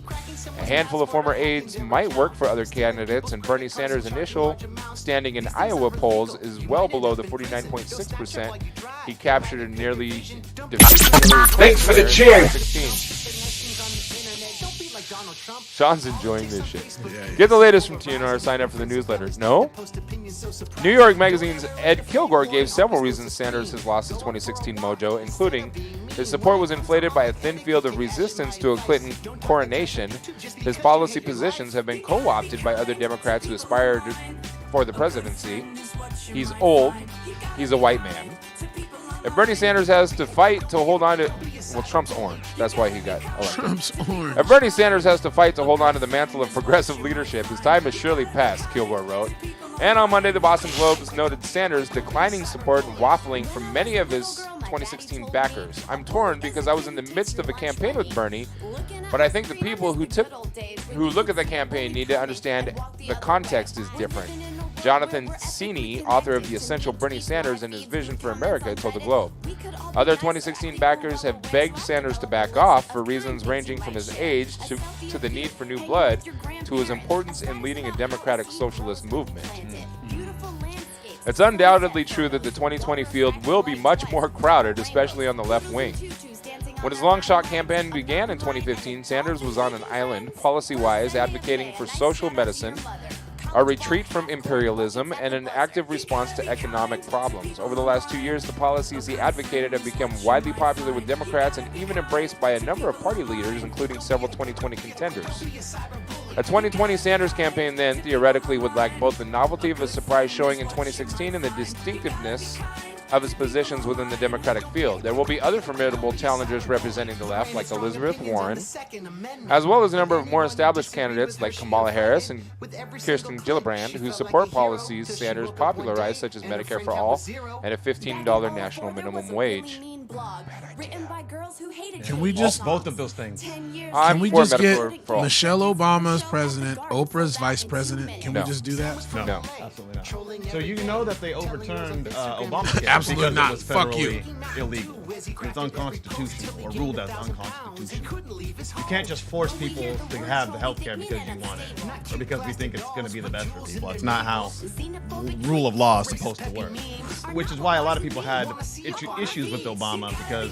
A handful of former aides might work for other candidates, and Bernie Sanders' initial standing in Iowa polls is well below the 49.6% he captured and nearly defeated Hillary Thanks for the cheer. 2016. Shawn's enjoying this shit. Get the latest from TNR. Sign up for the newsletters. No? New York Magazine's Ed Kilgore gave several reasons Sanders has lost his 2016 mojo, including his support was inflated by a thin field of resistance to a Clinton coronation. His policy positions have been co-opted by other Democrats who aspire for the presidency. He's old. He's a white man. If Bernie Sanders has to fight to hold on to, well, Trump's orange. That's why he got elected. Trump's orange. If Bernie Sanders has to fight to hold on to the mantle of progressive leadership, his time has surely passed, Kilgore wrote. And on Monday, the Boston Globe noted Sanders declining support and waffling from many of his 2016 backers. I'm torn because I was in the midst of a campaign with Bernie, but I think the people who look at the campaign need to understand the context is different. Jonathan Cini, author of The Essential Bernie Sanders and His Vision for America, told the Globe. Other 2016 backers have begged Sanders to back off for reasons ranging from his age to the need for new blood to his importance in leading a democratic socialist movement. It's undoubtedly true that the 2020 field will be much more crowded, especially on the left wing. When his long shot campaign began in 2015, Sanders was on an island, policy-wise, advocating for social medicine, a retreat from imperialism, and an active response to economic problems. Over the last 2 years, the policies he advocated have become widely popular with Democrats and even embraced by a number of party leaders, including several 2020 contenders. A 2020 Sanders campaign then, theoretically, would lack both the novelty of his surprise showing in 2016 and the distinctiveness of his positions within the Democratic field. There will be other formidable challengers representing the left, like Elizabeth Warren, as well as a number of more established candidates like Kamala Harris and Kirsten Gillibrand, who support policies Sanders popularized, such as Medicare for All and a $15 national minimum wage. Can we just both of those things? Can we just get Michelle Obama as president, Oprah's vice president? Can we just do that? No, absolutely not. So you know that they overturned Obamacare Absolutely because not. it was Fuck federally illegal. It's unconstitutional or ruled as unconstitutional. You can't just force people to have the health care because you want it or because we think it's going to be the best for people. It's not how rule of law is supposed to work. Which is why a lot of people had issues with Obama, because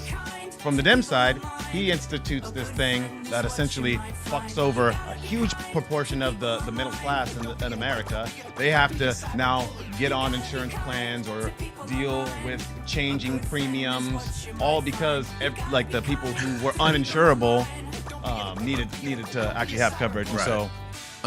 from the Dem side, he institutes this thing that essentially fucks over a huge proportion of the middle class in America. They have to now get on insurance plans or deal with changing premiums, all because like the people who were uninsurable needed to actually have coverage. Right. And so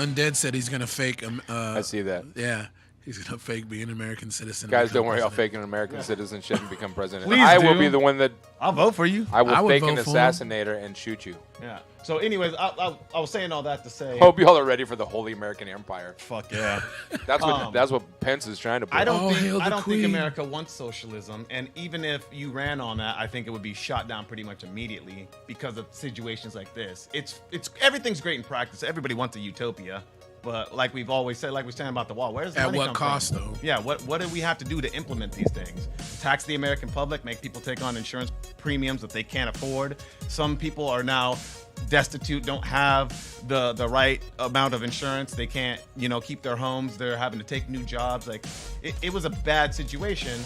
Undead said he's gonna fake. I see that. Yeah. He's going to fake being an American citizen. Guys, don't worry. I'll fake an American citizenship and become president. Please I do. will be the one that... I'll vote for you. I will fake an vote for him. assassinator and shoot you. Yeah. So anyways, I was saying all that to say... Hope y'all are ready for the Holy American Empire. Fuck yeah. That's what Pence is trying to build. I don't hail the think Queen. America wants socialism, and even if you ran on that, I think it would be shot down pretty much immediately because of situations like this. It's everything's great in practice. Everybody wants a utopia. But like we've always said, like we're saying about the wall, where's the money At what come cost, from? though? Yeah, what do we have to do to implement these things? Tax the American public, make people take on insurance premiums that they can't afford. Some people are now destitute, don't have the right amount of insurance. They can't, keep their homes. They're having to take new jobs. Like it was a bad situation,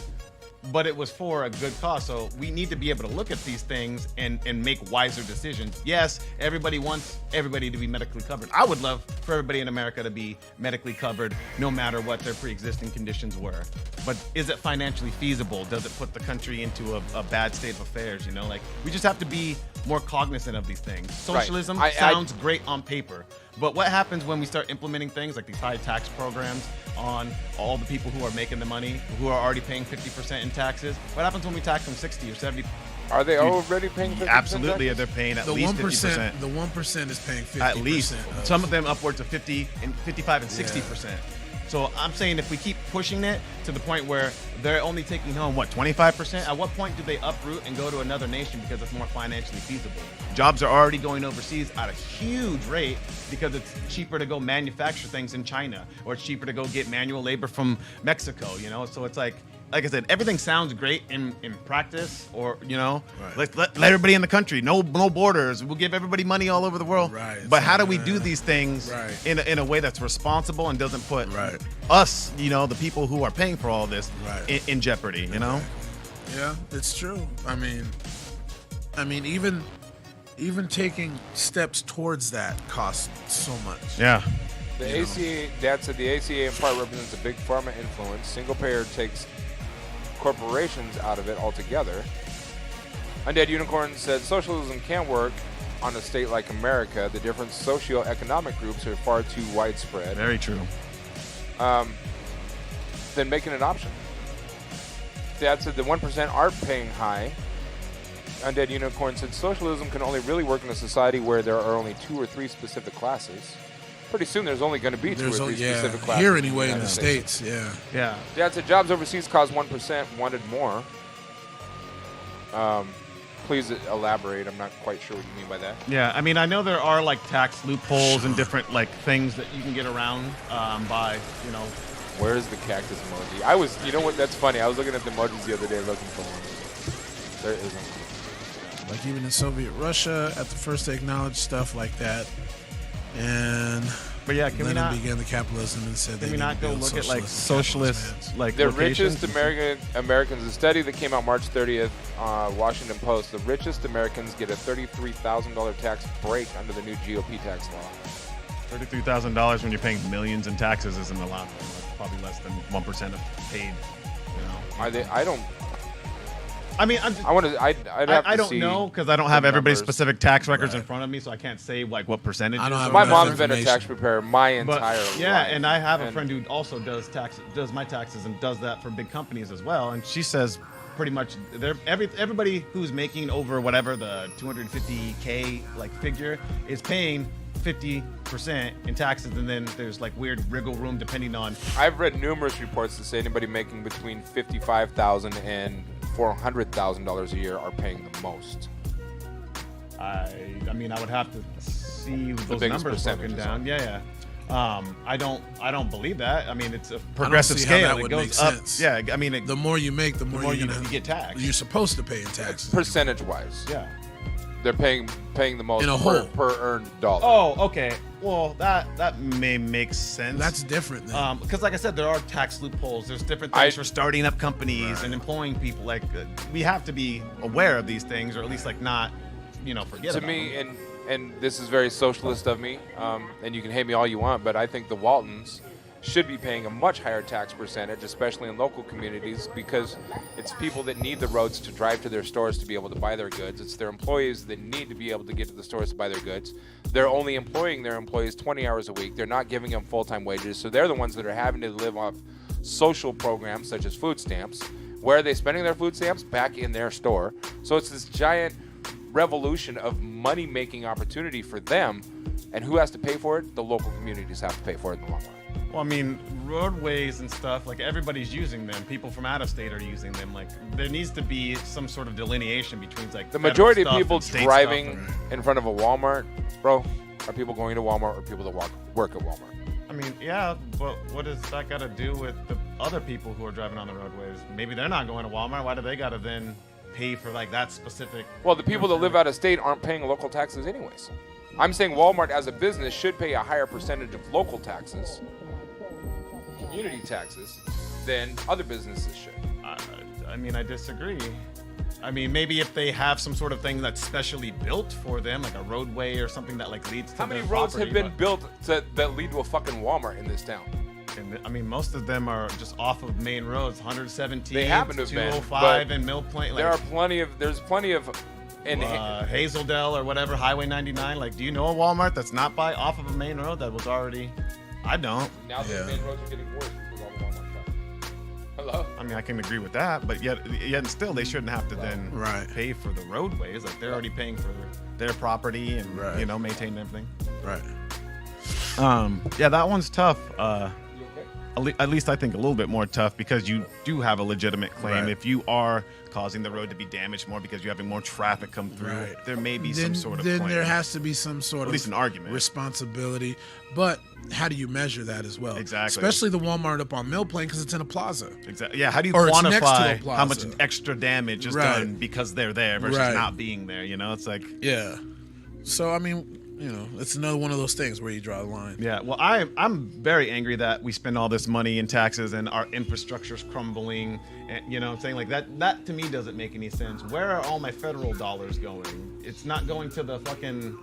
but it was for a good cause. So we need to be able to look at these things and make wiser decisions. Yes, everybody wants everybody to be medically covered. I would love for everybody in America to be medically covered no matter what their pre-existing conditions were. But is it financially feasible? Does it put the country into a bad state of affairs? Like we just have to be more cognizant of these things. Socialism sounds great on paper, but what happens when we start implementing things like these high tax programs on all the people who are making the money, who are already paying 50% in taxes? What happens when we tax them 60 or 70? Are they already paying 50%? Absolutely, taxes? they're paying at The least 1%, 50%. the 1% is paying 50%. At least. Some of them upwards of 50 and 55 and 60%. So I'm saying if we keep pushing it to the point where they're only taking home, 25%? At what point do they uproot and go to another nation because it's more financially feasible? Jobs are already going overseas at a huge rate because it's cheaper to go manufacture things in China, or it's cheaper to go get manual labor from Mexico, So it's like I said, everything sounds great in practice, or, let everybody in the country, no borders. We'll give everybody money all over the world. Right. But how do we do these things in a way that's responsible and doesn't put us, the people who are paying for all this in jeopardy, Yeah, it's true. I mean, even taking steps towards that costs so much. Yeah. The ACA, Dad said the ACA in part represents a big pharma influence. Single payer takes corporations out of it altogether. Undead Unicorn said socialism can work on a state like America. The different socioeconomic groups are far too widespread. Very true. Then make it an option. Dad said the 1% aren't paying high. Undead Unicorn said socialism can only really work in a society where there are only 2 or 3 specific classes. Pretty soon there's only going to be 2 or 3 specific classes. Here anyway in the States, Yeah. Dad said jobs overseas cause 1%, wanted more. Please elaborate. I'm not quite sure what you mean by that. Yeah, I mean, I know there are like tax loopholes and different like things that you can get around by, you know. Where is the cactus emoji? You know what? That's funny. I was looking at the emojis the other day looking for one. There isn't. like even in Soviet Russia, at the first they acknowledged stuff like that. But yeah, can we not began the capitalism and said can we not go look at like socialist like the locations? richest Americans? A study that came out March 30th, Washington Post. The richest Americans get a $33,000 tax break under the new GOP tax law. $33,000 when you're paying millions in taxes isn't a lot. That's probably less than 1% of paid. You know, Are they? I don't. I mean, I'd have to I don't see know because I don't have everybody's numbers. specific tax records in front of me, so I can't say like what percentage. I don't have My enough mom's been a tax preparer my entire life. Yeah, and I have a friend who also does my taxes and does that for big companies as well. And she says pretty much everybody who's making over whatever the 250K like figure is paying 50% in taxes, and then there's like weird wriggle room depending on. I've read numerous reports that say anybody making between $55,000 and $400,000 a year are paying the most. I mean, I would have to see those biggest numbers broken percentages down. are. Yeah. I don't believe that. I mean, it's a progressive see how scale. that It would goes make up. sense. Yeah, I mean, The more you make, the more you you're gonna get taxed. You're supposed to pay in taxes. Percentage-wise, Yeah. they're paying the most In a whole. per earned dollar. Oh, okay. Well, that may make sense. That's different then. Because, like I said, there are tax loopholes. There's different things for starting up companies and employing people. Like, we have to be aware of these things, or at least like not, forget To about me, them. and this is very socialist of me, and you can hate me all you want, but I think the Waltons should be paying a much higher tax percentage, especially in local communities, because it's people that need the roads to drive to their stores to be able to buy their goods. It's their employees that need to be able to get to the stores to buy their goods. They're only employing their employees 20 hours a week. They're not giving them full-time wages, so they're the ones that are having to live off social programs such as food stamps. Where are they spending their food stamps? Back in their store. So it's this giant revolution of money-making opportunity for them, and who has to pay for it? The local communities have to pay for it in the long run. Well, I mean, roadways and stuff, like everybody's using them. People from out of state are using them. Like, there needs to be some sort of delineation between like The majority of federal people stuff and state driving stuff and- in front of a Walmart, bro, are people going to Walmart or people that work at Walmart? I mean, yeah, but what does that got to do with the other people who are driving on the roadways? Maybe they're not going to Walmart. Why do they got to then pay for like that specific? Well, the people that live out of state aren't paying local taxes anyways. I'm saying Walmart as a business should pay a higher percentage of local taxes, community taxes, than other businesses should. I mean, I disagree. I mean, maybe if they have some sort of thing that's specially built for them, like a roadway or something that like leads to How many their roads property, have been built that lead to a fucking Walmart in this town? And, I mean, most of them are just off of main roads, 117, They happen to have been, 205, but and Mill Plain. Like, There's plenty of, and Hazeldale or whatever, Highway 99. Like, do you know a Walmart that's not off of a main road that was already? I don't. now the main roads are getting worse because all the Walmart stuff. Hello? I mean, I can agree with that, but yet still, they shouldn't have to then Right. pay for the roadways. Like, they're already paying for their property and Right. maintaining everything. Right. Yeah, that one's tough. At least I think a little bit more tough because you do have a legitimate claim. Right. If you are causing the road to be damaged more because you're having more traffic come through, Right. there may be Then, some sort of then claim. there has to be some sort At least an argument. responsibility. But how do you measure that as well? Exactly. Especially the Walmart up on Mill Plain because it's in a plaza. Exactly. Yeah. How do you Or it's next to a quantify how much plaza. extra damage is Right. done because they're there versus Right. not being there? It's like. Yeah. So I mean, it's another one of those things where you draw the line. Yeah, well, I'm very angry that we spend all this money in taxes and our infrastructure's crumbling, and what I'm saying, like that to me doesn't make any sense. Where are all my federal dollars going? It's not going to the fucking,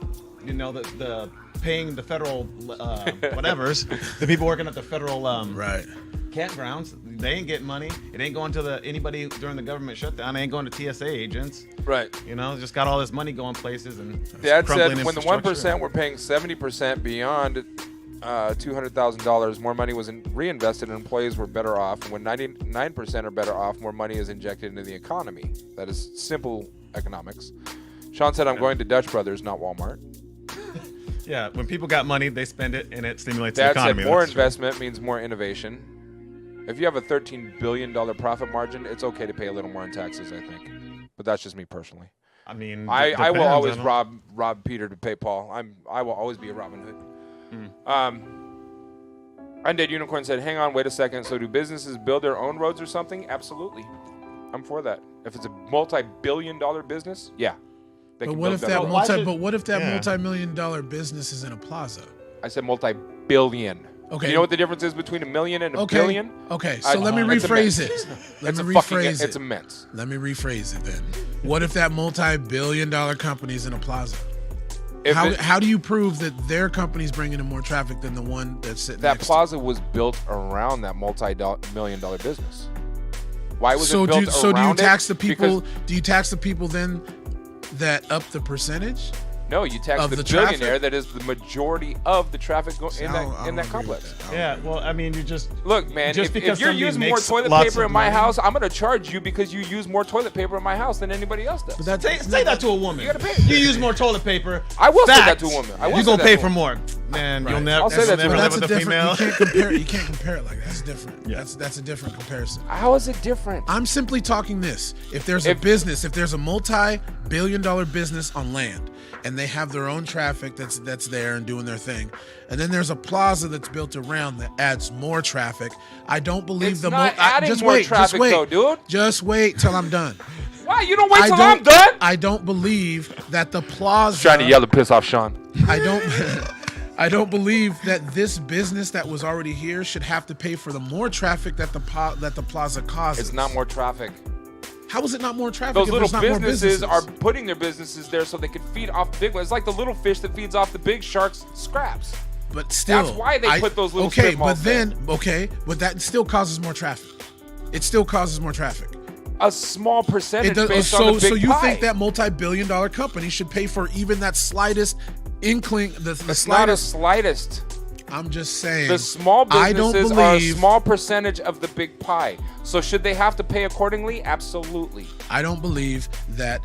the paying the federal whatevers, the people working at the federal Right. campgrounds. They ain't getting money. It ain't going to anybody during the government shutdown. It ain't going to TSA agents. Right. Just got all this money going places and Dad crumbling said when the infrastructure. 1% were paying 70% beyond $200,000, more money was reinvested and employees were better off. And when 99% are better off, more money is injected into the economy. That is simple economics. Shawn said, I'm going to Dutch Brothers, not Walmart. Yeah, when people got money, they spend it, and it stimulates Dad the economy. said more That's true. investment means more innovation. If you have a $13 billion profit margin, it's okay to pay a little more in taxes, I think. But that's just me personally. I mean, I will always depends, rob Peter to pay Paul. I will always be a Robin Hood. Undead Unicorn said, hang on, wait a second. So do businesses build their own roads or something? Absolutely. I'm for that. If it's a multi-billion-dollar business, yeah. But what if that multi-million-dollar business is in a plaza? I said multi-billion. Okay. You know what the difference is between a million and a billion? Okay, so let me rephrase it. It's immense. Let me rephrase it then. What if that multi-billion-dollar company is in a plaza? How do you prove that their company's bringing in more traffic than the one that's sitting that next plaza was built around that multi-million-dollar business? Why was it built around it? So do you tax the people? Do you tax the people then that up the percentage? No, you tax the billionaire that is the majority of the traffic in that complex. Yeah, well, I mean, you just look, man. Just if you're using more toilet paper in my house, I'm gonna charge you because you use more toilet paper in my house than anybody else does. But say that to a woman. You gotta pay. You use more toilet paper. I will say that to a woman. You're gonna pay for more, man. Right. You'll never. I'll say that to never her. live with a female. You can't compare it like that. That's different. Yeah. That's a different comparison. How is it different? I'm simply talking this. If there's a multi-billion-dollar business on land, and they have their own traffic that's there and doing their thing, and then there's a plaza that's built around that adds more traffic, I don't believe it's not adding just more wait, traffic, just wait, though, dude. Just wait till I'm done. Why? You don't wait till I'm done? I don't believe that the plaza. Trying to yell to piss off Shawn. I don't believe that this business that was already here should have to pay for the more traffic that the plaza causes. It's not more traffic. How is it not more traffic? Those if little there's not more businesses are putting their businesses there so they can feed off the big ones. It's like the little fish that feeds off the big shark's scraps. But still, that's why they put those little strip malls there. But that still causes more traffic. It still causes more traffic. A small percentage based on the big So you pie. think that multi-billion-dollar company should pay for even that slightest inkling? It's not a slightest. I'm just saying. The small businesses are a small percentage of the big pie. So should they have to pay accordingly? Absolutely. I don't believe that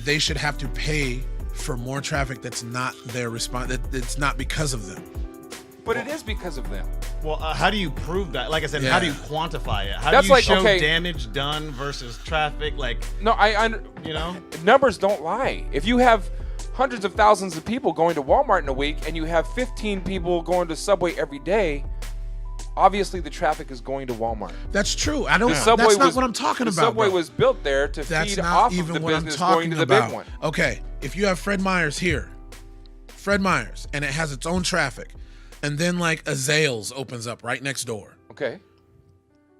they should have to pay for more traffic that's not their response. That it's not because of them. But it is because of them. Well, how do you prove that? Like I said, how do you quantify it? How That's do you like, show okay, damage done versus traffic? Like, no, you know, numbers don't lie. If you have hundreds of thousands of people going to Walmart in a week and you have 15 people going to Subway every day, obviously the traffic is going to Walmart. That's true. I don't. The Subway that's not was, what I'm talking the about. Subway bro. was built there to That's feed not off even of the what I'm business talking going to the about. big one. Okay, if you have Fred Meyer's here, Fred Meyer's, and it has its own traffic, and then like a Zales opens up right next door. Okay.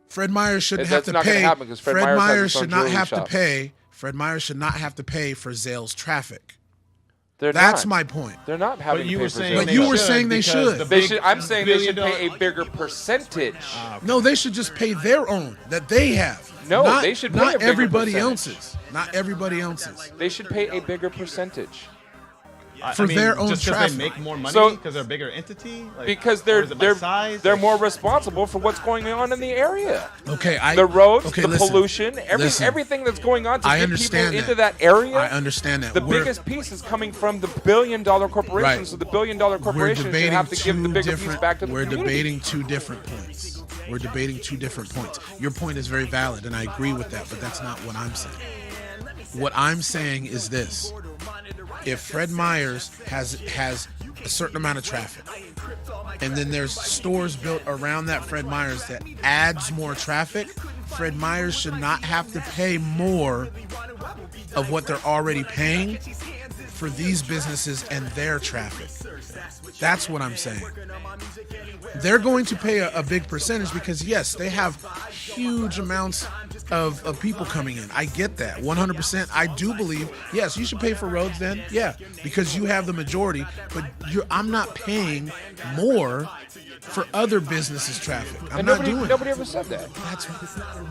Fred Meyer's shouldn't have That's to not gonna pay. happen because Fred Fred Meyer's has Meyer's its own should not jewelry have shop. to pay. Fred Meyer's should not have to pay for Zales traffic. That's my point. They're not having but you to pay were for saying, Zales. But you were saying they should. I'm saying they should pay a bigger percentage. No, they should just pay their own that they have. No, they should pay a not bigger everybody percentage. else's. Not everybody else's. They should pay a bigger percentage. For their own just traffic. They make more money So- because they're a bigger entity. Like, Because or is it by size? they're more responsible for what's going on in the area. Okay, The roads, the listen, pollution, listen. everything that's going on to I get people understand into that area. I understand that. The biggest piece is coming from the billion-dollar corporations. Right. So the billion-dollar corporations should have to give the bigger piece back to the community. We're debating two different points. We're debating two different points. Your point is very valid, and I agree with that, but that's not what I'm saying. What I'm saying is this. If Fred Meyer's has a certain amount of traffic, and then there's stores built around that Fred Meyer's that adds more traffic, Fred Meyer's should not have to pay more of what they're already paying for these businesses and their traffic. That's what I'm saying. They're going to pay a big percentage because, yes, they have huge amounts of people coming in. I get that 100%. I do believe, yes, you should pay for roads then. Yeah, because you have the majority, but I'm not paying more for other businesses' traffic. I'm not doing Nobody ever said that. That's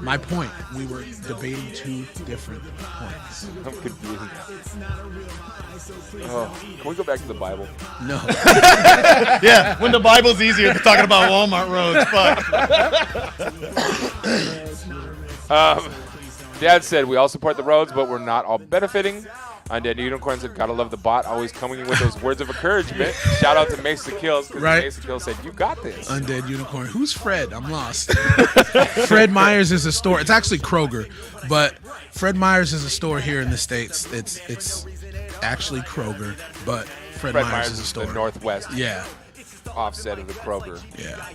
my point. We were debating two different points. I'm confused. Oh, can we go back to the Bible? No. Yeah, when the Bible's easier than talking about Walmart roads. Fuck. Dad said we all support the roads, but we're not all benefiting. Undead Unicorn said, gotta love the bot, always coming in with those words of encouragement. Shout out to Mesa Kills, because Mesa Kills said, you got this. Undead Unicorn. Who's Fred? I'm lost. Fred Meyer's is a store. It's actually Kroger, but Fred Meyer's is a store here in the States. It's actually Kroger, but Fred Meyer's is a store. The Northwest offset of the Kroger. Yeah.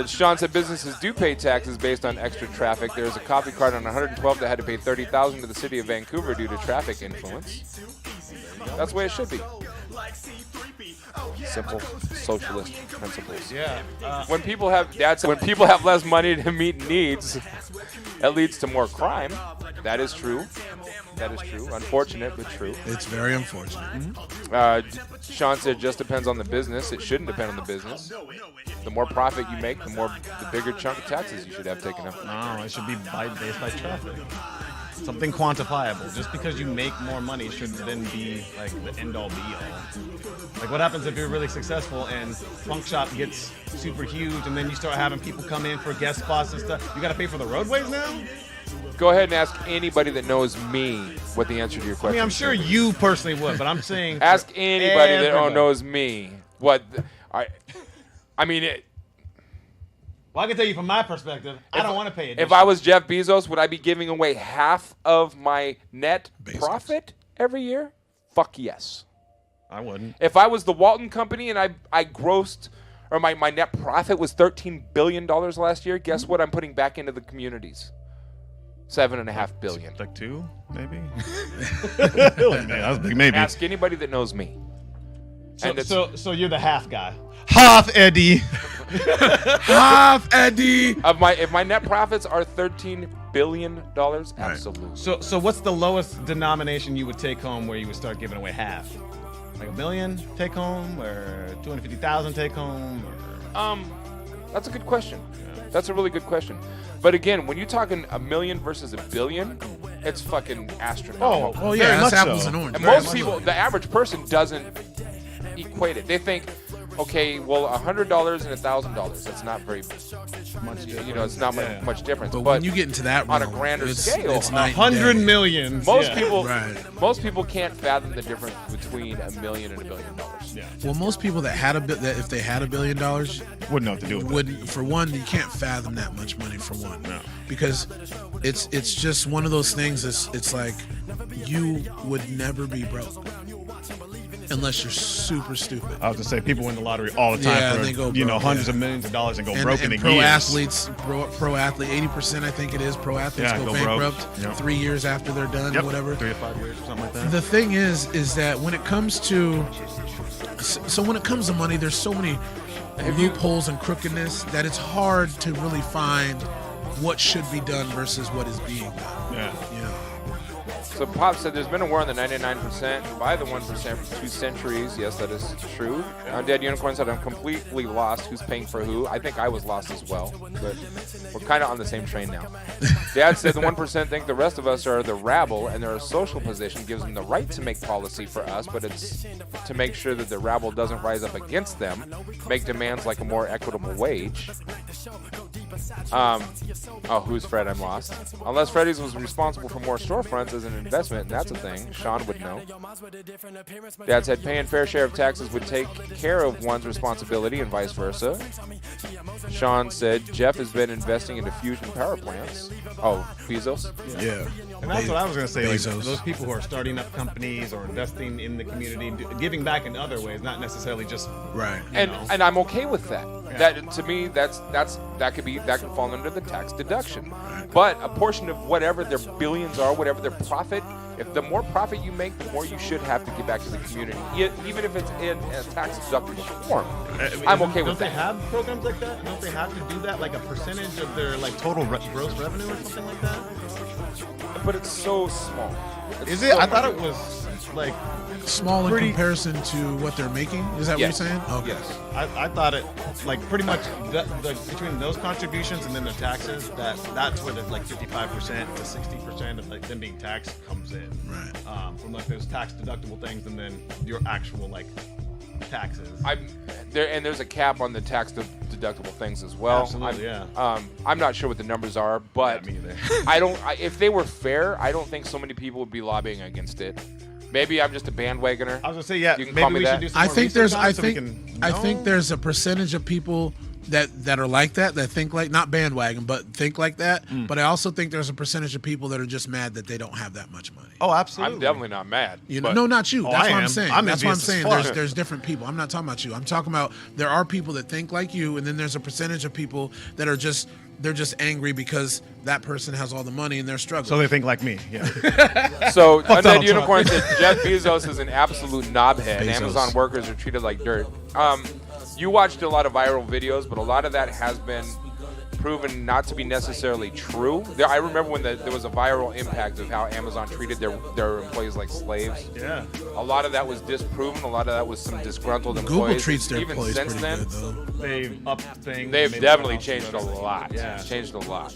Shawn said businesses do pay taxes based on extra traffic. There's a coffee cart on 112 that had to pay $30,000 to the city of Vancouver due to traffic influence. That's the way it should be. Simple socialist principles. Yeah. When people have less money to meet needs, that leads to more crime. That is true. That is true. Unfortunate, but true. It's very unfortunate. Mm-hmm. Shawn said, just depends on the business. It shouldn't depend on the business. The more profit you make, the bigger chunk of taxes you should have taken up. No, it should be based by traffic. Something quantifiable. Just because you make more money shouldn't then be like the end-all be-all. Like what happens if you're really successful and Funkshop gets super huge and then you start having people come in for guest spots and stuff? You got to pay for the roadways now? Go ahead and ask anybody that knows me what the answer to your question is. I mean, I'm sure you personally would, but I'm saying ask anybody that knows me what I mean it. Well, I can tell you from my perspective, I don't want to pay it. If I was Jeff Bezos, would I be giving away half of my net profit every year? Fuck yes. I wouldn't. If I was the Walton Company and I grossed, or my net profit was $13 billion last year, guess what I'm putting back into the communities? $7.5 billion. Like 2, maybe? That was big, maybe. Ask anybody that knows me. So you're the half guy. Half Eddie. Half Eddie. If my net profits are $13 billion, absolutely. So what's the lowest denomination you would take home where you would start giving away half? Like $1 million take home, or 250,000 take home? Or? That's a good question. That's a really good question. But again, when you're talking $1 million versus $1 billion, it's fucking astronomical. Oh yeah, that's apples and oranges. And most people, the average person doesn't equate it. They think, okay, well, $100 and $1,000. That's not very much. It's not much difference. But when you get into that on a grander scale, it's 100 million. Most people can't fathom the difference between $1 million and $1 billion. Yeah. Well, most people that if they had $1 billion, wouldn't know what to do with it. For one, you can't fathom that much money. For one, no. Because it's just one of those things. It's like you would never be broke. Unless you're super stupid. I was to say people win the lottery all the time for they go broke, hundreds of millions of dollars and go broke in a year. Pro athletes, 80% I think it is. Pro athletes go bankrupt 3 years after they're done, or whatever. 3 to 5 years, something like that. The thing is that when it comes to money, there's so many loopholes and crookedness that it's hard to really find what should be done versus what is being done. Yeah. So Pop said there's been a war on the 99% by the 1% for 2 centuries. Yes, that is true. Undead Unicorn said I'm completely lost. Who's paying for who? I think I was lost as well, but we're kind of on the same train now. Dad said the 1% think the rest of us are the rabble, and their social position gives them the right to make policy for us, but it's to make sure that the rabble doesn't rise up against them, make demands like a more equitable wage. Who's Fred? I'm lost. Unless Freddy's was responsible for more storefronts as an investment, and that's a thing. Shawn would know. Dad said paying fair share of taxes would take care of one's responsibility and vice versa. Shawn said Jeff has been investing into fusion power plants. Oh, Bezos? Yeah. And that's what I was going to say. Like, those people who are starting up companies or investing in the community, giving back in other ways, not necessarily just... Right. And I'm okay with that. That to me, that could fall under the tax deduction. But a portion of whatever their billions are, whatever their profit, if the more profit you make, the more you should have to give back to the community, even if it's in a tax deductible form. I'm okay with that. Don't they have programs like that? Don't they have to do that, like a percentage of their like total gross revenue or something like that? But it's so small. Is it? I thought it was like small in comparison to what they're making. Is that what you're saying? Okay. Yes. I thought it like pretty much between those contributions and then the taxes, that's where the like 55% to 60% of like them being taxed comes in. Right. From like those tax deductible things and then your actual like taxes. There's a cap on the tax deductible things as well. Absolutely, I'm not sure what the numbers are, but me either. If they were fair, I don't think so many people would be lobbying against it. Maybe I'm just a bandwagoner. I was gonna say, yeah. You can maybe call me we that. should do some more research on it so we can I know. think there's a percentage of people that are like that think like, not bandwagon, but think like that. But I also think there's a percentage of people that are just mad that they don't have that much money. Oh, absolutely. I'm definitely not mad. No, not you. That's what I'm saying. That's what I'm envious as saying. fuck. There's different people. I'm not talking about you. I'm talking about there are people that think like you, and then there's a percentage of people that are just angry because that person has all the money and they're struggling. So they think like me. Yeah. So Fuck Undead Donald Unicorn Trump. said Jeff Bezos is an absolute knobhead. Bezos. Amazon workers are treated like dirt. You watched a lot of viral videos, but a lot of that has been proven not to be necessarily true. I remember when there was a viral impact of how Amazon treated their employees like slaves. Yeah. A lot of that was disproven. A lot of that was some disgruntled Google employees. treats their Even employees since pretty then, good, though. They've upped things. they've made definitely everyone changed a else better. lot. Yeah. Changed a lot.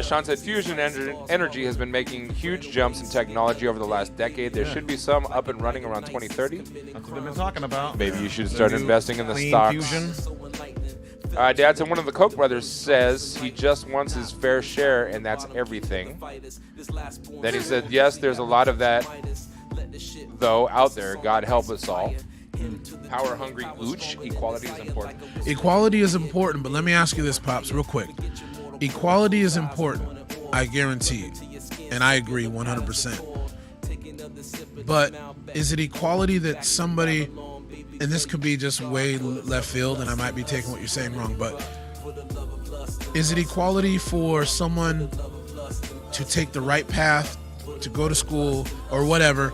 Shawn said Fusion Energy has been making huge jumps in technology over the last decade. There should be some up and running around 2030. That's what they've been talking about. Maybe you should The start new investing in the clean stocks. Fusion. Dad said one of the Koch brothers says he just wants his fair share, and that's everything. Then he said, yes, there's a lot of that, though, out there. God help us all. Power hungry ooch. Equality is important. Equality is important, but let me ask you this, Pops, real quick. Equality is important, I guarantee it. And I agree 100%. But is it equality that somebody, and this could be just way left field, and I might be taking what you're saying wrong, but is it equality for someone to take the right path, to go to school or whatever,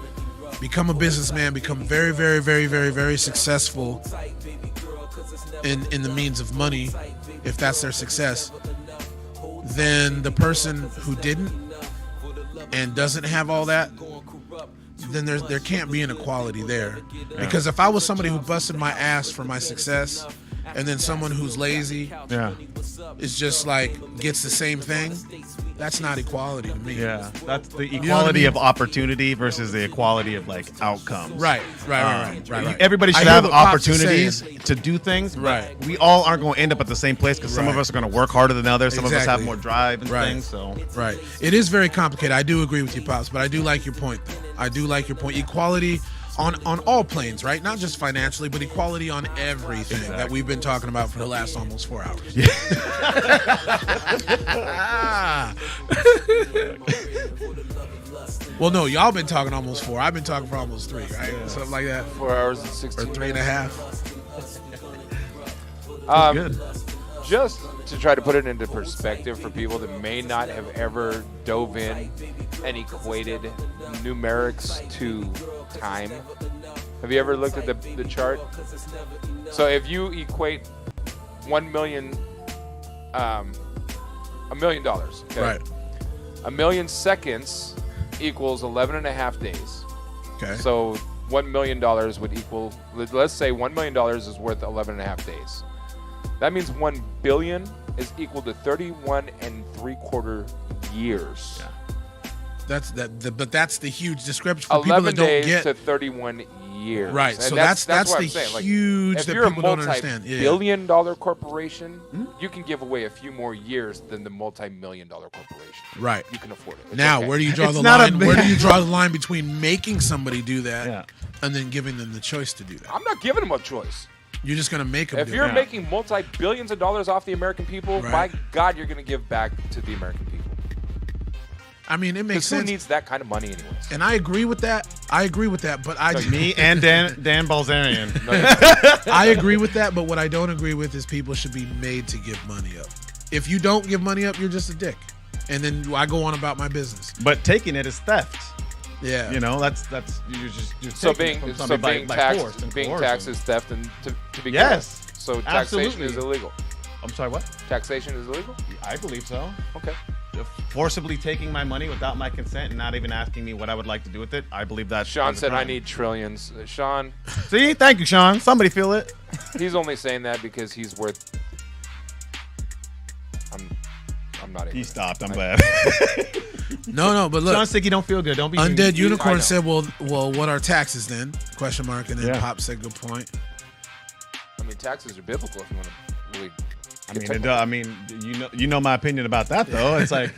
become a businessman, become very, very, very, very, very successful in the means of money, if that's their success, than the person who didn't and doesn't have all that? Then there can't be an equality there. Because if I was somebody who busted my ass for my success, and then someone who's lazy is just like gets the same thing, that's not equality to me. Yeah, that's the equality know what I mean? of opportunity versus the equality of like outcomes. Right. Everybody should I hear have what Pops is opportunities saying. to do things. But Right. we all aren't going to end up at the same place because some of Right. us are going to work harder than others. Some of us have Exactly. more drive and Right. things. So Right. It is very complicated. I do agree with you, Pops, but I do like your point, though. I do like your point. Equality on all planes, right? Not just financially, but equality on everything that we've been talking about for the last almost 4 hours. Well, no, y'all been talking almost 4. I've been talking for almost 3, right? Something like that. 4 hours and Or 16 3 and a half. good. Just to try to put it into perspective for people that may not have ever dove in and equated numerics to time. Have you ever looked at the chart? So if you equate $1 million, $1 million, okay? Right. 1 million seconds equals 11 and a half days. Okay. So $1 million would equal, let's say $1 million is worth 11 and a half days. That means 1 billion is equal to 31 3/4 years. Yeah. But that's the huge description for people 11 that don't days get. to 31 years. Right, And so that's what the I'm saying. Like, huge if that you're people a don't understand. Yeah. multi-billion-dollar corporation, you can give away a few more years than the multi-million-dollar corporation. Right. You can afford it. It's Now, okay. where do you draw It's the not a line? Where do you draw the line between making somebody do that Yeah. and then giving them the choice to do that? I'm not giving them a choice. You're just gonna make them If do you're it. making multi-billions of dollars off the American people, Right. my God, you're going to give back to the American people. I mean, it makes Who sense. needs that kind of money anyways? And I agree with that. But Me and Dan Balzerian. I agree with that. But what I don't agree with is people should be made to give money up. If you don't give money up, you're just a dick. And then I go on about my business. But taking it is theft. Yeah. You know, that's you're So taking being it from somebody by force and being coercion. taxed is theft, and to begin Yes. with. So taxation Absolutely. is illegal. I'm sorry, what? Taxation is illegal? I believe so. Okay. Forcibly taking my money without my consent and not even asking me what I would like to do with it, I believe that. Sean said I need trillions. Sean. See, thank you, Sean. Somebody feel it. He's only saying that because he's worth. I'm not. He stopped. I'm glad. No, but look. Sean Sticky don't feel good. Don't be Undead mean. Unicorn said, "Well, what are taxes then?" Question mark, and then Yeah. Pop said, "Good point." I mean, taxes are biblical if you want to really. You know my opinion about that though. It's like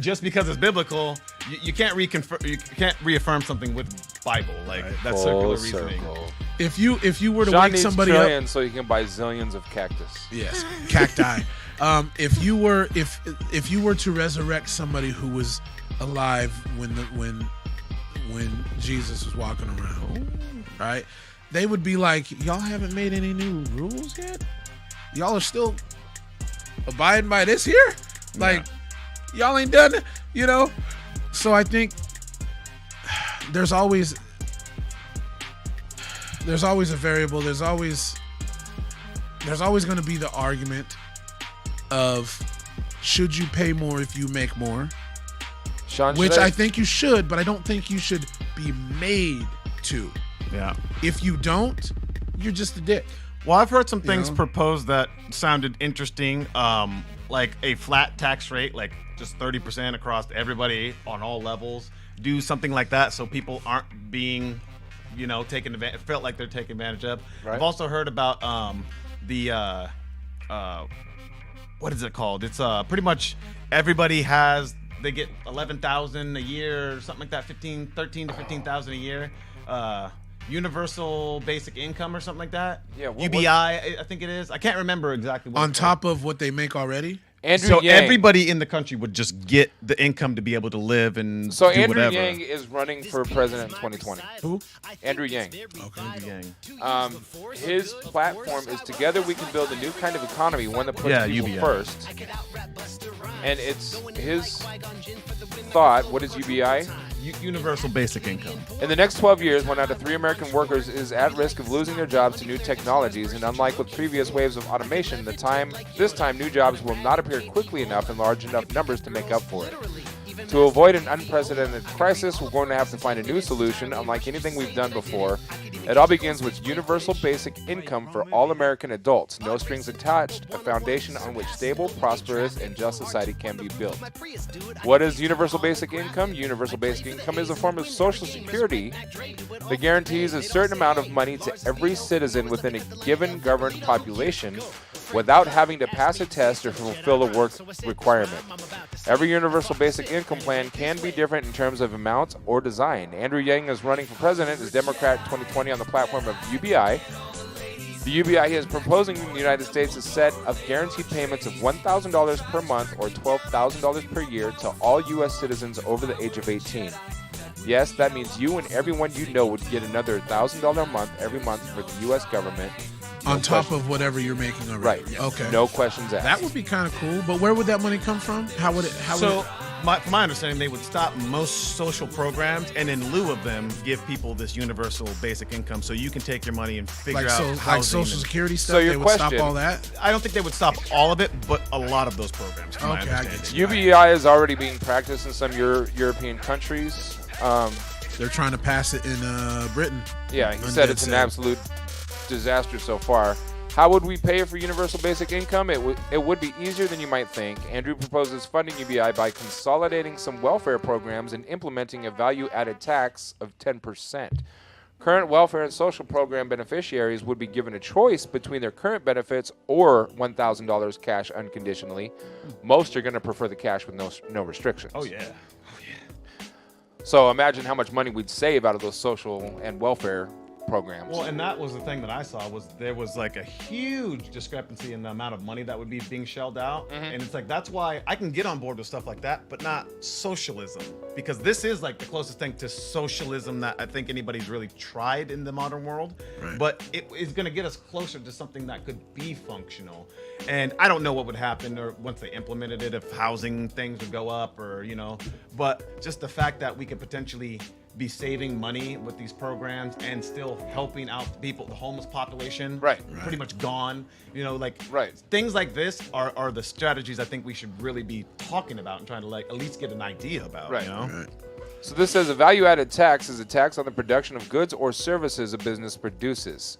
just because it's biblical, you can't reaffirm something with Bible. Like that's circular reasoning. If you were to Sean wake needs somebody trillions up, so he can buy zillions of cactus. yes, cacti. If you were to resurrect somebody who was alive when Jesus was walking around, right? They would be like, y'all haven't made any new rules yet. Y'all are still abiding by this here. Like, y'all ain't done it, you know. So I think there's always a variable. There's always going to be the argument of should you pay more if you make more, Sean, which I think you should, but I don't think you should be made to. Yeah. If you don't, you're just a dick. Well, I've heard some things proposed that sounded interesting, like a flat tax rate, like just 30% across everybody on all levels. Do something like that so people aren't being, taken advantage. Felt like they're taken advantage of. Right. I've also heard about what is it called? It's pretty much everybody they get 11,000 a year or something like that, 13 to 15,000 a year. Universal basic income or something like that. Yeah, UBI, I think it is. I can't remember exactly what. On top of what they make already. Andrew Yang. Everybody in the country would just get the income to be able to live and So do Andrew whatever. Yang is running for president in 2020. Who? Andrew Yang. Okay. Andrew Yang. His platform is together we can build a new kind of economy, one that puts people UBI. first. And it's his thought. What is UBI? Universal basic income. In the next 12 years, 1 out of 3 American workers is at risk of losing their jobs to new technologies, and unlike with previous waves of automation, this time new jobs will not appear quickly enough in large enough numbers to make up for it. To avoid an unprecedented crisis, we're going to have to find a new solution, unlike anything we've done before. It all begins with universal basic income for all American adults, no strings attached, a foundation on which stable, prosperous, and just society can be built. What is universal basic income? Universal basic income is a form of Social Security that guarantees a certain amount of money to every citizen within a given governed population without having to pass a test or fulfill a work requirement. Every universal basic income plan can be different in terms of amount or design. Andrew Yang is running for president as Democrat 2020 on the platform of UBI. The UBI he is proposing in the United States is a set of guaranteed payments of $1,000 per month or $12,000 per year to all U.S. citizens over the age of 18. Yes, that means you and everyone you know would get another $1,000 a month every month for the U.S. government. On top of whatever you're making already. Right. Okay. No questions asked. That would be kind of cool, but where would that money come from? How would it? From my understanding, they would stop most social programs and in lieu of them, give people this universal basic income so you can take your money and figure out housing. Like Social Security stuff, So your they would stop question- all that? I don't think they would stop all of it, but a lot of those programs. From my Okay, I understanding. get you. UBI is already being practiced in some European countries. They're trying to pass it in Britain. Yeah, he said it's an absolute disaster so far. How would we pay for universal basic income? It would be easier than you might think. Andrew proposes funding UBI by consolidating some welfare programs and implementing a value-added tax of 10%. Current welfare and social program beneficiaries would be given a choice between their current benefits or $1,000 cash unconditionally. Most are going to prefer the cash with no restrictions. Oh yeah. So imagine how much money we'd save out of those social and welfare programs. Well, and that was the thing that I saw was there was like a huge discrepancy in the amount of money that would be being shelled out. And it's like, that's why I can get on board with stuff like that, but not socialism, because this is like the closest thing to socialism that I think anybody's really tried in the modern world. Right. But it is going to get us closer to something that could be functional. And I don't know what would happen or once they implemented it, if housing things would go up or, but just the fact that we could potentially be saving money with these programs and still helping out people, the homeless population, pretty much gone. Things like this are the strategies I think we should really be talking about and trying to at least get an idea about. Right. So this says a value-added tax is a tax on the production of goods or services a business produces.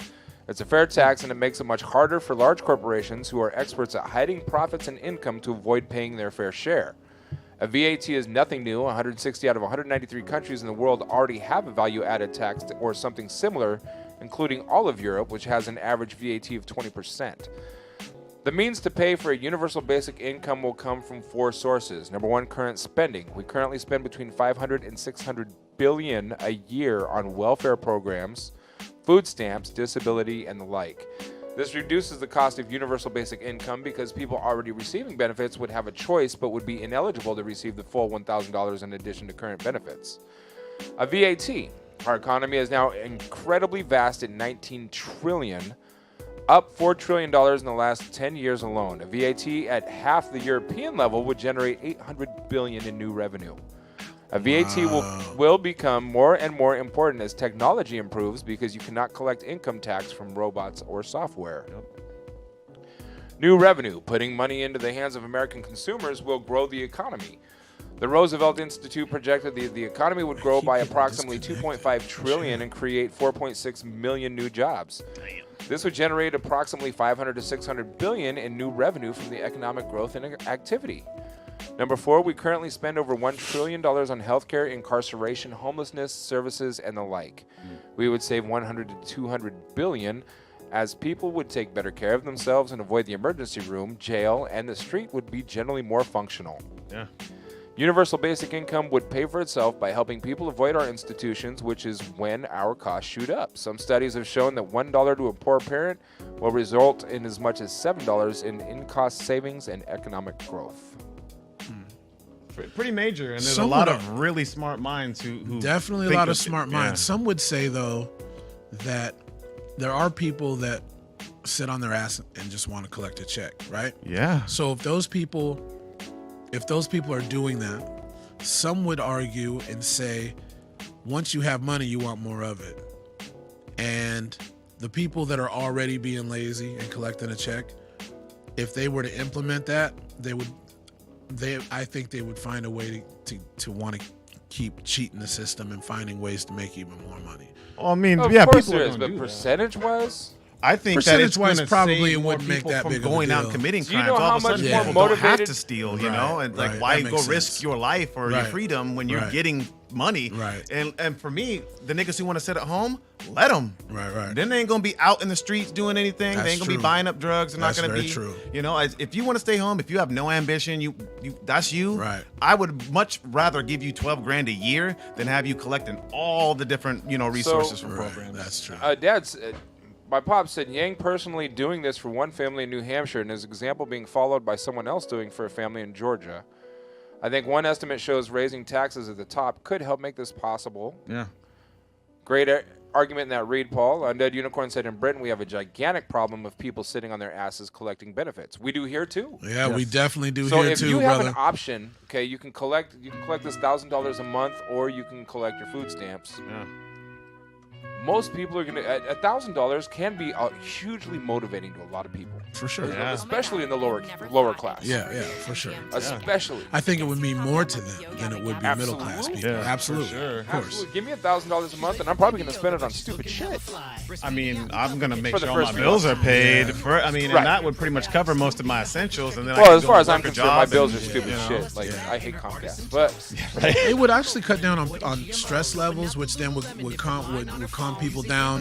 It's a fair tax, and it makes it much harder for large corporations who are experts at hiding profits and income to avoid paying their fair share. A VAT is nothing new. 160 out of 193 countries in the world already have a value-added tax or something similar, including all of Europe, which has an average VAT of 20%. The means to pay for a universal basic income will come from 4 sources. Number 1, current spending. We currently spend between $500 and $600 billion a year on welfare programs, food stamps, disability, and the like. This reduces the cost of universal basic income because people already receiving benefits would have a choice but would be ineligible to receive the full $1,000 in addition to current benefits. A VAT. Our economy is now incredibly vast at $19 trillion, up $4 trillion in the last 10 years alone. A VAT at half the European level would generate $800 billion in new revenue. A VAT will become more and more important as technology improves because you cannot collect income tax from robots or software. New revenue, putting money into the hands of American consumers, will grow the economy. The Roosevelt Institute projected the economy would grow by approximately $2.5 trillion and create 4.6 million new jobs. This would generate approximately $500 to $600 billion in new revenue from the economic growth and activity. Number 4, we currently spend over $1 trillion on healthcare, incarceration, homelessness, services, and the like. We would save $100 to $200 billion as people would take better care of themselves and avoid the emergency room, jail, and the street would be generally more functional. Yeah. Universal basic income would pay for itself by helping people avoid our institutions, which is when our costs shoot up. Some studies have shown that $1 to a poor parent will result in as much as $7 in cost savings and economic growth. Pretty major, and there's a lot of really smart minds who definitely a lot of smart minds. Some would say though that there are people that sit on their ass and just want to collect a check, right? Yeah. So if those people are doing that, some would argue and say, once you have money, you want more of it. And the people that are already being lazy and collecting a check, if they were to implement that, I think they would find a way to want to keep cheating the system and finding ways to make even more money. Well, I mean, of yeah, course people there are is, gonna but do that. percentage-wise, I think that it's going to probably save more wouldn't make people that from big of a going out deal. and committing Do you crimes. know All how of a sudden, much more people don't have motivated- to steal, Right, and right, why that go makes risk sense. your life or your Right. freedom when you're Right. getting money? Right. And for me, the niggas who want to sit at home, let them. Right. Then they ain't gonna be out in the streets doing anything. That's They ain't gonna true. be buying up drugs. They're not That's gonna very be. true. If you want to stay home, if you have no ambition, you that's you. Right. I would much rather give you $12,000 a year than have you collecting all the different resources from Right, programs. that's true. my pop said Yang personally doing this for one family in New Hampshire and his example being followed by someone else doing for a family in Georgia. I think one estimate shows raising taxes at the top could help make this possible. Yeah. Great argument in that read, Paul. Undead Unicorn said in Britain we have a gigantic problem of people sitting on their asses collecting benefits. We do here too. Yeah, we definitely do So here if too, you brother. have an option, okay, you can collect this $1,000 a month, or you can collect your food stamps. Yeah. Most people are gonna $1,000 can be hugely motivating to a lot of people. For sure. Yeah. Especially in the lower class. Yeah, for sure. Especially. I think it would mean more to them than it would be middle class people. Yeah, Absolutely. for sure. Of course. Absolutely. Give me $1,000 a month, and I'm probably gonna spend it on stupid shit. I mean, I'm gonna make For the sure all my first few bills are months. paid. Yeah. And Right. that would pretty much cover most of my essentials. And then I Well, can as go far and as I'm work a concerned, my job bills are and, stupid you know, shit. Like I hate Comcast, but It would actually cut down on stress levels, which then would compound people down.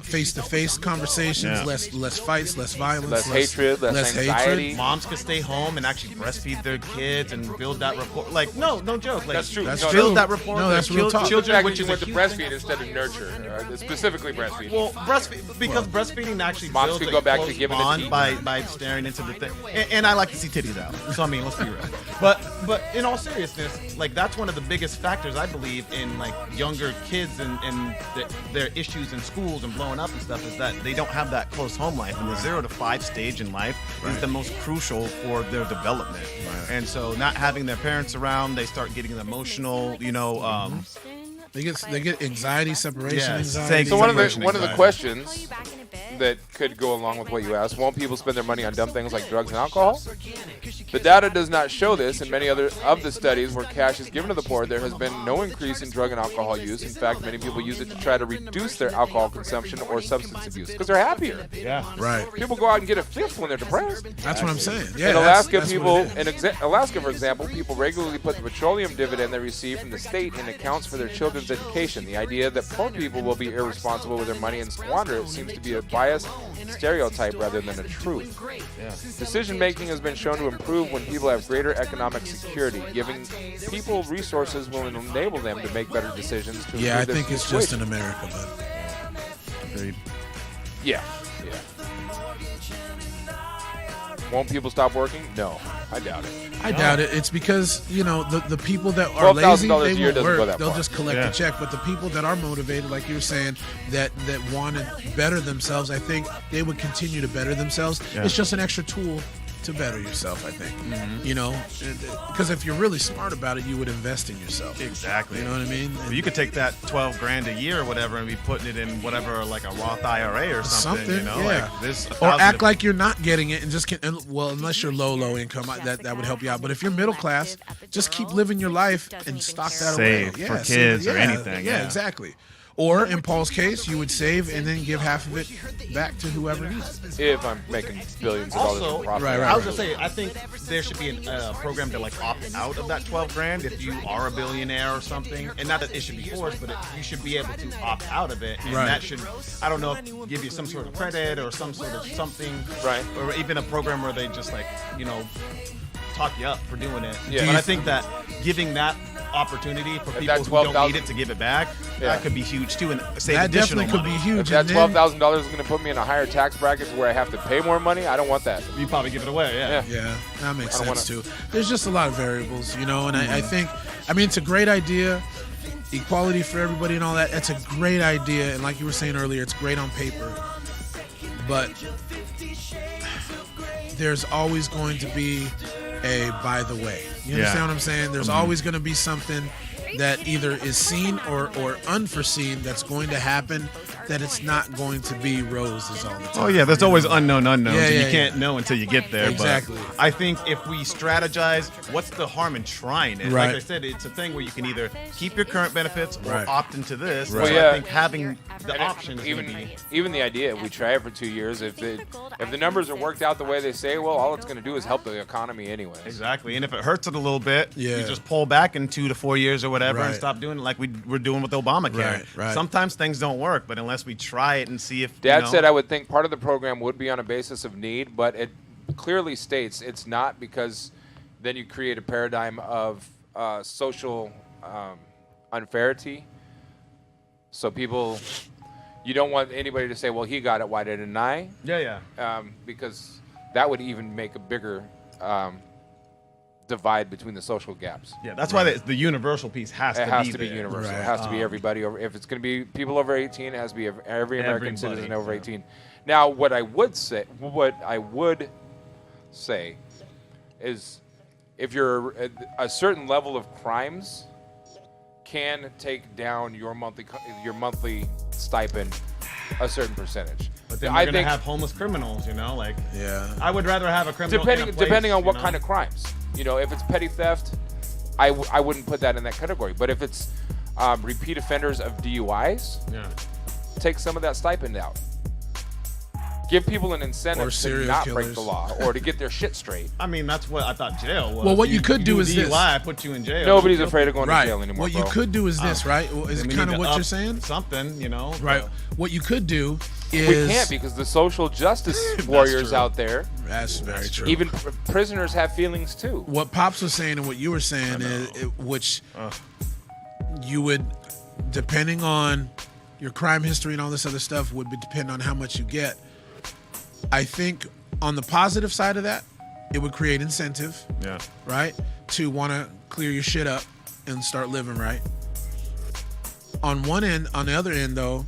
Face-to-face conversations, less fights, less violence, less hatred, less anxiety. Moms could stay home and actually breastfeed their kids and build that rapport. Like, no joke. Like, That's true. That's No, true. build that rapport. No, that's real talk. Children, which is went a to huge breastfeed thing. instead of nurture, specifically breastfeed. Well, breastfeeding actually Moms builds could a go back to close giving the bond teat. by staring into the thing. And I like to see titties out. So I mean, let's be real. But in all seriousness, like that's one of the biggest factors I believe in like younger kids and their issues in schools and blowing up and stuff is that they don't have that close home life. And the 0 to 5 stage in life is the most crucial for their development. And so not having their parents around, they start getting emotional, They get anxiety, separation Yes. anxiety. So one of Separation the anxiety. questions that could go along with what you asked, won't people spend their money on dumb things like drugs and alcohol? The data does not show this. In many other of the studies where cash is given to the poor, there has been no increase in drug and alcohol use. In fact, many people use it to try to reduce their alcohol consumption or substance abuse because they're happier. Yeah. Right. People go out and get a fifth when they're depressed. That's what I'm saying. Yeah. In Alaska, that's people what it is. Alaska, for example, people regularly put the petroleum dividend they receive from the state in accounts for their children's education. The idea that poor people will be irresponsible with their money and squander it seems to be a biased stereotype rather than a truth. Decision making has been shown to improve when people have greater economic security. Giving people resources will enable them to make better decisions. To Yeah, I improve their think it's just in situation. America, but Agreed. Yeah. Won't people stop working? No, I doubt it. I doubt it. It's because, the people that are lazy, $12,000 they a year won't doesn't work. go that They'll far. just collect the check. But the people that are motivated, like you were saying, that want to better themselves, I think they would continue to better themselves. Yeah. It's just an extra tool to better yourself, I think. Because if you're really smart about it, you would invest in yourself. Exactly. You know what I mean? Well, you could take that $12,000 a year or whatever and be putting it in whatever, like a Roth IRA or something. yeah. Like this, Or act like you're not getting it and just unless you're low income, that would help you out. But if you're middle class, just keep living your life and stock that Save away. for kids or anything, Yeah, yeah. exactly. Or in Paul's case, you would save and then give half of it back to whoever needs it. If I'm making billions of dollars Also, in profit. Right. I was gonna say, I think there should be a program to like opt out of that $12,000 if you are a billionaire or something, and not that it should be forced, but you should be able to opt out of it, and Right. that should, I don't know, give you some sort of credit or some sort of something, Right. Or even a program where they just like talk you up for doing it. Yeah. But I think that giving that opportunity for people that who don't $12,000 need it to give it back, Yeah. that could be huge too, and save That additional definitely could money. be huge. If that and then- $12,000 is going to put me in a higher tax bracket where I have to pay more money, I don't want that. You probably give it away, yeah. Yeah, that makes I don't sense too. There's just a lot of variables, and I think, it's a great idea, equality for everybody and all that. That's a great idea, and like you were saying earlier, it's great on paper, but there's always going to be a by the way. You understand what I'm saying? There's always going to be something that either is seen or unforeseen that's going to happen, that it's not going to be roses all the time. Oh yeah, there's always unknowns, Yeah, and yeah, you can't know until you get there. Exactly. But I think if we strategize, what's the harm in trying it? Right. Like I said, it's a thing where you can either keep your current benefits or Right. opt into this. Right. So Well, yeah. I think having the And option is going to be. even the idea, if we try it for 2 years, if the numbers are worked out the way they say, well, all it's going to do is help the economy anyway. Exactly, and if it hurts it a little bit, Yeah. you just pull back in 2 to 4 years or whatever and Right. stop doing it like we're doing with Obamacare. Right. Sometimes things don't work, but unless we try it and see if Dad said I would think part of the program would be on a basis of need, but it clearly states it's not, because then you create a paradigm of social unfairity. So you don't want anybody to say, well, he got it, why didn't I? Yeah. Because that would even make a bigger divide between the social gaps. Yeah, that's why the universal piece has It to has be to be there. universal. Right. It has to be everybody over. If it's going to be people over 18, it has to be every American citizen over yeah. 18. Now, what I would say is, if you're a certain level of crimes can take down your monthly stipend a certain percentage. But then I we're gonna think have homeless criminals, like. Yeah. I would rather have a criminal. depending on what kind of crimes. If it's petty theft, I wouldn't put that in that category. But if it's repeat offenders of DUIs, Yeah. take some of that stipend out. Give people an Or incentive to serial not break killers. the law or to get their shit straight. I mean, that's what I thought jail was. Well, what you could do is DUI, this. I put you in jail. Nobody's afraid of going Right. to jail anymore, What bro. you could do is this, right? Is Then we kind need of to what you're up saying? Something, you know. Right. What you could do is We can't because the social justice warriors true. out there, That's very true. even prisoners have feelings too. What Pops was saying and what you were saying is, which you would, depending on your crime history and all this other stuff, would depend on how much you get. I think on the positive side of that, it would create incentive, Yeah. right, to want to clear your shit up and start living right. On one end, on the other end, though,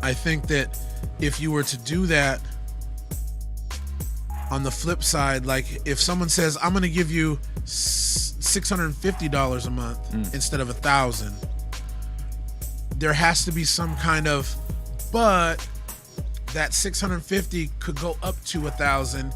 I think that if you were to do that, on the flip side, like if someone says, I'm going to give you $650 a month instead of $1,000, there has to be some kind of, but that $650 could go up to $1,000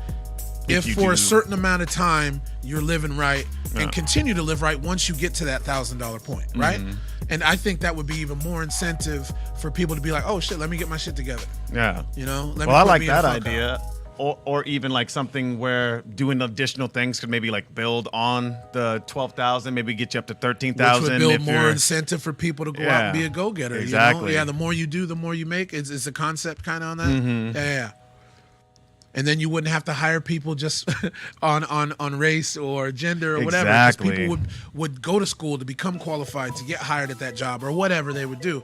if you for do. a certain amount of time you're living right Yeah. and continue to live right once you get to that $1,000 point, right? And I think that would be even more incentive for people to be like, oh shit, let me get my shit together. Yeah. You know, let Well, I put like me in that Funkshop. idea. Or even like something where doing additional things could maybe like build on the 12,000, maybe get you up to Which 13,000. would build if more you're- incentive for people to go out Yeah, and be a go-getter. You know? exactly. Yeah, the more you do, the more you make. Is the concept kind of on that? Mm-hmm. Yeah. And then you wouldn't have to hire people just on race or gender or whatever. 'Cause Exactly. people would go to school to become qualified to get hired at that job or whatever they would do.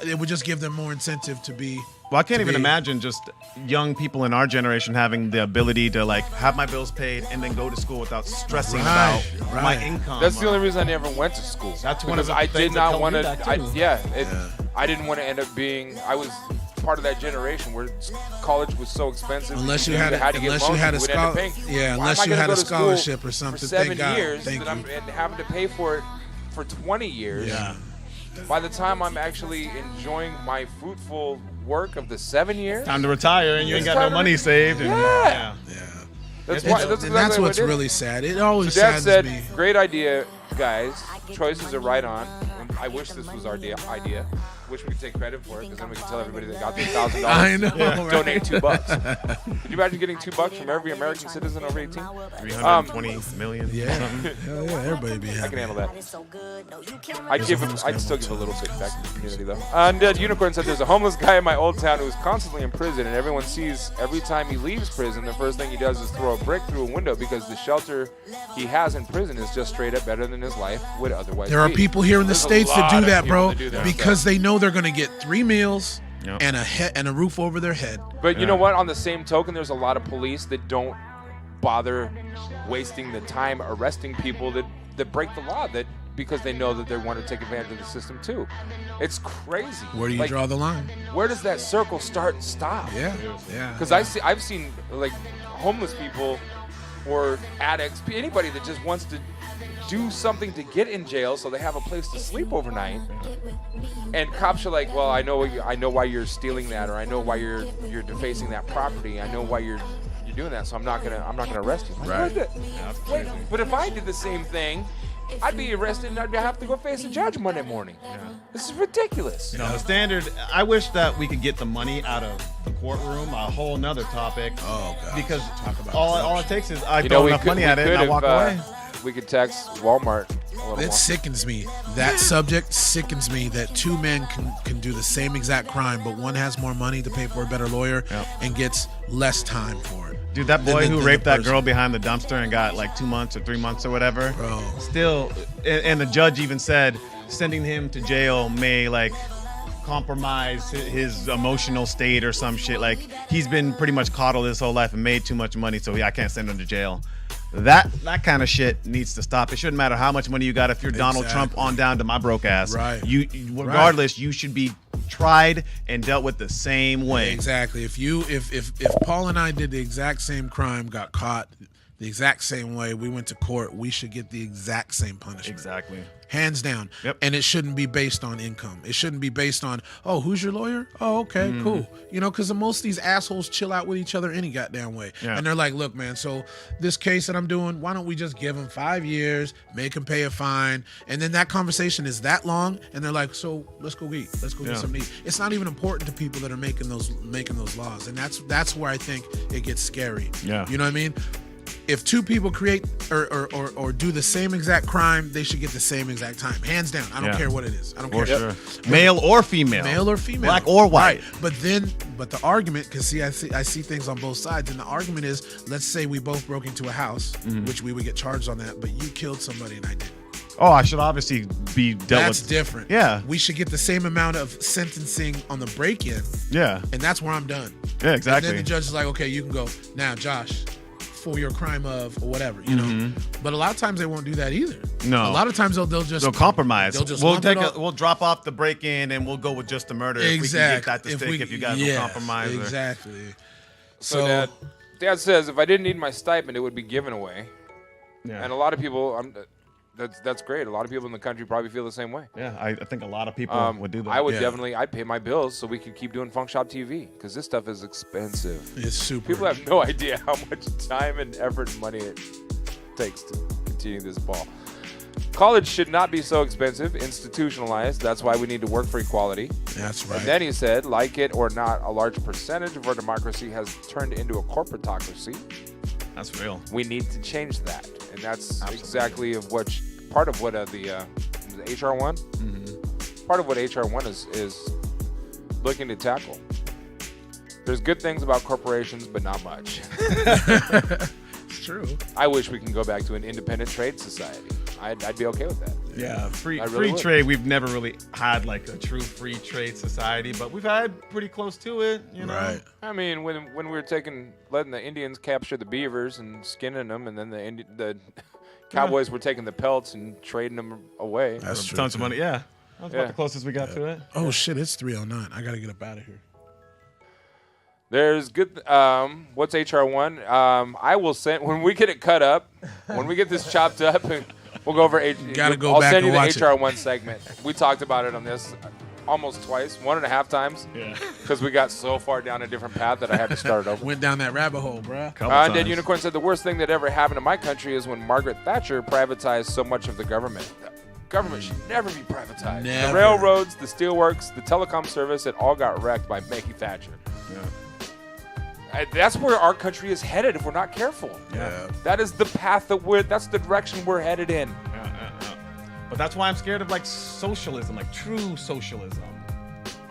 It would just give them more incentive to be. Well, I can't to even be- imagine just young people in our generation having the ability to like have my bills paid and then go to school without stressing Right, about right. my income. That's the only reason I never went to school. That's one of because the I things did that not helped want me to. that I too. I didn't want to end up being. I was part of that generation where college was so expensive. Unless you knew had a- had to get unless you loans, had a would end up schol- paying. yeah, Why unless am I you gonna had go a to school scholarship or something, for thank 7 God. years, Thank and you. and having to pay for it for 20 years. Yeah. By the time I'm actually enjoying my fruitful work of the 7 years, Time to retire and you ain't It's got no time to money re- saved. And, Yeah. that's why. That's And that's exactly what's what it is. really sad. It always So Dad saddens said, me. "Great idea, guys. Choices are right on." And I wish this was our idea. Wish we could take credit for it, because then we could tell everybody that got their $1,000. I know, right? Donate $2. Could you imagine getting $2 from every American citizen over 18? 320 million. Yeah, something. hell yeah, everybody be I happy. can handle that. I'd still give a little bit back to the community though. And Unicorn said, "There's a homeless guy in my old town who is constantly in prison, and everyone sees every time he leaves prison, the first thing he does is throw a brick through a window because the shelter he has in prison is just straight up better than his life would otherwise There are be." people here in the There's a States that lot do of that, people bro, that do that. because they know they're gonna get 3 meals Yep. and a roof over their head. But you know what? On the same token, there's a lot of police that don't bother wasting the time arresting people that break the law because they know that they want to take advantage of the system too. It's crazy. Where do you Like, draw the line? Where does that circle start and stop? Yeah, yeah. Because I've seen like homeless people or addicts, anybody that just wants to do something to get in jail so they have a place to sleep overnight. And cops are like, "Well, I know why you're stealing that, or I know why you're defacing that property. I know why you're doing that, so I'm not gonna arrest you." Right. Wait, but if I did the same thing, I'd be arrested and I'd have to go face a judge Monday morning. This is ridiculous. You know, the standard, I wish that we could get the money out of the courtroom, a whole nother topic. Oh, God. Because Talk about all it takes is I You throw know, enough money at it and I walk away. We could text Walmart a little It more. sickens me. That subject sickens me that two men can do the same exact crime, but one has more money to pay for a better lawyer and gets less time for it. Dude, that than boy the- who than the raped that person. girl behind the dumpster and got like 2 months or 3 months or whatever. Bro. Still, and the judge even said sending him to jail may like compromise his emotional state or some shit. Like he's been pretty much coddled his whole life and made too much money, so I can't send him to jail. That kind of shit needs to stop. It shouldn't matter how much money you got. If you're Donald Trump on down to my broke ass, Right. You regardless, you should be tried and dealt with the same way. Exactly. If Paul and I did the exact same crime, got caught the exact same way, we went to court, we should get the exact same punishment. Exactly. hands down. Yep. And it shouldn't be based on income. It shouldn't be based on, oh, who's your lawyer? Oh, okay, cool. You know, because most of these assholes chill out with each other any goddamn way. Yeah. And they're like, look, man, so this case that I'm doing, why don't we just give him 5 years, make him pay a fine, and then that conversation is that long, and they're like, so let's go eat. Let's go get something to eat. It's not even important to people that are making those laws, and that's where I think it gets scary. Yeah. You know what I mean? If two people create or do the same exact crime, they should get the same exact time. Hands down. I don't care what it is. I don't care. Sure. Male or female. Male or female. Black or white. Right. But the argument, because I see things on both sides, and the argument is, let's say we both broke into a house, which we would get charged on that, but you killed somebody and I didn't. Oh, I should obviously be dealt with. That's different. Yeah. We should get the same amount of sentencing on the break-in. Yeah. And that's where I'm done. Yeah, exactly. And then the judge is like, okay, you can go. Now, Josh, for your crime of or whatever, you know. But a lot of times they won't do that either. No. A lot of times they'll compromise. They'll just we'll drop off the break-in and we'll go with just the murder. Exactly. If we can get that to stick, if you guys will compromise. Exactly. So Dad says if I didn't need my stipend, it would be given away. Yeah. And a lot of people, that's great. A lot of people in the country probably feel the same way. Yeah, I think a lot of people would do that. I would definitely. I'd pay my bills so we could keep doing Funkshop TV because this stuff is expensive. It's super. People have no idea how much time and effort and money it takes to continue this ball. College should not be so expensive, institutionalized. That's why we need to work for equality. That's right. And then he said, like it or not, a large percentage of our democracy has turned into a corporatocracy. That's real. We need to change that, and that's exactly part of what the HR1. Part of what HR1 is looking to tackle. There's good things about corporations, but not much. It's true. I wish we can go back to an independent trade society. I'd be okay with that. Yeah, free would. trade. We've never really had like a true free trade society, but we've had pretty close to it. You know. Right. I mean, when we were letting the Indians capture the beavers and skinning them, and then the Cowboys were taking the pelts and trading them away. That's true. Tons of money. Yeah, that's about the closest we got to it. Oh shit! It's 3:09. I gotta get up out of here. There's good. What's HR1? I will send when we get it cut up. When we get this chopped up, we'll go over. I'll send you the HR1 segment. We talked about it on this almost twice, 1.5 times. Yeah. Because we got so far down a different path that I had to start it over. Went down that rabbit hole, bruh. Undead Unicorn said the worst thing that ever happened in my country is when Margaret Thatcher privatized so much of the government. Government should never be privatized. Never. The railroads, the steelworks, the telecom service, it all got wrecked by Maggie Thatcher. Yeah. That's where our country is headed if we're not careful. Yeah. That is the path that's the direction we're headed in. But that's why I'm scared of like socialism, like true socialism.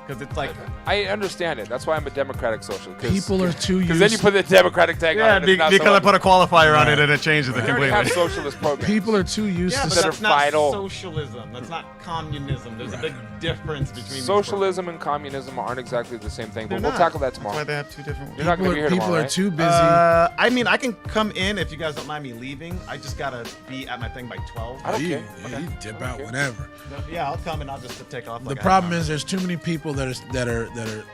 Because it's like I understand it. That's why I'm a democratic socialist. People are too used. Because then you put the democratic tag on it. Because I put a qualifier on it and it changes it We already completely. have socialist programs. People are too used Yeah, to. but that that's are not vital. socialism. That's not communism. There's a big difference between Socialism and communism aren't exactly the same thing, but They're we'll not. tackle that That's why tomorrow. they have two different. You're not going to be here People tomorrow, are right? too busy. I mean, I can come in if you guys don't mind me leaving. I just gotta be at my thing by 12. I don't you, care. yeah, you dip out whenever. Yeah, I'll come and I'll just take off. The problem is there's too many people that are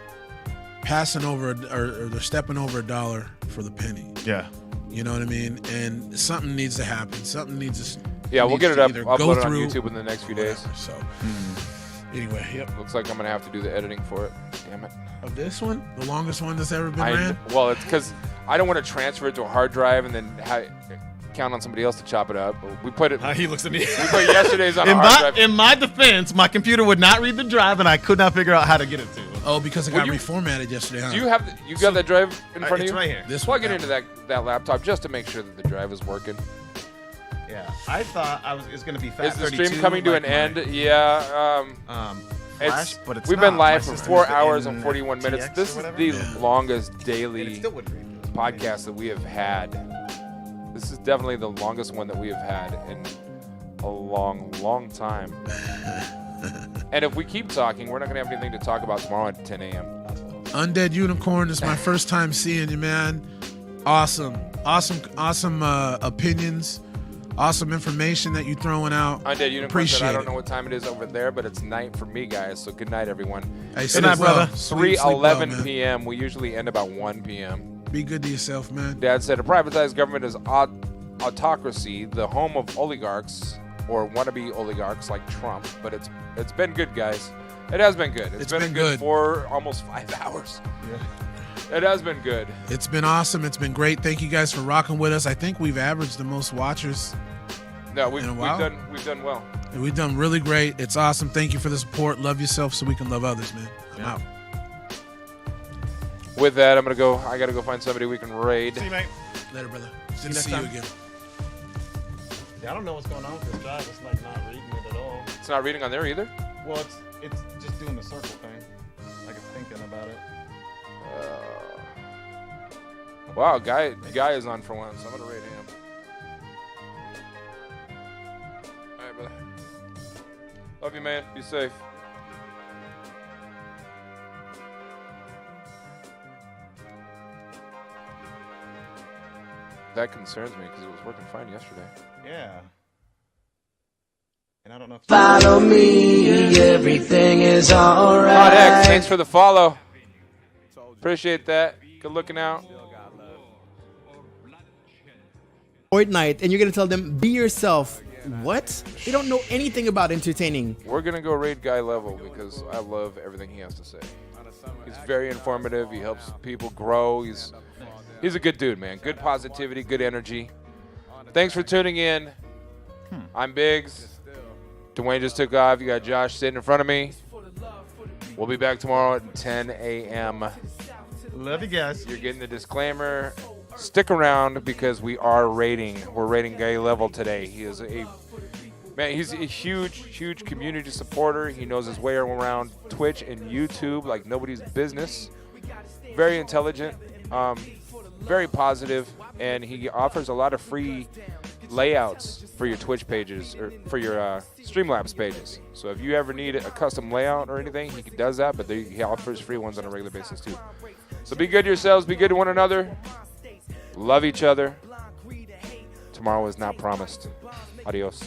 passing over or they're stepping over $1 for the penny. Yeah. You know what I mean? And something needs to happen. Something needs to. Yeah, we'll get it up, either upload go it on through YouTube in the next few days. whatever. So anyway, yep. Looks like I'm going to have to do the editing for it. Damn it. Of this one, the longest one that's ever been ran. Well, it's because I don't want to transfer it to a hard drive and then count on somebody else to chop it up. We put it. He looks at me. We put yesterday's on a hard drive. In my defense, my computer would not read the drive, and I could not figure out how to get it to. Oh, because it got reformatted yesterday, huh? Do you have you got that drive in front of you? It's right here. This Plug one, it into that laptop just to make sure that the drive is working. Yeah, I thought it was going to be fat. Is the 32, stream coming to like an end? Yeah. Flash, but it's we've not. been live My for system 4 is hours in and 41 minutes. TX This or is whatever. the longest And it daily still wouldn't read this. podcast that we have had. This is definitely the longest one that we have had in a long, long time. And if we keep talking, we're not going to have anything to talk about tomorrow at 10 a.m. Undead Unicorn, this is my first time seeing you, man. Awesome opinions. Awesome information that you throwing out. Undead Unicorn Appreciate said, I don't it. know what time it is over there, but it's night for me, guys. So good night, everyone. Hey, Good night, brother. 3:11 p.m. We usually end about 1 p.m. Be good to yourself, man. Dad said a privatized government is autocracy, the home of oligarchs, or wannabe oligarchs like Trump, but it's been good, guys. It has been good. It's been a good 4, almost 5 hours. Yeah. It has been good. It's been awesome. It's been great. Thank you guys for rocking with us. I think we've averaged the most watchers. No, we've done well. And we've done really great. It's awesome. Thank you for the support. Love yourself so we can love others, man. I'm out. With that, I gotta go find somebody we can raid. See you, mate. Later, brother. See Good to see you time. again. Yeah, I don't know what's going on with this drive. It's like not reading it at all. It's not reading on there either? Well, it's just doing the circle thing. Like it's thinking about it. Wow, guy is on for once. I'm gonna raid him. All right, brother. Love you, man. Be safe. That concerns me because it was working fine yesterday. Yeah. And I don't know if Follow me, everything is alright. Todd X, thanks for the follow. Appreciate that. Good looking out. Fortnite, and you're gonna tell them, be yourself. What? They don't know anything about entertaining. We're gonna go raid Guy Level because I love everything he has to say. He's very informative. He helps people grow. He's a good dude, man. Good positivity, good energy. Thanks for tuning in. I'm Biggz. Duane just took off. You got Josh sitting in front of me. We'll be back tomorrow at 10 a.m. Love you guys. You're getting the disclaimer. Stick around because we are rating. We're rating Guy Level today. He's a huge community supporter. He knows his way around Twitch and YouTube like nobody's business. Very intelligent, very positive, and he offers a lot of free layouts for your Twitch pages or for your Streamlabs pages. So if you ever need a custom layout or anything, he does that, but he offers free ones on a regular basis too. So be good to yourselves, be good to one another, love each other. Tomorrow is not promised. Adios.